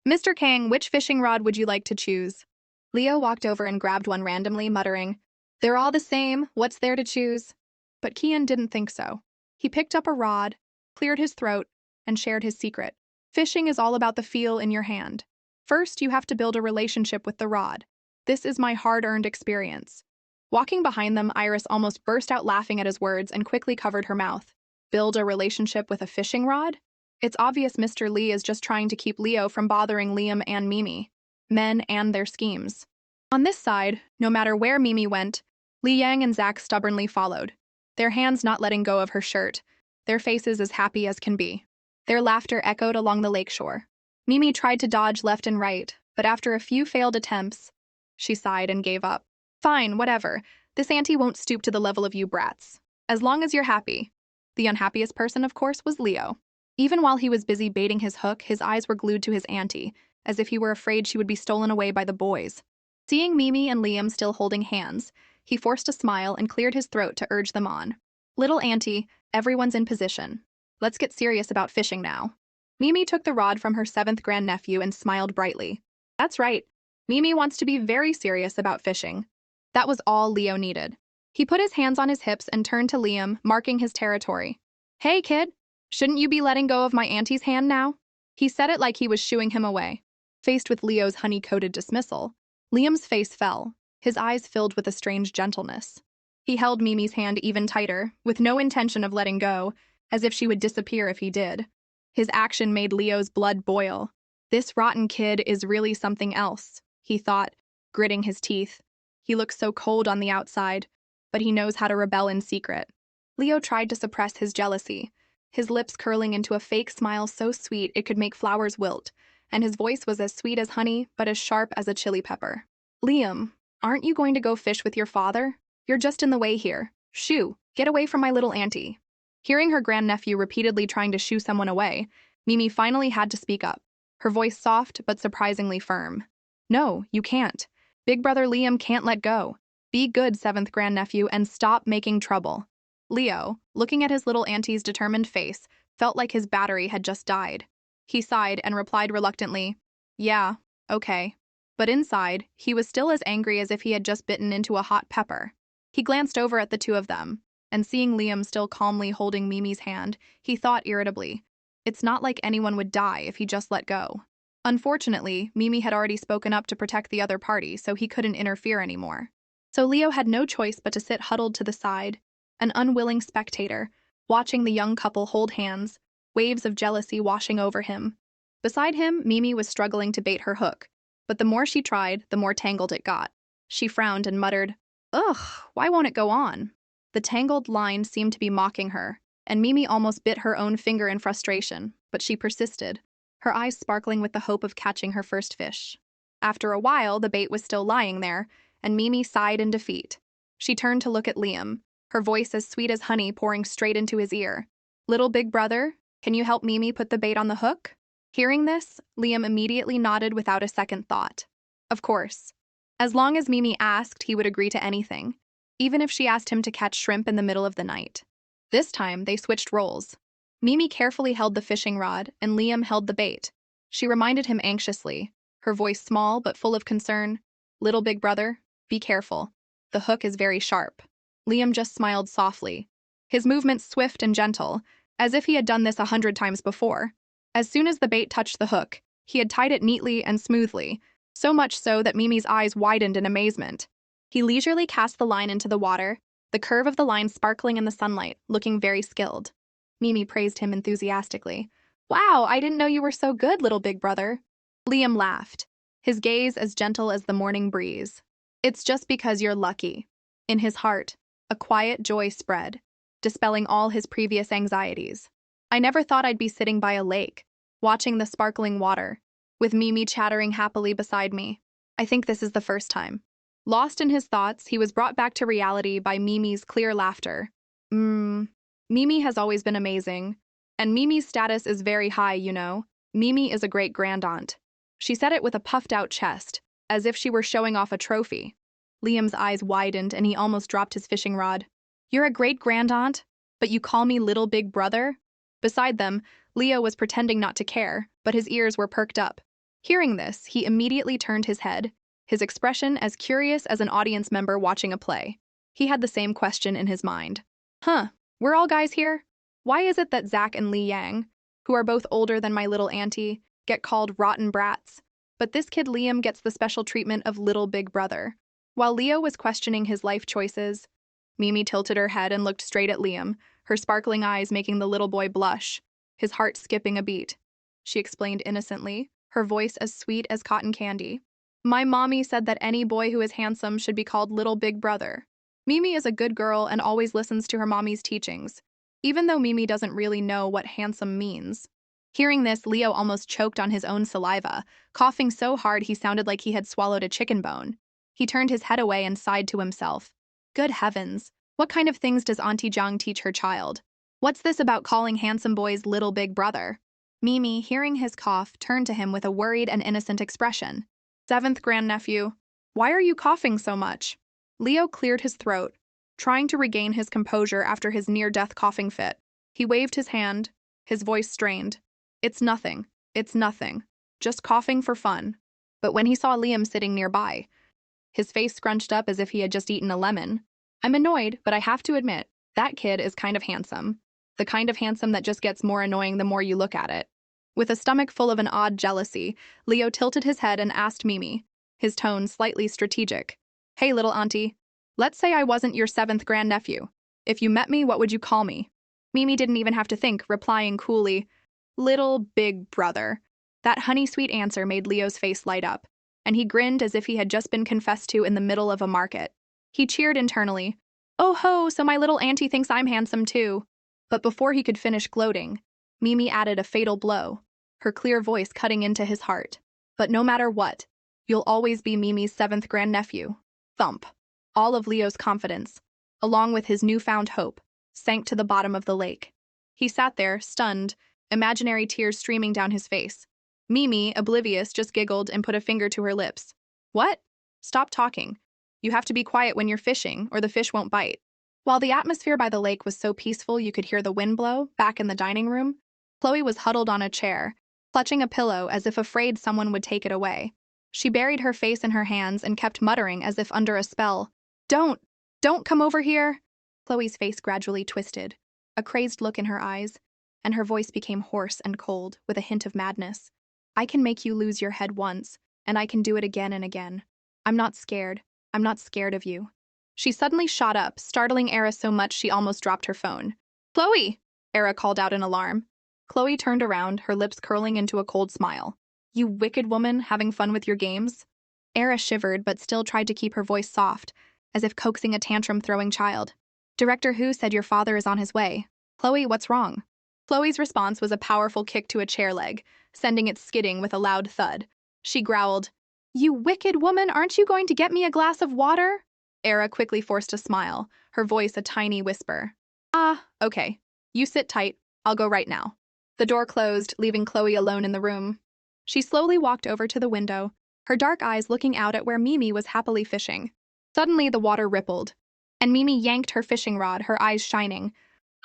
"Mr. Kang, which fishing rod would you like to choose?" Leo walked over and grabbed one randomly, muttering, "They're all the same, what's there to choose?" But Kian didn't think so. He picked up a rod, cleared his throat, and shared his secret. Fishing is all about the feel in your hand. First, you have to build a relationship with the rod. This is my hard-earned experience. Walking behind them, Iris almost burst out laughing at his words and quickly covered her mouth. Build a relationship with a fishing rod? It's obvious Mr. Lee is just trying to keep Leo from bothering Liam and Mimi. Men and their schemes. On this side, no matter where Mimi went, Li Yang and Zack stubbornly followed, their hands not letting go of her shirt, their faces as happy as can be. Their laughter echoed along the lakeshore. Mimi tried to dodge left and right, but after a few failed attempts, she sighed and gave up. "Fine, whatever. This auntie won't stoop to the level of you brats. As long as you're happy." The unhappiest person, of course, was Leo. Even while he was busy baiting his hook, his eyes were glued to his auntie, as if he were afraid she would be stolen away by the boys. Seeing Mimi and Liam still holding hands, he forced a smile and cleared his throat to urge them on. "Little auntie, everyone's in position. Let's get serious about fishing now." Mimi took the rod from her 7th grandnephew and smiled brightly. That's right. Mimi wants to be very serious about fishing. That was all Leo needed. He put his hands on his hips and turned to Liam, marking his territory. "Hey, kid, shouldn't you be letting go of my auntie's hand now?" He said it like he was shooing him away. Faced with Leo's honey-coated dismissal, Liam's face fell, his eyes filled with a strange gentleness. He held Mimi's hand even tighter, with no intention of letting go, as if she would disappear if he did. His action made Leo's blood boil. This rotten kid is really something else, he thought, gritting his teeth. He looks so cold on the outside, but he knows how to rebel in secret. Leo tried to suppress his jealousy, his lips curling into a fake smile so sweet it could make flowers wilt, and his voice was as sweet as honey but as sharp as a chili pepper. "Liam, aren't you going to go fish with your father? You're just in the way here. Shoo, get away from my little auntie." Hearing her grandnephew repeatedly trying to shoo someone away, Mimi finally had to speak up, her voice soft but surprisingly firm. "No, you can't. Big brother Liam can't let go. Be good, 7th grandnephew, and stop making trouble." Leo, looking at his little auntie's determined face, felt like his battery had just died. He sighed and replied reluctantly, "Yeah, okay." But inside, he was still as angry as if he had just bitten into a hot pepper. He glanced over at the two of them, and seeing Liam still calmly holding Mimi's hand, he thought irritably, it's not like anyone would die if he just let go. Unfortunately, Mimi had already spoken up to protect the other party, so he couldn't interfere anymore. So Leo had no choice but to sit huddled to the side, an unwilling spectator, watching the young couple hold hands, waves of jealousy washing over him. Beside him, Mimi was struggling to bait her hook, but the more she tried, the more tangled it got. She frowned and muttered, "Ugh, why won't it go on?" The tangled line seemed to be mocking her, and Mimi almost bit her own finger in frustration, but she persisted, her eyes sparkling with the hope of catching her first fish. After a while, the bait was still lying there, and Mimi sighed in defeat. She turned to look at Liam, her voice as sweet as honey pouring straight into his ear. "Little big brother, can you help Mimi put the bait on the hook?" Hearing this, Liam immediately nodded without a second thought. Of course. As long as Mimi asked, he would agree to anything, even if she asked him to catch shrimp in the middle of the night. This time, they switched roles. Mimi carefully held the fishing rod, and Liam held the bait. She reminded him anxiously, her voice small but full of concern, "Little big brother, be careful. The hook is very sharp." Liam just smiled softly, his movements swift and gentle, as if he had done this 100 times before. As soon as the bait touched the hook, he had tied it neatly and smoothly, so much so that Mimi's eyes widened in amazement. He leisurely cast the line into the water, the curve of the line sparkling in the sunlight, looking very skilled. Mimi praised him enthusiastically. "Wow, I didn't know you were so good, little big brother." Liam laughed, his gaze as gentle as the morning breeze. "It's just because you're lucky." In his heart, a quiet joy spread. dispelling all his previous anxieties. I never thought I'd be sitting by a lake, watching the sparkling water, with Mimi chattering happily beside me. I think this is the first time. Lost in his thoughts, he was brought back to reality by Mimi's clear laughter. Mimi has always been amazing. And Mimi's status is very high, you know. Mimi is a great grandaunt. She said it with a puffed-out chest, as if she were showing off a trophy. Liam's eyes widened and he almost dropped his fishing rod. You're a great grandaunt, but you call me little big brother? Beside them, Leo was pretending not to care, but his ears were perked up. Hearing this, he immediately turned his head, his expression as curious as an audience member watching a play. He had the same question in his mind. We're all guys here? Why is it that Zach and Lee Yang, who are both older than my little auntie, get called rotten brats, but this kid Liam gets the special treatment of little big brother? While Leo was questioning his life choices, Mimi tilted her head and looked straight at Liam, her sparkling eyes making the little boy blush, his heart skipping a beat. She explained innocently, her voice as sweet as cotton candy. My mommy said that any boy who is handsome should be called little big brother. Mimi is a good girl and always listens to her mommy's teachings, even though Mimi doesn't really know what handsome means. Hearing this, Leo almost choked on his own saliva, coughing so hard he sounded like he had swallowed a chicken bone. He turned his head away and sighed to himself. Good heavens, what kind of things does Auntie Jiang teach her child? What's this about calling handsome boys little big brother? Mimi, hearing his cough, turned to him with a worried and innocent expression. Seventh grandnephew, why are you coughing so much? Leo cleared his throat, trying to regain his composure after his near-death coughing fit. He waved his hand, his voice strained. It's nothing. Just coughing for fun. But when he saw Liam sitting nearby, his face scrunched up as if he had just eaten a lemon. I'm annoyed, but I have to admit, that kid is kind of handsome. The kind of handsome that just gets more annoying the more you look at it. With a stomach full of an odd jealousy, Leo tilted his head and asked Mimi, his tone slightly strategic. Hey, little auntie. Let's say I wasn't your seventh grandnephew. If you met me, what would you call me? Mimi didn't even have to think, replying coolly, Little big brother. That honey-sweet answer made Leo's face light up, and he grinned as if he had just been confessed to in the middle of a market. He cheered internally. Oh ho, so my little auntie thinks I'm handsome too. But before he could finish gloating, Mimi added a fatal blow, her clear voice cutting into his heart. But no matter what, you'll always be Mimi's seventh grandnephew. Thump. All of Leo's confidence, along with his newfound hope, sank to the bottom of the lake. He sat there, stunned, imaginary tears streaming down his face. Mimi, oblivious, just giggled and put a finger to her lips. What? Stop talking. You have to be quiet when you're fishing, or the fish won't bite. While the atmosphere by the lake was so peaceful you could hear the wind blow, back in the dining room, Chloe was huddled on a chair, clutching a pillow as if afraid someone would take it away. She buried her face in her hands and kept muttering as if under a spell. Don't come over here. Chloe's face gradually twisted, a crazed look in her eyes, and her voice became hoarse and cold, with a hint of madness. I can make you lose your head once, and I can do it again and again. I'm not scared of you. She suddenly shot up, startling Era so much she almost dropped her phone. Chloe! Era called out in alarm. Chloe turned around, her lips curling into a cold smile. You wicked woman, having fun with your games? Era shivered but still tried to keep her voice soft, as if coaxing a tantrum-throwing child. Director Who said your father is on his way. Chloe, what's wrong? Chloe's response was a powerful kick to a chair leg, sending it skidding with a loud thud. She growled, You wicked woman, aren't you going to get me a glass of water? Era quickly forced a smile, her voice a tiny whisper. Okay. You sit tight. I'll go right now. The door closed, leaving Chloe alone in the room. She slowly walked over to the window, her dark eyes looking out at where Mimi was happily fishing. Suddenly, the water rippled, and Mimi yanked her fishing rod, her eyes shining.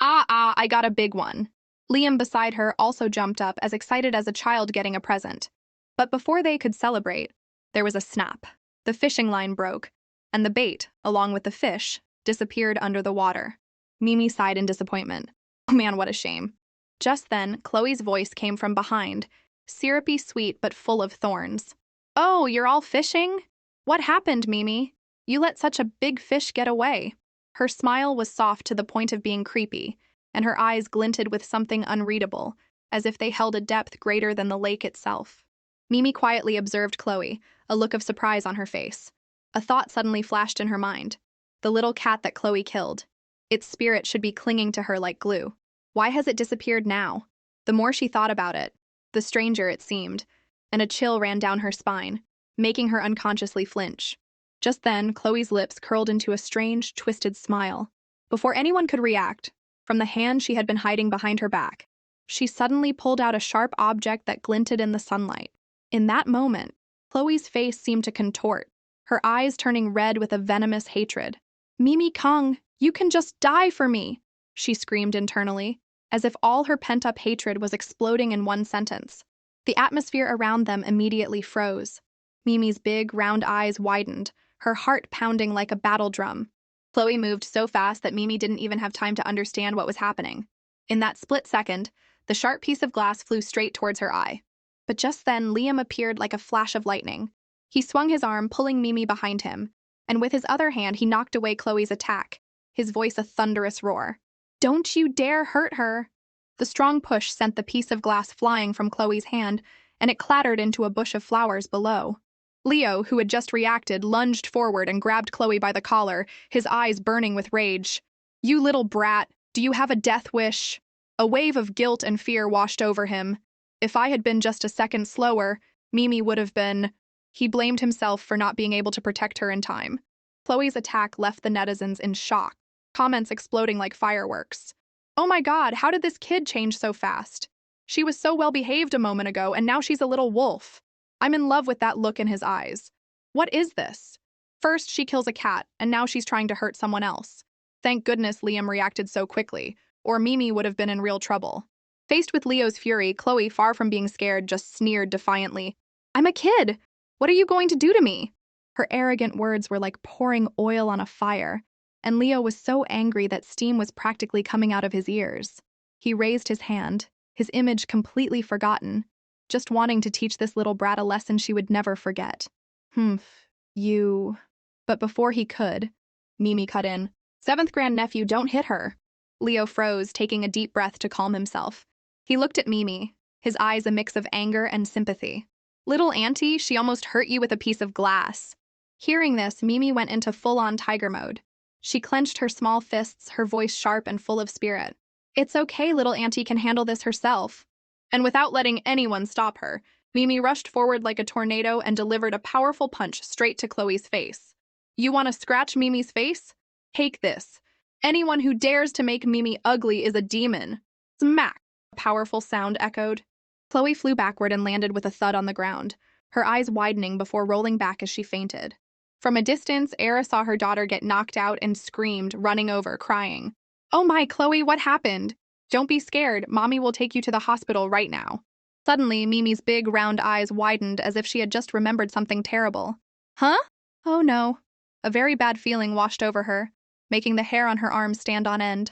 I got a big one. Liam beside her also jumped up, as excited as a child getting a present. But before they could celebrate, there was a snap. The fishing line broke, and the bait, along with the fish, disappeared under the water. Mimi sighed in disappointment. Oh man, what a shame. Just then, Chloe's voice came from behind, syrupy sweet but full of thorns. Oh, you're all fishing? What happened, Mimi? You let such a big fish get away. Her smile was soft to the point of being creepy, and her eyes glinted with something unreadable, as if they held a depth greater than the lake itself. Mimi quietly observed Chloe, a look of surprise on her face. A thought suddenly flashed in her mind. The little cat that Chloe killed. Its spirit should be clinging to her like glue. Why has it disappeared now? The more she thought about it, the stranger it seemed, and a chill ran down her spine, making her unconsciously flinch. Just then, Chloe's lips curled into a strange, twisted smile. Before anyone could react, from the hand she had been hiding behind her back, she suddenly pulled out a sharp object that glinted in the sunlight. In that moment, Chloe's face seemed to contort, her eyes turning red with a venomous hatred. "Mimi Kong, you can just die for me!" she screamed internally, as if all her pent-up hatred was exploding in one sentence. The atmosphere around them immediately froze. Mimi's big, round eyes widened, her heart pounding like a battle drum. Chloe moved so fast that Mimi didn't even have time to understand what was happening. In that split second, the sharp piece of glass flew straight towards her eye. But just then, Liam appeared like a flash of lightning. He swung his arm, pulling Mimi behind him, and with his other hand he knocked away Chloe's attack, his voice a thunderous roar. "Don't you dare hurt her!" The strong push sent the piece of glass flying from Chloe's hand, and it clattered into a bush of flowers below. Leo, who had just reacted, lunged forward and grabbed Chloe by the collar, his eyes burning with rage. "You little brat, do you have a death wish?" A wave of guilt and fear washed over him. If I had been just a second slower, Mimi would have been... He blamed himself for not being able to protect her in time. Chloe's attack left the netizens in shock, comments exploding like fireworks. "Oh my god, how did this kid change so fast? She was so well behaved a moment ago, and now she's a little wolf. I'm in love with that look in his eyes. What is this? First she kills a cat, and now she's trying to hurt someone else." Thank goodness Liam reacted so quickly, or Mimi would have been in real trouble. Faced with Leo's fury, Chloe, far from being scared, just sneered defiantly. "I'm a kid! What are you going to do to me?" Her arrogant words were like pouring oil on a fire, and Leo was so angry that steam was practically coming out of his ears. He raised his hand, his image completely forgotten, just wanting to teach this little brat a lesson she would never forget. You... But before he could, Mimi cut in. "Seventh grandnephew, don't hit her." Leo froze, taking a deep breath to calm himself. He looked at Mimi, his eyes a mix of anger and sympathy. "Little auntie, she almost hurt you with a piece of glass." Hearing this, Mimi went into full-on tiger mode. She clenched her small fists, her voice sharp and full of spirit. "It's okay, little auntie can handle this herself." And without letting anyone stop her, Mimi rushed forward like a tornado and delivered a powerful punch straight to Chloe's face. "You want to scratch Mimi's face? Take this. Anyone who dares to make Mimi ugly is a demon." Smack! A powerful sound echoed. Chloe flew backward and landed with a thud on the ground, her eyes widening before rolling back as she fainted. From a distance, Era saw her daughter get knocked out and screamed, running over, crying. "Oh my, Chloe, what happened? Don't be scared. Mommy will take you to the hospital right now." Suddenly, Mimi's big, round eyes widened as if she had just remembered something terrible. "Huh? Oh no." A very bad feeling washed over her, making the hair on her arms stand on end.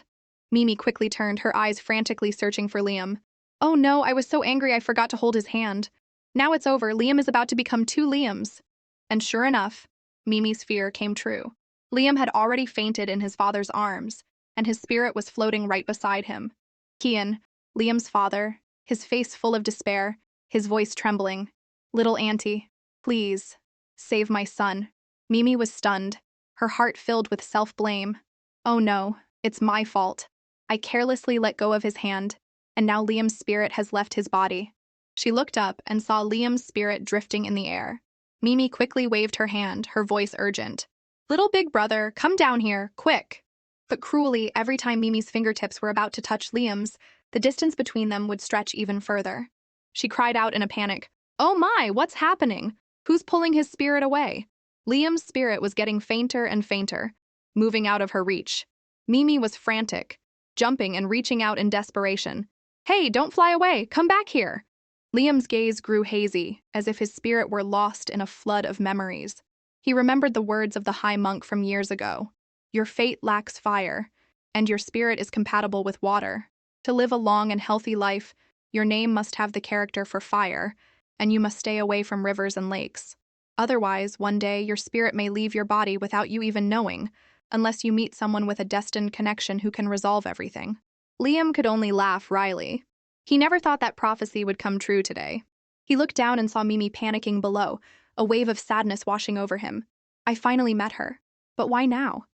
Mimi quickly turned, her eyes frantically searching for Liam. "Oh no, I was so angry I forgot to hold his hand. Now it's over, Liam is about to become two Liams." And sure enough, Mimi's fear came true. Liam had already fainted in his father's arms, and his spirit was floating right beside him. Kian, Liam's father, his face full of despair, his voice trembling. "Little auntie, please, save my son." Mimi was stunned, her heart filled with self-blame. "Oh no, it's my fault. I carelessly let go of his hand, and now Liam's spirit has left his body." She looked up and saw Liam's spirit drifting in the air. Mimi quickly waved her hand, her voice urgent. "Little big brother, come down here, quick." But cruelly, every time Mimi's fingertips were about to touch Liam's, the distance between them would stretch even further. She cried out in a panic, "Oh my, what's happening? Who's pulling his spirit away?" Liam's spirit was getting fainter and fainter, moving out of her reach. Mimi was frantic, jumping and reaching out in desperation. "Hey, don't fly away, come back here." Liam's gaze grew hazy, as if his spirit were lost in a flood of memories. He remembered the words of the high monk from years ago. "Your fate lacks fire, and your spirit is compatible with water. To live a long and healthy life, your name must have the character for fire, and you must stay away from rivers and lakes. Otherwise, one day your spirit may leave your body without you even knowing, unless you meet someone with a destined connection who can resolve everything." Liam could only laugh wryly. He never thought that prophecy would come true today. He looked down and saw Mimi panicking below, a wave of sadness washing over him. "I finally met her. But why now?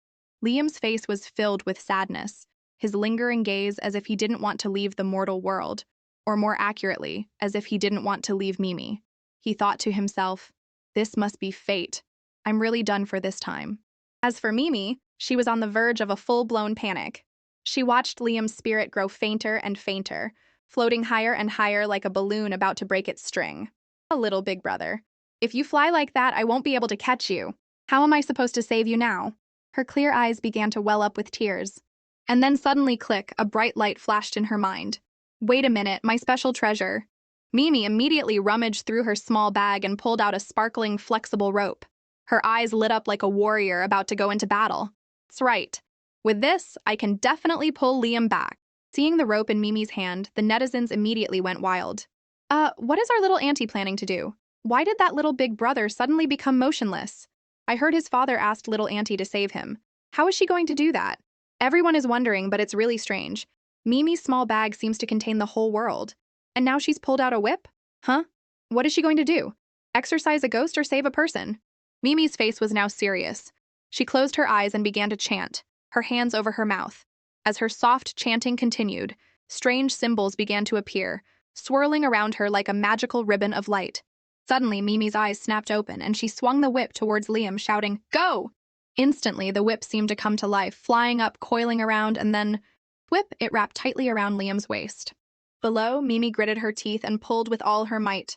Liam's face was filled with sadness, his lingering gaze as if he didn't want to leave the mortal world, or more accurately, as if he didn't want to leave Mimi. He thought to himself, "This must be fate. I'm really done for this time." As for Mimi, she was on the verge of a full-blown panic. She watched Liam's spirit grow fainter and fainter, floating higher and higher like a balloon about to break its string. "A little big brother. If you fly like that, I won't be able to catch you. How am I supposed to save you now?" Her clear eyes began to well up with tears. And then suddenly, click, a bright light flashed in her mind. "Wait a minute, my special treasure." Mimi immediately rummaged through her small bag and pulled out a sparkling, flexible rope. Her eyes lit up like a warrior about to go into battle. "That's right. With this, I can definitely pull Liam back." Seeing the rope in Mimi's hand, the netizens immediately went wild. What is our little auntie planning to do? Why did that little big brother suddenly become motionless? I heard his father asked little auntie to save him. How is she going to do that? Everyone is wondering, but it's really strange. Mimi's small bag seems to contain the whole world. And now she's pulled out a whip? Huh? What is she going to do? Exorcise a ghost or save a person? Mimi's face was now serious. She closed her eyes and began to chant, her hands over her mouth. As her soft chanting continued, strange symbols began to appear, swirling around her like a magical ribbon of light. Suddenly, Mimi's eyes snapped open, and she swung the whip towards Liam, shouting, "Go!" Instantly, the whip seemed to come to life, flying up, coiling around, and then, whip, it wrapped tightly around Liam's waist. Below, Mimi gritted her teeth and pulled with all her might.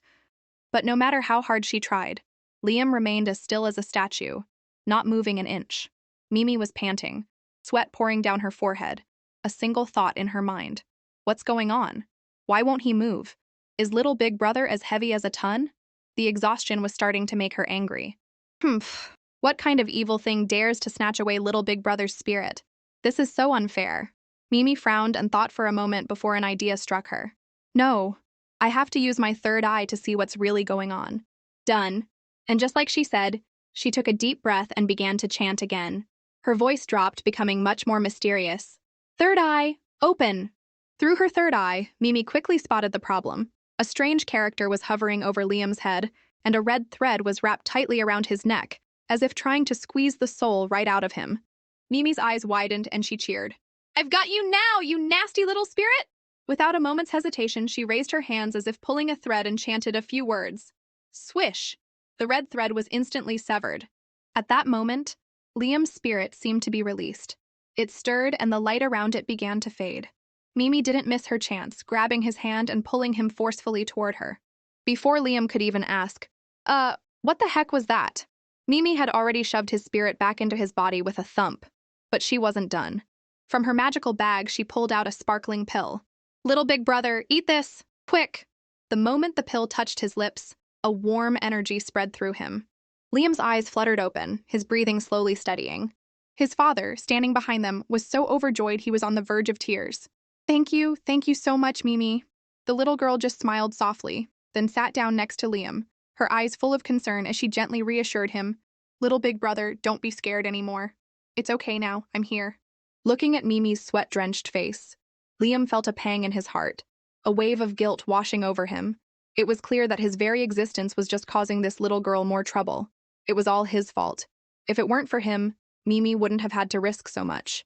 But no matter how hard she tried, Liam remained as still as a statue, not moving an inch. Mimi was panting, sweat pouring down her forehead, a single thought in her mind. What's going on? Why won't he move? Is little big brother as heavy as a ton? The exhaustion was starting to make her angry. Humph. What kind of evil thing dares to snatch away little big brother's spirit? This is so unfair. Mimi frowned and thought for a moment before an idea struck her. No, I have to use my third eye to see what's really going on. Done. And just like she said, she took a deep breath and began to chant again. Her voice dropped, becoming much more mysterious. "Third eye, open!" Through her third eye, Mimi quickly spotted the problem. A strange character was hovering over Liam's head, and a red thread was wrapped tightly around his neck, as if trying to squeeze the soul right out of him. Mimi's eyes widened and she cheered. "I've got you now, you nasty little spirit!" Without a moment's hesitation, she raised her hands as if pulling a thread and chanted a few words. Swish! The red thread was instantly severed. At that moment, Liam's spirit seemed to be released. It stirred and the light around it began to fade. Mimi didn't miss her chance, grabbing his hand and pulling him forcefully toward her. Before Liam could even ask, what the heck was that?" Mimi had already shoved his spirit back into his body with a thump. But she wasn't done. From her magical bag, she pulled out a sparkling pill. "Little big brother, eat this! Quick!" The moment the pill touched his lips, a warm energy spread through him. Liam's eyes fluttered open, his breathing slowly steadying. His father, standing behind them, was so overjoyed he was on the verge of tears. Thank you so much, Mimi." The little girl just smiled softly, then sat down next to Liam, her eyes full of concern as she gently reassured him, "Little big brother, don't be scared anymore. It's okay now, I'm here." Looking at Mimi's sweat-drenched face, Liam felt a pang in his heart, a wave of guilt washing over him. It was clear that his very existence was just causing this little girl more trouble. It was all his fault. If it weren't for him, Mimi wouldn't have had to risk so much.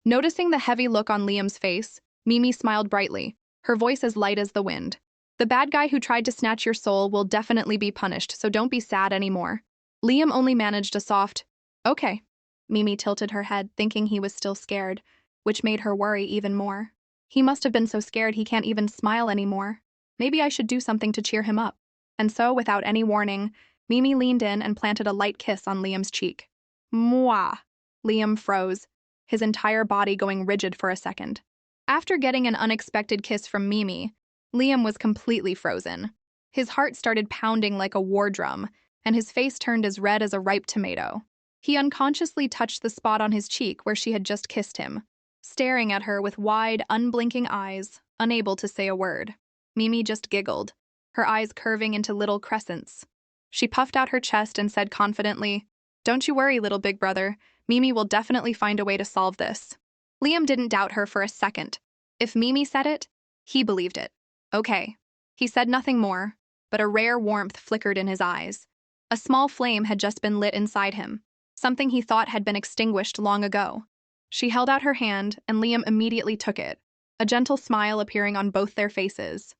Noticing the heavy look on Liam's face, Mimi smiled brightly, her voice as light as the wind. "The bad guy who tried to snatch your soul will definitely be punished, so don't be sad anymore." Liam only managed a soft, "Okay." Mimi tilted her head, thinking he was still scared, which made her worry even more. He must have been so scared he can't even smile anymore. Maybe I should do something to cheer him up. And so, without any warning, Mimi leaned in and planted a light kiss on Liam's cheek. Mwah! Liam froze, his entire body going rigid for a second. After getting an unexpected kiss from Mimi, Liam was completely frozen. His heart started pounding like a war drum, and his face turned as red as a ripe tomato. He unconsciously touched the spot on his cheek where she had just kissed him, staring at her with wide, unblinking eyes, unable to say a word. Mimi just giggled, her eyes curving into little crescents. She puffed out her chest and said confidently, "Don't you worry, little big brother. Mimi will definitely find a way to solve this." Liam didn't doubt her for a second. If Mimi said it, he believed it. Okay. He said nothing more, but a rare warmth flickered in his eyes. A small flame had just been lit inside him. something he thought had been extinguished long ago. She held out her hand, and Liam immediately took it, a gentle smile appearing on both their faces.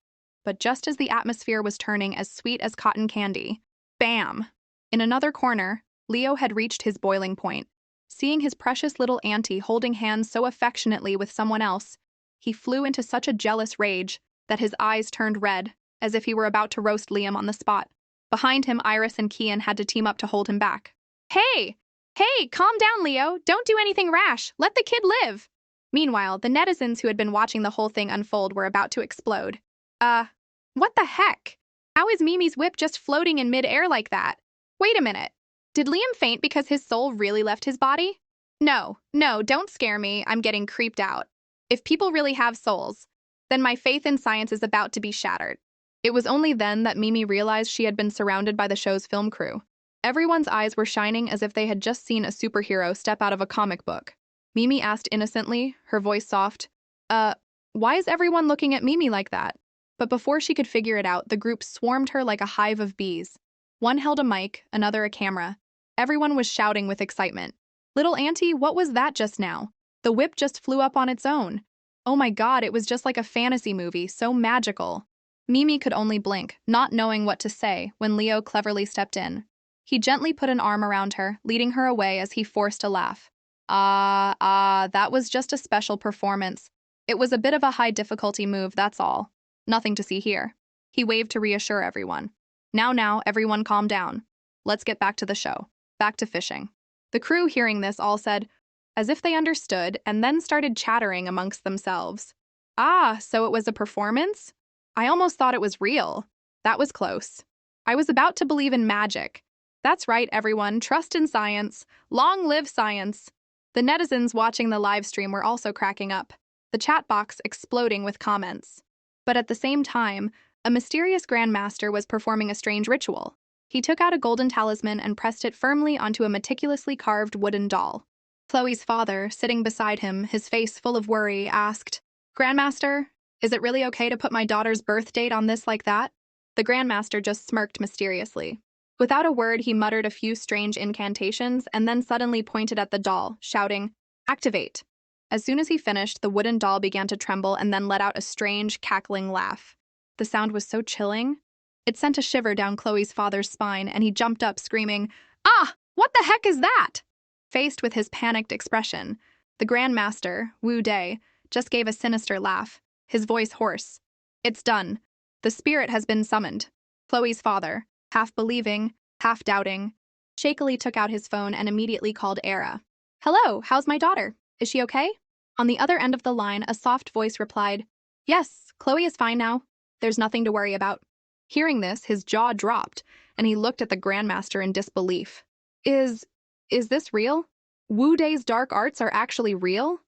But just as the atmosphere was turning as sweet as cotton candy, bam! In another corner, Leo had reached his boiling point. Seeing his precious little auntie holding hands so affectionately with someone else, he flew into such a jealous rage that his eyes turned red, as if he were about to roast Liam on the spot. Behind him, Iris and Kian had to team up to hold him back. Hey! Hey, calm down, Leo. Don't do anything rash. Let the kid live. Meanwhile, the netizens who had been watching the whole thing unfold were about to explode. What the heck? How is Mimi's whip just floating in mid-air like that? Wait a minute. Did Liam faint because his soul really left his body? No, don't scare me. I'm getting creeped out. If people really have souls, then my faith in science is about to be shattered. It was only then that Mimi realized she had been surrounded by the show's film crew. Everyone's eyes were shining as if they had just seen a superhero step out of a comic book. Mimi asked innocently, her voice soft, why is everyone looking at Mimi like that? But before she could figure it out, the group swarmed her like a hive of bees. One held a mic, another a camera. Everyone was shouting with excitement. Little auntie, what was that just now? The whip just flew up on its own. Oh my god, it was just like a fantasy movie, so magical. Mimi could only blink, not knowing what to say, when Leo cleverly stepped in. He gently put an arm around her, leading her away as he forced a laugh. That was just a special performance. It was a bit of a high-difficulty move, that's all. Nothing to see here. He waved to reassure everyone. Now, everyone calm down. Let's get back to the show. Back to fishing. The crew, hearing this, all said, as if they understood, and then started chattering amongst themselves. So it was a performance? I almost thought it was real. That was close. I was about to believe in magic. That's right, everyone. Trust in science. Long live science. The netizens watching the live stream were also cracking up, the chat box exploding with comments. But at the same time, a mysterious grandmaster was performing a strange ritual. He took out a golden talisman and pressed it firmly onto a meticulously carved wooden doll. Chloe's father, sitting beside him, his face full of worry, asked, Grandmaster, is it really okay to put my daughter's birth date on this like that? The Grandmaster just smirked mysteriously. Without a word, he muttered a few strange incantations and then suddenly pointed at the doll, shouting, Activate! As soon as he finished, the wooden doll began to tremble and then let out a strange, cackling laugh. The sound was so chilling. It sent a shiver down Chloe's father's spine, and he jumped up, screaming, What the heck is that? Faced with his panicked expression, the Grandmaster, Wu Day, just gave a sinister laugh, his voice hoarse. It's done. The spirit has been summoned. Chloe's father, half believing, half doubting, shakily took out his phone and immediately called Era. Hello, how's my daughter? Is she okay? On the other end of the line, a soft voice replied, Yes, Chloe is fine now. There's nothing to worry about. Hearing this, his jaw dropped, and he looked at the Grandmaster in disbelief. Is this real? Wu Day's dark arts are actually real?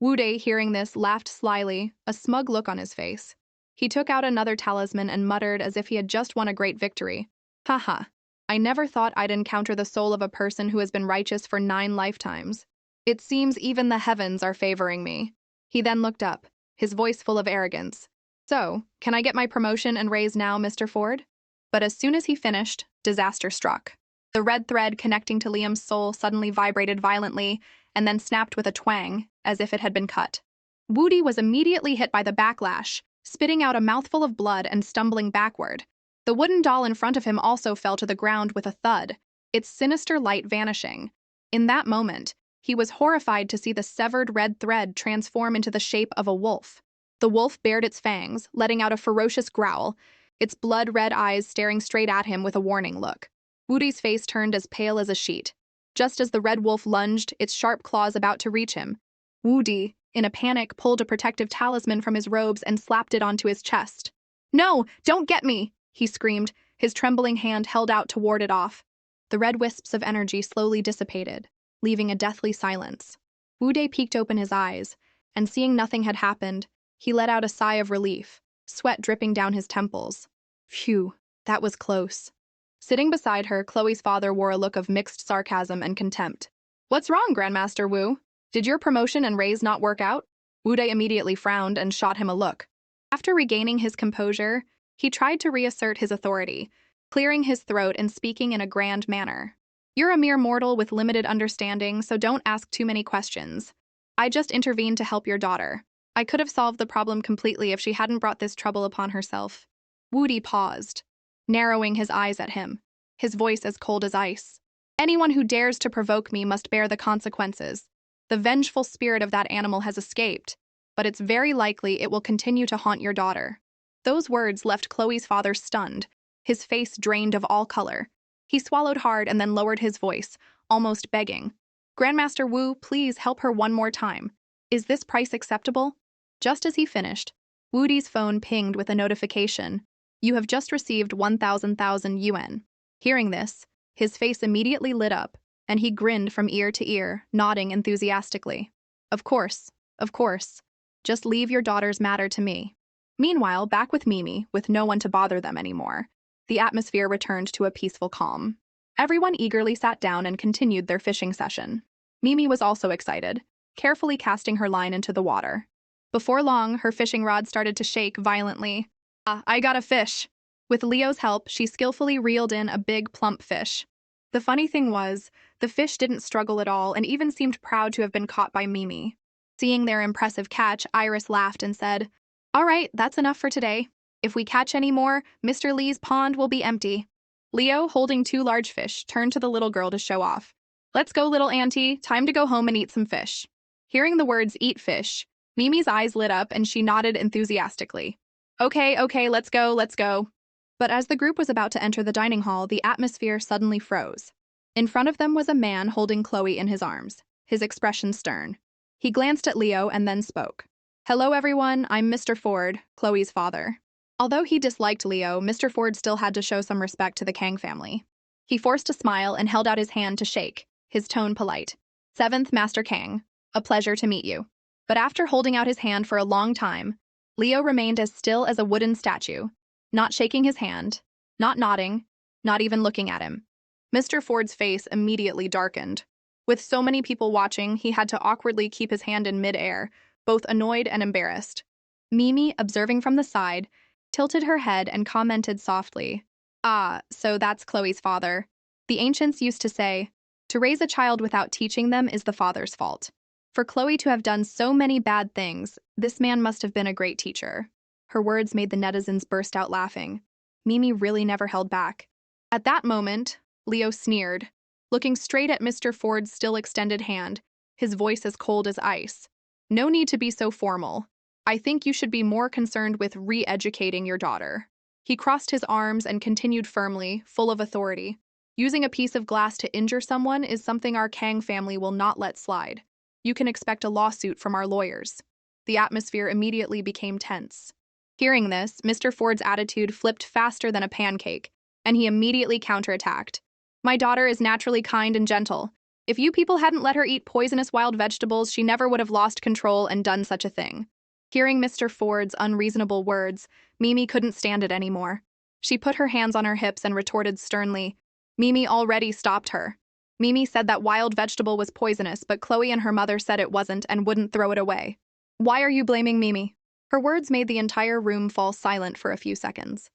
Wu Day, hearing this, laughed slyly, a smug look on his face. He took out another talisman and muttered as if he had just won a great victory. Haha, I never thought I'd encounter the soul of a person who has been righteous for 9 lifetimes. It seems even the heavens are favoring me. He then looked up, his voice full of arrogance. So, can I get my promotion and raise now, Mr. Ford? But as soon as he finished, disaster struck. The red thread connecting to Liam's soul suddenly vibrated violently and then snapped with a twang, as if it had been cut. Woody was immediately hit by the backlash, spitting out a mouthful of blood and stumbling backward. The wooden doll in front of him also fell to the ground with a thud, its sinister light vanishing. In that moment, he was horrified to see the severed red thread transform into the shape of a wolf. The wolf bared its fangs, letting out a ferocious growl, its blood-red eyes staring straight at him with a warning look. Woody's face turned as pale as a sheet. Just as the red wolf lunged, its sharp claws about to reach him, Woody, in a panic, pulled a protective talisman from his robes and slapped it onto his chest. No, don't get me! He screamed, his trembling hand held out to ward it off. The red wisps of energy slowly dissipated, leaving a deathly silence. Wude peeked open his eyes, and seeing nothing had happened, he let out a sigh of relief, sweat dripping down his temples. Phew, that was close. Sitting beside her, Chloe's father wore a look of mixed sarcasm and contempt. What's wrong, Grandmaster Wu? Did your promotion and raise not work out? Wude immediately frowned and shot him a look. After regaining his composure, he tried to reassert his authority, clearing his throat and speaking in a grand manner. You're a mere mortal with limited understanding, so don't ask too many questions. I just intervened to help your daughter. I could have solved the problem completely if she hadn't brought this trouble upon herself. Woody paused, narrowing his eyes at him, his voice as cold as ice. Anyone who dares to provoke me must bear the consequences. The vengeful spirit of that animal has escaped, but it's very likely it will continue to haunt your daughter. Those words left Chloe's father stunned, his face drained of all color. He swallowed hard and then lowered his voice, almost begging. Grandmaster Wu, please help her one more time. Is this price acceptable? Just as he finished, Woody's phone pinged with a notification. You have just received 1,000 yuan. Hearing this, his face immediately lit up, and he grinned from ear to ear, nodding enthusiastically. Of course, of course. Just leave your daughter's matter to me. Meanwhile, back with Mimi, with no one to bother them anymore, the atmosphere returned to a peaceful calm. Everyone eagerly sat down and continued their fishing session. Mimi was also excited, carefully casting her line into the water. Before long, her fishing rod started to shake violently. I got a fish. With Leo's help, she skillfully reeled in a big, plump fish. The funny thing was, the fish didn't struggle at all and even seemed proud to have been caught by Mimi. Seeing their impressive catch, Iris laughed and said, "All right, that's enough for today. If we catch any more, Mr. Lee's pond will be empty." Leo, holding 2 large fish, turned to the little girl to show off. "Let's go, little auntie. Time to go home and eat some fish." Hearing the words eat fish, Mimi's eyes lit up and she nodded enthusiastically. Okay, let's go, let's go." But as the group was about to enter the dining hall, the atmosphere suddenly froze. In front of them was a man holding Chloe in his arms, his expression stern. He glanced at Leo and then spoke. "Hello, everyone. I'm Mr. Ford, Chloe's father." Although he disliked Leo, Mr. Ford still had to show some respect to the Kang family. He forced a smile and held out his hand to shake, his tone polite. "Seventh Master Kang, a pleasure to meet you." But after holding out his hand for a long time, Leo remained as still as a wooden statue, not shaking his hand, not nodding, not even looking at him. Mr. Ford's face immediately darkened. With so many people watching, he had to awkwardly keep his hand in midair, both annoyed and embarrassed. Mimi, observing from the side, tilted her head and commented softly, So that's Chloe's father. The ancients used to say, to raise a child without teaching them is the father's fault. For Chloe to have done so many bad things, this man must have been a great teacher." Her words made the netizens burst out laughing. Mimi really never held back. At that moment, Leo sneered, looking straight at Mr. Ford's still extended hand, his voice as cold as ice. "No need to be so formal. I think you should be more concerned with re-educating your daughter." He crossed his arms and continued firmly, full of authority. "Using a piece of glass to injure someone is something our Kang family will not let slide. You can expect a lawsuit from our lawyers." The atmosphere immediately became tense. Hearing this, Mr. Ford's attitude flipped faster than a pancake, and he immediately counterattacked. "My daughter is naturally kind and gentle. If you people hadn't let her eat poisonous wild vegetables, she never would have lost control and done such a thing." Hearing Mr. Ford's unreasonable words, Mimi couldn't stand it anymore. She put her hands on her hips and retorted sternly. Mimi already stopped her. Mimi said that wild vegetable was poisonous, but Chloe and her mother said it wasn't and wouldn't throw it away. Why are you blaming Mimi? Her words made the entire room fall silent for a few seconds.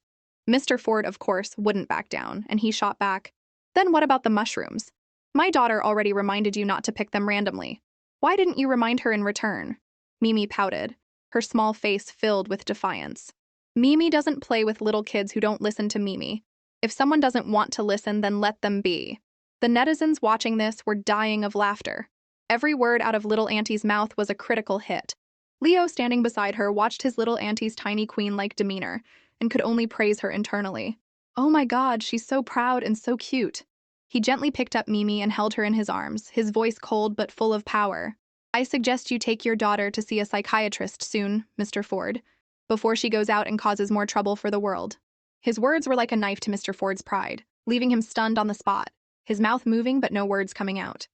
Mr. Ford, of course, wouldn't back down, and he shot back. Then what about the mushrooms? My daughter already reminded you not to pick them randomly. Why didn't you remind her in return? Mimi pouted, her small face filled with defiance. Mimi doesn't play with little kids who don't listen to Mimi. If someone doesn't want to listen, then let them be. The netizens watching this were dying of laughter. Every word out of little auntie's mouth was a critical hit. Leo, standing beside her, watched his little auntie's tiny queen-like demeanor and could only praise her internally. Oh my God, she's so proud and so cute. He gently picked up Mimi and held her in his arms, his voice cold but full of power. I suggest you take your daughter to see a psychiatrist soon, Mr. Ford, before she goes out and causes more trouble for the world. His words were like a knife to Mr. Ford's pride, leaving him stunned on the spot, his mouth moving but no words coming out.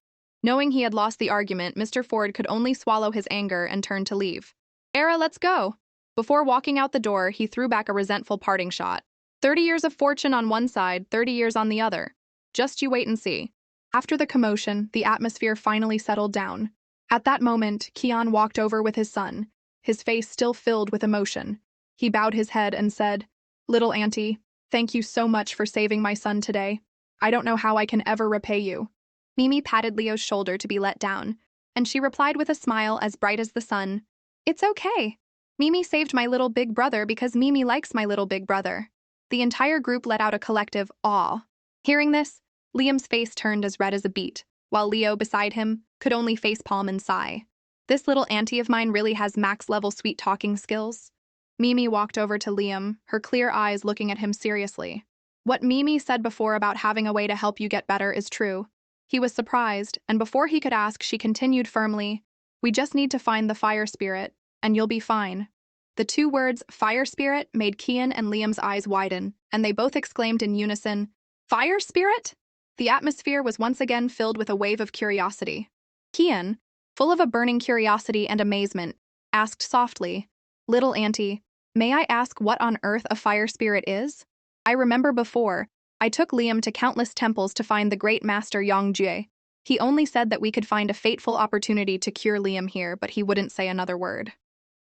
Knowing he had lost the argument, Mr. Ford could only swallow his anger and turn to leave. Era, let's go. Before walking out the door, he threw back a resentful parting shot. 30 years of fortune on one side, 30 years on the other. Just you wait and see. After the commotion, the atmosphere finally settled down. At that moment, Kian walked over with his son, his face still filled with emotion. He bowed his head and said, Little auntie, thank you so much for saving my son today. I don't know how I can ever repay you. Mimi patted Leo's shoulder to be let down, and she replied with a smile as bright as the sun. It's okay. Mimi saved my little big brother because Mimi likes my little big brother. The entire group let out a collective awe. Hearing this, Liam's face turned as red as a beet, while Leo, beside him, could only facepalm and sigh. This little auntie of mine really has max-level sweet-talking skills. Mimi walked over to Liam, her clear eyes looking at him seriously. What Mimi said before about having a way to help you get better is true. He was surprised, and before he could ask, she continued firmly, We just need to find the fire spirit, and you'll be fine. The two words, fire spirit, made Kian and Liam's eyes widen, and they both exclaimed in unison, Fire spirit? The atmosphere was once again filled with a wave of curiosity. Kian, full of a burning curiosity and amazement, asked softly, Little auntie, may I ask what on earth a fire spirit is? I remember before, I took Liam to countless temples to find the great master Yongjie. He only said that we could find a fateful opportunity to cure Liam here, but he wouldn't say another word.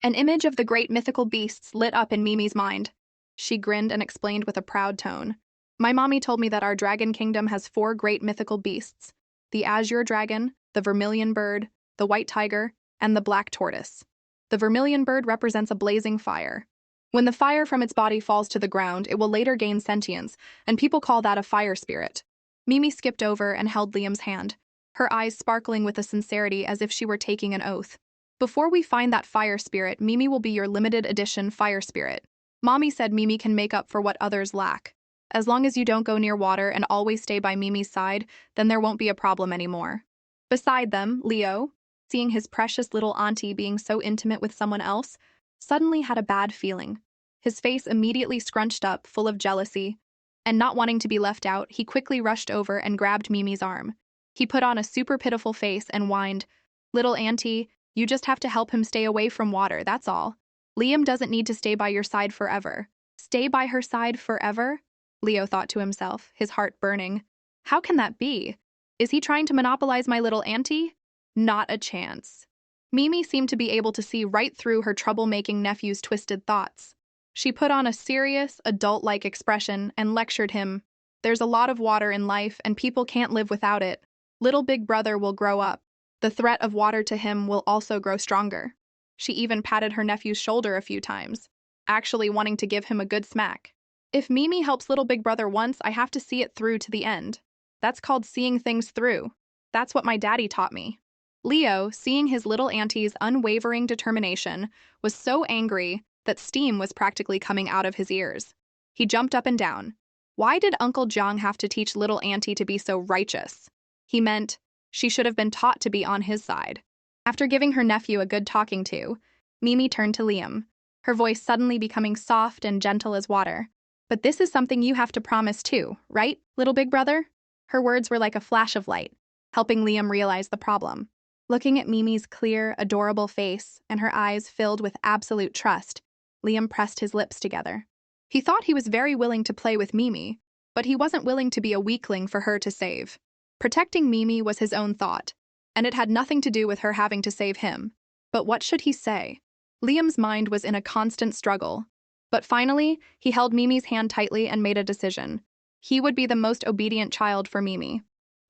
An image of the great mythical beasts lit up in Mimi's mind. She grinned and explained with a proud tone. My mommy told me that our dragon kingdom has 4 great mythical beasts: the azure dragon, the vermilion bird, the white tiger, and the black tortoise. The vermilion bird represents a blazing fire. When the fire from its body falls to the ground, it will later gain sentience, and people call that a fire spirit. Mimi skipped over and held Liam's hand, her eyes sparkling with a sincerity as if she were taking an oath. Before we find that fire spirit, Mimi will be your limited edition fire spirit. Mommy said Mimi can make up for what others lack. As long as you don't go near water and always stay by Mimi's side, then there won't be a problem anymore. Beside them, Leo, seeing his precious little auntie being so intimate with someone else, suddenly had a bad feeling. His face immediately scrunched up, full of jealousy, and not wanting to be left out, he quickly rushed over and grabbed Mimi's arm. He put on a super pitiful face and whined, Little auntie, you just have to help him stay away from water, that's all. Liam doesn't need to stay by your side forever. Stay by her side forever? Leo thought to himself, his heart burning. How can that be? Is he trying to monopolize my little auntie? Not a chance. Mimi seemed to be able to see right through her troublemaking nephew's twisted thoughts. She put on a serious, adult-like expression and lectured him. There's a lot of water in life, and people can't live without it. Little big brother will grow up. The threat of water to him will also grow stronger. She even patted her nephew's shoulder a few times, actually wanting to give him a good smack. If Mimi helps little big brother once, I have to see it through to the end. That's called seeing things through. That's what my daddy taught me. Leo, seeing his little auntie's unwavering determination, was so angry that steam was practically coming out of his ears. He jumped up and down. Why did Uncle Jiang have to teach little auntie to be so righteous? He meant she should have been taught to be on his side. After giving her nephew a good talking to, Mimi turned to Liam, her voice suddenly becoming soft and gentle as water. But this is something you have to promise too, right, little big brother? Her words were like a flash of light, helping Liam realize the problem. Looking at Mimi's clear, adorable face and her eyes filled with absolute trust, Liam pressed his lips together. He thought he was very willing to play with Mimi, but he wasn't willing to be a weakling for her to save. Protecting Mimi was his own thought, and it had nothing to do with her having to save him. But what should he say? Liam's mind was in a constant struggle. But finally, he held Mimi's hand tightly and made a decision. He would be the most obedient child for Mimi.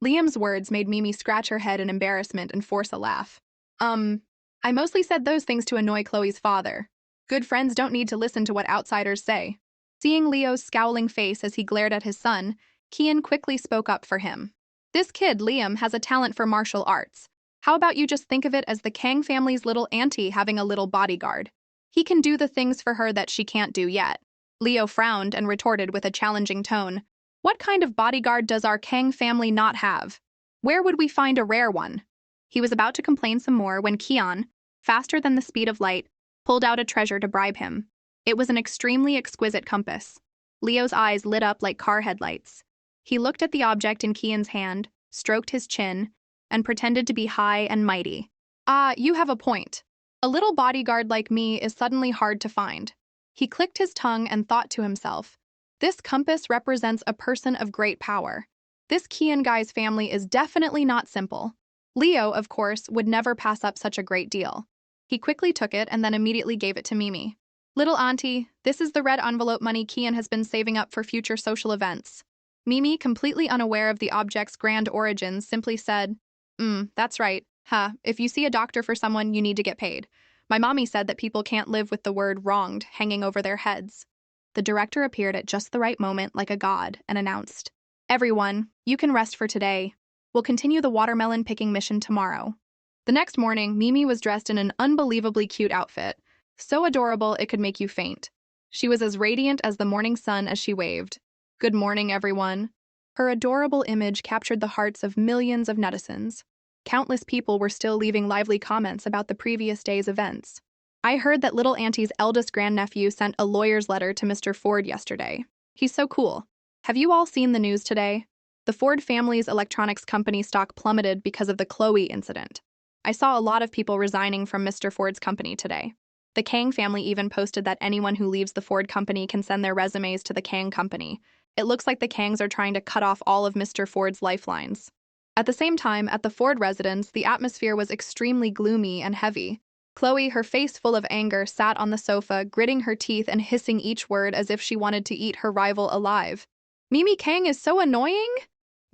Liam's words made Mimi scratch her head in embarrassment and force a laugh. I mostly said those things to annoy Chloe's father. Good friends don't need to listen to what outsiders say. Seeing Leo's scowling face as he glared at his son, Kian quickly spoke up for him. This kid, Liam, has a talent for martial arts. How about you just think of it as the Kang family's little auntie having a little bodyguard? He can do the things for her that she can't do yet. Leo frowned and retorted with a challenging tone. What kind of bodyguard does our Kang family not have? Where would we find a rare one? He was about to complain some more when Kian, faster than the speed of light, pulled out a treasure to bribe him. It was an extremely exquisite compass. Leo's eyes lit up like car headlights. He looked at the object in Kian's hand, stroked his chin, and pretended to be high and mighty. You have a point. A little bodyguard like me is suddenly hard to find. He clicked his tongue and thought to himself, this compass represents a person of great power. This Kian guy's family is definitely not simple. Leo, of course, would never pass up such a great deal. He quickly took it and then immediately gave it to Mimi. Little auntie, this is the red envelope money Kian has been saving up for future social events. Mimi, completely unaware of the object's grand origins, simply said, that's right. If you see a doctor for someone, you need to get paid. My mommy said that people can't live with the word wronged hanging over their heads. The director appeared at just the right moment like a god and announced, Everyone, you can rest for today. We'll continue the watermelon picking mission tomorrow. The next morning, Mimi was dressed in an unbelievably cute outfit, so adorable it could make you faint. She was as radiant as the morning sun as she waved. Good morning, everyone. Her adorable image captured the hearts of millions of netizens. Countless people were still leaving lively comments about the previous day's events. I heard that little Auntie's eldest grandnephew sent a lawyer's letter to Mr. Ford yesterday. He's so cool. Have you all seen the news today? The Ford family's electronics company stock plummeted because of the Chloe incident. I saw a lot of people resigning from Mr. Ford's company today. The Kang family even posted that anyone who leaves the Ford company can send their resumes to the Kang company. It looks like the Kangs are trying to cut off all of Mr. Ford's lifelines. At the same time, at the Ford residence, the atmosphere was extremely gloomy and heavy. Chloe, her face full of anger, sat on the sofa, gritting her teeth and hissing each word as if she wanted to eat her rival alive. Mimi Kang is so annoying?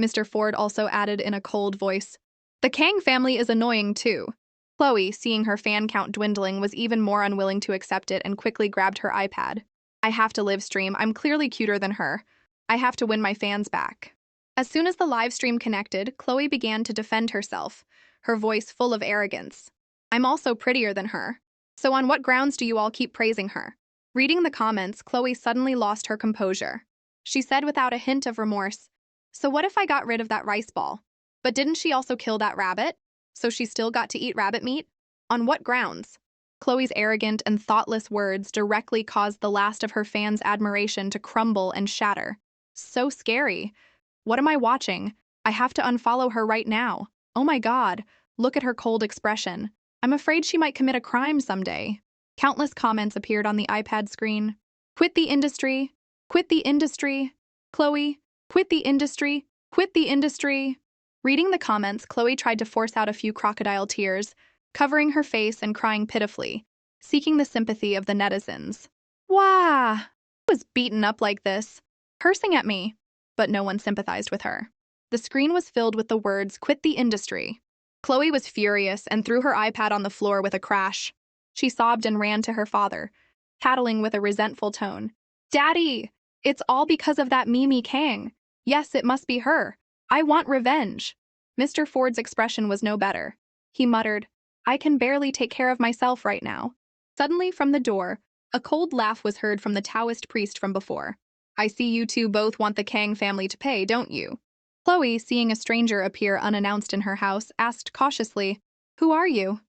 Mr. Ford also added in a cold voice. The Kang family is annoying too. Chloe, seeing her fan count dwindling, was even more unwilling to accept it and quickly grabbed her iPad. I have to live stream. I'm clearly cuter than her. I have to win my fans back. As soon as the live stream connected, Chloe began to defend herself, her voice full of arrogance. I'm also prettier than her. So on what grounds do you all keep praising her? Reading the comments, Chloe suddenly lost her composure. She said without a hint of remorse, So what if I got rid of that rice ball? But didn't she also kill that rabbit? So she still got to eat rabbit meat? On what grounds? Chloe's arrogant and thoughtless words directly caused the last of her fans' admiration to crumble and shatter. So scary. What am I watching? I have to unfollow her right now. Oh my god, look at her cold expression. I'm afraid she might commit a crime someday. Countless comments appeared on the iPad screen. Quit the industry. Quit the industry. Chloe, quit the industry. Quit the industry. Reading the comments, Chloe tried to force out a few crocodile tears, covering her face and crying pitifully, seeking the sympathy of the netizens. Wah! I was beaten up like this, cursing at me, but no one sympathized with her. The screen was filled with the words, Quit the industry. Chloe was furious and threw her iPad on the floor with a crash. She sobbed and ran to her father, tattling with a resentful tone. Daddy, it's all because of that Mimi Kang. Yes, it must be her. I want revenge. Mr. Ford's expression was no better. He muttered, I can barely take care of myself right now. Suddenly, from the door, a cold laugh was heard from the Taoist priest from before. I see you two both want the Kang family to pay, don't you? Chloe, seeing a stranger appear unannounced in her house, asked cautiously, Who are you?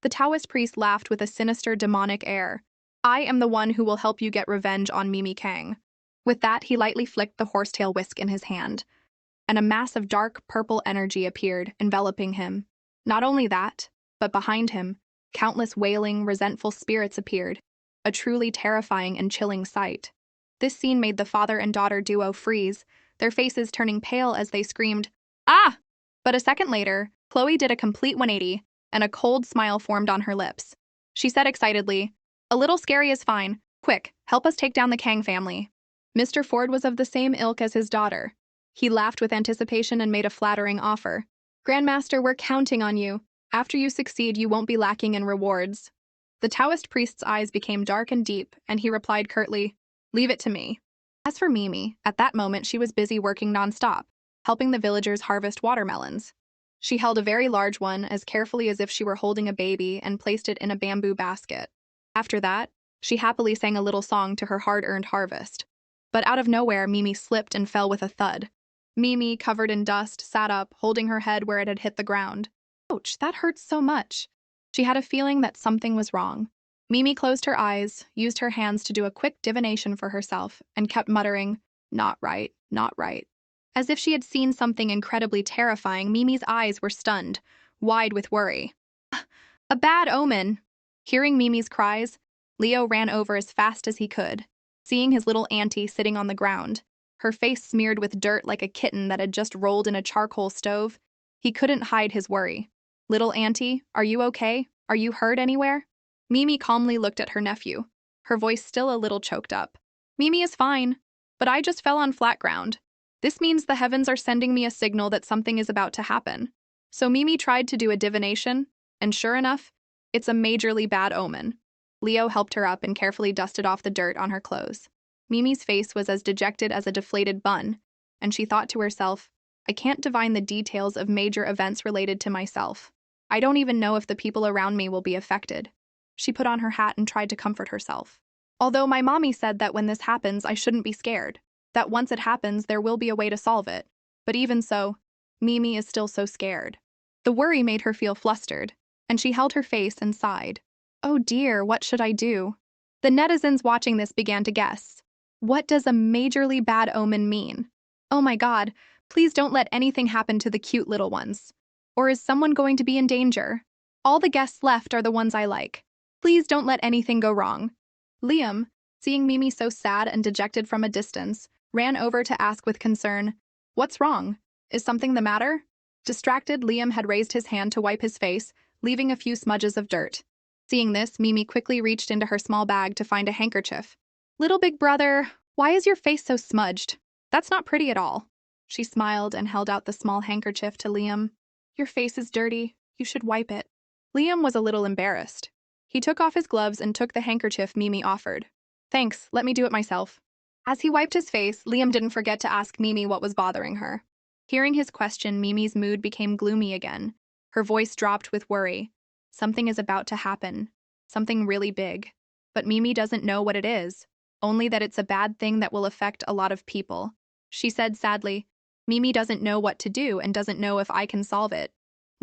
The Taoist priest laughed with a sinister, demonic air. I am the one who will help you get revenge on Mimi Kang. With that, he lightly flicked the horsetail whisk in his hand, and a mass of dark purple energy appeared, enveloping him. Not only that, but behind him, countless wailing, resentful spirits appeared, a truly terrifying and chilling sight. This scene made the father and daughter duo freeze, their faces turning pale as they screamed, Ah! But a second later, Chloe did a complete 180, and a cold smile formed on her lips. She said excitedly, A little scary is fine. Quick, help us take down the Kang family. Mr. Ford was of the same ilk as his daughter. He laughed with anticipation and made a flattering offer. Grandmaster, we're counting on you. After you succeed, you won't be lacking in rewards. The Taoist priest's eyes became dark and deep, and he replied curtly, Leave it to me. As for Mimi, at that moment she was busy working nonstop, helping the villagers harvest watermelons. She held a very large one as carefully as if she were holding a baby and placed it in a bamboo basket. After that, she happily sang a little song to her hard-earned harvest. But out of nowhere, Mimi slipped and fell with a thud. Mimi, covered in dust, sat up, holding her head where it had hit the ground. Ouch, that hurts so much. She had a feeling that something was wrong. Mimi closed her eyes, used her hands to do a quick divination for herself, and kept muttering, Not right, not right. As if she had seen something incredibly terrifying, Mimi's eyes were stunned, wide with worry. A bad omen! Hearing Mimi's cries, Leo ran over as fast as he could, seeing his little auntie sitting on the ground, her face smeared with dirt like a kitten that had just rolled in a charcoal stove. He couldn't hide his worry. Little auntie, are you okay? Are you hurt anywhere? Mimi calmly looked at her nephew, her voice still a little choked up. Mimi is fine, but I just fell on flat ground. This means the heavens are sending me a signal that something is about to happen. So Mimi tried to do a divination, and sure enough, it's a majorly bad omen. Leo helped her up and carefully dusted off the dirt on her clothes. Mimi's face was as dejected as a deflated bun, and she thought to herself, I can't divine the details of major events related to myself. I don't even know if the people around me will be affected. She put on her hat and tried to comfort herself. Although my mommy said that when this happens, I shouldn't be scared, that once it happens, there will be a way to solve it. But even so, Mimi is still so scared. The worry made her feel flustered, and she held her face and sighed. Oh dear, what should I do? The netizens watching this began to guess. What does a majorly bad omen mean? Oh my god, please don't let anything happen to the cute little ones. Or is someone going to be in danger? All the guests left are the ones I like. Please don't let anything go wrong. Liam, seeing Mimi so sad and dejected from a distance, ran over to ask with concern, What's wrong? Is something the matter? Distracted, Liam had raised his hand to wipe his face, leaving a few smudges of dirt. Seeing this, Mimi quickly reached into her small bag to find a handkerchief. Little big brother, why is your face so smudged? That's not pretty at all. She smiled and held out the small handkerchief to Liam. Your face is dirty. You should wipe it. Liam was a little embarrassed. He took off his gloves and took the handkerchief Mimi offered. Thanks, let me do it myself. As he wiped his face, Liam didn't forget to ask Mimi what was bothering her. Hearing his question, Mimi's mood became gloomy again. Her voice dropped with worry. Something is about to happen. Something really big. But Mimi doesn't know what it is, only that it's a bad thing that will affect a lot of people. She said sadly, Mimi doesn't know what to do and doesn't know if I can solve it.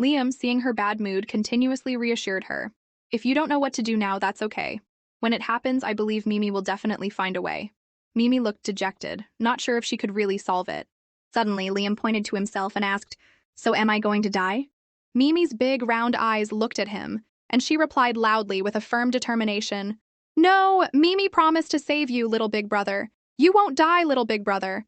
Liam, seeing her bad mood, continuously reassured her. If you don't know what to do now, that's okay. When it happens, I believe Mimi will definitely find a way. Mimi looked dejected, not sure if she could really solve it. Suddenly, Liam pointed to himself and asked, So am I going to die? Mimi's big, round eyes looked at him, and she replied loudly with a firm determination, No, Mimi promised to save you, little big brother. You won't die, little big brother.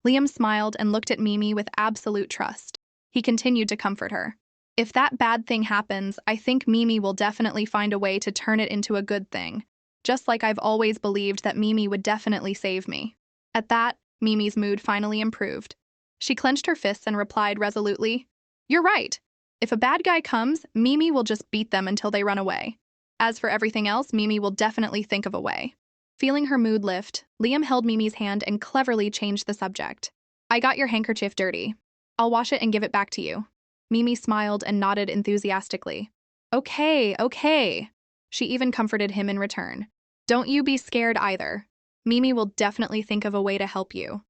Liam smiled and looked at Mimi with absolute trust. He continued to comfort her. If that bad thing happens, I think Mimi will definitely find a way to turn it into a good thing, just like I've always believed that Mimi would definitely save me. At that, Mimi's mood finally improved. She clenched her fists and replied resolutely, You're right. If a bad guy comes, Mimi will just beat them until they run away. As for everything else, Mimi will definitely think of a way. Feeling her mood lift, Liam held Mimi's hand and cleverly changed the subject. I got your handkerchief dirty. I'll wash it and give it back to you. Mimi smiled and nodded enthusiastically. Okay. She even comforted him in return. Don't you be scared either. Mimi will definitely think of a way to help you.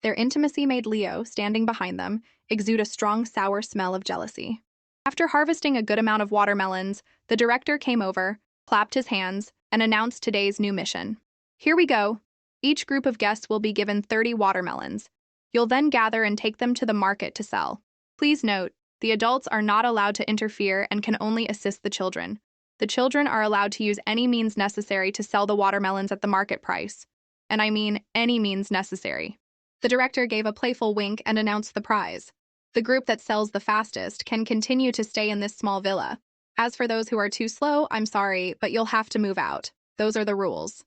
Their intimacy made Leo, standing behind them, exude a strong sour smell of jealousy. After harvesting a good amount of watermelons, the director came over, clapped his hands, and announced today's new mission. Here we go. Each group of guests will be given 30 watermelons. You'll then gather and take them to the market to sell. Please note, the adults are not allowed to interfere and can only assist the children. The children are allowed to use any means necessary to sell the watermelons at the market price. And I mean any means necessary. The director gave a playful wink and announced the prize. The group that sells the fastest can continue to stay in this small villa. As for those who are too slow, I'm sorry, but you'll have to move out. Those are the rules.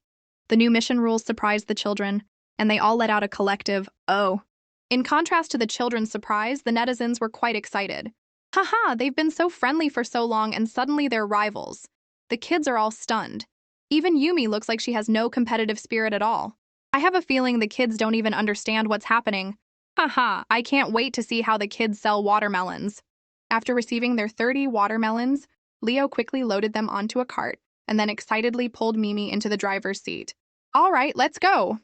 The new mission rules surprised the children, and they all let out a collective, oh. In contrast to the children's surprise, the netizens were quite excited. Haha, they've been so friendly for so long and suddenly they're rivals. The kids are all stunned. Even Yumi looks like she has no competitive spirit at all. I have a feeling the kids don't even understand what's happening. Haha, I can't wait to see how the kids sell watermelons. After receiving their 30 watermelons, Leo quickly loaded them onto a cart and then excitedly pulled Mimi into the driver's seat. All right, let's go.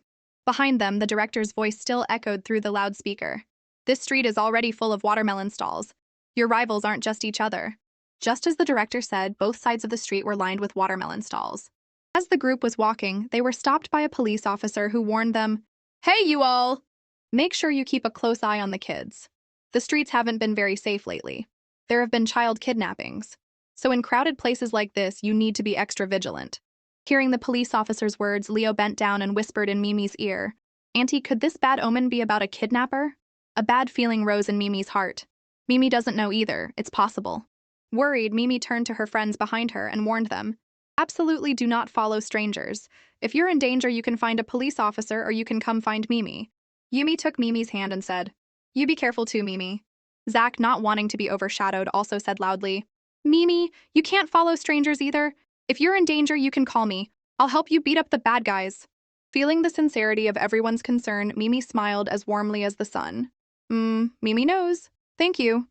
Behind them, the director's voice still echoed through the loudspeaker. This street is already full of watermelon stalls. Your rivals aren't just each other. Just as the director said, both sides of the street were lined with watermelon stalls. As the group was walking, they were stopped by a police officer who warned them, Hey, you all! Make sure you keep a close eye on the kids. The streets haven't been very safe lately. There have been child kidnappings. So in crowded places like this, you need to be extra vigilant. Hearing the police officer's words, Leo bent down and whispered in Mimi's ear, Auntie, could this bad omen be about a kidnapper? A bad feeling rose in Mimi's heart. Mimi doesn't know either. It's possible. Worried, Mimi turned to her friends behind her and warned them, Absolutely do not follow strangers. If you're in danger, you can find a police officer or you can come find Mimi. Yumi took Mimi's hand and said, "You be careful too, Mimi." Zach, not wanting to be overshadowed, also said loudly, "Mimi, you can't follow strangers either. If you're in danger, you can call me. I'll help you beat up the bad guys." Feeling the sincerity of everyone's concern, Mimi smiled as warmly as the sun. Mimi knows. Thank you."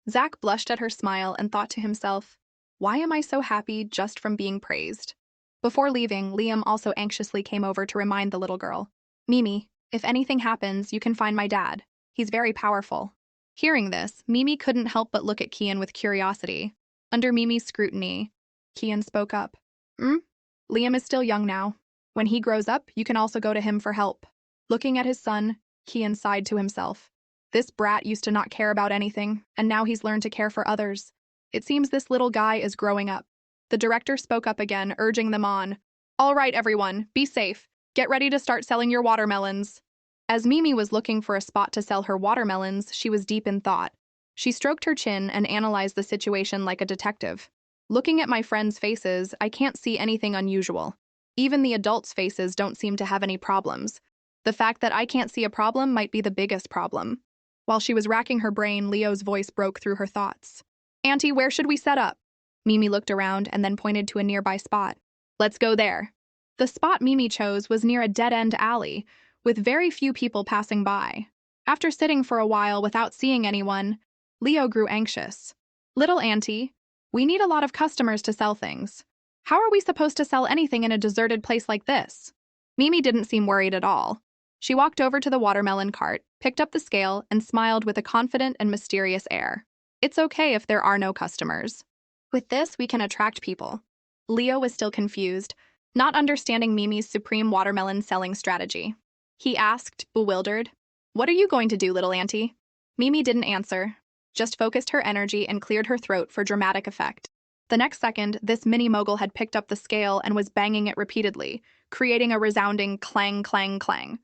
Zach blushed at her smile and thought to himself, "Why am I so happy just from being praised?" Before leaving, Liam also anxiously came over to remind the little girl, "Mimi, if anything happens, you can find my dad. He's very powerful." Hearing this, Mimi couldn't help but look at Kian with curiosity. Under Mimi's scrutiny, Kian spoke up. Liam is still young now. When he grows up, you can also go to him for help." Looking at his son, Kian sighed to himself. This brat used to not care about anything, and now he's learned to care for others. It seems this little guy is growing up. The director spoke up again, urging them on. "All right, everyone, be safe. Get ready to start selling your watermelons." As Mimi was looking for a spot to sell her watermelons, she was deep in thought. She stroked her chin and analyzed the situation like a detective. "Looking at my friends' faces, I can't see anything unusual. Even the adults' faces don't seem to have any problems. The fact that I can't see a problem might be the biggest problem." While she was racking her brain, Leo's voice broke through her thoughts. "Auntie, where should we set up?" Mimi looked around and then pointed to a nearby spot. "Let's go there." The spot Mimi chose was near a dead-end alley, with very few people passing by. After sitting for a while without seeing anyone, Leo grew anxious. "Little auntie, we need a lot of customers to sell things. How are we supposed to sell anything in a deserted place like this?" Mimi didn't seem worried at all. She walked over to the watermelon cart, picked up the scale, and smiled with a confident and mysterious air. "It's okay if there are no customers. With this, we can attract people." Leo was still confused, not understanding Mimi's supreme watermelon selling strategy. He asked, bewildered, "What are you going to do, little auntie?" Mimi didn't answer, just focused her energy and cleared her throat for dramatic effect. The next second, this mini mogul had picked up the scale and was banging it repeatedly, creating a resounding clang, clang, clang.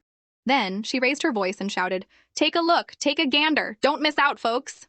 Then, she raised her voice and shouted, "Take a look, take a gander, don't miss out, folks."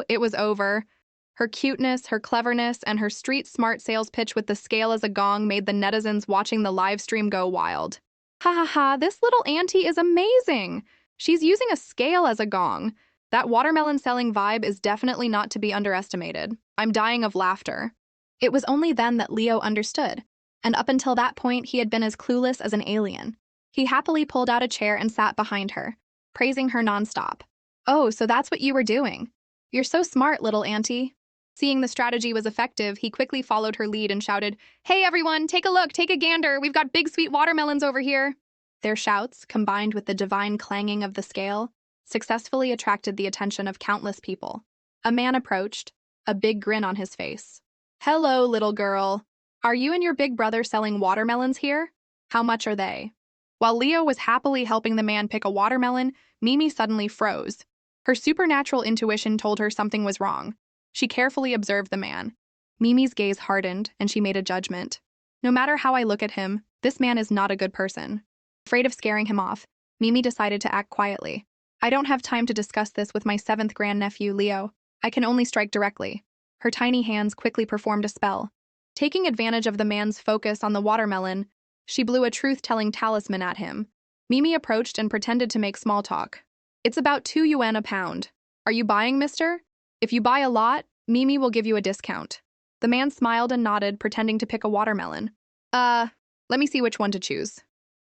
It was over. Her cuteness, her cleverness, and her street-smart sales pitch with the scale as a gong made the netizens watching the live stream go wild. "Ha ha ha, this little auntie is amazing! She's using a scale as a gong. That watermelon selling vibe is definitely not to be underestimated. I'm dying of laughter." It was only then that Leo understood, and up until that point he had been as clueless as an alien. He happily pulled out a chair and sat behind her, praising her nonstop. "Oh, so that's what you were doing. You're so smart, little auntie." Seeing the strategy was effective, he quickly followed her lead and shouted, "Hey everyone, take a look, take a gander, we've got big sweet watermelons over here." Their shouts, combined with the divine clanging of the scale, successfully attracted the attention of countless people. A man approached, a big grin on his face. "Hello, little girl. Are you and your big brother selling watermelons here? How much are they?" While Leo was happily helping the man pick a watermelon, Mimi suddenly froze. Her supernatural intuition told her something was wrong. She carefully observed the man. Mimi's gaze hardened, and she made a judgment. "No matter how I look at him, this man is not a good person." Afraid of scaring him off, Mimi decided to act quietly. "I don't have time to discuss this with my 7th grandnephew, Leo. I can only strike directly." Her tiny hands quickly performed a spell. Taking advantage of the man's focus on the watermelon, she blew a truth-telling talisman at him. Mimi approached and pretended to make small talk. "It's about 2 yuan a pound. Are you buying, mister? If you buy a lot, Mimi will give you a discount." The man smiled and nodded, pretending to pick a watermelon. Let me see which one to choose."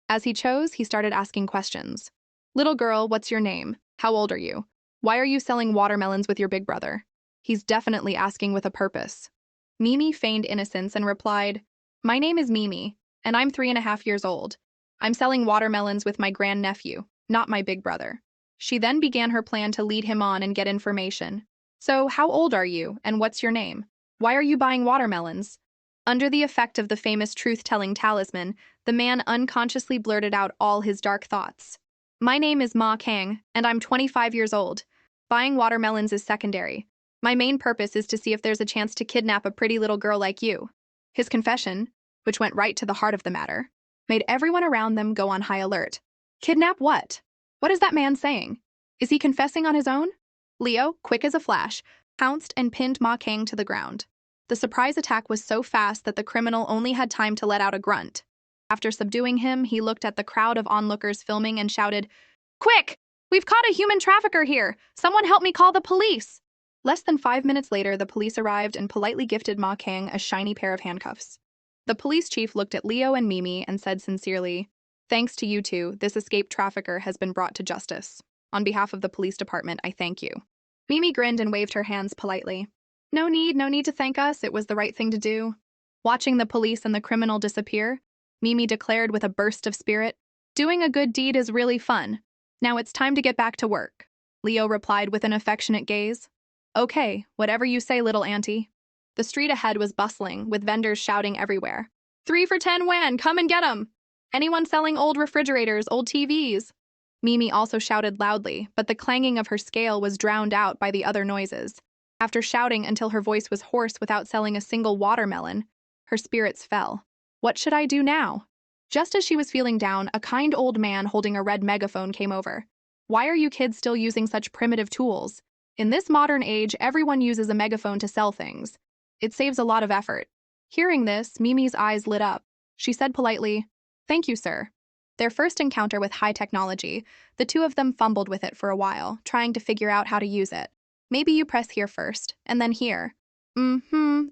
As he chose, he started asking questions. "Little girl, what's your name? How old are you? Why are you selling watermelons with your big brother?" He's definitely asking with a purpose. Mimi feigned innocence and replied, "My name is Mimi, and I'm 3.5 years old. I'm selling watermelons with my grandnephew, not my big brother." She then began her plan to lead him on and get information. "So, how old are you, and what's your name? Why are you buying watermelons?" Under the effect of the famous truth-telling talisman, the man unconsciously blurted out all his dark thoughts. "My name is Ma Kang, and I'm 25 years old. Buying watermelons is secondary. My main purpose is to see if there's a chance to kidnap a pretty little girl like you." His confession, which went right to the heart of the matter, made everyone around them go on high alert. Kidnap what? What is that man saying? Is he confessing on his own? Leo, quick as a flash, pounced and pinned Ma Kang to the ground. The surprise attack was so fast that the criminal only had time to let out a grunt. After subduing him, he looked at the crowd of onlookers filming and shouted, "Quick! We've caught a human trafficker here! Someone help me call the police! Less than 5 minutes later, the police arrived and politely gifted Ma Kang a shiny pair of handcuffs. The police chief looked at Leo and Mimi and said sincerely, "Thanks to you two, this escaped trafficker has been brought to justice. On behalf of the police department, I thank you." Mimi grinned and waved her hands politely. No need to thank us, it was the right thing to do. Watching the police and the criminal disappear, Mimi declared with a burst of spirit, "Doing a good deed is really fun. Now it's time to get back to work." Leo replied with an affectionate gaze. "Okay, whatever you say, little auntie." The street ahead was bustling, with vendors shouting everywhere. 3 for 10 wan, come and get 'em! Anyone selling old refrigerators, old TVs? Mimi also shouted loudly, but the clanging of her scale was drowned out by the other noises. After shouting until her voice was hoarse without selling a single watermelon, her spirits fell. What should I do now? Just as she was feeling down, a kind old man holding a red megaphone came over. "Why are you kids still using such primitive tools? In this modern age, everyone uses a megaphone to sell things. It saves a lot of effort." Hearing this, Mimi's eyes lit up. She said politely, "Thank you, sir." Their first encounter with high technology, the two of them fumbled with it for a while, trying to figure out how to use it. Maybe you press here first, and then here.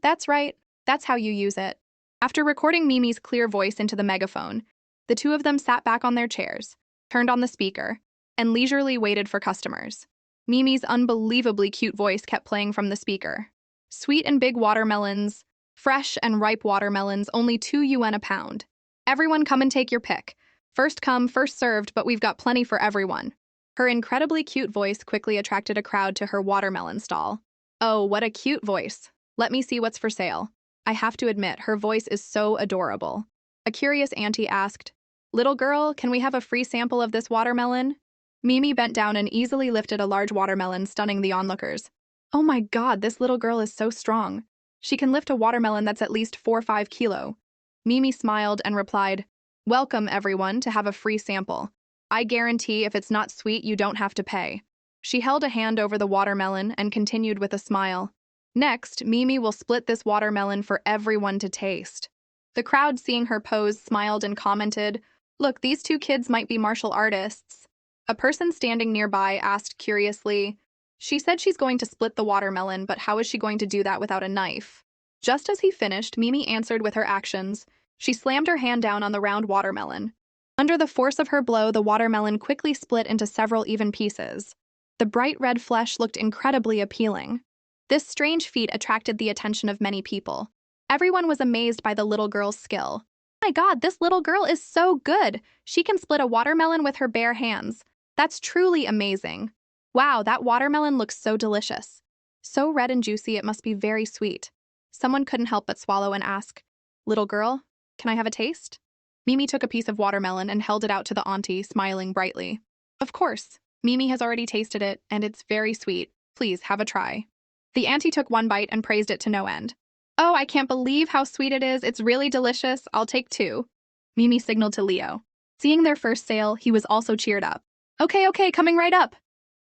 That's right. That's how you use it. After recording Mimi's clear voice into the megaphone, the two of them sat back on their chairs, turned on the speaker, and leisurely waited for customers. Mimi's unbelievably cute voice kept playing from the speaker. "Sweet and big watermelons, fresh and ripe watermelons, only 2 yuan a pound. Everyone come and take your pick. First come, first served, but we've got plenty for everyone." Her incredibly cute voice quickly attracted a crowd to her watermelon stall. Oh, what a cute voice. Let me see what's for sale. I have to admit, her voice is so adorable. A curious auntie asked, "Little girl, can we have a free sample of this watermelon?" Mimi bent down and easily lifted a large watermelon, stunning the onlookers. Oh my god, this little girl is so strong. She can lift a watermelon that's at least 4-5 kilo. Mimi smiled and replied, "Welcome, everyone, to have a free sample. I guarantee if it's not sweet, you don't have to pay." She held a hand over the watermelon and continued with a smile. "Next, Mimi will split this watermelon for everyone to taste." The crowd, seeing her pose, smiled and commented, "Look, these two kids might be martial artists." A person standing nearby asked curiously, "She said she's going to split the watermelon, but how is she going to do that without a knife?" Just as he finished, Mimi answered with her actions. She slammed her hand down on the round watermelon. Under the force of her blow, the watermelon quickly split into several even pieces. The bright red flesh looked incredibly appealing. This strange feat attracted the attention of many people. Everyone was amazed by the little girl's skill. "Oh my god, this little girl is so good! She can split a watermelon with her bare hands. That's truly amazing. Wow, that watermelon looks so delicious. So red and juicy, it must be very sweet." Someone couldn't help but swallow and ask, "Little girl, can I have a taste?" Mimi took a piece of watermelon and held it out to the auntie, smiling brightly. "Of course. Mimi has already tasted it, and it's very sweet. Please, have a try." The auntie took one bite and praised it to no end. "Oh, I can't believe how sweet it is. It's really delicious. I'll take 2. Mimi signaled to Leo. Seeing their first sale, he was also cheered up. Okay, coming right up."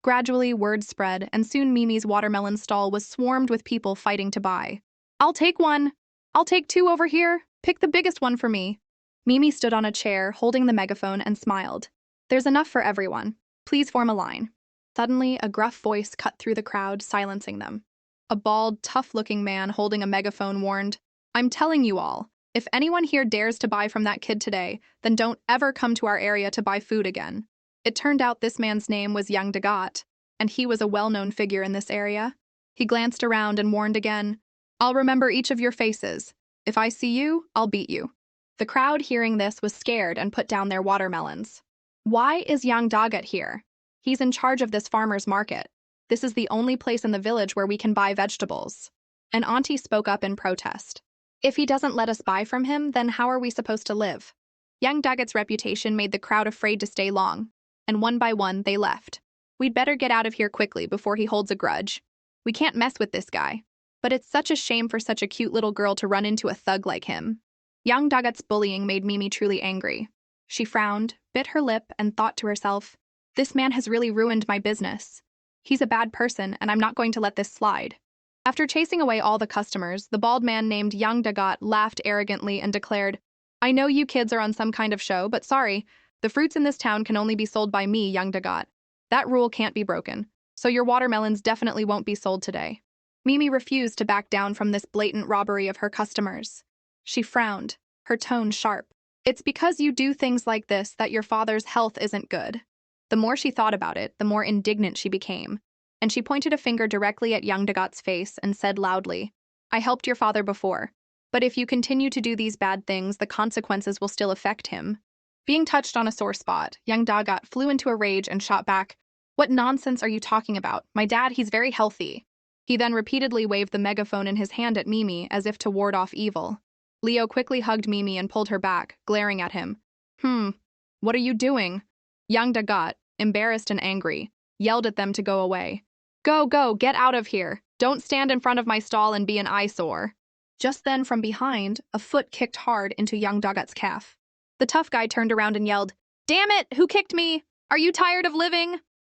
Gradually, word spread, and soon Mimi's watermelon stall was swarmed with people fighting to buy. "I'll take 1. I'll take 2 over here. Pick the biggest one for me." Mimi stood on a chair, holding the megaphone, and smiled. "There's enough for everyone. Please form a line." Suddenly, a gruff voice cut through the crowd, silencing them. A bald, tough-looking man holding a megaphone warned, "I'm telling you all, if anyone here dares to buy from that kid today, then don't ever come to our area to buy food again." It turned out this man's name was Young Dagat, and he was a well-known figure in this area. He glanced around and warned again, "I'll remember each of your faces. If I see you, I'll beat you." The crowd, hearing this, was scared and put down their watermelons. "Why is Young Dagat here? He's in charge of this farmer's market. This is the only place in the village where we can buy vegetables." An auntie spoke up in protest. "If he doesn't let us buy from him, then how are we supposed to live?" Young Dagat's reputation made the crowd afraid to stay long, and one by one they left. "We'd better get out of here quickly before he holds a grudge. We can't mess with this guy. But it's such a shame for such a cute little girl to run into a thug like him." Young Dagat's bullying made Mimi truly angry. She frowned, bit her lip, and thought to herself, "This man has really ruined my business. He's a bad person, and I'm not going to let this slide." After chasing away all the customers, the bald man named Young Dagat laughed arrogantly and declared, "I know you kids are on some kind of show, but sorry, the fruits in this town can only be sold by me, Young Dagat. That rule can't be broken, so your watermelons definitely won't be sold today. Mimi refused to back down from this blatant robbery of her customers. She frowned, her tone sharp. It's because you do things like this that your father's health isn't good. The more she thought about it, the more indignant she became, and she pointed a finger directly at young Dagat's face and said loudly, I helped your father before, but if you continue to do these bad things, the consequences will still affect him. Being touched on a sore spot, young Dagat flew into a rage and shot back, What nonsense are you talking about? My dad, he's very healthy. He then repeatedly waved the megaphone in his hand at Mimi as if to ward off evil. Leo quickly hugged Mimi and pulled her back, glaring at him. What are you doing? Young Dagat, embarrassed and angry, yelled at them to go away. Go, get out of here. Don't stand in front of my stall and be an eyesore. Just then, from behind, a foot kicked hard into young Dagat's calf. The tough guy turned around and yelled, Damn it, who kicked me? Are you tired of living?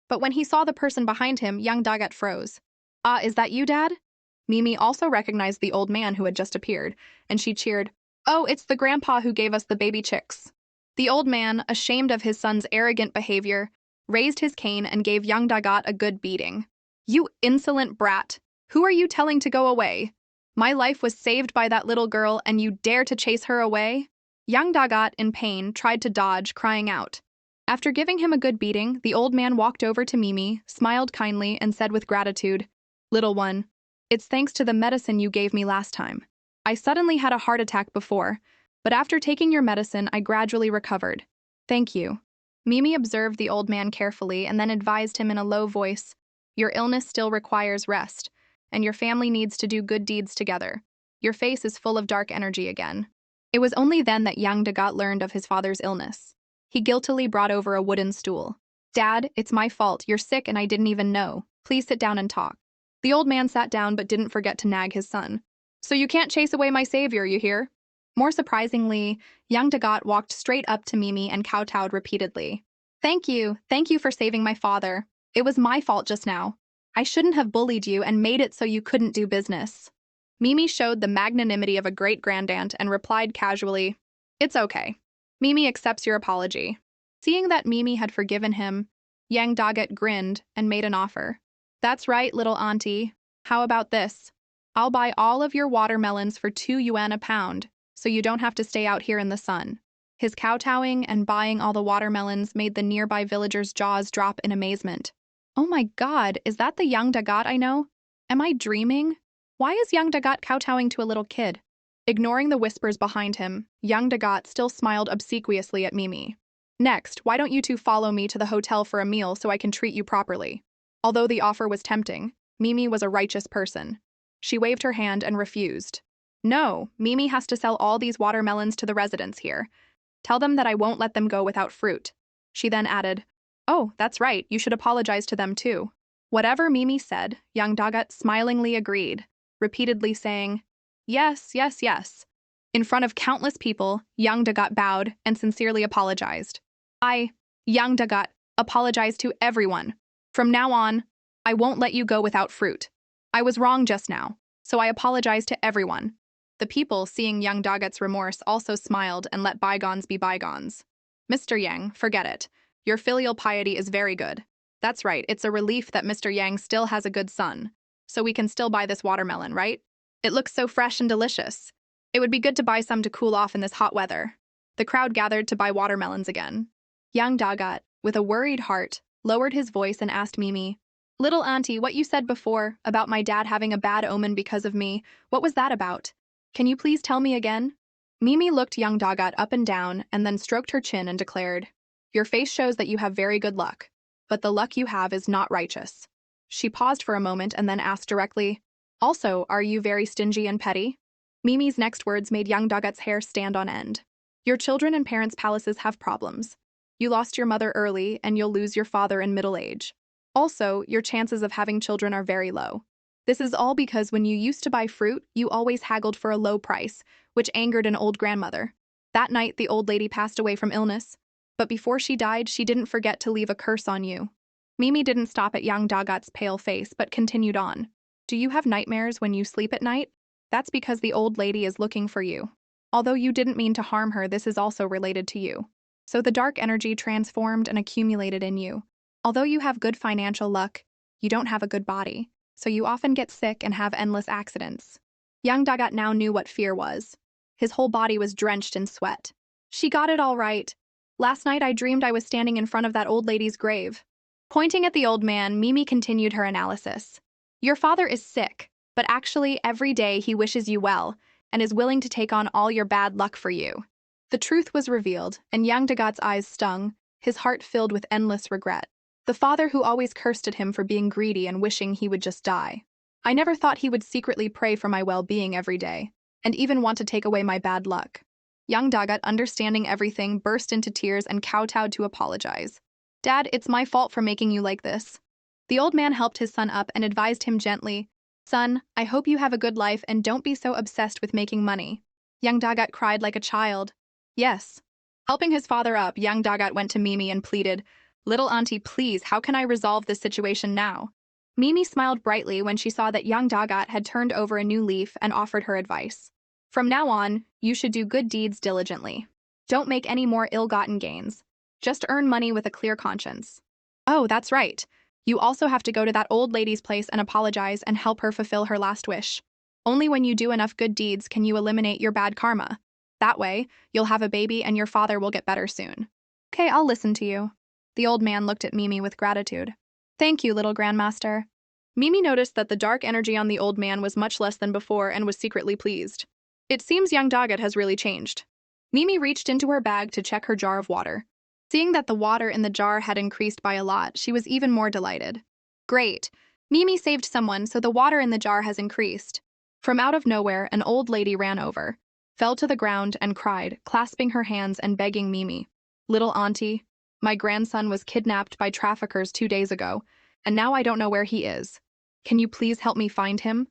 But when he saw the person behind him, young Dagat froze. Is that you, Dad? Mimi also recognized the old man who had just appeared, and she cheered, Oh, it's the grandpa who gave us the baby chicks. The old man, ashamed of his son's arrogant behavior, raised his cane and gave young Dagat a good beating. You insolent brat! Who are you telling to go away? My life was saved by that little girl, and you dare to chase her away? Young Dagat, in pain, tried to dodge, crying out. After giving him a good beating, the old man walked over to Mimi, smiled kindly, and said with gratitude, Little one, it's thanks to the medicine you gave me last time. I suddenly had a heart attack before, but after taking your medicine, I gradually recovered. Thank you. Mimi observed the old man carefully and then advised him in a low voice, Your illness still requires rest, and your family needs to do good deeds together. Your face is full of dark energy again. It was only then that young Dagat learned of his father's illness. He guiltily brought over a wooden stool. Dad, it's my fault. You're sick and I didn't even know. Please sit down and talk. The old man sat down but didn't forget to nag his son. So you can't chase away my savior, you hear? More surprisingly, young Dagat walked straight up to Mimi and kowtowed repeatedly. Thank you for saving my father. It was my fault just now. I shouldn't have bullied you and made it so you couldn't do business. Mimi showed the magnanimity of a great-grandaunt and replied casually, It's okay. Mimi accepts your apology. Seeing that Mimi had forgiven him, young Dagat grinned and made an offer. That's right, little auntie. How about this? I'll buy all of your watermelons for 2 yuan a pound, so you don't have to stay out here in the sun. His kowtowing and buying all the watermelons made the nearby villagers' jaws drop in amazement. Oh my God, is that the young Dagat I know? Am I dreaming? Why is young Dagat kowtowing to a little kid? Ignoring the whispers behind him, young Dagat still smiled obsequiously at Mimi. Next, why don't you two follow me to the hotel for a meal so I can treat you properly? Although the offer was tempting, Mimi was a righteous person. She waved her hand and refused. No, Mimi has to sell all these watermelons to the residents here. Tell them that I won't let them go without fruit. She then added, Oh, that's right, you should apologize to them too. Whatever Mimi said, young Dagat smilingly agreed, repeatedly saying, Yes. In front of countless people, young Dagat bowed and sincerely apologized. I, young Dagat, apologize to everyone. From now on, I won't let you go without fruit. I was wrong just now, so I apologize to everyone. The people, seeing young Dagat's remorse, also smiled and let bygones be bygones. Mr. Yang, forget it. Your filial piety is very good. That's right, it's a relief that Mr. Yang still has a good son. So we can still buy this watermelon, right? It looks so fresh and delicious. It would be good to buy some to cool off in this hot weather. The crowd gathered to buy watermelons again. Young Dagat, with a worried heart, lowered his voice and asked Mimi, Little auntie, what you said before about my dad having a bad omen because of me, what was that about? Can you please tell me again? Mimi looked young Dagat up and down and then stroked her chin and declared, Your face shows that you have very good luck, but the luck you have is not righteous. She paused for a moment and then asked directly, Also, are you very stingy and petty? Mimi's next words made young Dagat's hair stand on end. Your children and parents' palaces have problems. You lost your mother early and you'll lose your father in middle age. Also, your chances of having children are very low. This is all because when you used to buy fruit, you always haggled for a low price, which angered an old grandmother. That night, the old lady passed away from illness, but before she died, she didn't forget to leave a curse on you. Mimi didn't stop at young Dagat's pale face, but continued on. Do you have nightmares when you sleep at night? That's because the old lady is looking for you. Although you didn't mean to harm her, this is also related to you. So the dark energy transformed and accumulated in you. Although you have good financial luck, you don't have a good body, so you often get sick and have endless accidents. Young Dagat now knew what fear was. His whole body was drenched in sweat. She got it all right. Last night I dreamed I was standing in front of that old lady's grave. Pointing at the old man, Mimi continued her analysis. Your father is sick, but actually every day he wishes you well and is willing to take on all your bad luck for you. The truth was revealed, and young Dagat's eyes stung, his heart filled with endless regret. The father who always cursed at him for being greedy and wishing he would just die. I never thought he would secretly pray for my well-being every day, and even want to take away my bad luck. Young Dagat, understanding everything, burst into tears and kowtowed to apologize. Dad, it's my fault for making you like this. The old man helped his son up and advised him gently, Son, I hope you have a good life and don't be so obsessed with making money. Young Dagat cried like a child. Yes. Helping his father up, young Dagat went to Mimi and pleaded, Little auntie, please, how can I resolve this situation now? Mimi smiled brightly when she saw that young Dagat had turned over a new leaf and offered her advice. From now on, you should do good deeds diligently. Don't make any more ill-gotten gains. Just earn money with a clear conscience. Oh, that's right. You also have to go to that old lady's place and apologize and help her fulfill her last wish. Only when you do enough good deeds can you eliminate your bad karma. That way, you'll have a baby and your father will get better soon. Okay, I'll listen to you. The old man looked at Mimi with gratitude. Thank you, little grandmaster. Mimi noticed that the dark energy on the old man was much less than before and was secretly pleased. It seems young Dagat has really changed. Mimi reached into her bag to check her jar of water. Seeing that the water in the jar had increased by a lot, she was even more delighted. Great. Mimi saved someone, so the water in the jar has increased. From out of nowhere, an old lady ran over, fell to the ground, and cried, clasping her hands and begging Mimi. Little auntie, my grandson was kidnapped by traffickers 2 days ago, and now I don't know where he is. Can you please help me find him?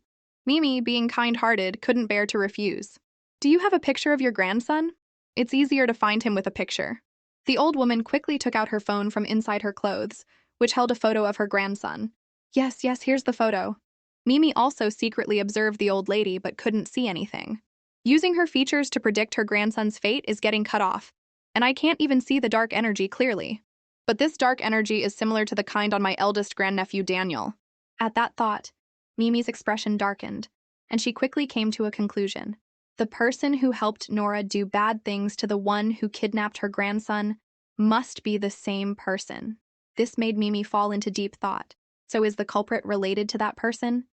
Mimi, being kind-hearted, couldn't bear to refuse. Do you have a picture of your grandson? It's easier to find him with a picture. The old woman quickly took out her phone from inside her clothes, which held a photo of her grandson. Yes, here's the photo. Mimi also secretly observed the old lady but couldn't see anything. Using her features to predict her grandson's fate is getting cut off, and I can't even see the dark energy clearly. But this dark energy is similar to the kind on my eldest grandnephew Daniel. At that thought, Mimi's expression darkened, and she quickly came to a conclusion. The person who helped Nora do bad things to the one who kidnapped her grandson must be the same person. This made Mimi fall into deep thought. So is the culprit related to that person?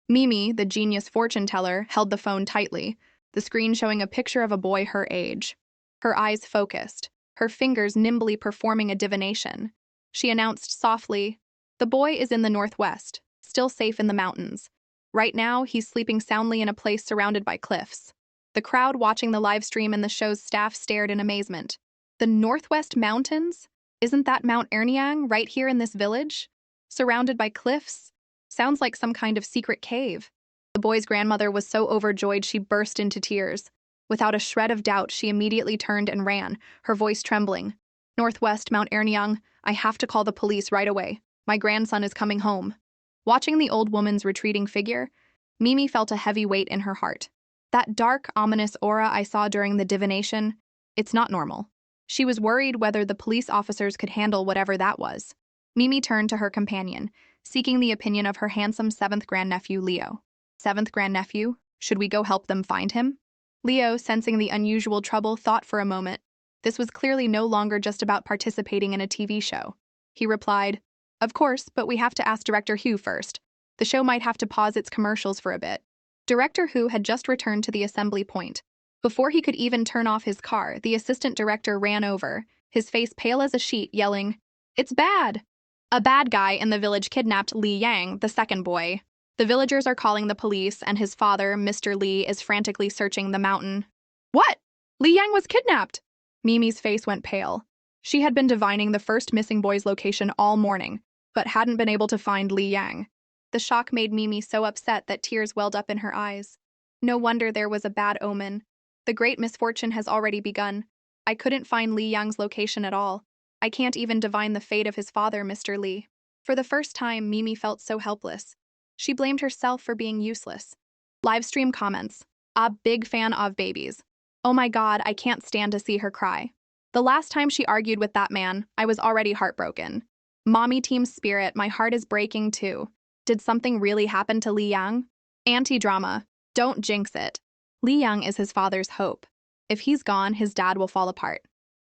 Mimi, the genius fortune teller, held the phone tightly, the screen showing a picture of a boy her age. Her eyes focused, her fingers nimbly performing a divination. She announced softly, The boy is in the northwest, still safe in the mountains. Right now, he's sleeping soundly in a place surrounded by cliffs. The crowd watching the live stream and the show's staff stared in amazement. The Northwest Mountains? Isn't that Mount Erniang right here in this village? Surrounded by cliffs? Sounds like some kind of secret cave. The boy's grandmother was so overjoyed she burst into tears. Without a shred of doubt, she immediately turned and ran, her voice trembling. Northwest Mount Erniang, I have to call the police right away. My grandson is coming home. Watching the old woman's retreating figure, Mimi felt a heavy weight in her heart. That dark, ominous aura I saw during the divination, it's not normal. She was worried whether the police officers could handle whatever that was. Mimi turned to her companion, seeking the opinion of her handsome 7th grandnephew, Leo. 7th grandnephew, should we go help them find him? Leo, sensing the unusual trouble, thought for a moment. This was clearly no longer just about participating in a TV show. He replied, Of course, but we have to ask Director Hugh first. The show might have to pause its commercials for a bit. Director Hu had just returned to the assembly point. Before he could even turn off his car, the assistant director ran over, his face pale as a sheet, yelling, It's bad! A bad guy in the village kidnapped Li Yang, the second boy. The villagers are calling the police, and his father, Mr. Li, is frantically searching the mountain. What? Li Yang was kidnapped! Mimi's face went pale. She had been divining the first missing boy's location all morning, but hadn't been able to find Li Yang. The shock made Mimi so upset that tears welled up in her eyes. No wonder there was a bad omen. The great misfortune has already begun. I couldn't find Li Yang's location at all. I can't even divine the fate of his father, Mr. Li. For the first time, Mimi felt so helpless. She blamed herself for being useless. Livestream comments. A big fan of babies. Oh my god, I can't stand to see her cry. The last time she argued with that man, I was already heartbroken. Mommy team spirit, my heart is breaking too. Did something really happen to Li Yang? Anti-drama. Don't jinx it. Li Yang is his father's hope. If he's gone, his dad will fall apart.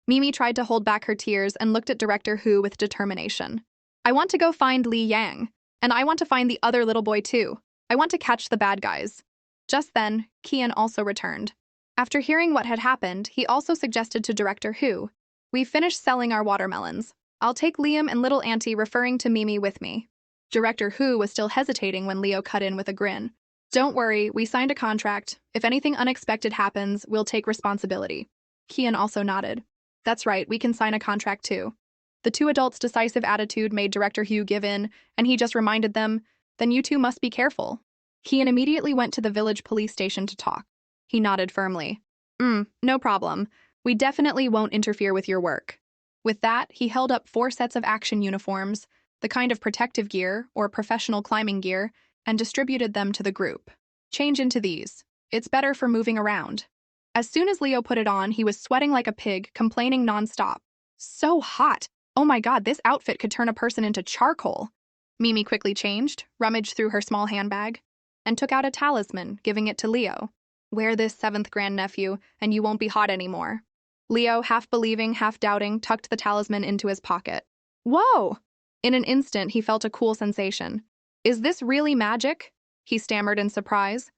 Mimi tried to hold back her tears and looked at Director Hu with determination. I want to go find Li Yang. And I want to find the other little boy too. I want to catch the bad guys. Just then, Kian also returned. After hearing what had happened, he also suggested to Director Hu, "We finished selling our watermelons. I'll take Liam and little auntie referring to Mimi with me." Director Hu was still hesitating when Leo cut in with a grin. "Don't worry, we signed a contract. If anything unexpected happens, we'll take responsibility." Kian also nodded. "That's right, we can sign a contract too." The two adults' decisive attitude made Director Hu give in, and he just reminded them, "Then you two must be careful." Kian immediately went to the village police station to talk. He nodded firmly. No problem. We definitely won't interfere with your work." With that, he held up 4 sets of action uniforms, the kind of protective gear or professional climbing gear, and distributed them to the group. "Change into these. It's better for moving around." As soon as Leo put it on, he was sweating like a pig, complaining nonstop. "So hot! Oh my god, this outfit could turn a person into charcoal." Mimi quickly changed, rummaged through her small handbag, and took out a talisman, giving it to Leo. "Wear this, 7th grandnephew, and you won't be hot anymore." Leo, half believing, half doubting, tucked the talisman into his pocket. Whoa! In an instant, he felt a cool sensation. "Is this really magic?" he stammered in surprise.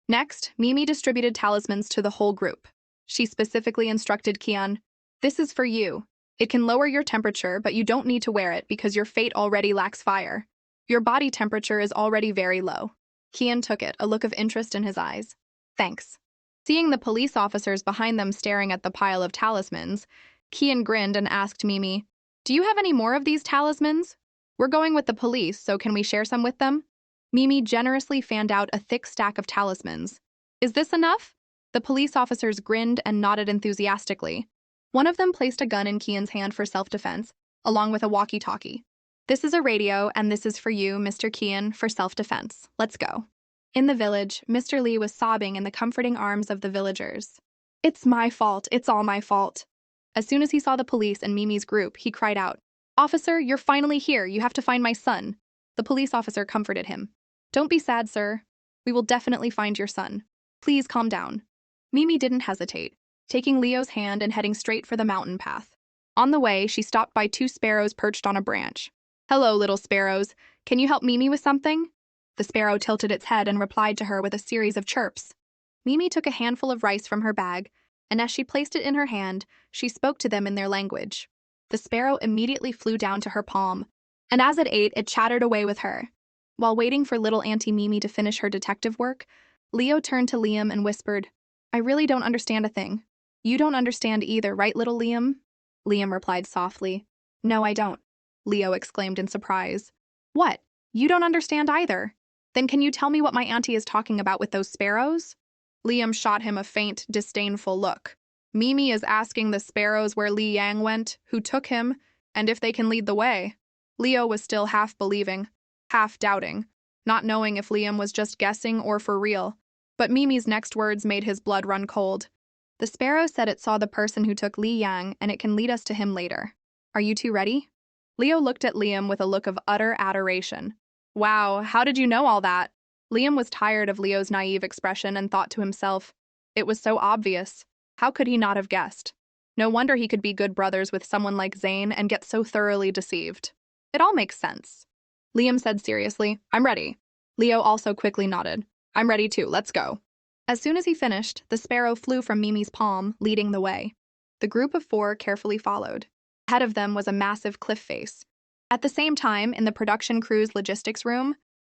Next, Mimi distributed talismans to the whole group. She specifically instructed Kian, "This is for you. It can lower your temperature, but you don't need to wear it because your fate already lacks fire. Your body temperature is already very low." Kian took it, a look of interest in his eyes. "Thanks." Seeing the police officers behind them staring at the pile of talismans, Kian grinned and asked Mimi, "Do you have any more of these talismans? We're going with the police, so can we share some with them?" Mimi generously fanned out a thick stack of talismans. "Is this enough?" The police officers grinned and nodded enthusiastically. One of them placed a gun in Kian's hand for self-defense, along with a walkie-talkie. "This is a radio, and this is for you, Mr. Kian, for self-defense. Let's go." In the village, Mr. Lee was sobbing in the comforting arms of the villagers. "It's my fault. It's all my fault." As soon as he saw the police and Mimi's group, he cried out, "Officer, you're finally here. You have to find my son." The police officer comforted him. "Don't be sad, sir. We will definitely find your son. Please calm down." Mimi didn't hesitate, taking Leo's hand and heading straight for the mountain path. On the way, she stopped by 2 sparrows perched on a branch. "Hello, little sparrows. Can you help Mimi with something?" The sparrow tilted its head and replied to her with a series of chirps. Mimi took a handful of rice from her bag, and as she placed it in her hand, she spoke to them in their language. The sparrow immediately flew down to her palm, and as it ate, it chattered away with her. While waiting for little Auntie Mimi to finish her detective work, Leo turned to Liam and whispered, "I really don't understand a thing." "You don't understand either, right, little Liam?" Liam replied softly. "No, I don't," Leo exclaimed in surprise. "What? You don't understand either? Then can you tell me what my auntie is talking about with those sparrows?" Liam shot him a faint, disdainful look. "Mimi is asking the sparrows where Li Yang went, who took him, and if they can lead the way." Leo was still half believing, half doubting, not knowing if Liam was just guessing or for real. But Mimi's next words made his blood run cold. "The sparrow said it saw the person who took Li Yang, and it can lead us to him later. Are you two ready?" Leo looked at Liam with a look of utter adoration. "Wow, how did you know all that?" Liam was tired of Leo's naive expression and thought to himself, it was so obvious. How could he not have guessed? No wonder he could be good brothers with someone like Zane and get so thoroughly deceived. It all makes sense. Liam said seriously, "I'm ready." Leo also quickly nodded. "I'm ready too, let's go." As soon as he finished, the sparrow flew from Mimi's palm, leading the way. The group of 4 carefully followed. Ahead of them was a massive cliff face. At the same time, in the production crew's logistics room,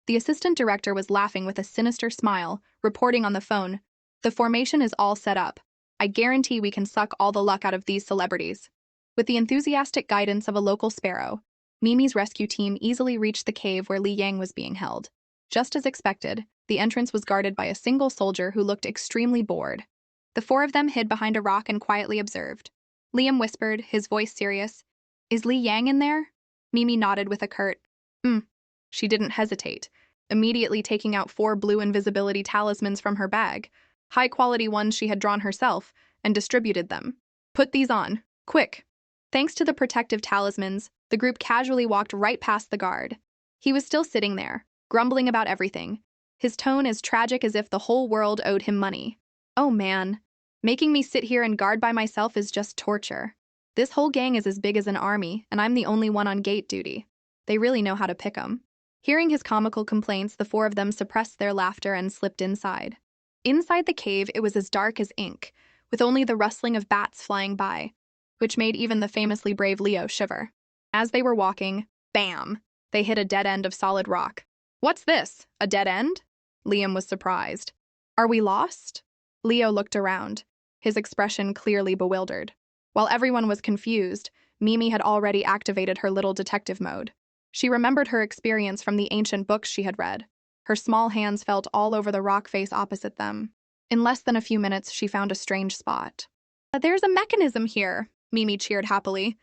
the assistant director was laughing with a sinister smile, reporting on the phone, "The formation is all set up. I guarantee we can suck all the luck out of these celebrities." With the enthusiastic guidance of a local sparrow, Mimi's rescue team easily reached the cave where Li Yang was being held. Just as expected, the entrance was guarded by a single soldier who looked extremely bored. The 4 of them hid behind a rock and quietly observed. Liam whispered, his voice serious, "Is Li Yang in there?" Mimi nodded with a curt, She didn't hesitate, immediately taking out 4 blue invisibility talismans from her bag, high-quality ones she had drawn herself, and distributed them. "Put these on. Quick!" Thanks to the protective talismans, the group casually walked right past the guard. He was still sitting there, grumbling about everything, his tone as tragic as if the whole world owed him money. Oh man, making me sit here and guard by myself is just torture. This whole gang is as big as an army, and I'm the only one on gate duty. They really know how to pick 'em. Hearing his comical complaints, the four of them suppressed their laughter and slipped inside. Inside the cave, it was as dark as ink, with only the rustling of bats flying by, which made even the famously brave Leo shiver. As they were walking, bam, they hit a dead end of solid rock. What's this? A dead end? Liam was surprised. Are we lost? Leo looked around, his expression clearly bewildered. While everyone was confused, Mimi had already activated her little detective mode. She remembered her experience from the ancient books she had read. Her small hands felt all over the rock face opposite them. In less than a few minutes, she found a strange spot. There's a mechanism here, Mimi cheered happily.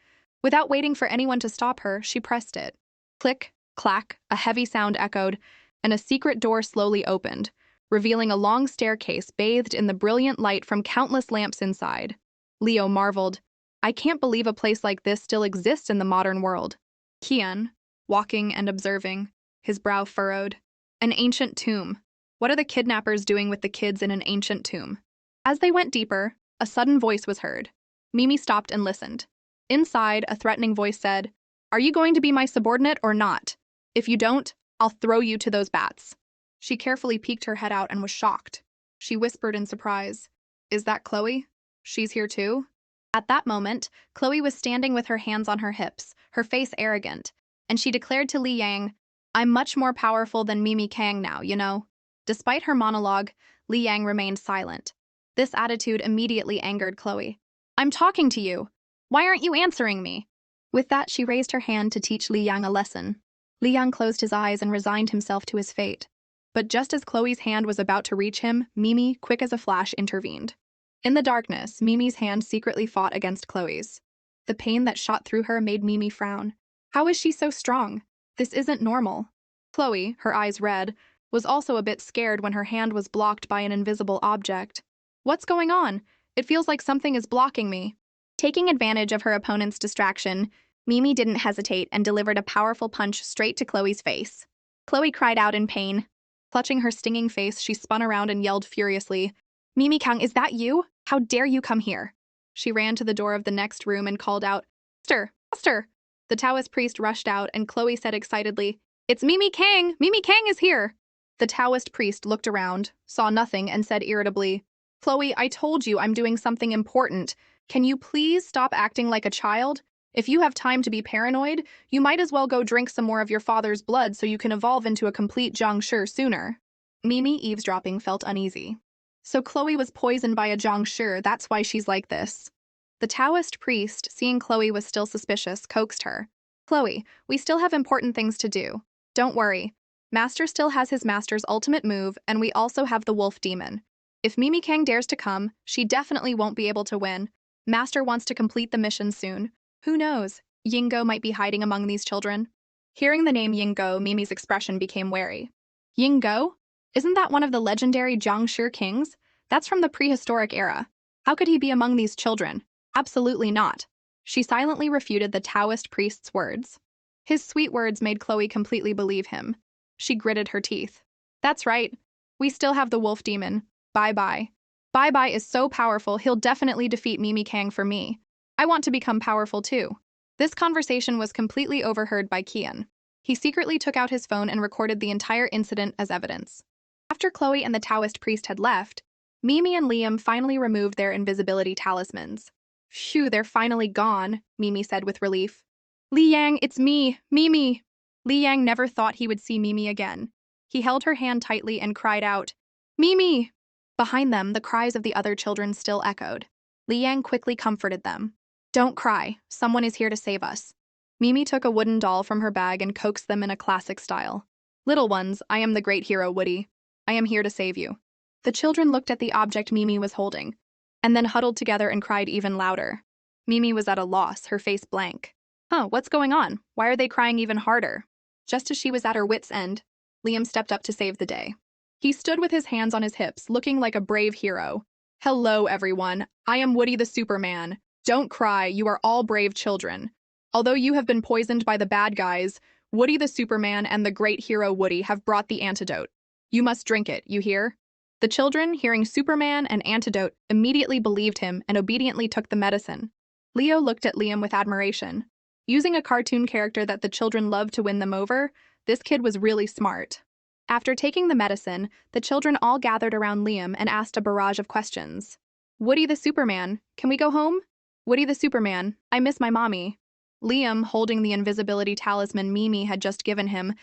Without waiting for anyone to stop her, she pressed it. Click, clack, a heavy sound echoed, and a secret door slowly opened, revealing a long staircase bathed in the brilliant light from countless lamps inside. Leo marveled. I can't believe a place like this still exists in the modern world. Kian, walking and observing, his brow furrowed. An ancient tomb. What are the kidnappers doing with the kids in an ancient tomb? As they went deeper, a sudden voice was heard. Mimi stopped and listened. Inside, a threatening voice said, Are you going to be my subordinate or not? If you don't, I'll throw you to those bats. She carefully peeked her head out and was shocked. She whispered in surprise, Is that Chloe? She's here too? At that moment, Chloe was standing with her hands on her hips, her face arrogant, and she declared to Li Yang, I'm much more powerful than Mimi Kang now, you know. Despite her monologue, Li Yang remained silent. This attitude immediately angered Chloe. I'm talking to you. Why aren't you answering me? With that, she raised her hand to teach Li Yang a lesson. Li Yang closed his eyes and resigned himself to his fate. But just as Chloe's hand was about to reach him, Mimi, quick as a flash, intervened. In the darkness, Mimi's hand secretly fought against Chloe's. The pain that shot through her made Mimi frown. How is she so strong? This isn't normal. Chloe, her eyes red, was also a bit scared when her hand was blocked by an invisible object. What's going on? It feels like something is blocking me. Taking advantage of her opponent's distraction, Mimi didn't hesitate and delivered a powerful punch straight to Chloe's face. Chloe cried out in pain. Clutching her stinging face, she spun around and yelled furiously, Mimi Kang, is that you? How dare you come here? She ran to the door of the next room and called out, Master! Master! The Taoist priest rushed out and Chloe said excitedly, It's Mimi Kang! Mimi Kang is here! The Taoist priest looked around, saw nothing, and said irritably, Chloe, I told you I'm doing something important. Can you please stop acting like a child? If you have time to be paranoid, you might as well go drink some more of your father's blood so you can evolve into a complete Zhangshi sooner. Mimi, eavesdropping, felt uneasy. So Chloe was poisoned by a Zhangshi, that's why she's like this. The Taoist priest, seeing Chloe was still suspicious, coaxed her. Chloe, we still have important things to do. Don't worry. Master still has his master's ultimate move, and we also have the wolf demon. If Mimi Kang dares to come, she definitely won't be able to win. Master wants to complete the mission soon. Who knows? Yinggo might be hiding among these children. Hearing the name Yinggo, Mimi's expression became wary. Yinggo? Isn't that one of the legendary Zhangshi kings? That's from the prehistoric era. How could he be among these children? Absolutely not. She silently refuted the Taoist priest's words. His sweet words made Chloe completely believe him. She gritted her teeth. That's right. We still have the wolf demon. Bye-bye. Bye-bye is so powerful, he'll definitely defeat Mimi Kang for me. I want to become powerful too. This conversation was completely overheard by Kian. He secretly took out his phone and recorded the entire incident as evidence. After Chloe and the Taoist priest had left, Mimi and Liam finally removed their invisibility talismans. Phew, they're finally gone, Mimi said with relief. Li Yang, it's me, Mimi. Li Yang never thought he would see Mimi again. He held her hand tightly and cried out, Mimi! Behind them, the cries of the other children still echoed. Li Yang quickly comforted them. Don't cry, someone is here to save us. Mimi took a wooden doll from her bag and coaxed them in a classic style. Little ones, I am the great hero, Woody. I am here to save you. The children looked at the object Mimi was holding, and then huddled together and cried even louder. Mimi was at a loss, her face blank. What's going on? Why are they crying even harder? Just as she was at her wit's end, Liam stepped up to save the day. He stood with his hands on his hips, looking like a brave hero. Hello, everyone. I am Woody the Superman. Don't cry, you are all brave children. Although you have been poisoned by the bad guys, Woody the Superman and the great hero Woody have brought the antidote. You must drink it, you hear? The children, hearing Superman and antidote, immediately believed him and obediently took the medicine. Leo looked at Liam with admiration. Using a cartoon character that the children loved to win them over, this kid was really smart. After taking the medicine, the children all gathered around Liam and asked a barrage of questions. Woody the Superman, can we go home? Woody the Superman, I miss my mommy. Liam, holding the invisibility talisman Mimi had just given him,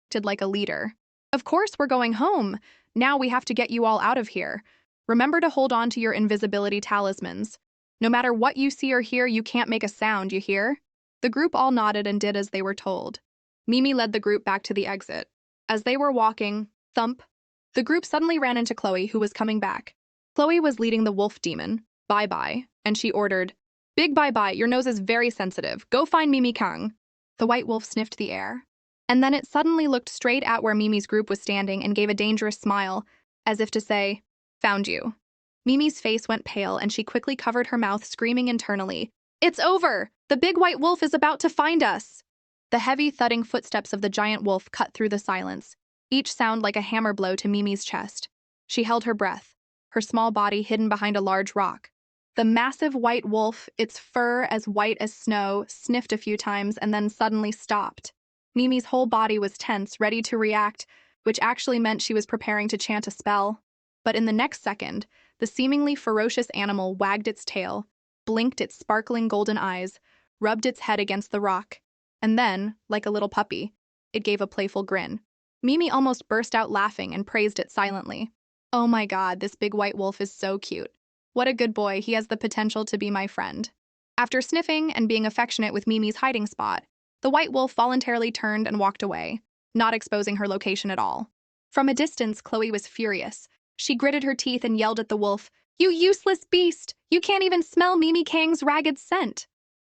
acted like a leader. Of course we're going home. Now we have to get you all out of here. Remember to hold on to your invisibility talismans. No matter what you see or hear, you can't make a sound, you hear? The group all nodded and did as they were told. Mimi led the group back to the exit. As they were walking, thump, the group suddenly ran into Chloe, who was coming back. Chloe was leading the wolf demon, bye-bye, and she ordered, Big bye-bye, your nose is very sensitive. Go find Mimi Kang. The white wolf sniffed the air. And then it suddenly looked straight at where Mimi's group was standing and gave a dangerous smile, as if to say, Found you. Mimi's face went pale and she quickly covered her mouth, screaming internally, It's over! The big white wolf is about to find us! The heavy, thudding footsteps of the giant wolf cut through the silence, each sound like a hammer blow to Mimi's chest. She held her breath, her small body hidden behind a large rock. The massive white wolf, its fur as white as snow, sniffed a few times and then suddenly stopped. Mimi's whole body was tense, ready to react, which actually meant she was preparing to chant a spell. But in the next second, the seemingly ferocious animal wagged its tail, blinked its sparkling golden eyes, rubbed its head against the rock, and then, like a little puppy, it gave a playful grin. Mimi almost burst out laughing and praised it silently. Oh my God, this big white wolf is so cute. What a good boy, he has the potential to be my friend. After sniffing and being affectionate with Mimi's hiding spot, the white wolf voluntarily turned and walked away, not exposing her location at all. From a distance, Chloe was furious. She gritted her teeth and yelled at the wolf, You useless beast! You can't even smell Mimi Kang's ragged scent!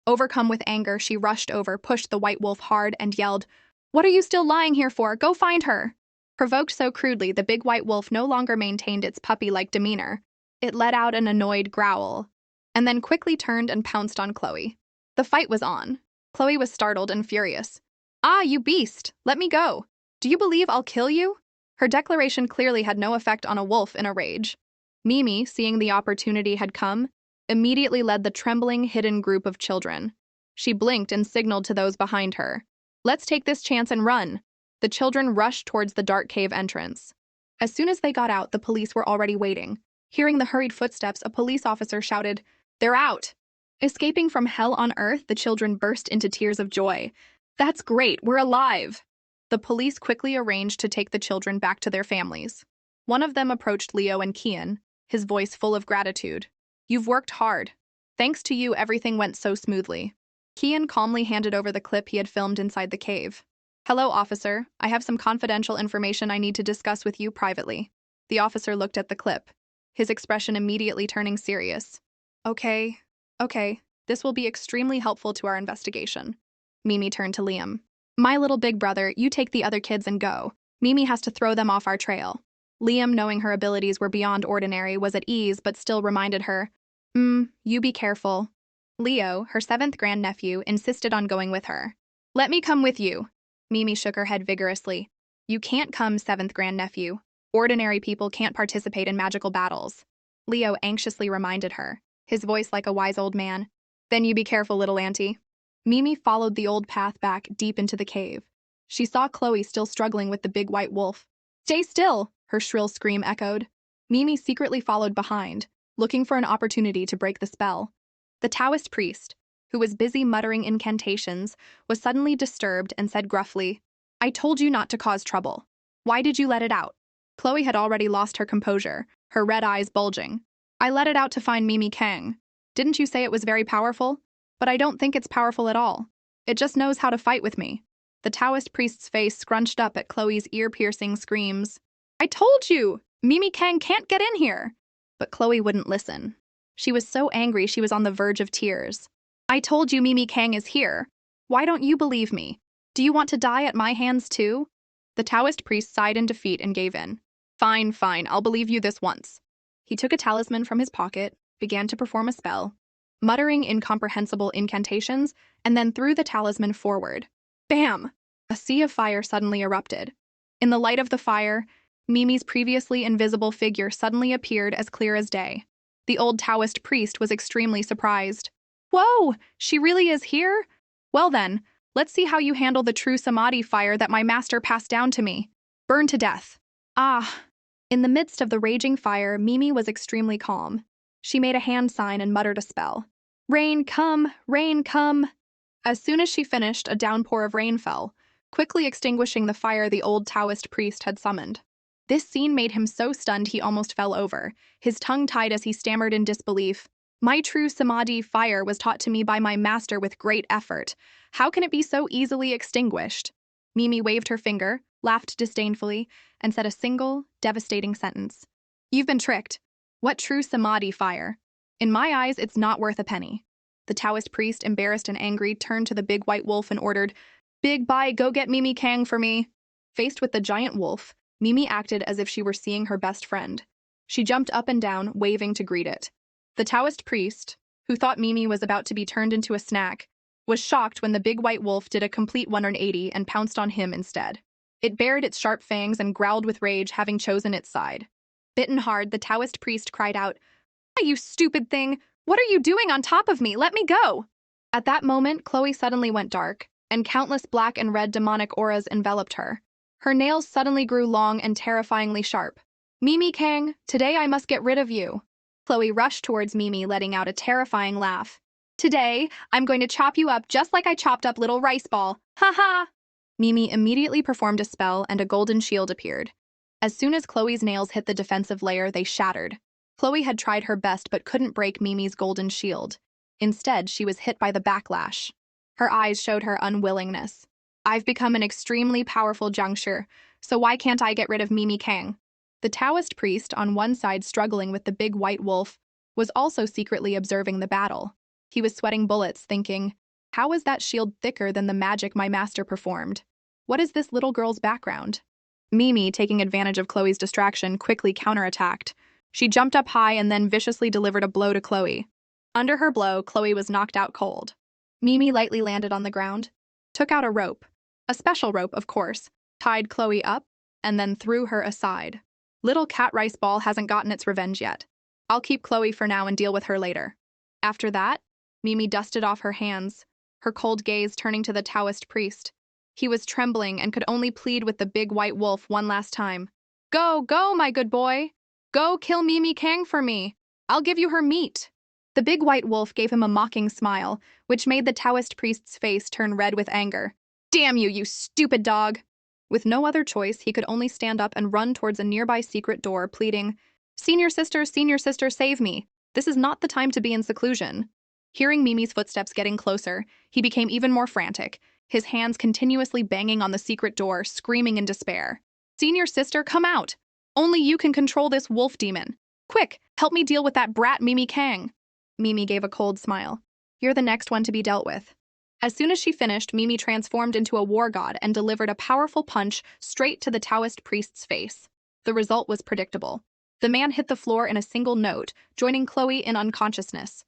Overcome with anger, she rushed over, pushed the white wolf hard, and yelled, What are you still lying here for? Go find her! Provoked so crudely, the big white wolf no longer maintained its puppy-like demeanor. It let out an annoyed growl, and then quickly turned and pounced on Chloe. The fight was on. Chloe was startled and furious. Ah, you beast! Let me go! Do you believe I'll kill you? Her declaration clearly had no effect on a wolf in a rage. Mimi, seeing the opportunity had come, immediately led the trembling, hidden group of children. She blinked and signaled to those behind her. Let's take this chance and run! The children rushed towards the dark cave entrance. As soon as they got out, the police were already waiting. Hearing the hurried footsteps, a police officer shouted, They're out! Escaping from hell on earth, the children burst into tears of joy. That's great, we're alive! The police quickly arranged to take the children back to their families. One of them approached Leo and Kian, his voice full of gratitude. You've worked hard. Thanks to you, everything went so smoothly. Kian calmly handed over the clip he had filmed inside the cave. Hello, officer. I have some confidential information I need to discuss with you privately. The officer looked at the clip, his expression immediately turning serious. Okay, this will be extremely helpful to our investigation. Mimi turned to Liam. My little big brother, you take the other kids and go. Mimi has to throw them off our trail. Liam, knowing her abilities were beyond ordinary, was at ease but still reminded her, you be careful. Leo, her 7th grandnephew, insisted on going with her. Let me come with you. Mimi shook her head vigorously. You can't come, 7th grandnephew. Ordinary people can't participate in magical battles. Leo anxiously reminded her, his voice like a wise old man. Then you be careful, little auntie. Mimi followed the old path back deep into the cave. She saw Chloe still struggling with the big white wolf. Stay still, her shrill scream echoed. Mimi secretly followed behind, looking for an opportunity to break the spell. The Taoist priest, who was busy muttering incantations, was suddenly disturbed and said gruffly, I told you not to cause trouble. Why did you let it out? Chloe had already lost her composure, her red eyes bulging. I let it out to find Mimi Kang. Didn't you say it was very powerful? But I don't think it's powerful at all. It just knows how to fight with me. The Taoist priest's face scrunched up at Chloe's ear-piercing screams. I told you! Mimi Kang can't get in here! But Chloe wouldn't listen. She was so angry she was on the verge of tears. I told you Mimi Kang is here. Why don't you believe me? Do you want to die at my hands too? The Taoist priest sighed in defeat and gave in. Fine, I'll believe you this once. He took a talisman from his pocket, began to perform a spell, muttering incomprehensible incantations, and then threw the talisman forward. Bam! A sea of fire suddenly erupted. In the light of the fire, Mimi's previously invisible figure suddenly appeared as clear as day. The old Taoist priest was extremely surprised. Whoa! She really is here? Well then, let's see how you handle the true samadhi fire that my master passed down to me. Burn to death. Ah! In the midst of the raging fire, Mimi was extremely calm. She made a hand sign and muttered a spell. Rain come, rain come. As soon as she finished, a downpour of rain fell, quickly extinguishing the fire the old Taoist priest had summoned. This scene made him so stunned he almost fell over, his tongue tied as he stammered in disbelief. My true samadhi fire was taught to me by my master with great effort. How can it be so easily extinguished? Mimi waved her finger, laughed disdainfully, and said a single, devastating sentence. You've been tricked. What true samadhi fire? In my eyes, it's not worth a penny. The Taoist priest, embarrassed and angry, turned to the big white wolf and ordered, Big Bai, go get Mimi Kang for me. Faced with the giant wolf, Mimi acted as if she were seeing her best friend. She jumped up and down, waving to greet it. The Taoist priest, who thought Mimi was about to be turned into a snack, was shocked when the big white wolf did a complete 180 and pounced on him instead. It bared its sharp fangs and growled with rage, having chosen its side. Bitten hard, the Taoist priest cried out, You stupid thing! What are you doing on top of me? Let me go! At that moment, Chloe suddenly went dark, and countless black and red demonic auras enveloped her. Her nails suddenly grew long and terrifyingly sharp. Mimi Kang, today I must get rid of you. Chloe rushed towards Mimi, letting out a terrifying laugh. Today, I'm going to chop you up just like I chopped up little rice ball. Ha ha! Mimi immediately performed a spell and a golden shield appeared. As soon as Chloe's nails hit the defensive layer, they shattered. Chloe had tried her best but couldn't break Mimi's golden shield. Instead, she was hit by the backlash. Her eyes showed her unwillingness. I've become an extremely powerful juncture, so why can't I get rid of Mimi Kang? The Taoist priest, on one side struggling with the big white wolf, was also secretly observing the battle. He was sweating bullets, thinking, how is that shield thicker than the magic my master performed? What is this little girl's background? Mimi, taking advantage of Chloe's distraction, quickly counterattacked. She jumped up high and then viciously delivered a blow to Chloe. Under her blow, Chloe was knocked out cold. Mimi lightly landed on the ground, took out a rope, a special rope, of course, tied Chloe up, and then threw her aside. Little cat rice ball hasn't gotten its revenge yet. I'll keep Chloe for now and deal with her later. After that, Mimi dusted off her hands, her cold gaze turning to the Taoist priest. He was trembling and could only plead with the big white wolf one last time. Go, go, my good boy! Go kill Mimi Kang for me! I'll give you her meat! The big white wolf gave him a mocking smile, which made the Taoist priest's face turn red with anger. Damn you, you stupid dog! With no other choice, he could only stand up and run towards a nearby secret door, pleading, Senior sister, save me! This is not the time to be in seclusion. Hearing Mimi's footsteps getting closer, he became even more frantic, his hands continuously banging on the secret door, screaming in despair. Senior sister, come out! Only you can control this wolf demon. Quick, help me deal with that brat Mimi Kang. Mimi gave a cold smile. You're the next one to be dealt with. As soon as she finished, Mimi transformed into a war god and delivered a powerful punch straight to the Taoist priest's face. The result was predictable. The man hit the floor in a single note, joining Chloe in unconsciousness.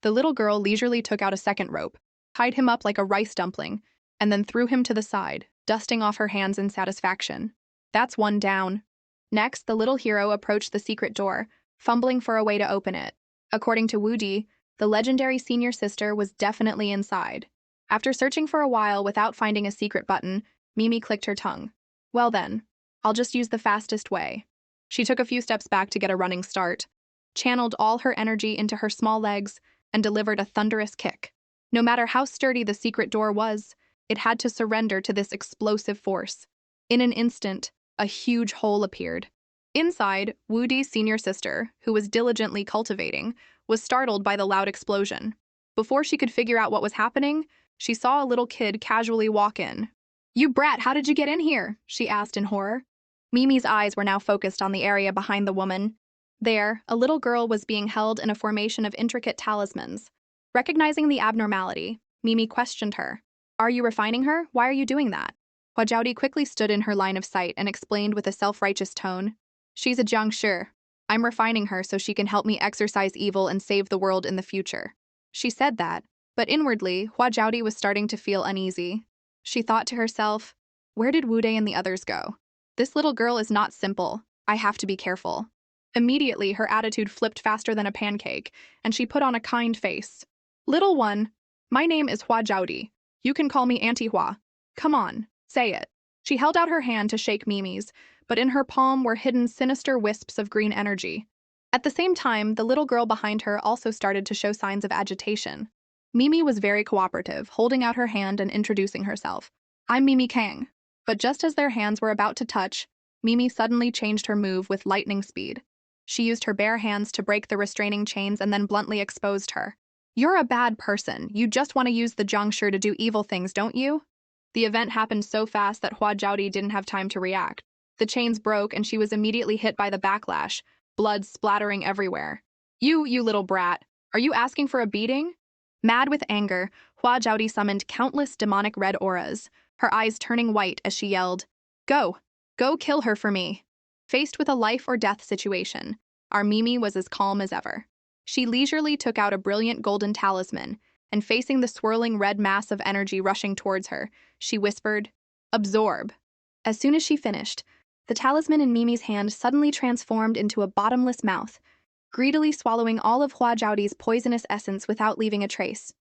The little girl leisurely took out a second rope, tied him up like a rice dumpling, and then threw him to the side, dusting off her hands in satisfaction. That's one down. Next, the little hero approached the secret door, fumbling for a way to open it. According to Woody, the legendary senior sister was definitely inside. After searching for a while without finding a secret button, Mimi clicked her tongue. Well then, I'll just use the fastest way. She took a few steps back to get a running start, channeled all her energy into her small legs, and delivered a thunderous kick. No matter how sturdy the secret door was, it had to surrender to this explosive force. In an instant, a huge hole appeared. Inside, Woody's senior sister, who was diligently cultivating, was startled by the loud explosion. Before she could figure out what was happening, she saw a little kid casually walk in. You brat, how did you get in here? She asked in horror. Mimi's eyes were now focused on the area behind the woman. There, a little girl was being held in a formation of intricate talismans. Recognizing the abnormality, Mimi questioned her. Are you refining her? Why are you doing that? Huajiaodi quickly stood in her line of sight and explained with a self-righteous tone. She's a jiangshi. I'm refining her so she can help me exorcise evil and save the world in the future. She said that, but inwardly, Hua Jiaodi was starting to feel uneasy. She thought to herself, where did Wu Dai and the others go? This little girl is not simple. I have to be careful. Immediately, her attitude flipped faster than a pancake, and she put on a kind face. Little one, my name is Hua Jiaodi. You can call me Auntie Hua. Come on, say it. She held out her hand to shake Mimi's, but in her palm were hidden sinister wisps of green energy. At the same time, the little girl behind her also started to show signs of agitation. Mimi was very cooperative, holding out her hand and introducing herself. I'm Mimi Kang. But just as their hands were about to touch, Mimi suddenly changed her move with lightning speed. She used her bare hands to break the restraining chains and then bluntly exposed her. You're a bad person. You just want to use the Zhangshi to do evil things, don't you? The event happened so fast that Hua Jiaodi didn't have time to react. The chains broke and she was immediately hit by the backlash, blood splattering everywhere. You little brat. Are you asking for a beating? Mad with anger, Hua Jiaodi summoned countless demonic red auras, her eyes turning white as she yelled, Go! Go kill her for me! Faced with a life or death situation, our Mimi was as calm as ever. She leisurely took out a brilliant golden talisman, and facing the swirling red mass of energy rushing towards her, she whispered, Absorb! As soon as she finished, the talisman in Mimi's hand suddenly transformed into a bottomless mouth, greedily swallowing all of Hua Jiaodi's poisonous essence without leaving a trace.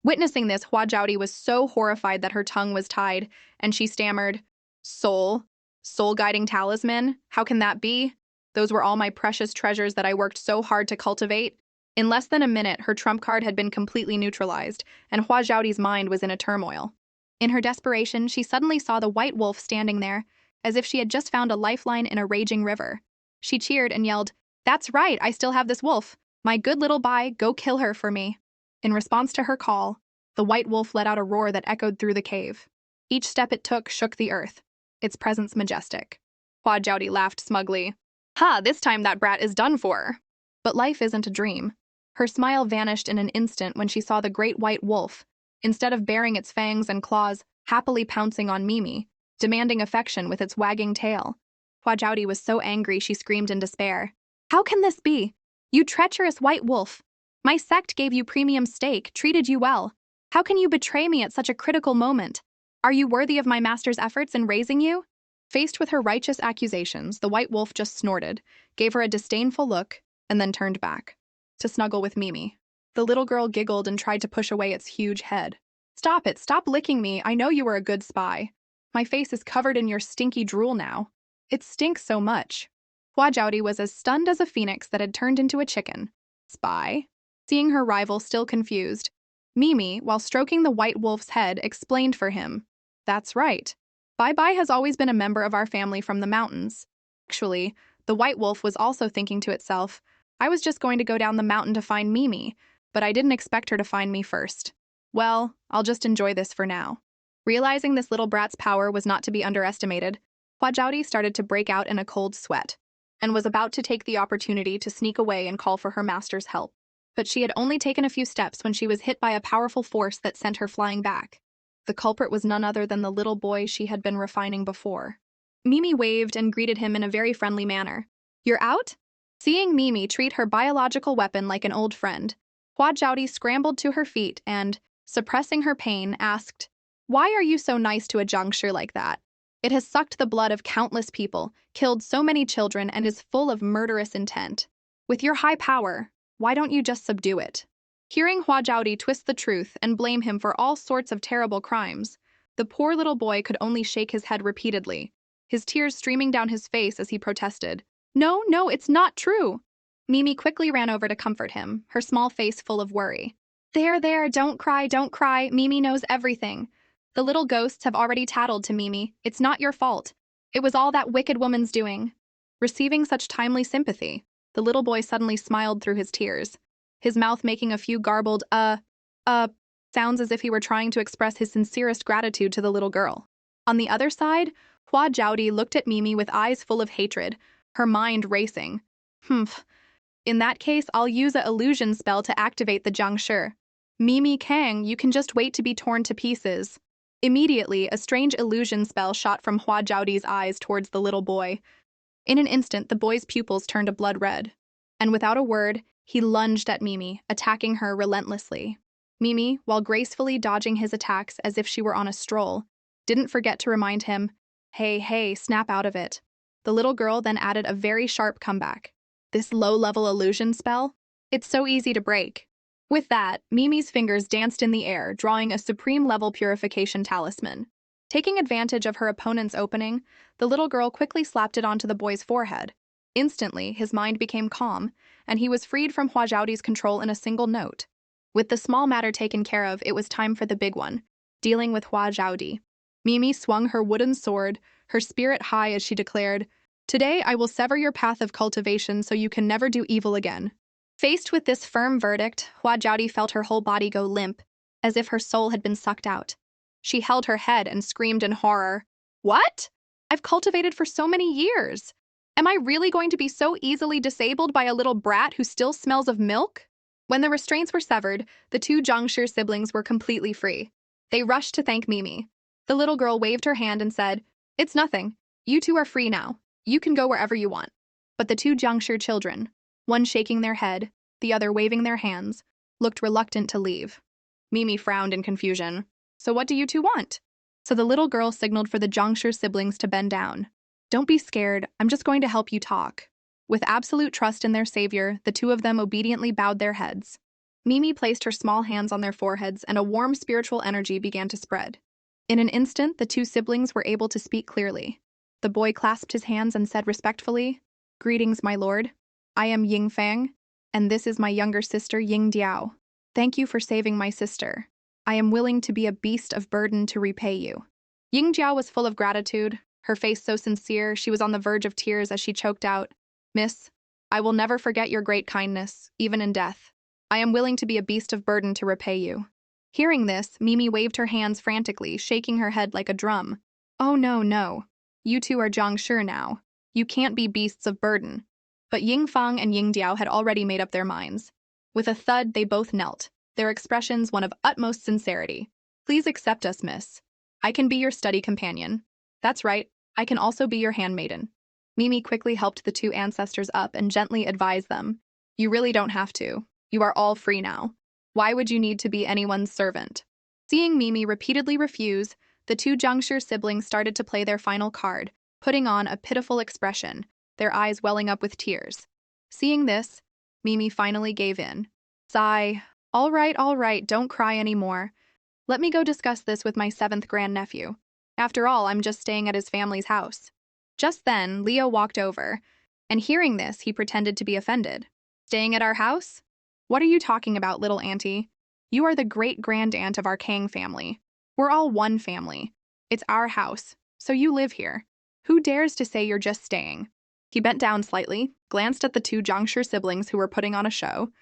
Witnessing this, Hua Jiaodi was so horrified that her tongue was tied, and she stammered, Soul? Soul-guiding talisman? How can that be? Those were all my precious treasures that I worked so hard to cultivate. In less than a minute, her trump card had been completely neutralized, and Hua Jiaodi's mind was in a turmoil. In her desperation, she suddenly saw the white wolf standing there, as if she had just found a lifeline in a raging river. She cheered and yelled, That's right, I still have this wolf. My good little Bai, go kill her for me. In response to her call, the white wolf let out a roar that echoed through the cave. Each step it took shook the earth, its presence majestic. Hua Jiaodi laughed smugly. Ha, this time that brat is done for. But life isn't a dream. Her smile vanished in an instant when she saw the great white wolf, instead of baring its fangs and claws, happily pouncing on Mimi, demanding affection with its wagging tail. Hua Jiaodi was so angry she screamed in despair. How can this be? You treacherous white wolf! My sect gave you premium steak, treated you well. How can you betray me at such a critical moment? Are you worthy of my master's efforts in raising you? Faced with her righteous accusations, the white wolf just snorted, gave her a disdainful look, and then turned back to snuggle with Mimi. The little girl giggled and tried to push away its huge head. Stop it, stop licking me, I know you were a good spy. My face is covered in your stinky drool now. It stinks so much. Hua Jiaodi was as stunned as a phoenix that had turned into a chicken. Spy? Seeing her rival still confused, Mimi, while stroking the white wolf's head, explained for him. That's right. Bai has always been a member of our family from the mountains. Actually, the white wolf was also thinking to itself, I was just going to go down the mountain to find Mimi, but I didn't expect her to find me first. Well, I'll just enjoy this for now. Realizing this little brat's power was not to be underestimated, Hua Jiaodi started to break out in a cold sweat, and was about to take the opportunity to sneak away and call for her master's help. But she had only taken a few steps when she was hit by a powerful force that sent her flying back. The culprit was none other than the little boy she had been refining before. Mimi waved and greeted him in a very friendly manner. You're out? Seeing Mimi treat her biological weapon like an old friend, Hua Jiaodi scrambled to her feet and, suppressing her pain, asked, Why are you so nice to a Zhangshi like that? It has sucked the blood of countless people, killed so many children, and is full of murderous intent. With your high power, why don't you just subdue it? Hearing Hua Jiaodi twist the truth and blame him for all sorts of terrible crimes, the poor little boy could only shake his head repeatedly, his tears streaming down his face as he protested. No, it's not true. Mimi quickly ran over to comfort him, her small face full of worry. There, don't cry, Mimi knows everything. The little ghosts have already tattled to Mimi. It's not your fault. It was all that wicked woman's doing. Receiving such timely sympathy, the little boy suddenly smiled through his tears, his mouth making a few garbled, sounds as if he were trying to express his sincerest gratitude to the little girl. On the other side, Hua Jiaodi looked at Mimi with eyes full of hatred, her mind racing. In that case, I'll use a illusion spell to activate the Zhangshi. Mimi Kang, you can just wait to be torn to pieces. Immediately, a strange illusion spell shot from Hua Jiaodi's eyes towards the little boy. In an instant, the boy's pupils turned a blood red, and without a word, he lunged at Mimi, attacking her relentlessly. Mimi, while gracefully dodging his attacks as if she were on a stroll, didn't forget to remind him, "Hey, hey, snap out of it." The little girl then added a very sharp comeback. "This low-level illusion spell? It's so easy to break." With that, Mimi's fingers danced in the air, drawing a supreme-level purification talisman. Taking advantage of her opponent's opening, the little girl quickly slapped it onto the boy's forehead. Instantly, his mind became calm, and he was freed from Hua Zhaodi's control in a single note. With the small matter taken care of, it was time for the big one, dealing with Hua Zhaodi. Mimi swung her wooden sword, her spirit high as she declared, "Today I will sever your path of cultivation so you can never do evil again." Faced with this firm verdict, Hua Zhaodi felt her whole body go limp, as if her soul had been sucked out. She held her head and screamed in horror, "What? I've cultivated for so many years. Am I really going to be so easily disabled by a little brat who still smells of milk?" When the restraints were severed, the two Zhangshi siblings were completely free. They rushed to thank Mimi. The little girl waved her hand and said, "It's nothing. You two are free now. You can go wherever you want." But the two Zhangshi children, one shaking their head, the other waving their hands, looked reluctant to leave. Mimi frowned in confusion. "So what do you two want?" So the little girl signaled for the Zhangshi siblings to bend down. "Don't be scared. I'm just going to help you talk." With absolute trust in their savior, the two of them obediently bowed their heads. Mimi placed her small hands on their foreheads, and a warm spiritual energy began to spread. In an instant, the two siblings were able to speak clearly. The boy clasped his hands and said respectfully, "Greetings, my lord. I am Ying Fang, and this is my younger sister, Ying Diao. Thank you for saving my sister. I am willing to be a beast of burden to repay you." Ying Jiao was full of gratitude, her face so sincere she was on the verge of tears as she choked out, "Miss, I will never forget your great kindness, even in death. I am willing to be a beast of burden to repay you." Hearing this, Mimi waved her hands frantically, shaking her head like a drum. "Oh no, no. You two are Zhangshi now. You can't be beasts of burden." But Ying Fang and Ying Diao had already made up their minds. With a thud, they both knelt, their expressions one of utmost sincerity. "Please accept us, miss. I can be your study companion. That's right, I can also be your handmaiden." Mimi quickly helped the two ancestors up and gently advised them, "You really don't have to. You are all free now. Why would you need to be anyone's servant?" Seeing Mimi repeatedly refuse, the two Zhangshi siblings started to play their final card, putting on a pitiful expression, their eyes welling up with tears. Seeing this, Mimi finally gave in. Sigh, all right, don't cry anymore. Let me go discuss this with my seventh grandnephew. After all, I'm just staying at his family's house." Just then, Leo walked over, and hearing this, he pretended to be offended. "Staying at our house? What are you talking about, little auntie? You are the great-grand-aunt of our Kang family. We're all one family. It's our house, so you live here. Who dares to say you're just staying?" He bent down slightly, glanced at the two Zhangshi siblings who were putting on a show,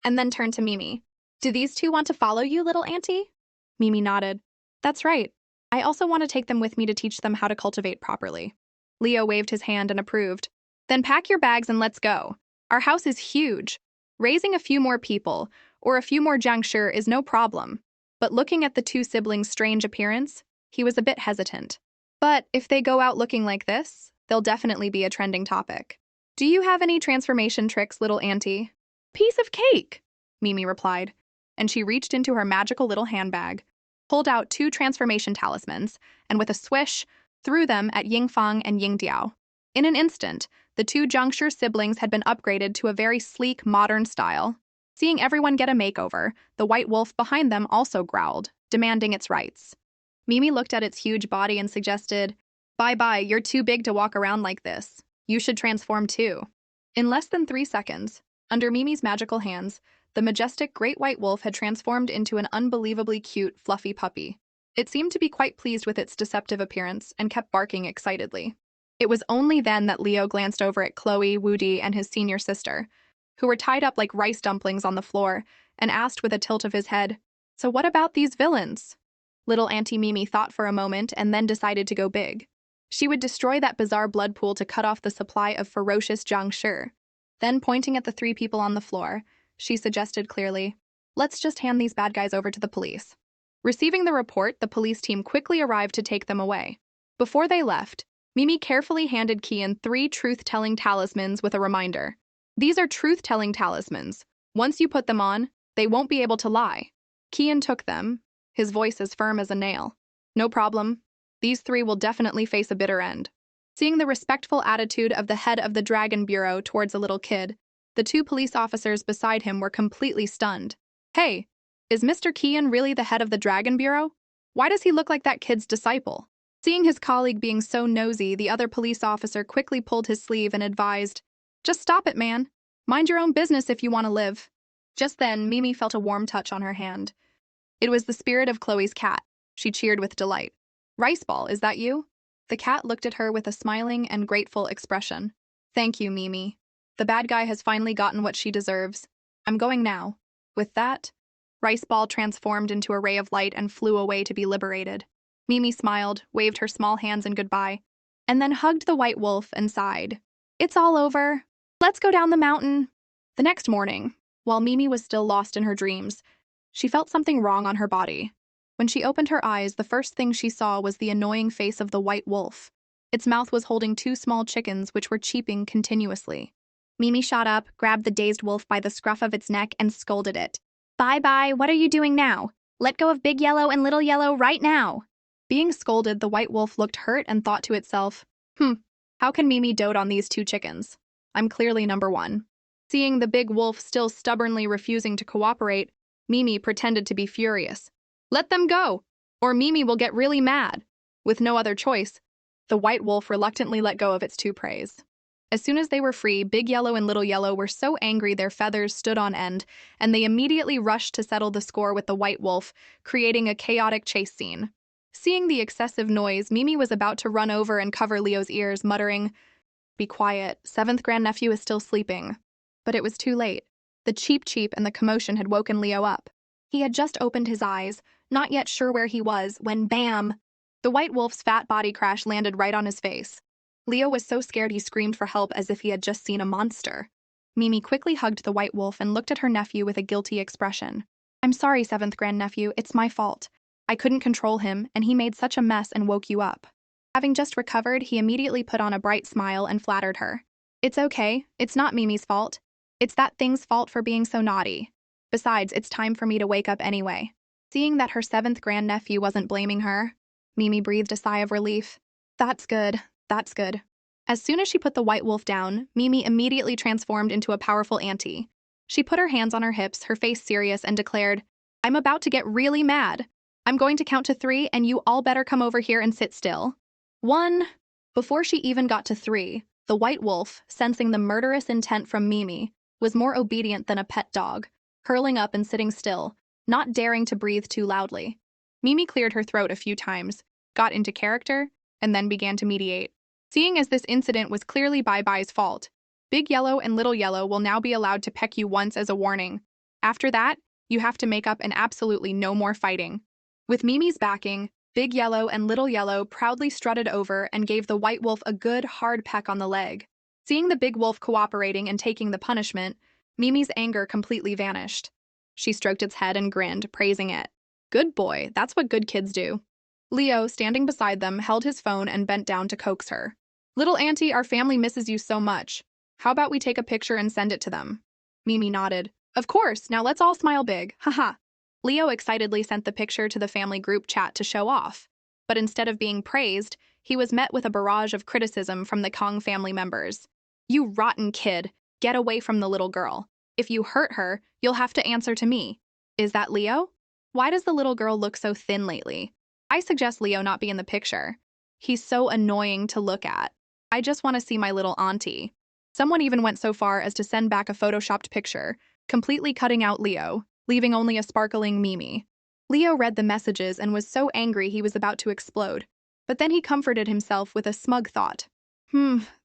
and then turned to Mimi. "Do these two want to follow you, little auntie?" Mimi nodded. "That's right. I also want to take them with me to teach them how to cultivate properly." Leo waved his hand and approved. "Then pack your bags and let's go. Our house is huge. Raising a few more people, or a few more Zhangshi is no problem." But looking at the two siblings' strange appearance, he was a bit hesitant. But if they go out looking like this, they'll definitely be a trending topic. "Do you have any transformation tricks, little auntie?" "Piece of cake," Mimi replied, and she reached into her magical little handbag, pulled out two transformation talismans, and with a swish, threw them at Ying Fang and Ying Diao. In an instant, the two Zhangshi siblings had been upgraded to a very sleek, modern style. Seeing everyone get a makeover, the white wolf behind them also growled, demanding its rights. Mimi looked at its huge body and suggested, "Bye-bye, you're too big to walk around like this. You should transform too." In less than 3 seconds, under Mimi's magical hands, the majestic great white wolf had transformed into an unbelievably cute, fluffy puppy. It seemed to be quite pleased with its deceptive appearance and kept barking excitedly. It was only then that Leo glanced over at Chloe, Woody, and his senior sister, who were tied up like rice dumplings on the floor, and asked with a tilt of his head, "So what about these villains?" Little Auntie Mimi thought for a moment and then decided to go big. She would destroy that bizarre blood pool to cut off the supply of ferocious Zhangshi. Then, pointing at the 3 people on the floor, she suggested clearly, "Let's just hand these bad guys over to the police." Receiving the report, the police team quickly arrived to take them away. Before they left, Mimi carefully handed Kian 3 truth-telling talismans with a reminder. "These are truth-telling talismans. Once you put them on, they won't be able to lie." Kian took them, his voice as firm as a nail. No problem. These three will definitely face a bitter end. Seeing the respectful attitude of the head of the Dragon Bureau towards a little kid, the two police officers beside him were completely stunned. Hey, is Mr. Kian really the head of the Dragon Bureau? Why does he look like that kid's disciple? Seeing his colleague being so nosy, the other police officer quickly pulled his sleeve and advised, "Just stop it, man. Mind your own business if you want to live." Just then, Mimi felt a warm touch on her hand. It was the spirit of Chloe's cat. She cheered with delight. "Riceball, is that you?" The cat looked at her with a smiling and grateful expression. "Thank you, Mimi. The bad guy has finally gotten what she deserves. I'm going now." With that, Riceball transformed into a ray of light and flew away to be liberated. Mimi smiled, waved her small hands in goodbye, and then hugged the white wolf and sighed. "It's all over. Let's go down the mountain." The next morning, while Mimi was still lost in her dreams, she felt something wrong on her body. When she opened her eyes, the first thing she saw was the annoying face of the white wolf. Its mouth was holding two small chickens which were cheeping continuously. Mimi shot up, grabbed the dazed wolf by the scruff of its neck, and scolded it. "Bye-bye, what are you doing now? Let go of Big Yellow and Little Yellow right now." Being scolded, the white wolf looked hurt and thought to itself, how can Mimi dote on these two chickens? I'm clearly number one. Seeing the big wolf still stubbornly refusing to cooperate, Mimi pretended to be furious. "Let them go, or Mimi will get really mad." With no other choice, the white wolf reluctantly let go of its two preys. As soon as they were free, Big Yellow and Little Yellow were so angry their feathers stood on end, and they immediately rushed to settle the score with the white wolf, creating a chaotic chase scene. Seeing the excessive noise, Mimi was about to run over and cover Leo's ears, muttering, "Be quiet, seventh grandnephew is still sleeping." But it was too late. The cheep and the commotion had woken Leo up. He had just opened his eyes, not yet sure where he was, when bam! The white wolf's fat body crash landed right on his face. Leo was so scared he screamed for help as if he had just seen a monster. Mimi quickly hugged the white wolf and looked at her nephew with a guilty expression. "I'm sorry, seventh grandnephew, it's my fault. I couldn't control him, and he made such a mess and woke you up." Having just recovered, he immediately put on a bright smile and flattered her. "It's okay, it's not Mimi's fault. It's that thing's fault for being so naughty. Besides, it's time for me to wake up anyway." Seeing that her seventh grandnephew wasn't blaming her, Mimi breathed a sigh of relief. That's good. That's good." As soon as she put the white wolf down, Mimi immediately transformed into a powerful auntie. She put her hands on her hips, her face serious, and declared, "I'm about to get really mad. I'm going to count to 3, and you all better come over here and sit still. 1. Before she even got to 3, the white wolf, sensing the murderous intent from Mimi, was more obedient than a pet dog, curling up and sitting still, not daring to breathe too loudly. Mimi cleared her throat a few times, got into character, and then began to mediate. Seeing as this incident was clearly Bye-Bye's fault, Big Yellow and Little Yellow will now be allowed to peck you once as a warning. After that, you have to make up and absolutely no more fighting. With Mimi's backing, Big Yellow and Little Yellow proudly strutted over and gave the white wolf a good, hard peck on the leg. Seeing the big wolf cooperating and taking the punishment, Mimi's anger completely vanished. She stroked its head and grinned, praising it. "Good boy, that's what good kids do." Leo, standing beside them, held his phone and bent down to coax her. "Little auntie, our family misses you so much. How about we take a picture and send it to them?" Mimi nodded. "Of course, now let's all smile big, haha." Leo excitedly sent the picture to the family group chat to show off. But instead of being praised, he was met with a barrage of criticism from the Kong family members. "You rotten kid, get away from the little girl. If you hurt her, you'll have to answer to me." Is that Leo? Why does the little girl look so thin lately? I suggest Leo not be in the picture. He's so annoying to look at. I just want to see my little auntie. Someone even went so far as to send back a photoshopped picture, completely cutting out Leo, leaving only a sparkling Mimi. Leo read the messages and was so angry he was about to explode. But then he comforted himself with a smug thought.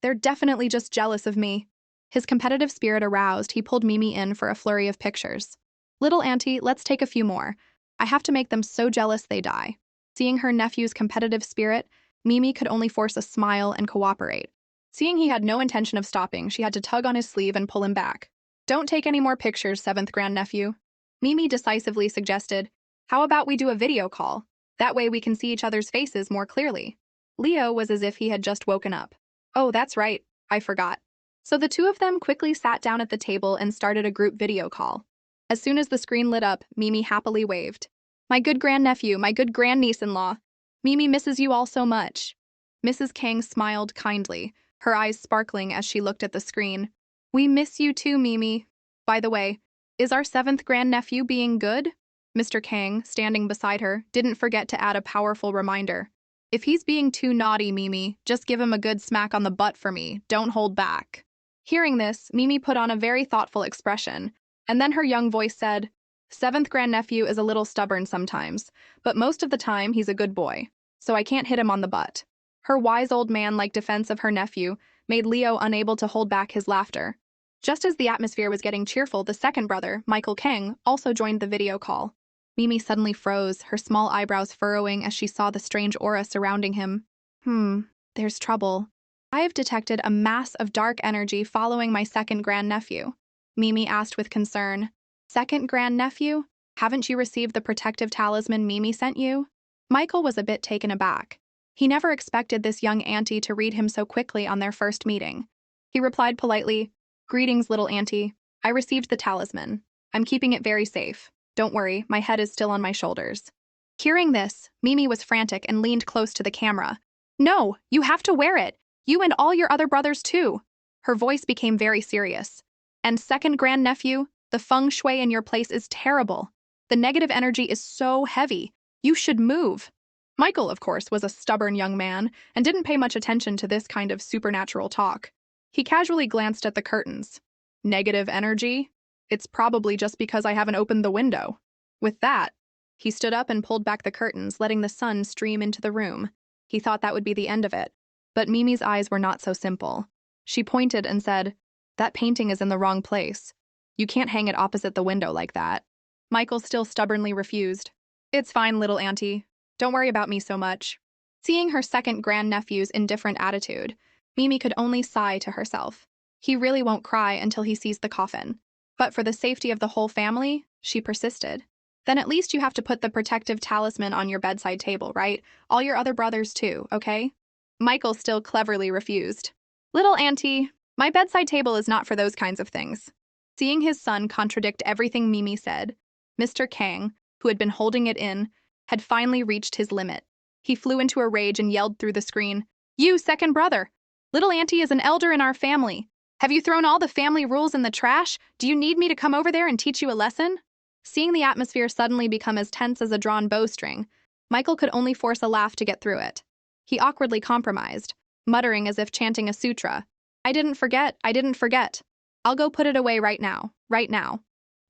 They're definitely just jealous of me. His competitive spirit aroused, he pulled Mimi in for a flurry of pictures. "Little auntie, let's take a few more. I have to make them so jealous they die." Seeing her nephew's competitive spirit, Mimi could only force a smile and cooperate. Seeing he had no intention of stopping, she had to tug on his sleeve and pull him back. "Don't take any more pictures, seventh grandnephew." Mimi decisively suggested, "How about we do a video call? That way we can see each other's faces more clearly." Leo was as if he had just woken up. "Oh, that's right, I forgot." So the two of them quickly sat down at the table and started a group video call. As soon as the screen lit up, Mimi happily waved. My good grandnephew, my good grandniece-in-law. Mimi misses you all so much. Mrs. Kang smiled kindly, her eyes sparkling as she looked at the screen. We miss you too, Mimi. By the way, is our seventh grandnephew being good? Mr. Kang, standing beside her, didn't forget to add a powerful reminder. If he's being too naughty, Mimi, just give him a good smack on the butt for me. Don't hold back. Hearing this, Mimi put on a very thoughtful expression, and then her young voice said, Seventh grandnephew is a little stubborn sometimes, but most of the time he's a good boy, so I can't hit him on the butt. Her wise old man-like defense of her nephew made Leo unable to hold back his laughter. Just as the atmosphere was getting cheerful, the second brother, Michael Kang, also joined the video call. Mimi suddenly froze, her small eyebrows furrowing as she saw the strange aura surrounding him. There's trouble. I have detected a mass of dark energy following my second grandnephew. Mimi asked with concern. Second grandnephew? Haven't you received the protective talisman Mimi sent you? Michael was a bit taken aback. He never expected this young auntie to read him so quickly on their first meeting. He replied politely, Greetings, little auntie. I received the talisman. I'm keeping it very safe. Don't worry, my head is still on my shoulders. Hearing this, Mimi was frantic and leaned close to the camera. No, you have to wear it. You and all your other brothers too. Her voice became very serious. And second grandnephew, the feng shui in your place is terrible. The negative energy is so heavy. You should move. Michael, of course, was a stubborn young man and didn't pay much attention to this kind of supernatural talk. He casually glanced at the curtains. Negative energy? It's probably just because I haven't opened the window. With that, he stood up and pulled back the curtains, letting the sun stream into the room. He thought that would be the end of it. But Mimi's eyes were not so simple. She pointed and said, That painting is in the wrong place. You can't hang it opposite the window like that. Michael still stubbornly refused. It's fine, little auntie. Don't worry about me so much. Seeing her second grandnephew's indifferent attitude, Mimi could only sigh to herself. He really won't cry until he sees the coffin. But for the safety of the whole family, she persisted. Then at least you have to put the protective talisman on your bedside table, right? All your other brothers too, okay? Michael still cleverly refused. Little auntie, my bedside table is not for those kinds of things. Seeing his son contradict everything Mimi said, Mr. Kang, who had been holding it in, had finally reached his limit. He flew into a rage and yelled through the screen, You, second brother! Little auntie is an elder in our family. Have you thrown all the family rules in the trash? Do you need me to come over there and teach you a lesson? Seeing the atmosphere suddenly become as tense as a drawn bowstring, Michael could only force a laugh to get through it. He awkwardly compromised, muttering as if chanting a sutra. I didn't forget. I'll go put it away right now.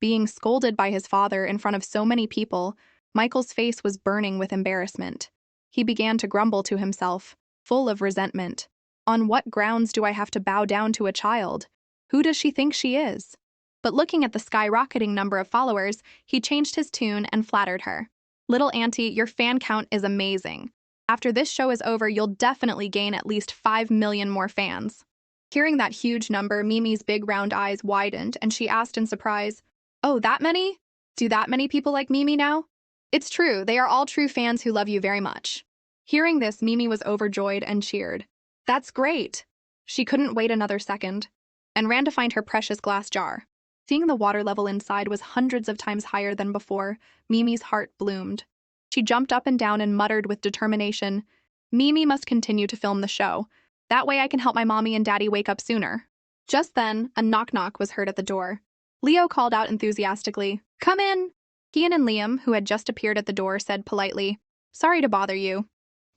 Being scolded by his father in front of so many people, Michael's face was burning with embarrassment. He began to grumble to himself, full of resentment. On what grounds do I have to bow down to a child? Who does she think she is? But looking at the skyrocketing number of followers, he changed his tune and flattered her. Little auntie, your fan count is amazing. After this show is over, you'll definitely gain at least 5 million more fans. Hearing that huge number, Mimi's big round eyes widened and she asked in surprise, Oh, that many? Do that many people like Mimi now? It's true, they are all true fans who love you very much. Hearing this, Mimi was overjoyed and cheered. That's great! She couldn't wait another second, and ran to find her precious glass jar. Seeing the water level inside was hundreds of times higher than before, Mimi's heart bloomed. She jumped up and down and muttered with determination, Mimi must continue to film the show. That way I can help my mommy and daddy wake up sooner. Just then, a knock-knock was heard at the door. Leo called out enthusiastically, Come in! Kian and Liam, who had just appeared at the door, said politely, Sorry to bother you.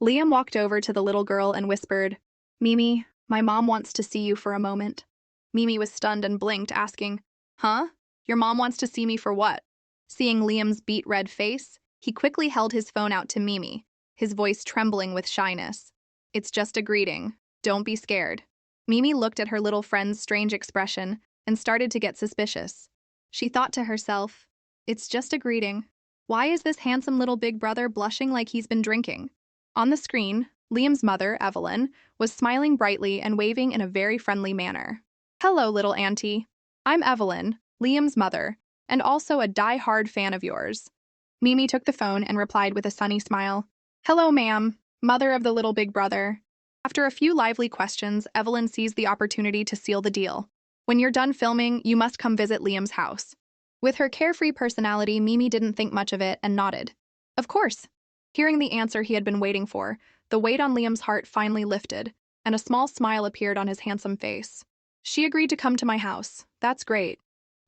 Liam walked over to the little girl and whispered, Mimi, my mom wants to see you for a moment. Mimi was stunned and blinked, asking, Huh? Your mom wants to see me for what? Seeing Liam's beet-red face, he quickly held his phone out to Mimi, his voice trembling with shyness. It's just a greeting. Don't be scared. Mimi looked at her little friend's strange expression and started to get suspicious. She thought to herself, It's just a greeting. Why is this handsome little big brother blushing like he's been drinking? On the screen, Liam's mother, Evelyn, was smiling brightly and waving in a very friendly manner. Hello, little auntie. I'm Evelyn, Liam's mother, and also a die-hard fan of yours. Mimi took the phone and replied with a sunny smile. Hello, ma'am, mother of the little big brother. After a few lively questions, Evelyn seized the opportunity to seal the deal. When you're done filming, you must come visit Liam's house. With her carefree personality, Mimi didn't think much of it and nodded. Of course. Hearing the answer he had been waiting for, the weight on Liam's heart finally lifted, and a small smile appeared on his handsome face. She agreed to come to my house. That's great.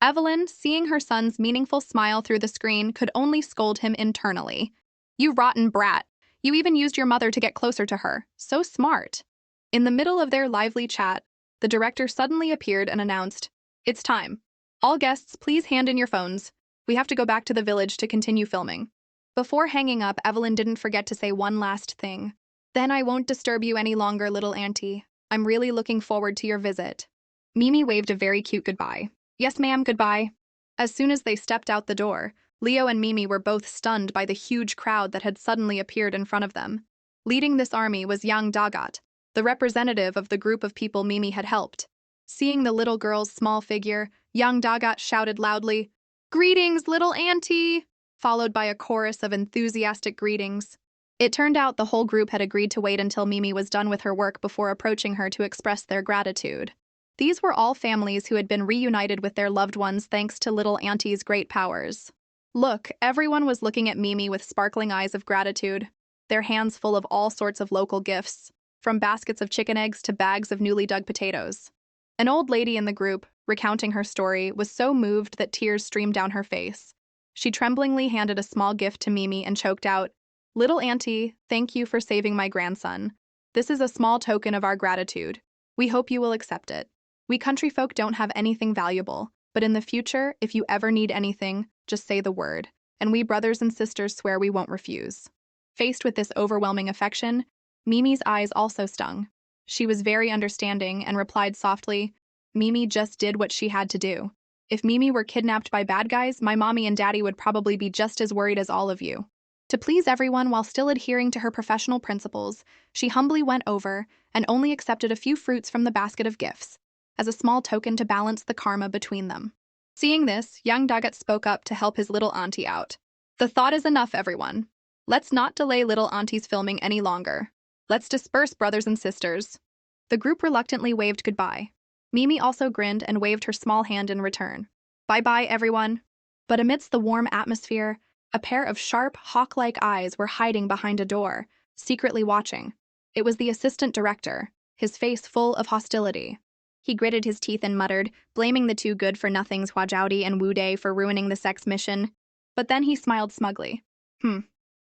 Evelyn, seeing her son's meaningful smile through the screen, could only scold him internally. You rotten brat. You even used your mother to get closer to her. So smart. In the middle of their lively chat, the director suddenly appeared and announced, It's time. All guests, please hand in your phones. We have to go back to the village to continue filming. Before hanging up, Evelyn didn't forget to say one last thing. Then I won't disturb you any longer, little auntie. I'm really looking forward to your visit. Mimi waved a very cute goodbye. Yes, ma'am, goodbye. As soon as they stepped out the door, Leo and Mimi were both stunned by the huge crowd that had suddenly appeared in front of them. Leading this army was young Dagat, the representative of the group of people Mimi had helped. Seeing the little girl's small figure, young Dagat shouted loudly, Greetings, little auntie! Followed by a chorus of enthusiastic greetings. It turned out the whole group had agreed to wait until Mimi was done with her work before approaching her to express their gratitude. These were all families who had been reunited with their loved ones thanks to little auntie's great powers. Look, everyone was looking at Mimi with sparkling eyes of gratitude, their hands full of all sorts of local gifts, from baskets of chicken eggs to bags of newly dug potatoes. An old lady in the group, recounting her story, was so moved that tears streamed down her face. She tremblingly handed a small gift to Mimi and choked out, Little auntie, thank you for saving my grandson. This is a small token of our gratitude. We hope you will accept it. We country folk don't have anything valuable, but in the future, if you ever need anything, just say the word, and we brothers and sisters swear we won't refuse. Faced with this overwhelming affection, Mimi's eyes also stung. She was very understanding and replied softly, Mimi just did what she had to do. If Mimi were kidnapped by bad guys, my mommy and daddy would probably be just as worried as all of you. To please everyone while still adhering to her professional principles, she humbly went over and only accepted a few fruits from the basket of gifts, as a small token to balance the karma between them. Seeing this, young Dagat spoke up to help his little auntie out. The thought is enough, everyone. Let's not delay little auntie's filming any longer. Let's disperse, brothers and sisters. The group reluctantly waved goodbye. Mimi also grinned and waved her small hand in return. Bye-bye, everyone. But amidst the warm atmosphere, a pair of sharp, hawk-like eyes were hiding behind a door, secretly watching. It was the assistant director, his face full of hostility. He gritted his teeth and muttered, blaming the two good-for-nothings Huajiaodi and Wu Dai for ruining the sex mission. But then he smiled smugly.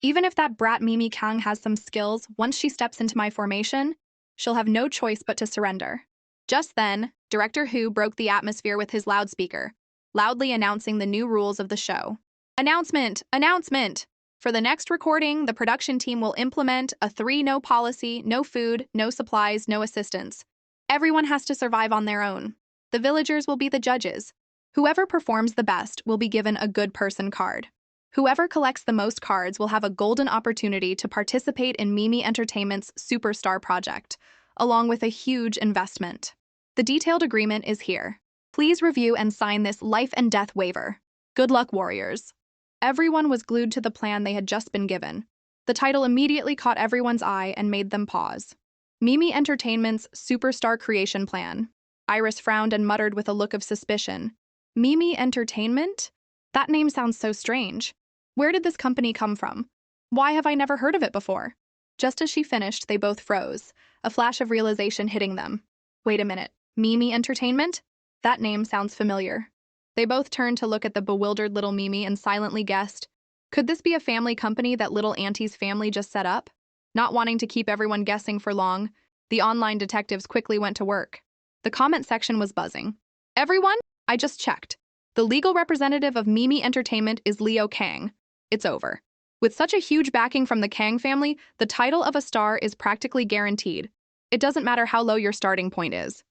Even if that brat Mimi Kang has some skills, once she steps into my formation, she'll have no choice but to surrender. Just then, Director Hu broke the atmosphere with his loudspeaker, loudly announcing the new rules of the show. Announcement! Announcement! For the next recording, the production team will implement a 3-no policy, no food, no supplies, no assistance. Everyone has to survive on their own. The villagers will be the judges. Whoever performs the best will be given a good person card. Whoever collects the most cards will have a golden opportunity to participate in Mimi Entertainment's Superstar project, along with a huge investment. The detailed agreement is here. Please review and sign this life and death waiver. Good luck, warriors. Everyone was glued to the plan they had just been given. The title immediately caught everyone's eye and made them pause. Mimi Entertainment's Superstar Creation Plan. Iris frowned and muttered with a look of suspicion. Mimi Entertainment? That name sounds so strange. Where did this company come from? Why have I never heard of it before? Just as she finished, they both froze, a flash of realization hitting them. Wait a minute, Mimi Entertainment? That name sounds familiar. They both turned to look at the bewildered little Mimi and silently guessed, could this be a family company that little auntie's family just set up? Not wanting to keep everyone guessing for long, the online detectives quickly went to work. The comment section was buzzing. Everyone, I just checked. The legal representative of Mimi Entertainment is Leo Kang. It's over. With such a huge backing from the Kang family, the title of a star is practically guaranteed. It doesn't matter how low your starting point is.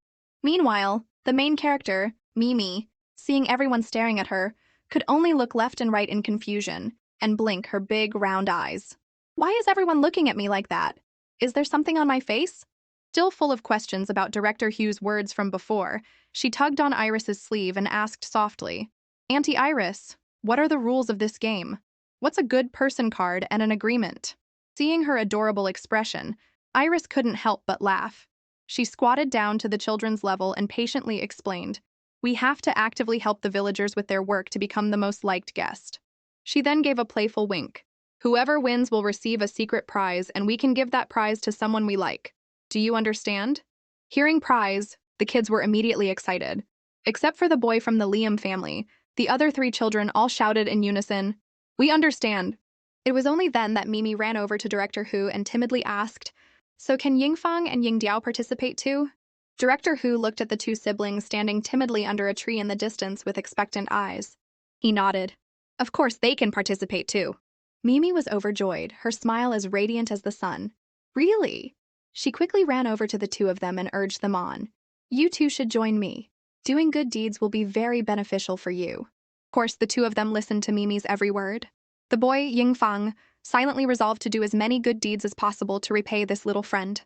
Meanwhile, the main character, Mimi, seeing everyone staring at her, could only look left and right in confusion and blink her big, round eyes. Why is everyone looking at me like that? Is there something on my face? Still full of questions about Director Hugh's words from before, she tugged on Iris's sleeve and asked softly, Auntie Iris, what are the rules of this game? What's a good person card and an agreement? Seeing her adorable expression, Iris couldn't help but laugh. She squatted down to the children's level and patiently explained, We have to actively help the villagers with their work to become the most liked guest. She then gave a playful wink. Whoever wins will receive a secret prize, and we can give that prize to someone we like. Do you understand? Hearing prize, the kids were immediately excited. Except for the boy from the Liam family, the other three children all shouted in unison, "We understand." It was only then that Mimi ran over to Director Hu and timidly asked, "So can Yingfang and Yingdiao participate too?" Director Hu looked at the two siblings standing timidly under a tree in the distance with expectant eyes. He nodded. Of course they can participate too. Mimi was overjoyed, her smile as radiant as the sun. Really? She quickly ran over to the two of them and urged them on. You two should join me. Doing good deeds will be very beneficial for you. Of course, the two of them listened to Mimi's every word. The boy, Yingfang, silently resolved to do as many good deeds as possible to repay this little friend.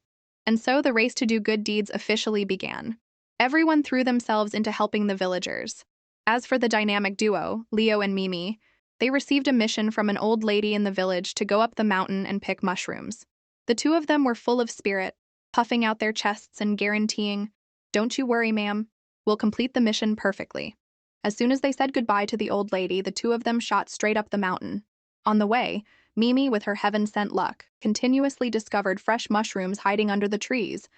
And so the race to do good deeds officially began. Everyone threw themselves into helping the villagers. As for the dynamic duo, Leo and Mimi, they received a mission from an old lady in the village to go up the mountain and pick mushrooms. The two of them were full of spirit, puffing out their chests and guaranteeing, "Don't you worry, ma'am. We'll complete the mission perfectly." As soon as they said goodbye to the old lady, the two of them shot straight up the mountain. On the way, Mimi, with her heaven-sent luck, continuously discovered fresh mushrooms hiding under the trees,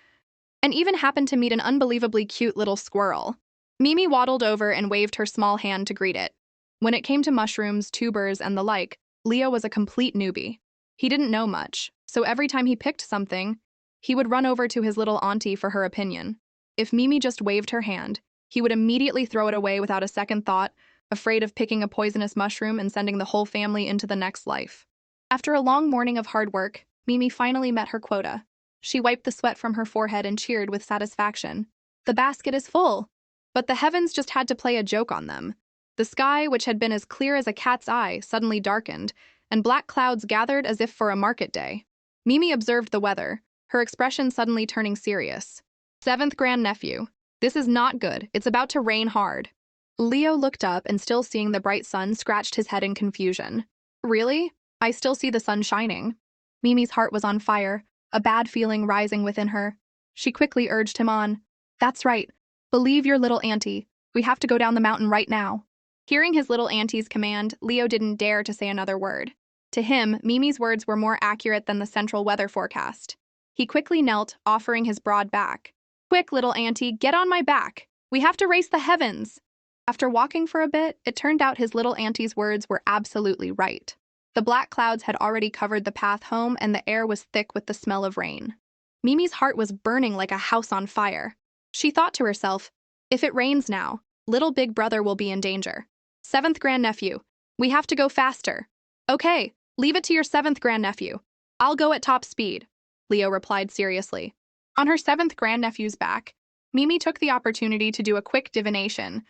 and even happened to meet an unbelievably cute little squirrel. Mimi waddled over and waved her small hand to greet it. When it came to mushrooms, tubers, and the like, Leo was a complete newbie. He didn't know much, so every time he picked something, he would run over to his little auntie for her opinion. If Mimi just waved her hand, he would immediately throw it away without a second thought, afraid of picking a poisonous mushroom and sending the whole family into the next life. After a long morning of hard work, Mimi finally met her quota. She wiped the sweat from her forehead and cheered with satisfaction. The basket is full! But the heavens just had to play a joke on them. The sky, which had been as clear as a cat's eye, suddenly darkened, and black clouds gathered as if for a market day. Mimi observed the weather, her expression suddenly turning serious. Seventh grandnephew. This is not good. It's about to rain hard. Leo looked up and, still seeing the bright sun, scratched his head in confusion. Really? I still see the sun shining. Mimi's heart was on fire, a bad feeling rising within her. She quickly urged him on. That's right. Believe your little auntie. We have to go down the mountain right now. Hearing his little auntie's command, Leo didn't dare to say another word. To him, Mimi's words were more accurate than the central weather forecast. He quickly knelt, offering his broad back. Quick, little auntie, get on my back. We have to race the heavens. After walking for a bit, it turned out his little auntie's words were absolutely right. The black clouds had already covered the path home, and the air was thick with the smell of rain. Mimi's heart was burning like a house on fire. She thought to herself, if it rains now, little big brother will be in danger. Seventh grandnephew, we have to go faster. Okay, leave it to your seventh grandnephew. I'll go at top speed, Leo replied seriously. On her seventh grandnephew's back, Mimi took the opportunity to do a quick divination,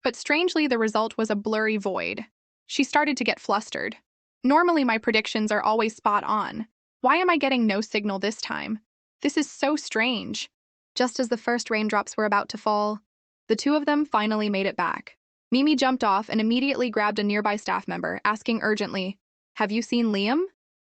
but strangely the result was a blurry void. She started to get flustered. Normally my predictions are always spot on. Why am I getting no signal this time? This is so strange. Just as the first raindrops were about to fall, the two of them finally made it back. Mimi jumped off and immediately grabbed a nearby staff member, asking urgently, "Have you seen Liam?"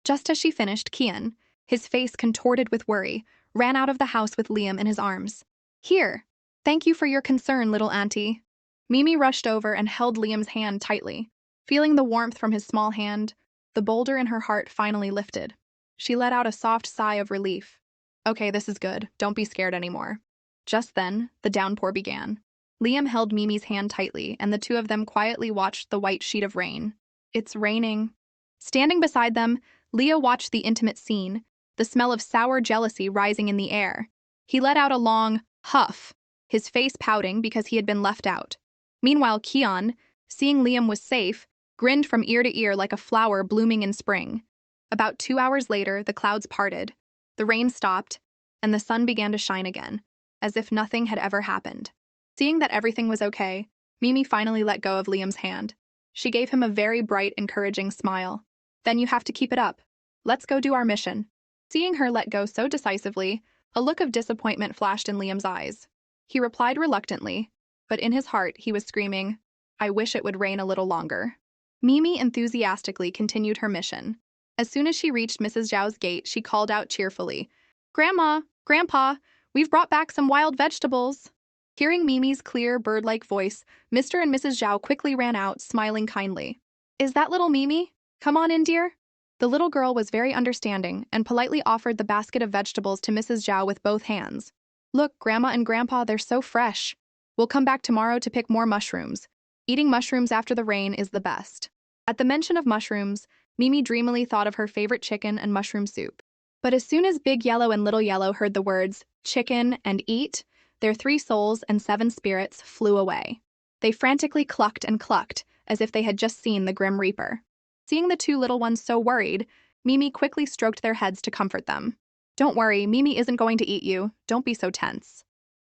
Just as she finished, Kian, his face contorted with worry, ran out of the house with Liam in his arms. Here, thank you for your concern, little auntie. Mimi rushed over and held Liam's hand tightly. Feeling the warmth from his small hand, the boulder in her heart finally lifted. She let out a soft sigh of relief. Okay, this is good. Don't be scared anymore. Just then, the downpour began. Liam held Mimi's hand tightly, and the two of them quietly watched the white sheet of rain. It's raining. Standing beside them, Leo watched the intimate scene, the smell of sour jealousy rising in the air. He let out a long huff, his face pouting because he had been left out. Meanwhile, Kian, seeing Liam was safe, grinned from ear to ear like a flower blooming in spring. About 2 hours later, the clouds parted, the rain stopped, and the sun began to shine again, as if nothing had ever happened. Seeing that everything was okay, Mimi finally let go of Liam's hand. She gave him a very bright, encouraging smile. Then you have to keep it up. Let's go do our mission. Seeing her let go so decisively, a look of disappointment flashed in Liam's eyes. He replied reluctantly, but in his heart he was screaming, I wish it would rain a little longer. Mimi enthusiastically continued her mission. As soon as she reached Mrs. Zhao's gate, she called out cheerfully, Grandma, Grandpa, we've brought back some wild vegetables. Hearing Mimi's clear, bird-like voice, Mr. and Mrs. Zhao quickly ran out, smiling kindly. Is that little Mimi? Come on in, dear. The little girl was very understanding and politely offered the basket of vegetables to Mrs. Zhao with both hands. Look, Grandma and Grandpa, they're so fresh. We'll come back tomorrow to pick more mushrooms. Eating mushrooms after the rain is the best. At the mention of mushrooms, Mimi dreamily thought of her favorite chicken and mushroom soup. But as soon as Big Yellow and Little Yellow heard the words chicken and eat, their 3 souls and 7 spirits flew away. They frantically clucked and clucked, as if they had just seen the Grim Reaper. Seeing the 2 little ones so worried, Mimi quickly stroked their heads to comfort them. Don't worry, Mimi isn't going to eat you. Don't be so tense.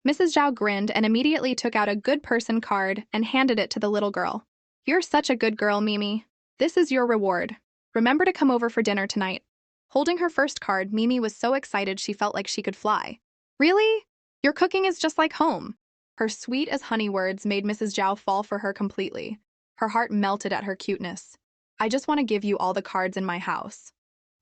Mrs. Zhao grinned and immediately took out a good person card and handed it to the little girl. You're such a good girl, Mimi. This is your reward. Remember to come over for dinner tonight. Holding her first card, Mimi was so excited she felt like she could fly. Really? Your cooking is just like home. Her sweet as honey words made Mrs. Zhao fall for her completely. Her heart melted at her cuteness. I just want to give you all the cards in my house.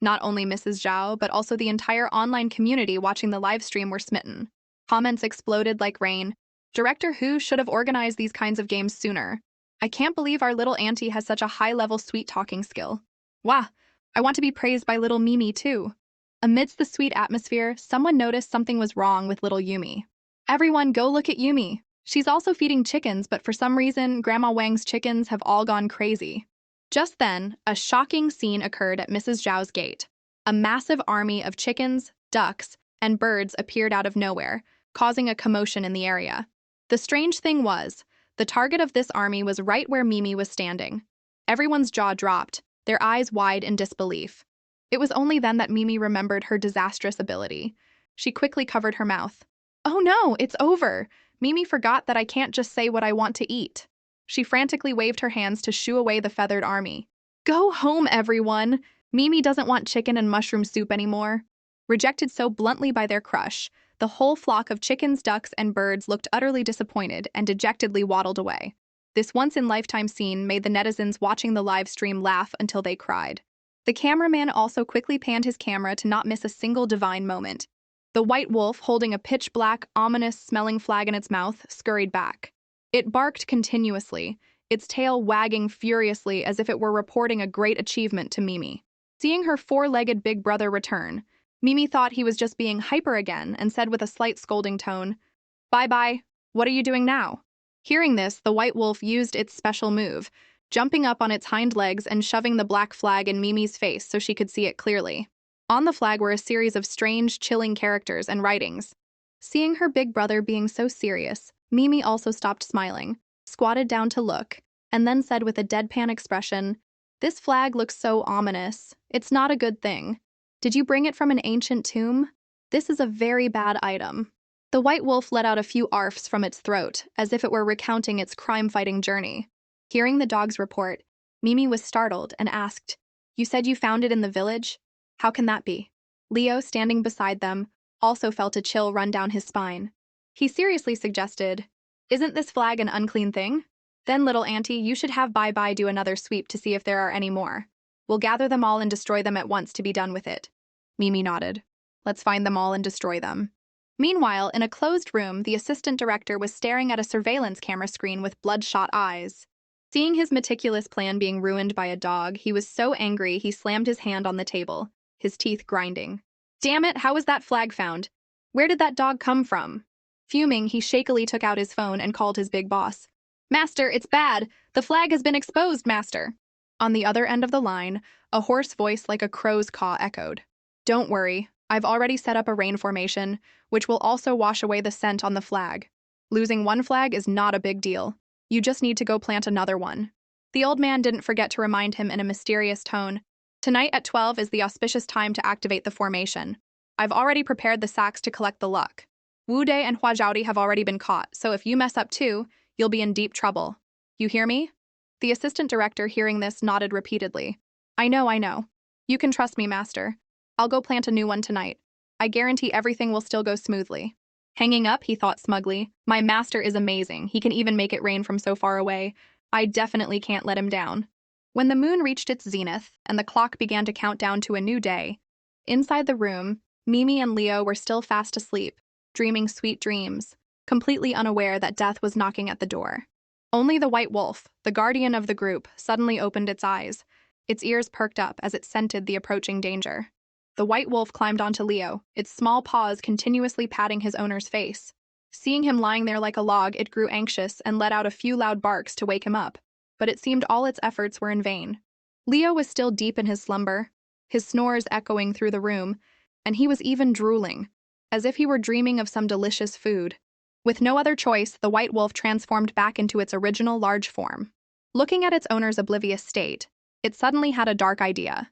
Not only Mrs. Zhao, but also the entire online community watching the live stream were smitten. Comments exploded like rain. Director Who should have organized these kinds of games sooner. I can't believe our little auntie has such a high-level sweet-talking skill. Wah! I want to be praised by little Mimi, too. Amidst the sweet atmosphere, someone noticed something was wrong with little Yumi. Everyone go look at Yumi. She's also feeding chickens, but for some reason, Grandma Wang's chickens have all gone crazy. Just then, a shocking scene occurred at Mrs. Zhao's gate. A massive army of chickens, ducks, and birds appeared out of nowhere, causing a commotion in the area. The strange thing was, the target of this army was right where Mimi was standing. Everyone's jaw dropped, their eyes wide in disbelief. It was only then that Mimi remembered her disastrous ability. She quickly covered her mouth. Oh no, it's over! Mimi forgot that I can't just say what I want to eat. She frantically waved her hands to shoo away the feathered army. Go home, everyone! Mimi doesn't want chicken and mushroom soup anymore. Rejected so bluntly by their crush, the whole flock of chickens, ducks, and birds looked utterly disappointed and dejectedly waddled away. This once-in-lifetime scene made the netizens watching the live stream laugh until they cried. The cameraman also quickly panned his camera to not miss a single divine moment. The white wolf, holding a pitch-black, ominous-smelling flag in its mouth, scurried back. It barked continuously, its tail wagging furiously as if it were reporting a great achievement to Mimi. Seeing her 4-legged big brother return, Mimi thought he was just being hyper again and said with a slight scolding tone, Bye-bye, what are you doing now? Hearing this, the white wolf used its special move, jumping up on its hind legs and shoving the black flag in Mimi's face so she could see it clearly. On the flag were a series of strange, chilling characters and writings. Seeing her big brother being so serious, Mimi also stopped smiling, squatted down to look, and then said with a deadpan expression, This flag looks so ominous. It's not a good thing. Did you bring it from an ancient tomb? This is a very bad item. The white wolf let out a few arfs from its throat, as if it were recounting its crime-fighting journey. Hearing the dog's report, Mimi was startled and asked, You said you found it in the village? How can that be? Leo, standing beside them, also felt a chill run down his spine. He seriously suggested, Isn't this flag an unclean thing? Then, little auntie, you should have Bye-Bye do another sweep to see if there are any more. We'll gather them all and destroy them at once to be done with it. Mimi nodded. Let's find them all and destroy them. Meanwhile, in a closed room, the assistant director was staring at a surveillance camera screen with bloodshot eyes. Seeing his meticulous plan being ruined by a dog, he was so angry he slammed his hand on the table, his teeth grinding. Damn it, how was that flag found? Where did that dog come from? Fuming, he shakily took out his phone and called his big boss. Master, it's bad. The flag has been exposed, Master. On the other end of the line, a hoarse voice like a crow's caw echoed. Don't worry, I've already set up a rain formation, which will also wash away the scent on the flag. Losing one flag is not a big deal. You just need to go plant another one. The old man didn't forget to remind him in a mysterious tone. Tonight at 12 is the auspicious time to activate the formation. I've already prepared the sacks to collect the luck. Wu Dai and Hua Zhaodi have already been caught, so if you mess up too, you'll be in deep trouble. You hear me? The assistant director, hearing this, nodded repeatedly. I know. You can trust me, Master. I'll go plant a new one tonight. I guarantee everything will still go smoothly. Hanging up, he thought smugly. My master is amazing. He can even make it rain from so far away. I definitely can't let him down. When the moon reached its zenith and the clock began to count down to a new day, inside the room, Mimi and Leo were still fast asleep, dreaming sweet dreams. completely unaware that death was knocking at the door. Only the white wolf, the guardian of the group, suddenly opened its eyes. Its ears perked up as it scented the approaching danger. The white wolf climbed onto Leo, its small paws continuously patting his owner's face. Seeing him lying there like a log, it grew anxious and let out a few loud barks to wake him up, but it seemed all its efforts were in vain. Leo was still deep in his slumber, his snores echoing through the room, and he was even drooling, as if he were dreaming of some delicious food. With no other choice, the white wolf transformed back into its original large form. Looking at its owner's oblivious state, it suddenly had a dark idea.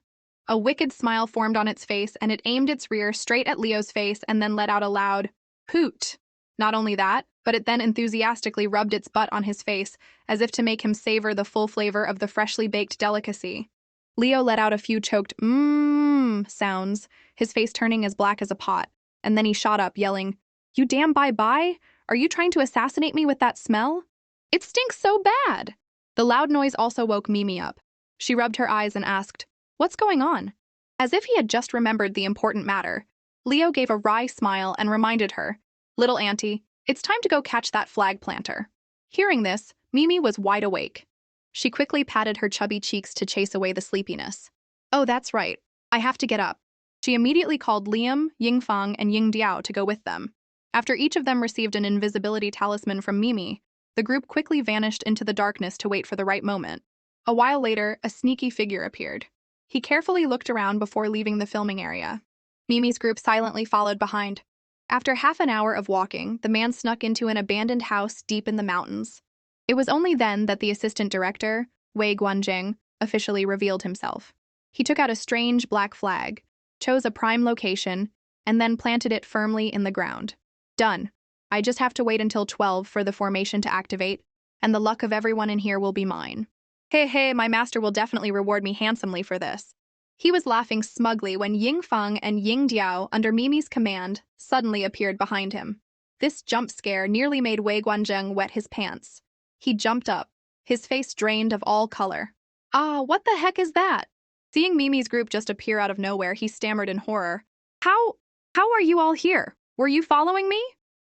A wicked smile formed on its face, and it aimed its rear straight at Leo's face and then let out a loud hoot. Not only that, but it then enthusiastically rubbed its butt on his face, as if to make him savor the full flavor of the freshly baked delicacy. Leo let out a few choked mmm sounds, his face turning as black as a pot, and then he shot up, yelling, "You damn bye-bye? Are you trying to assassinate me with that smell? It stinks so bad!" The loud noise also woke Mimi up. She rubbed her eyes and asked, "What's going on?" As if he had just remembered the important matter, Leo gave a wry smile and reminded her, "Little auntie, it's time to go catch that flag planter." Hearing this, Mimi was wide awake. She quickly patted her chubby cheeks to chase away the sleepiness. "Oh, that's right. I have to get up." She immediately called Liam, Yingfang, and Yingdiao to go with them. After each of them received an invisibility talisman from Mimi, the group quickly vanished into the darkness to wait for the right moment. A while later, a sneaky figure appeared. He carefully looked around before leaving the filming area. Mimi's group silently followed behind. After half an hour of walking, the man snuck into an abandoned house deep in the mountains. It was only then that the assistant director, Wei Guanzheng, officially revealed himself. He took out a strange black flag, chose a prime location, and then planted it firmly in the ground. Done. I just have to wait until 12 for the formation to activate, and the luck of everyone in here will be mine. Hey, my master will definitely reward me handsomely for this. He was laughing smugly when Yingfang and Yingdiao, under Mimi's command, suddenly appeared behind him. This jump scare nearly made Wei Guanzheng wet his pants. He jumped up, his face drained of all color. "Ah, what the heck is that?" Seeing Mimi's group just appear out of nowhere, he stammered in horror. How are you all here? Were you following me?"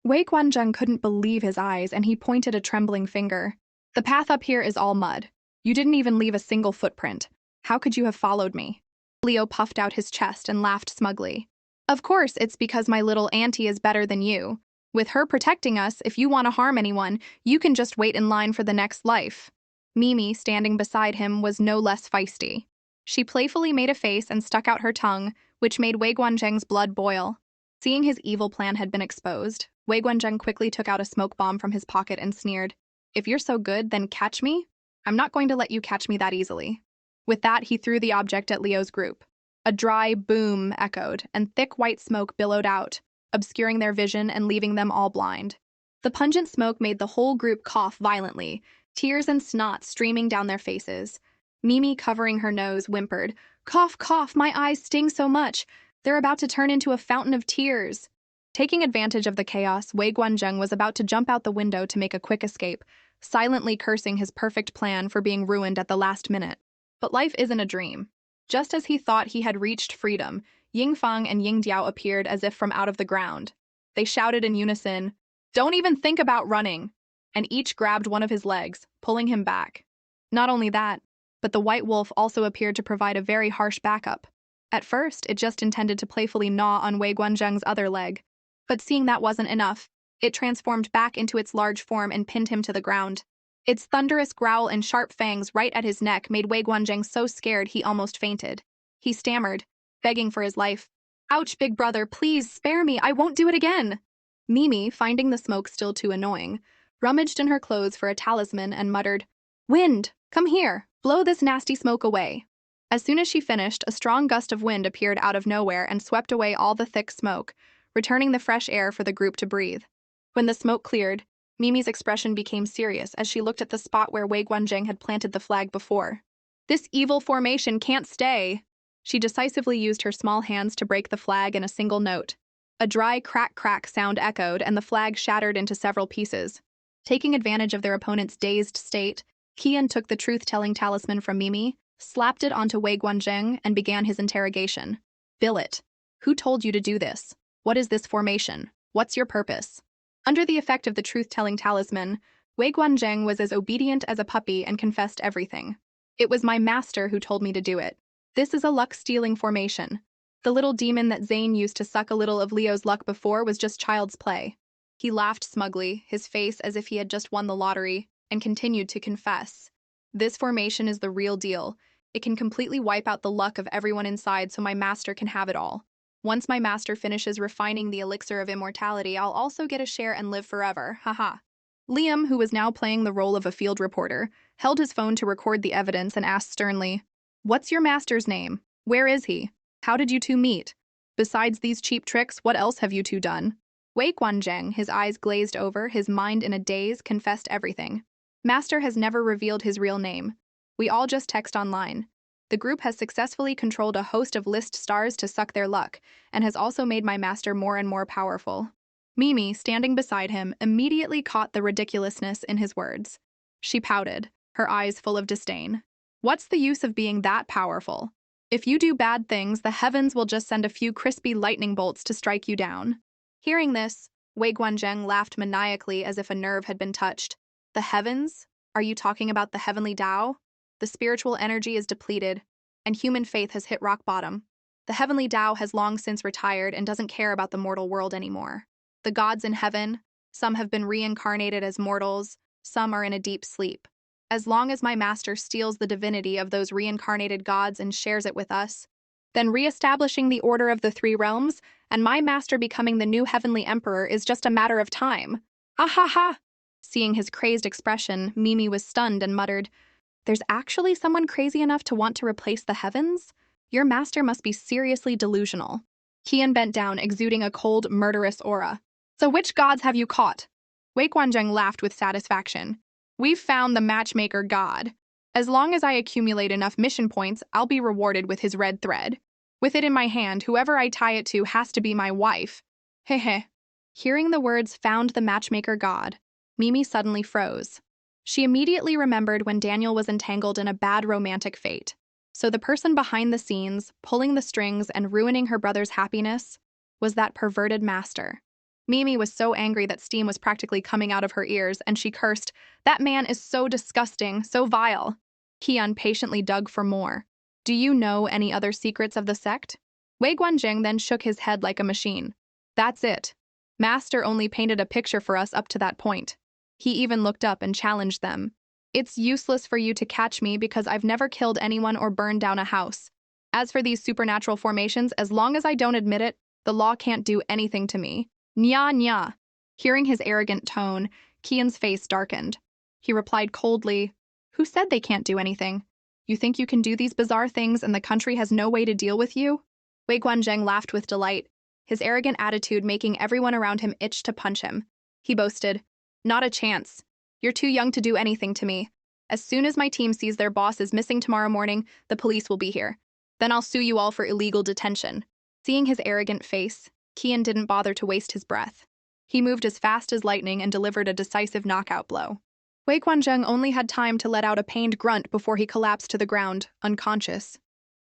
Wei Guanzheng couldn't believe his eyes, and he pointed a trembling finger. "The path up here is all mud. You didn't even leave a single footprint. How could you have followed me?" Leo puffed out his chest and laughed smugly. "Of course, it's because my little auntie is better than you. With her protecting us, if you want to harm anyone, you can just wait in line for the next life." Mimi, standing beside him, was no less feisty. She playfully made a face and stuck out her tongue, which made Wei Guanzheng's blood boil. Seeing his evil plan had been exposed, Wei Guanzheng quickly took out a smoke bomb from his pocket and sneered, "If you're so good, then catch me? I'm not going to let you catch me that easily." With that, he threw the object at Leo's group. A dry boom echoed, and thick white smoke billowed out, obscuring their vision and leaving them all blind. The pungent smoke made the whole group cough violently, tears and snot streaming down their faces. Mimi, covering her nose, whimpered, "Cough, cough, my eyes sting so much. They're about to turn into a fountain of tears." Taking advantage of the chaos, Wei Guanzheng was about to jump out the window to make a quick escape, silently cursing his perfect plan for being ruined at the last minute. But life isn't a dream. Just as he thought he had reached freedom, Yingfang and Yingdiao appeared as if from out of the ground. They shouted in unison, "Don't even think about running!" and each grabbed one of his legs, pulling him back. Not only that, but the white wolf also appeared to provide a very harsh backup. At first, it just intended to playfully gnaw on Wei Guanzheng's other leg, but seeing that wasn't enough, it transformed back into its large form and pinned him to the ground. Its thunderous growl and sharp fangs right at his neck made Wei Guanzheng so scared he almost fainted. He stammered, begging for his life. "Ouch, big brother, please spare me, I won't do it again." Mimi, finding the smoke still too annoying, rummaged in her clothes for a talisman and muttered, "Wind, come here, blow this nasty smoke away." As soon as she finished, a strong gust of wind appeared out of nowhere and swept away all the thick smoke, returning the fresh air for the group to breathe. When the smoke cleared, Mimi's expression became serious as she looked at the spot where Wei Guanzheng had planted the flag before. "This evil formation can't stay." She decisively used her small hands to break the flag in a single note. A dry crack-crack sound echoed, and the flag shattered into several pieces. Taking advantage of their opponent's dazed state, Qian took the truth-telling talisman from Mimi, slapped it onto Wei Guanzheng, and began his interrogation. "Billet, who told you to do this? What is this formation? What's your purpose?" Under the effect of the truth-telling talisman, Wei Guanzheng was as obedient as a puppy and confessed everything. It was my master who told me to do it. This is a luck-stealing formation. The little demon that Zane used to suck a little of Leo's luck before was just child's play. He laughed smugly, his face as if he had just won the lottery, and continued to confess. This formation is the real deal. It can completely wipe out the luck of everyone inside so my master can have it all. Once my master finishes refining the elixir of immortality, I'll also get a share and live forever, haha. Liam, who was now playing the role of a field reporter, held his phone to record the evidence and asked sternly, "What's your master's name? Where is he? How did you two meet? Besides these cheap tricks, what else have you two done?" Wei Guanzheng, his eyes glazed over, his mind in a daze, confessed everything. Master has never revealed his real name. We all just text online. The group has successfully controlled a host of list stars to suck their luck, and has also made my master more and more powerful. Mimi, standing beside him, immediately caught the ridiculousness in his words. She pouted, her eyes full of disdain. What's the use of being that powerful? If you do bad things, the heavens will just send a few crispy lightning bolts to strike you down. Hearing this, Wei Guanzheng laughed maniacally as if a nerve had been touched. The heavens? Are you talking about the heavenly Tao? The spiritual energy is depleted, and human faith has hit rock bottom. The heavenly Tao has long since retired and doesn't care about the mortal world anymore. The gods in heaven, some have been reincarnated as mortals, some are in a deep sleep. As long as my master steals the divinity of those reincarnated gods and shares it with us, then re-establishing the order of the three realms and my master becoming the new heavenly emperor is just a matter of time. Ah ha ha! Seeing his crazed expression, Mimi was stunned and muttered, "There's actually someone crazy enough to want to replace the heavens? Your master must be seriously delusional." Qian bent down, exuding a cold, murderous aura. "So which gods have you caught?" Wei Guanzheng laughed with satisfaction. "We've found the matchmaker god. As long as I accumulate enough mission points, I'll be rewarded with his red thread. With it in my hand, whoever I tie it to has to be my wife. Hehe." Hearing the words "found the matchmaker god," Mimi suddenly froze. She immediately remembered when Daniel was entangled in a bad romantic fate. So the person behind the scenes, pulling the strings and ruining her brother's happiness, was that perverted master. Mimi was so angry that steam was practically coming out of her ears, and she cursed, "That man is so disgusting, so vile." Qian patiently dug for more. "Do you know any other secrets of the sect?" Wei Guanzheng then shook his head like a machine. "That's it. Master only painted a picture for us up to that point." He even looked up and challenged them. "It's useless for you to catch me because I've never killed anyone or burned down a house. As for these supernatural formations, as long as I don't admit it, the law can't do anything to me. Nya nya." Hearing his arrogant tone, Qian's face darkened. He replied coldly, "Who said they can't do anything? You think you can do these bizarre things and the country has no way to deal with you?" Wei Guanzheng laughed with delight, his arrogant attitude making everyone around him itch to punch him. He boasted, "Not a chance. You're too young to do anything to me. As soon as my team sees their boss is missing tomorrow morning, the police will be here. Then I'll sue you all for illegal detention." Seeing his arrogant face, Qian didn't bother to waste his breath. He moved as fast as lightning and delivered a decisive knockout blow. Wei Guanzheng only had time to let out a pained grunt before he collapsed to the ground, unconscious.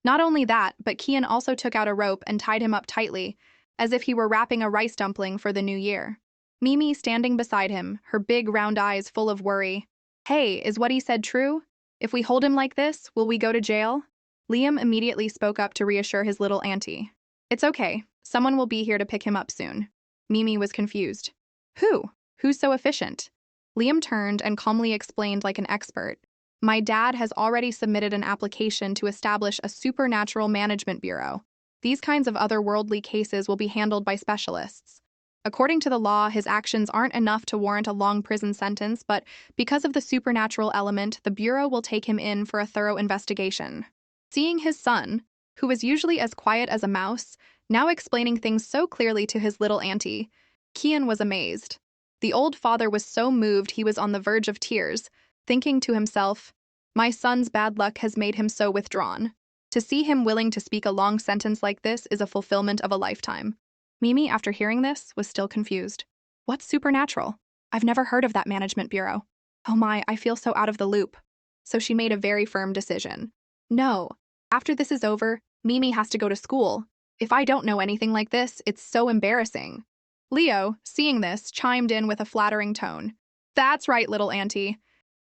Not only that, but Qian also took out a rope and tied him up tightly, as if he were wrapping a rice dumpling for the new year. Mimi standing beside him, her big round eyes full of worry. "Hey, is what he said true? If we hold him like this, will we go to jail?" Liam immediately spoke up to reassure his little auntie. "It's okay. Someone will be here to pick him up soon." Mimi was confused. "Who? Who's so efficient?" Liam turned and calmly explained like an expert. "My dad has already submitted an application to establish a supernatural management bureau. These kinds of otherworldly cases will be handled by specialists. According to the law, his actions aren't enough to warrant a long prison sentence, but because of the supernatural element, the bureau will take him in for a thorough investigation." Seeing his son, who was usually as quiet as a mouse, now explaining things so clearly to his little auntie, Qian was amazed. The old father was so moved he was on the verge of tears, thinking to himself, "My son's bad luck has made him so withdrawn. To see him willing to speak a long sentence like this is a fulfillment of a lifetime." Mimi, after hearing this, was still confused. "What's supernatural? I've never heard of that management bureau. Oh my, I feel so out of the loop." So she made a very firm decision. "No, after this is over, Mimi has to go to school. If I don't know anything like this, it's so embarrassing." Leo, seeing this, chimed in with a flattering tone. That's right, little auntie.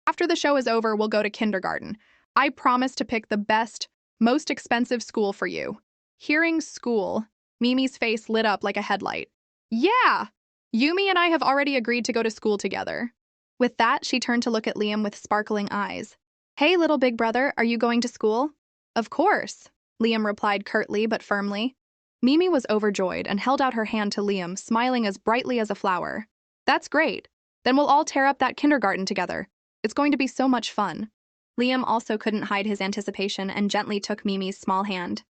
After the show is over, we'll go to kindergarten. I promise to pick the best, most expensive school for you. Hearing school, Mimi's face lit up like a headlight. Yeah! Yumi and I have already agreed to go to school together. With that, she turned to look at Liam with sparkling eyes. Hey, little big brother, are you going to school? Of course, Liam replied curtly but firmly. Mimi was overjoyed and held out her hand to Liam, smiling as brightly as a flower. That's great. Then we'll all tear up that kindergarten together. It's going to be so much fun. Liam also couldn't hide his anticipation and gently took Mimi's small hand.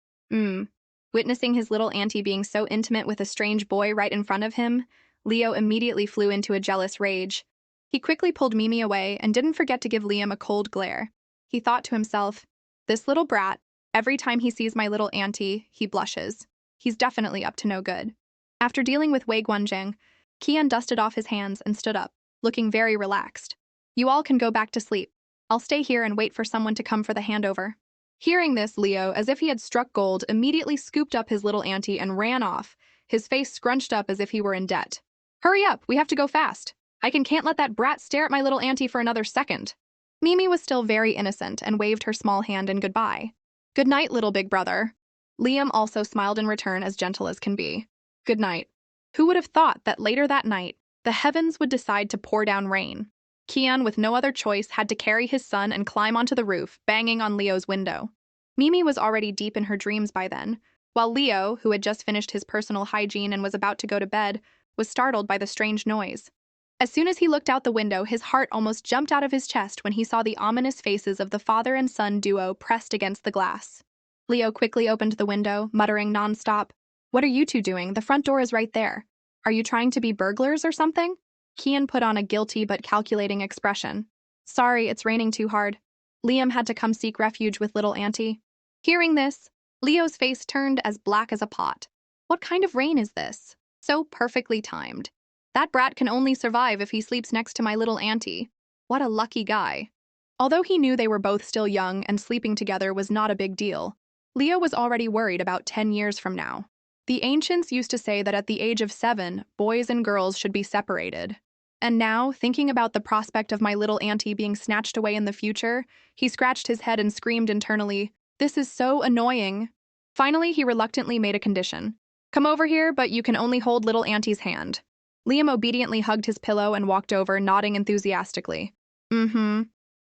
Witnessing his little auntie being so intimate with a strange boy right in front of him, Leo immediately flew into a jealous rage. He quickly pulled Mimi away and didn't forget to give Liam a cold glare. He thought to himself, this little brat, every time he sees my little auntie, he blushes. He's definitely up to no good. After dealing with Wei Guanjing, Qian dusted off his hands and stood up, looking very relaxed. You all can go back to sleep. I'll stay here and wait for someone to come for the handover. Hearing this, Leo, as if he had struck gold, immediately scooped up his little auntie and ran off, his face scrunched up as if he were in debt. Hurry up, we have to go fast. Can't let that brat stare at my little auntie for another second. Mimi was still very innocent and waved her small hand in goodbye. Good night, little big brother. Liam also smiled in return, as gentle as can be. Good night. Who would have thought that later that night, the heavens would decide to pour down rain? Qian, with no other choice, had to carry his son and climb onto the roof, banging on Leo's window. Mimi was already deep in her dreams by then, while Leo, who had just finished his personal hygiene and was about to go to bed, was startled by the strange noise. As soon as he looked out the window, his heart almost jumped out of his chest when he saw the ominous faces of the father and son duo pressed against the glass. Leo quickly opened the window, muttering nonstop, What are you two doing? The front door is right there. Are you trying to be burglars or something? Qian put on a guilty but calculating expression. Sorry, it's raining too hard. Liam had to come seek refuge with little auntie. Hearing this, Leo's face turned as black as a pot. What kind of rain is this? So perfectly timed. That brat can only survive if he sleeps next to my little auntie. What a lucky guy. Although he knew they were both still young and sleeping together was not a big deal, Leo was already worried about 10 years from now. The ancients used to say that at the age of 7, boys and girls should be separated. And now, thinking about the prospect of my little auntie being snatched away in the future, he scratched his head and screamed internally, This is so annoying. Finally, he reluctantly made a condition. Come over here, but you can only hold little auntie's hand. Liam obediently hugged his pillow and walked over, nodding enthusiastically.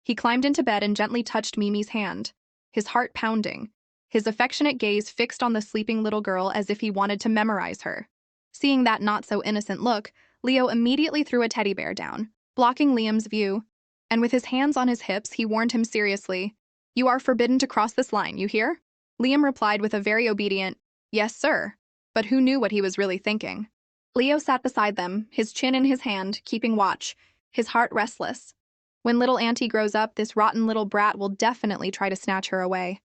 He climbed into bed and gently touched Mimi's hand, his heart pounding, his affectionate gaze fixed on the sleeping little girl as if he wanted to memorize her. Seeing that not-so-innocent look, Leo immediately threw a teddy bear down, blocking Liam's view, and with his hands on his hips, he warned him seriously, You are forbidden to cross this line, you hear? Liam replied with a very obedient, Yes, sir, but who knew what he was really thinking? Leo sat beside them, his chin in his hand, keeping watch, his heart restless. When little auntie grows up, this rotten little brat will definitely try to snatch her away.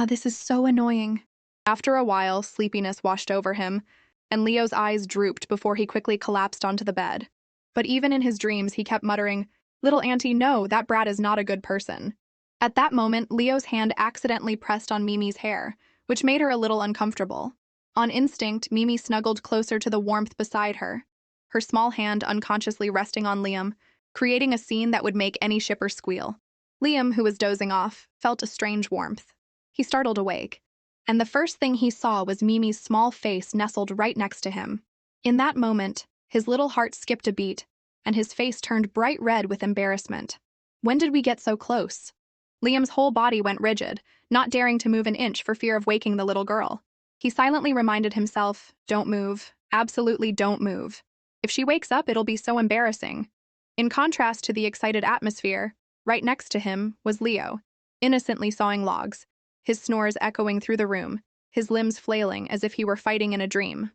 This is so annoying. After a while, sleepiness washed over him, and Leo's eyes drooped before he quickly collapsed onto the bed. But even in his dreams, he kept muttering, Little auntie, no, that brat is not a good person. At that moment, Leo's hand accidentally pressed on Mimi's hair, which made her a little uncomfortable. On instinct, Mimi snuggled closer to the warmth beside her, her small hand unconsciously resting on Liam, creating a scene that would make any shipper squeal. Liam, who was dozing off, felt a strange warmth. He startled awake, and the first thing he saw was Mimi's small face nestled right next to him. In that moment, his little heart skipped a beat, and his face turned bright red with embarrassment. When did we get so close? Liam's whole body went rigid, not daring to move an inch for fear of waking the little girl. He silently reminded himself, Don't move, absolutely don't move. If she wakes up, it'll be so embarrassing. In contrast to the excited atmosphere, right next to him was Leo, innocently sawing logs, his snores echoing through the room, his limbs flailing as if he were fighting in a dream.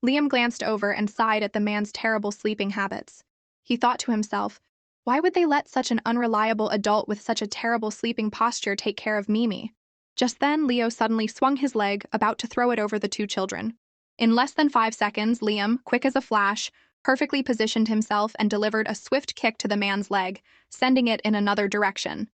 Liam glanced over and sighed at the man's terrible sleeping habits. He thought to himself, why would they let such an unreliable adult with such a terrible sleeping posture take care of Mimi? Just then, Leo suddenly swung his leg, about to throw it over the two children. In less than 5 seconds, Liam, quick as a flash, perfectly positioned himself and delivered a swift kick to the man's leg, sending it in another direction.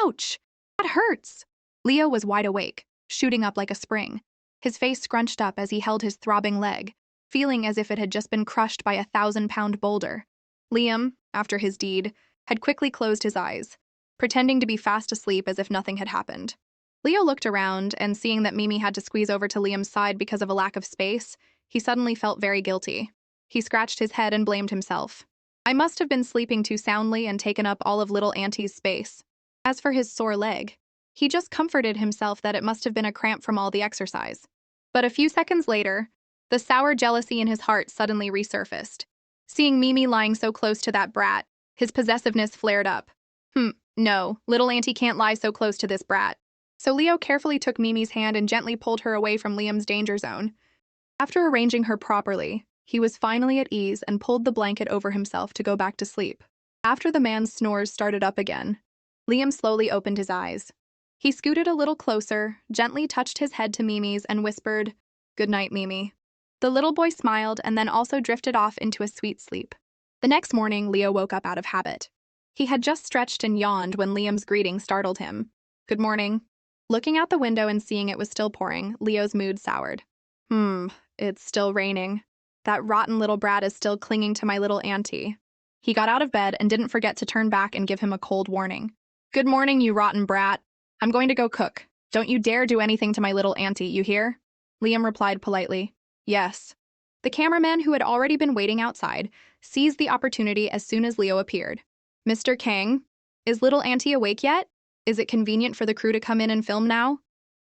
Ouch! That hurts! Leo was wide awake, shooting up like a spring, his face scrunched up as he held his throbbing leg, feeling as if it had just been crushed by a 1,000-pound boulder. Liam, after his deed, had quickly closed his eyes, pretending to be fast asleep as if nothing had happened. Leo looked around, and seeing that Mimi had to squeeze over to Liam's side because of a lack of space, he suddenly felt very guilty. He scratched his head and blamed himself. I must have been sleeping too soundly and taken up all of little Auntie's space. As for his sore leg, he just comforted himself that it must have been a cramp from all the exercise. But a few seconds later, the sour jealousy in his heart suddenly resurfaced. Seeing Mimi lying so close to that brat, his possessiveness flared up. No, little Auntie can't lie so close to this brat. So Leo carefully took Mimi's hand and gently pulled her away from Liam's danger zone. After arranging her properly, he was finally at ease and pulled the blanket over himself to go back to sleep. After the man's snores started up again, Liam slowly opened his eyes. He scooted a little closer, gently touched his head to Mimi's, and whispered, "Good night, Mimi." The little boy smiled and then also drifted off into a sweet sleep. The next morning, Leo woke up out of habit. He had just stretched and yawned when Liam's greeting startled him. "Good morning." Looking out the window and seeing it was still pouring, Leo's mood soured. It's still raining. That rotten little brat is still clinging to my little auntie. He got out of bed and didn't forget to turn back and give him a cold warning. "Good morning, you rotten brat. I'm going to go cook. Don't you dare do anything to my little auntie, you hear?" Liam replied politely, "Yes." The cameraman, who had already been waiting outside, seized the opportunity as soon as Leo appeared. "Mr. Kang, is little auntie awake yet? Is it convenient for the crew to come in and film now?"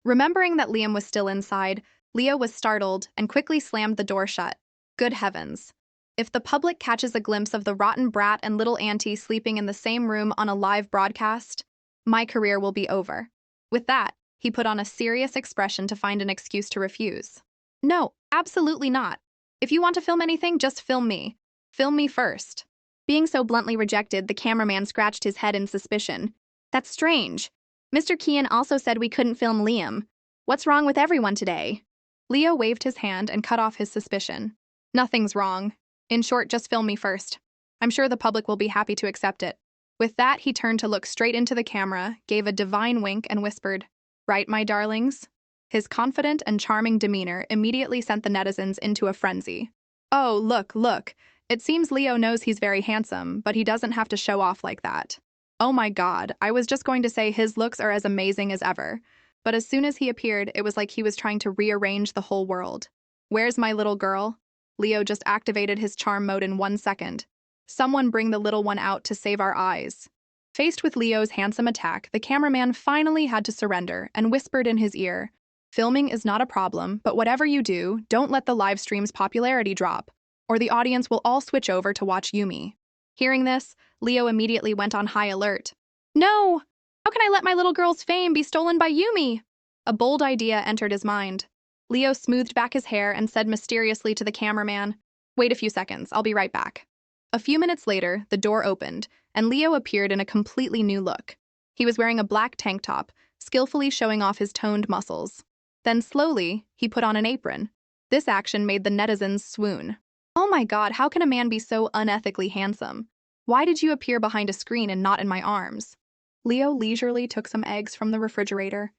Remembering that Liam was still inside, Leo was startled and quickly slammed the door shut. Good heavens. If the public catches a glimpse of the rotten brat and little auntie sleeping in the same room on a live broadcast, my career will be over. With that, he put on a serious expression to find an excuse to refuse. "No, absolutely not. If you want to film anything, just film me. Film me first." Being so bluntly rejected, the cameraman scratched his head in suspicion. "That's strange. Mr. Kian also said we couldn't film Liam. What's wrong with everyone today?" Leo waved his hand and cut off his suspicion. "Nothing's wrong. In short, just film me first. I'm sure the public will be happy to accept it." With that, he turned to look straight into the camera, gave a divine wink, and whispered, "Right, my darlings?" His confident and charming demeanor immediately sent the netizens into a frenzy. "Oh, look. It seems Leo knows he's very handsome, but he doesn't have to show off like that. Oh my God, I was just going to say his looks are as amazing as ever." But as soon as he appeared, it was like he was trying to rearrange the whole world. "Where's my little girl?" Leo just activated his charm mode in 1 second. "Someone bring the little one out to save our eyes." Faced with Leo's handsome attack, the cameraman finally had to surrender and whispered in his ear, "Filming is not a problem, but whatever you do, don't let the live stream's popularity drop, or the audience will all switch over to watch Yumi." Hearing this, Leo immediately went on high alert. "No! How can I let my little girl's fame be stolen by Yumi?" A bold idea entered his mind. Leo smoothed back his hair and said mysteriously to the cameraman, "Wait a few seconds, I'll be right back." A few minutes later, the door opened, and Leo appeared in a completely new look. He was wearing a black tank top, skillfully showing off his toned muscles. Then slowly, he put on an apron. This action made the netizens swoon. "Oh my God, how can a man be so unethically handsome? Why did you appear behind a screen and not in my arms?" Leo leisurely took some eggs from the refrigerator,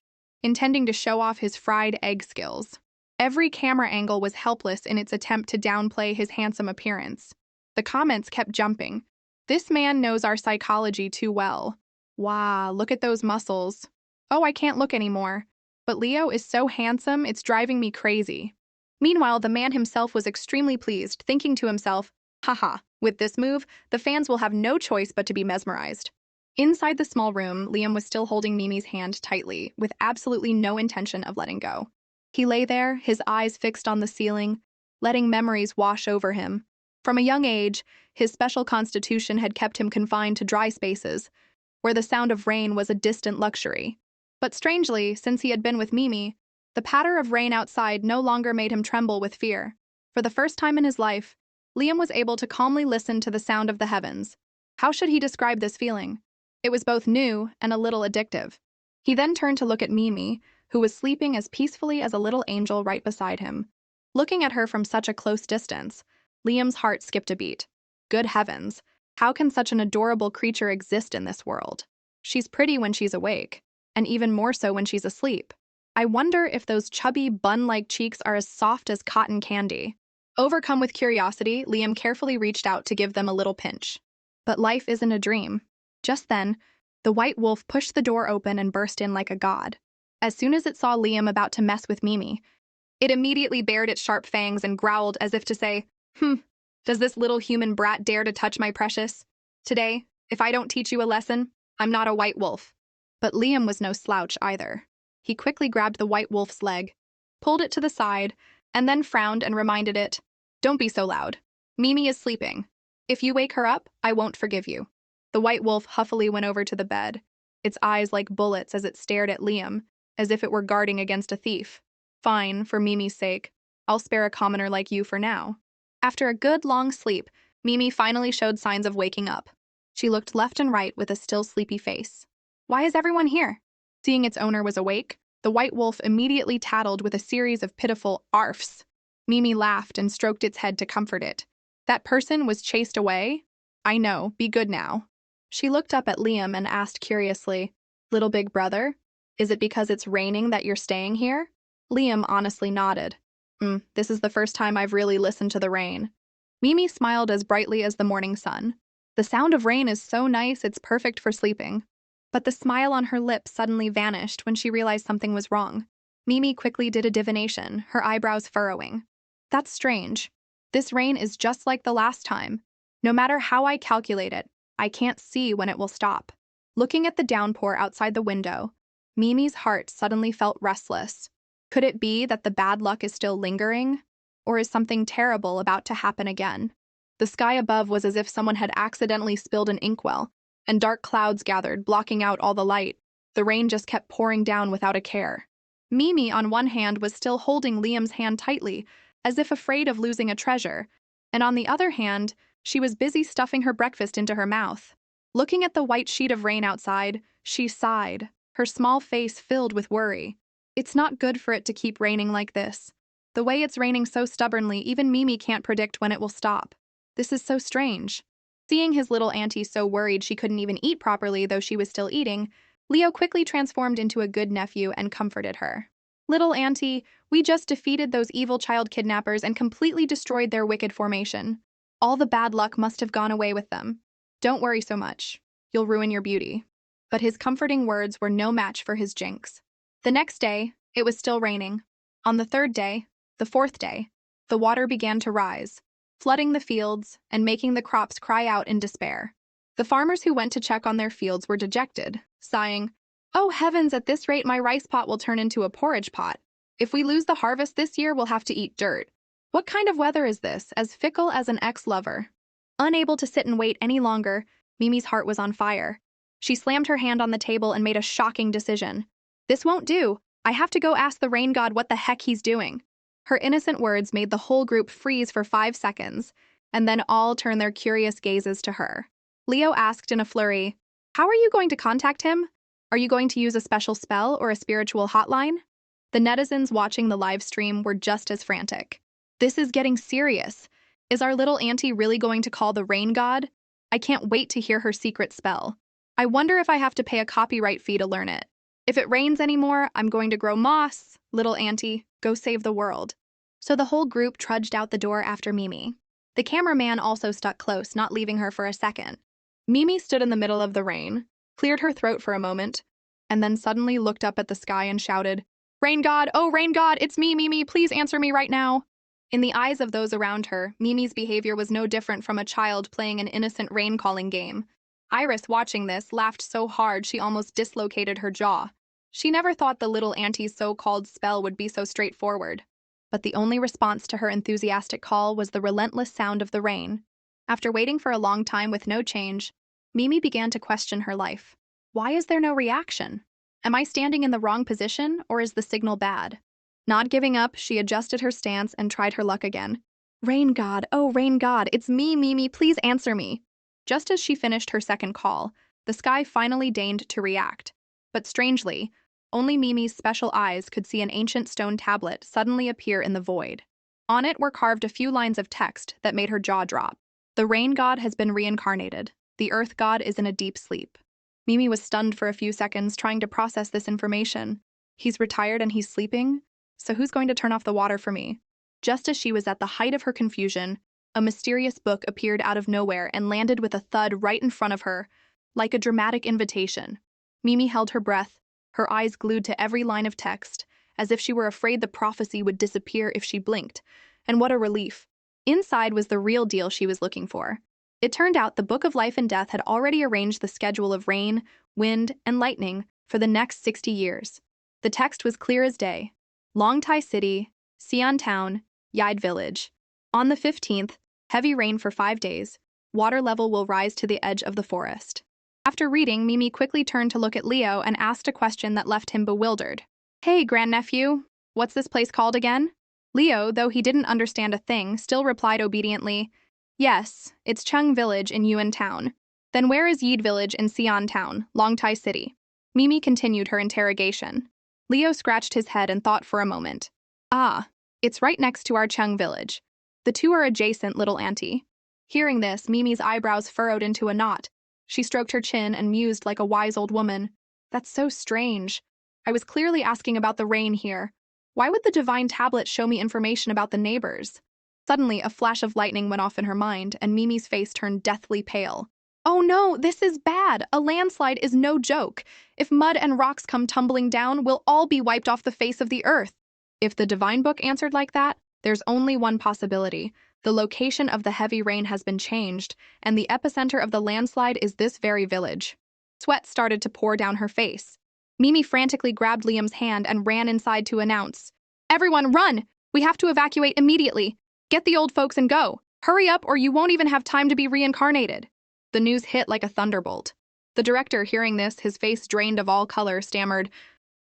intending to show off his fried egg skills. Every camera angle was helpless in its attempt to downplay his handsome appearance. The comments kept jumping. "This man knows our psychology too well. Wow, look at those muscles. Oh, I can't look anymore. But Leo is so handsome, it's driving me crazy." Meanwhile, the man himself was extremely pleased, thinking to himself, "Haha, with this move, the fans will have no choice but to be mesmerized." Inside the small room, Liam was still holding Mimi's hand tightly, with absolutely no intention of letting go. He lay there, his eyes fixed on the ceiling, letting memories wash over him. From a young age, his special constitution had kept him confined to dry spaces, where the sound of rain was a distant luxury. But strangely, since he had been with Mimi, the patter of rain outside no longer made him tremble with fear. For the first time in his life, Liam was able to calmly listen to the sound of the heavens. How should he describe this feeling? It was both new and a little addictive. He then turned to look at Mimi, who was sleeping as peacefully as a little angel right beside him. Looking at her from such a close distance, Liam's heart skipped a beat. Good heavens, how can such an adorable creature exist in this world? She's pretty when she's awake, and even more so when she's asleep. I wonder if those chubby, bun-like cheeks are as soft as cotton candy. Overcome with curiosity, Liam carefully reached out to give them a little pinch. But life isn't a dream. Just then, the white wolf pushed the door open and burst in like a god. As soon as it saw Liam about to mess with Mimi, it immediately bared its sharp fangs and growled as if to say, does this little human brat dare to touch my precious? Today, if I don't teach you a lesson, I'm not a white wolf. But Liam was no slouch either. He quickly grabbed the white wolf's leg, pulled it to the side, and then frowned and reminded it, don't be so loud. Mimi is sleeping. If you wake her up, I won't forgive you. The white wolf huffily went over to the bed, its eyes like bullets as it stared at Liam, as if it were guarding against a thief. Fine, for Mimi's sake. I'll spare a commoner like you for now. After a good long sleep, Mimi finally showed signs of waking up. She looked left and right with a still sleepy face. Why is everyone here? Seeing its owner was awake, the white wolf immediately tattled with a series of pitiful arfs. Mimi laughed and stroked its head to comfort it. That person was chased away? I know, be good now. She looked up at Liam and asked curiously, Little big brother, is it because it's raining that you're staying here? Liam honestly nodded. This is the first time I've really listened to the rain. Mimi smiled as brightly as the morning sun. The sound of rain is so nice it's perfect for sleeping. But the smile on her lips suddenly vanished when she realized something was wrong. Mimi quickly did a divination, her eyebrows furrowing. That's strange. This rain is just like the last time. No matter how I calculate it, I can't see when it will stop. Looking at the downpour outside the window, Mimi's heart suddenly felt restless. Could it be that the bad luck is still lingering? Or is something terrible about to happen again? The sky above was as if someone had accidentally spilled an inkwell, and dark clouds gathered, blocking out all the light. The rain just kept pouring down without a care. Mimi, on one hand, was still holding Liam's hand tightly, as if afraid of losing a treasure, and on the other hand, she was busy stuffing her breakfast into her mouth. Looking at the white sheet of rain outside, she sighed, her small face filled with worry. It's not good for it to keep raining like this. The way it's raining so stubbornly, even Mimi can't predict when it will stop. This is so strange. Seeing his little auntie so worried she couldn't even eat properly though she was still eating, Leo quickly transformed into a good nephew and comforted her. Little auntie, we just defeated those evil child kidnappers and completely destroyed their wicked formation. All the bad luck must have gone away with them. Don't worry so much. You'll ruin your beauty. But his comforting words were no match for his jinx. The next day, it was still raining. On the third day, the fourth day, the water began to rise, flooding the fields and making the crops cry out in despair. The farmers who went to check on their fields were dejected, sighing, "Oh heavens, at this rate my rice pot will turn into a porridge pot. If we lose the harvest this year, we'll have to eat dirt. What kind of weather is this, as fickle as an ex-lover?" Unable to sit and wait any longer, Mimi's heart was on fire. She slammed her hand on the table and made a shocking decision. This won't do. I have to go ask the rain god what the heck he's doing. Her innocent words made the whole group freeze for 5 seconds, and then all turned their curious gazes to her. Leo asked in a flurry, "How are you going to contact him? Are you going to use a special spell or a spiritual hotline?" The netizens watching the live stream were just as frantic. This is getting serious. Is our little auntie really going to call the rain god? I can't wait to hear her secret spell. I wonder if I have to pay a copyright fee to learn it. If it rains anymore, I'm going to grow moss. Little auntie, go save the world. So the whole group trudged out the door after Mimi. The cameraman also stuck close, not leaving her for a second. Mimi stood in the middle of the rain, cleared her throat for a moment, and then suddenly looked up at the sky and shouted, "Rain god, oh rain god, it's me, Mimi, please answer me right now." In the eyes of those around her, Mimi's behavior was no different from a child playing an innocent rain-calling game. Iris, watching this, laughed so hard she almost dislocated her jaw. She never thought the little auntie's so-called spell would be so straightforward. But the only response to her enthusiastic call was the relentless sound of the rain. After waiting for a long time with no change, Mimi began to question her life. Why is there no reaction? Am I standing in the wrong position, or is the signal bad? Not giving up, she adjusted her stance and tried her luck again. "Rain god, oh rain god, it's me, Mimi, please answer me." Just as she finished her second call, the sky finally deigned to react. But strangely, only Mimi's special eyes could see an ancient stone tablet suddenly appear in the void. On it were carved a few lines of text that made her jaw drop. "The rain god has been reincarnated. The earth god is in a deep sleep." Mimi was stunned for a few seconds, trying to process this information. He's retired and he's sleeping? So who's going to turn off the water for me? Just as she was at the height of her confusion, a mysterious book appeared out of nowhere and landed with a thud right in front of her, like a dramatic invitation. Mimi held her breath, her eyes glued to every line of text, as if she were afraid the prophecy would disappear if she blinked. And what a relief. Inside was the real deal she was looking for. It turned out the Book of Life and Death had already arranged the schedule of rain, wind, and lightning for the next 60 years. The text was clear as day. Longtai City, Sion Town, Yide Village. On the 15th, heavy rain for 5 days. Water level will rise to the edge of the forest. After reading, Mimi quickly turned to look at Leo and asked a question that left him bewildered. Hey, grandnephew, what's this place called again? Leo, though he didn't understand a thing, still replied obediently, Yes, it's Chung Village in Yuan Town. Then where is Yide Village in Sion Town, Longtai City? Mimi continued her interrogation. Leo scratched his head and thought for a moment. Ah, it's right next to our Chung Village. The two are adjacent, little auntie. Hearing this, Mimi's eyebrows furrowed into a knot. She stroked her chin and mused like a wise old woman. That's so strange. I was clearly asking about the rain here. Why would the divine tablet show me information about the neighbors? Suddenly, a flash of lightning went off in her mind, and Mimi's face turned deathly pale. Oh no, this is bad! A landslide is no joke. If mud and rocks come tumbling down, we'll all be wiped off the face of the earth. If the divine book answered like that, there's only one possibility. The location of the heavy rain has been changed, and the epicenter of the landslide is this very village. Sweat started to pour down her face. Mimi frantically grabbed Liam's hand and ran inside to announce, Everyone, run! We have to evacuate immediately. Get the old folks and go. Hurry up or you won't even have time to be reincarnated. The news hit like a thunderbolt. The director, hearing this, his face drained of all color, stammered,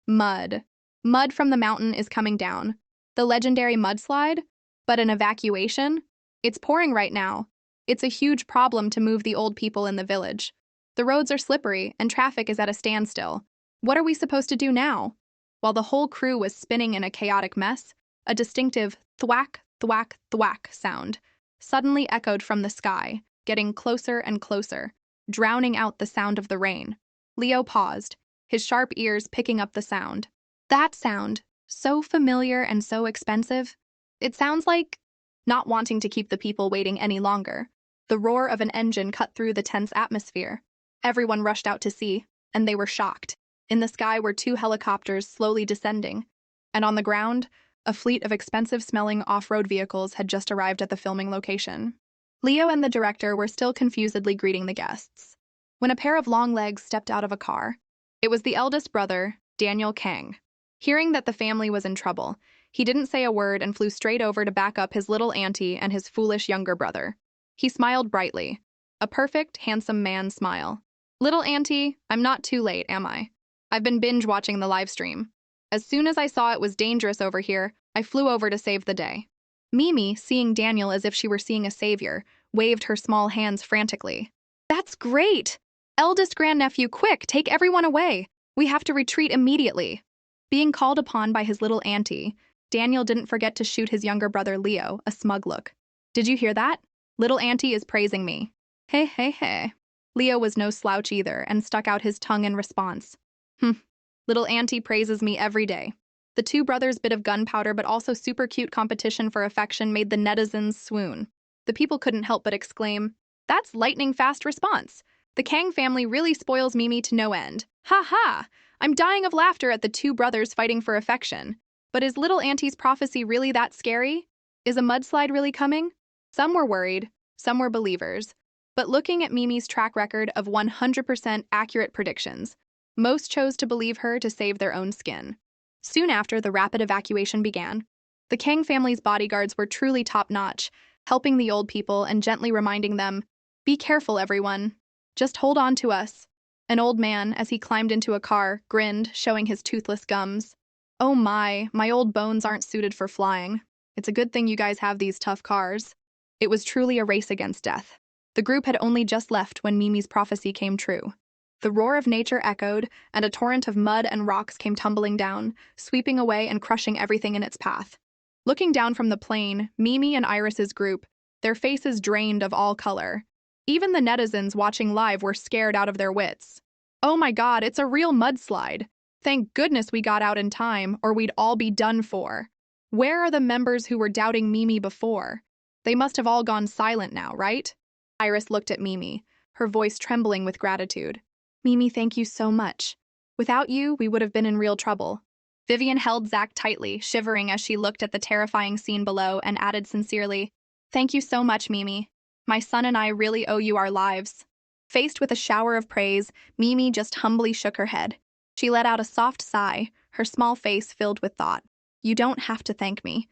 Mud. Mud from the mountain is coming down. The legendary mudslide? But an evacuation? It's pouring right now. It's a huge problem to move the old people in the village. The roads are slippery and traffic is at a standstill. What are we supposed to do now? While the whole crew was spinning in a chaotic mess, a distinctive thwack, thwack, thwack sound suddenly echoed from the sky, getting closer and closer, drowning out the sound of the rain. Leo paused, his sharp ears picking up the sound. That sound, so familiar and so expensive. It sounds like not wanting to keep the people waiting any longer. The roar of an engine cut through the tense atmosphere. Everyone rushed out to see, and they were shocked. In the sky were 2 helicopters slowly descending, and on the ground, a fleet of expensive-smelling off-road vehicles had just arrived at the filming location. Leo and the director were still confusedly greeting the guests when a pair of long legs stepped out of a car. It was the eldest brother, Daniel Kang. Hearing that the family was in trouble, he didn't say a word and flew straight over to back up his little auntie and his foolish younger brother. He smiled brightly, a perfect, handsome man smile. Little auntie, I'm not too late, am I? I've been binge-watching the live stream. As soon as I saw it was dangerous over here, I flew over to save the day. Mimi, seeing Daniel as if she were seeing a savior, waved her small hands frantically. That's great! Eldest grandnephew, quick, take everyone away! We have to retreat immediately. Being called upon by his little auntie, Daniel didn't forget to shoot his younger brother Leo a smug look. Did you hear that? Little auntie is praising me. Hey, hey, hey. Leo was no slouch either and stuck out his tongue in response. Little auntie praises me every day. The 2 brothers' bit of gunpowder but also super cute competition for affection made the netizens swoon. The people couldn't help but exclaim, That's lightning-fast response. The Kang family really spoils Mimi to no end. Ha ha! I'm dying of laughter at the 2 brothers fighting for affection. But is little auntie's prophecy really that scary? Is a mudslide really coming? Some were worried, some were believers. But looking at Mimi's track record of 100% accurate predictions, most chose to believe her to save their own skin. Soon after the rapid evacuation began, the Kang family's bodyguards were truly top-notch, helping the old people and gently reminding them, Be careful, everyone. Just hold on to us. An old man, as he climbed into a car, grinned, showing his toothless gums. Oh my old bones aren't suited for flying. It's a good thing you guys have these tough cars. It was truly a race against death. The group had only just left when Mimi's prophecy came true. The roar of nature echoed, and a torrent of mud and rocks came tumbling down, sweeping away and crushing everything in its path. Looking down from the plane, Mimi and Iris's group, their faces drained of all color. Even the netizens watching live were scared out of their wits. Oh my god, it's a real mudslide. Thank goodness we got out in time, or we'd all be done for. Where are the members who were doubting Mimi before? They must have all gone silent now, right? Iris looked at Mimi, her voice trembling with gratitude. Mimi, thank you so much. Without you, we would have been in real trouble. Vivian held Zach tightly, shivering as she looked at the terrifying scene below, and added sincerely, Thank you so much, Mimi. My son and I really owe you our lives. Faced with a shower of praise, Mimi just humbly shook her head. She let out a soft sigh, her small face filled with thought. You don't have to thank me.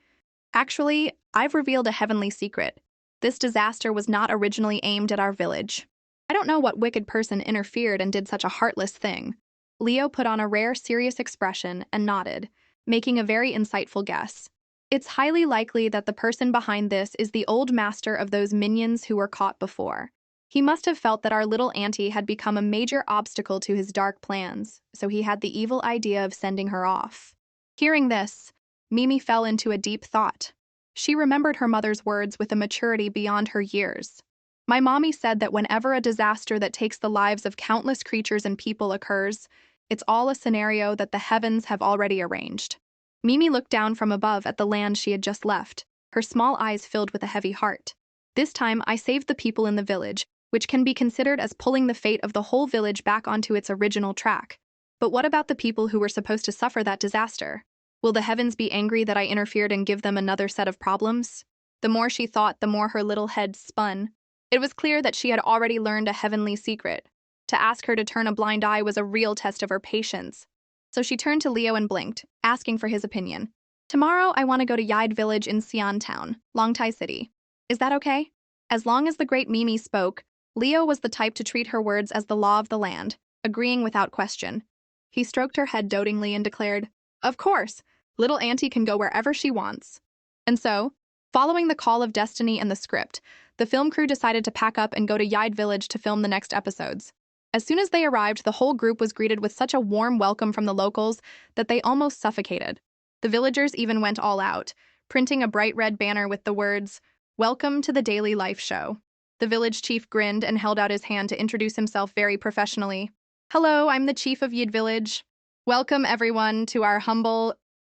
Actually, I've revealed a heavenly secret. This disaster was not originally aimed at our village. I don't know what wicked person interfered and did such a heartless thing. Leo put on a rare, serious expression and nodded, making a very insightful guess. It's highly likely that the person behind this is the old master of those minions who were caught before. He must have felt that our little auntie had become a major obstacle to his dark plans, so he had the evil idea of sending her off. Hearing this, Mimi fell into a deep thought. She remembered her mother's words with a maturity beyond her years. My mommy said that whenever a disaster that takes the lives of countless creatures and people occurs, it's all a scenario that the heavens have already arranged. Mimi looked down from above at the land she had just left, her small eyes filled with a heavy heart. This time, I saved the people in the village, which can be considered as pulling the fate of the whole village back onto its original track. But what about the people who were supposed to suffer that disaster? Will the heavens be angry that I interfered and give them another set of problems? The more she thought, the more her little head spun. It was clear that she had already learned a heavenly secret. To ask her to turn a blind eye was a real test of her patience. So she turned to Leo and blinked, asking for his opinion. Tomorrow, I want to go to Yide Village in Xi'an Town, Longtai City. Is that okay? As long as the great Mimi spoke, Leo was the type to treat her words as the law of the land, agreeing without question. He stroked her head dotingly and declared, Of course, little auntie can go wherever she wants. And so, following the call of destiny and the script, the film crew decided to pack up and go to Yide Village to film the next episodes. As soon as they arrived, the whole group was greeted with such a warm welcome from the locals that they almost suffocated. The villagers even went all out, printing a bright red banner with the words, Welcome to the Daily Life Show. The village chief grinned and held out his hand to introduce himself very professionally. Hello, I'm the chief of Yid Village. Welcome, everyone, to our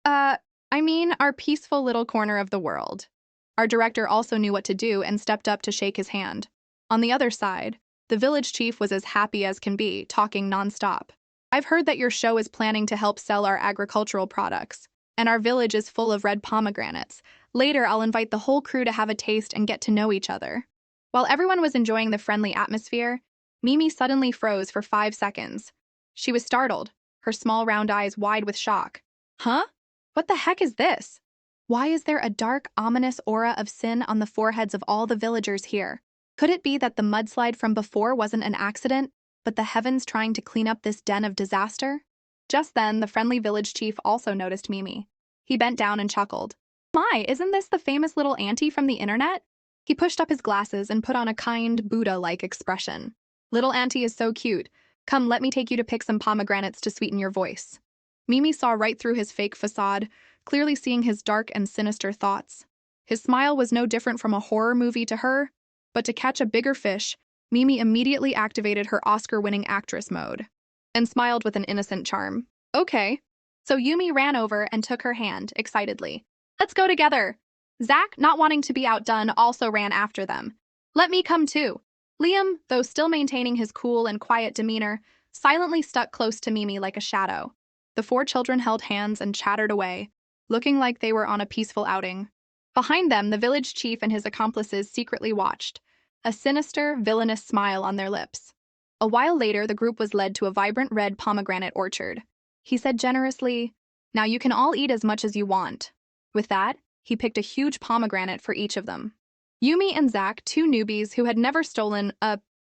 our peaceful little corner of the world. Our director also knew what to do and stepped up to shake his hand. On the other side, the village chief was as happy as can be, talking nonstop. I've heard that your show is planning to help sell our agricultural products, and our village is full of red pomegranates. Later, I'll invite the whole crew to have a taste and get to know each other. While everyone was enjoying the friendly atmosphere, Mimi suddenly froze for 5 seconds. She was startled, her small round eyes wide with shock. Huh? What the heck is this? Why is there a dark, ominous aura of sin on the foreheads of all the villagers here? Could it be that the mudslide from before wasn't an accident, but the heavens trying to clean up this den of disaster? Just then, the friendly village chief also noticed Mimi. He bent down and chuckled. My, isn't this the famous little auntie from the internet? He pushed up his glasses and put on a kind, Buddha-like expression. Little auntie is so cute. Come, let me take you to pick some pomegranates to sweeten your voice. Mimi saw right through his fake facade, clearly seeing his dark and sinister thoughts. His smile was no different from a horror movie to her, but to catch a bigger fish, Mimi immediately activated her Oscar-winning actress mode and smiled with an innocent charm. Okay. So Yumi ran over and took her hand, excitedly. Let's go together. Zach, not wanting to be outdone, also ran after them. Let me come too. Liam, though still maintaining his cool and quiet demeanor, silently stuck close to Mimi like a shadow. The 4 children held hands and chattered away, looking like they were on a peaceful outing. Behind them, the village chief and his accomplices secretly watched, a sinister, villainous smile on their lips. A while later, the group was led to a vibrant red pomegranate orchard. He said generously, Now you can all eat as much as you want. With that, he picked a huge pomegranate for each of them. Yumi and Zach, 2 newbies who had never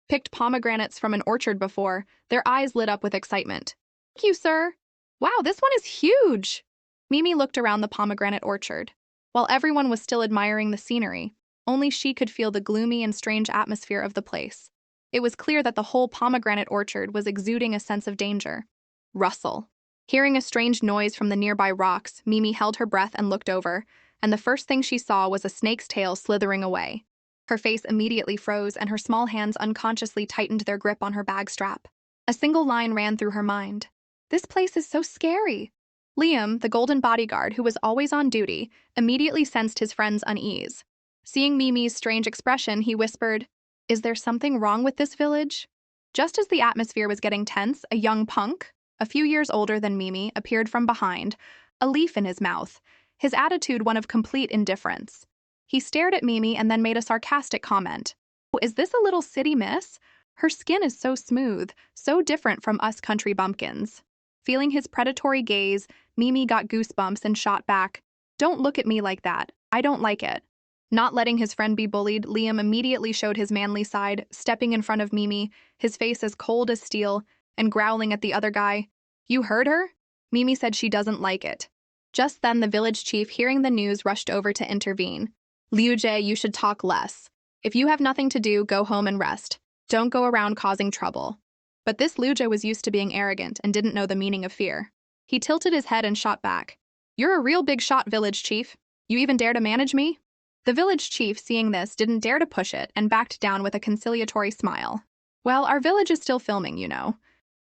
picked pomegranates from an orchard before, their eyes lit up with excitement. Thank you, sir. Wow, this one is huge. Mimi looked around the pomegranate orchard. While everyone was still admiring the scenery, only she could feel the gloomy and strange atmosphere of the place. It was clear that the whole pomegranate orchard was exuding a sense of danger. Rustle. Hearing a strange noise from the nearby rocks, Mimi held her breath and looked over, and the first thing she saw was a snake's tail slithering away. Her face immediately froze, and her small hands unconsciously tightened their grip on her bag strap. A single line ran through her mind. This place is so scary. Liam, the golden bodyguard who was always on duty, immediately sensed his friend's unease. Seeing Mimi's strange expression, he whispered, "Is there something wrong with this village?" Just as the atmosphere was getting tense, a young punk, a few years older than Mimi, appeared from behind, a leaf in his mouth, his attitude one of complete indifference. He stared at Mimi and then made a sarcastic comment. "Oh, is this a little city miss? Her skin is so smooth, so different from us country bumpkins." Feeling his predatory gaze, Mimi got goosebumps and shot back. "Don't look at me like that. I don't like it." Not letting his friend be bullied, Liam immediately showed his manly side, stepping in front of Mimi, his face as cold as steel, and growling at the other guy. "You heard her? Mimi said she doesn't like it." Just then, the village chief, hearing the news, rushed over to intervene. "Liu Jie, you should talk less. If you have nothing to do, go home and rest. Don't go around causing trouble." But this Liu Jie was used to being arrogant and didn't know the meaning of fear. He tilted his head and shot back. "You're a real big shot, village chief. You even dare to manage me?" The village chief, seeing this, didn't dare to push it and backed down with a conciliatory smile. "Well, our village is still filming, you know.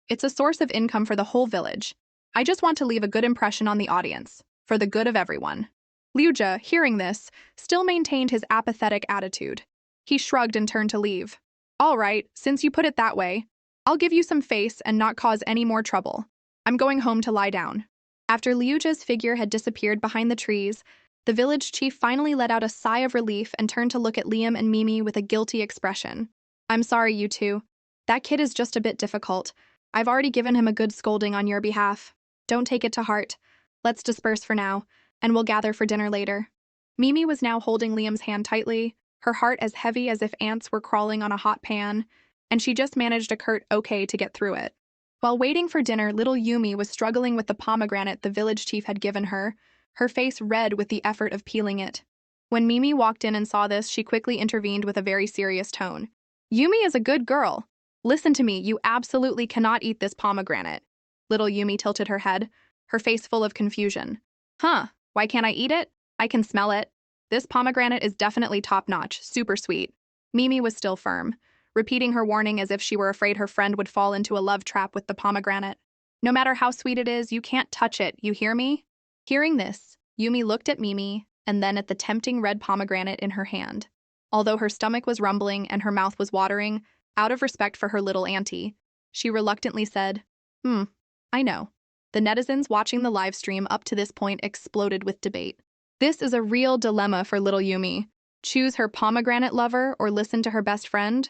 It's a source of income for the whole village. I just want to leave a good impression on the audience, for the good of everyone." Liu Jie, hearing this, still maintained his apathetic attitude. He shrugged and turned to leave. "All right, since you put it that way, I'll give you some face and not cause any more trouble. I'm going home to lie down." After Liu Jie's figure had disappeared behind the trees, the village chief finally let out a sigh of relief and turned to look at Liam and Mimi with a guilty expression. "I'm sorry, you two. That kid is just a bit difficult. I've already given him a good scolding on your behalf. Don't take it to heart. Let's disperse for now, and we'll gather for dinner later." Mimi was now holding Liam's hand tightly, her heart as heavy as if ants were crawling on a hot pan, and she just managed a curt okay to get through it. While waiting for dinner, little Yumi was struggling with the pomegranate the village chief had given her face red with the effort of peeling it. When Mimi walked in and saw this, she quickly intervened with a very serious tone. "Yumi is a good girl. Listen to me, you absolutely cannot eat this pomegranate." Little Yumi tilted her head, her face full of confusion. "Huh, why can't I eat it? I can smell it. This pomegranate is definitely top-notch, super sweet." Mimi was still firm, repeating her warning as if she were afraid her friend would fall into a love trap with the pomegranate. "No matter how sweet it is, you can't touch it, you hear me?" Hearing this, Yumi looked at Mimi and then at the tempting red pomegranate in her hand. Although her stomach was rumbling and her mouth was watering, out of respect for her little auntie, she reluctantly said, I know." The netizens watching the live stream up to this point exploded with debate. This is a real dilemma for little Yumi. Choose her pomegranate lover or listen to her best friend?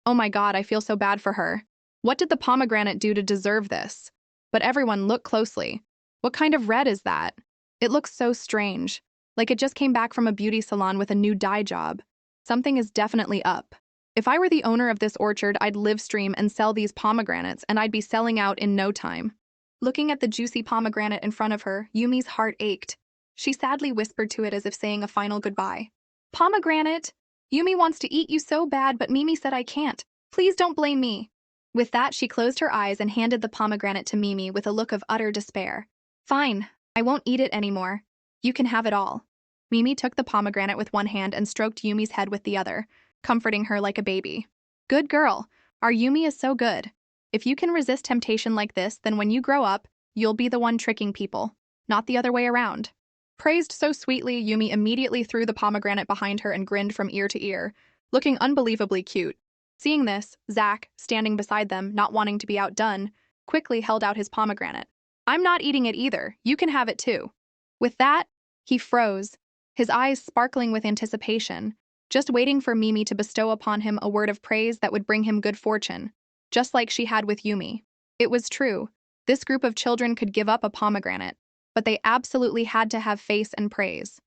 Oh my god, I feel so bad for her. What did the pomegranate do to deserve this? But everyone, look closely. What kind of red is that? It looks so strange, like it just came back from a beauty salon with a new dye job. Something is definitely up. If I were the owner of this orchard, I'd live stream and sell these pomegranates, and I'd be selling out in no time. Looking at the juicy pomegranate in front of her, Yumi's heart ached. She sadly whispered to it as if saying a final goodbye. "Pomegranate! Yumi wants to eat you so bad, but Mimi said I can't. Please don't blame me." With that, she closed her eyes and handed the pomegranate to Mimi with a look of utter despair. "Fine, I won't eat it anymore. You can have it all." Mimi took the pomegranate with one hand and stroked Yumi's head with the other, comforting her like a baby. "Good girl. Our Yumi is so good. If you can resist temptation like this, then when you grow up, you'll be the one tricking people, not the other way around." Praised so sweetly, Yumi immediately threw the pomegranate behind her and grinned from ear to ear, looking unbelievably cute. Seeing this, Zach, standing beside them, not wanting to be outdone, quickly held out his pomegranate. "I'm not eating it either. You can have it too." With that, he froze, his eyes sparkling with anticipation, just waiting for Mimi to bestow upon him a word of praise that would bring him good fortune, just like she had with Yumi. It was true. This group of children could give up a pomegranate, but they absolutely had to have face and praise.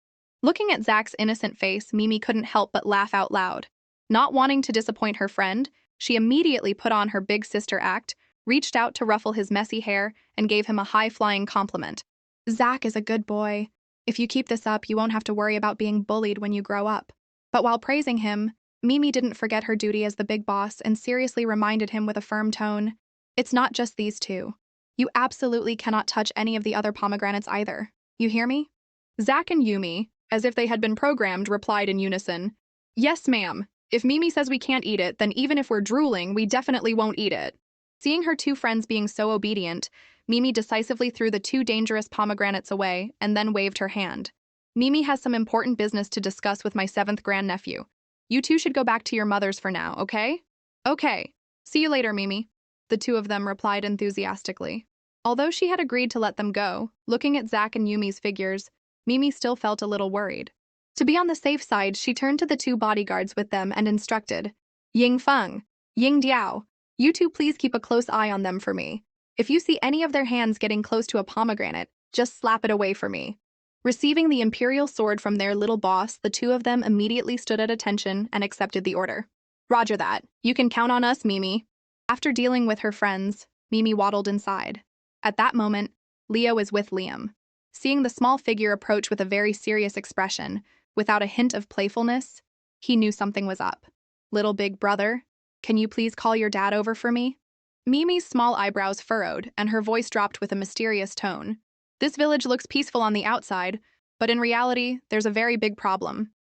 Looking at Zach's innocent face, Mimi couldn't help but laugh out loud. Not wanting to disappoint her friend, she immediately put on her big sister act, reached out to ruffle his messy hair, and gave him a high-flying compliment. "Zach is a good boy. If you keep this up, you won't have to worry about being bullied when you grow up." But while praising him, Mimi didn't forget her duty as the big boss and seriously reminded him with a firm tone, "It's not just these two. You absolutely cannot touch any of the other pomegranates either. You hear me?" Zach and Yumi, as if they had been programmed, replied in unison, "Yes, ma'am. If Mimi says we can't eat it, then even if we're drooling, we definitely won't eat it." Seeing her two friends being so obedient, Mimi decisively threw the two dangerous pomegranates away and then waved her hand. Mimi has some important business to discuss with my seventh grandnephew. You two should go back to your mothers for now, okay? Okay. See you later, Mimi. The two of them replied enthusiastically. Although she had agreed to let them go, looking at Zack and Yumi's figures, Mimi still felt a little worried. To be on the safe side, she turned to the two bodyguards with them and instructed, Ying Feng, Ying Diao, you two please keep a close eye on them for me. If you see any of their hands getting close to a pomegranate, just slap it away for me. Receiving the imperial sword from their little boss, the two of them immediately stood at attention and accepted the order. Roger that. You can count on us, Mimi. After dealing with her friends, Mimi waddled inside. At that moment, Leo was with Liam. Seeing the small figure approach with a very serious expression, without a hint of playfulness, he knew something was up. Little big brother, can you please call your dad over for me? Mimi's small eyebrows furrowed, and her voice dropped with a mysterious tone. This village looks peaceful on the outside, but in reality, there's a very big problem.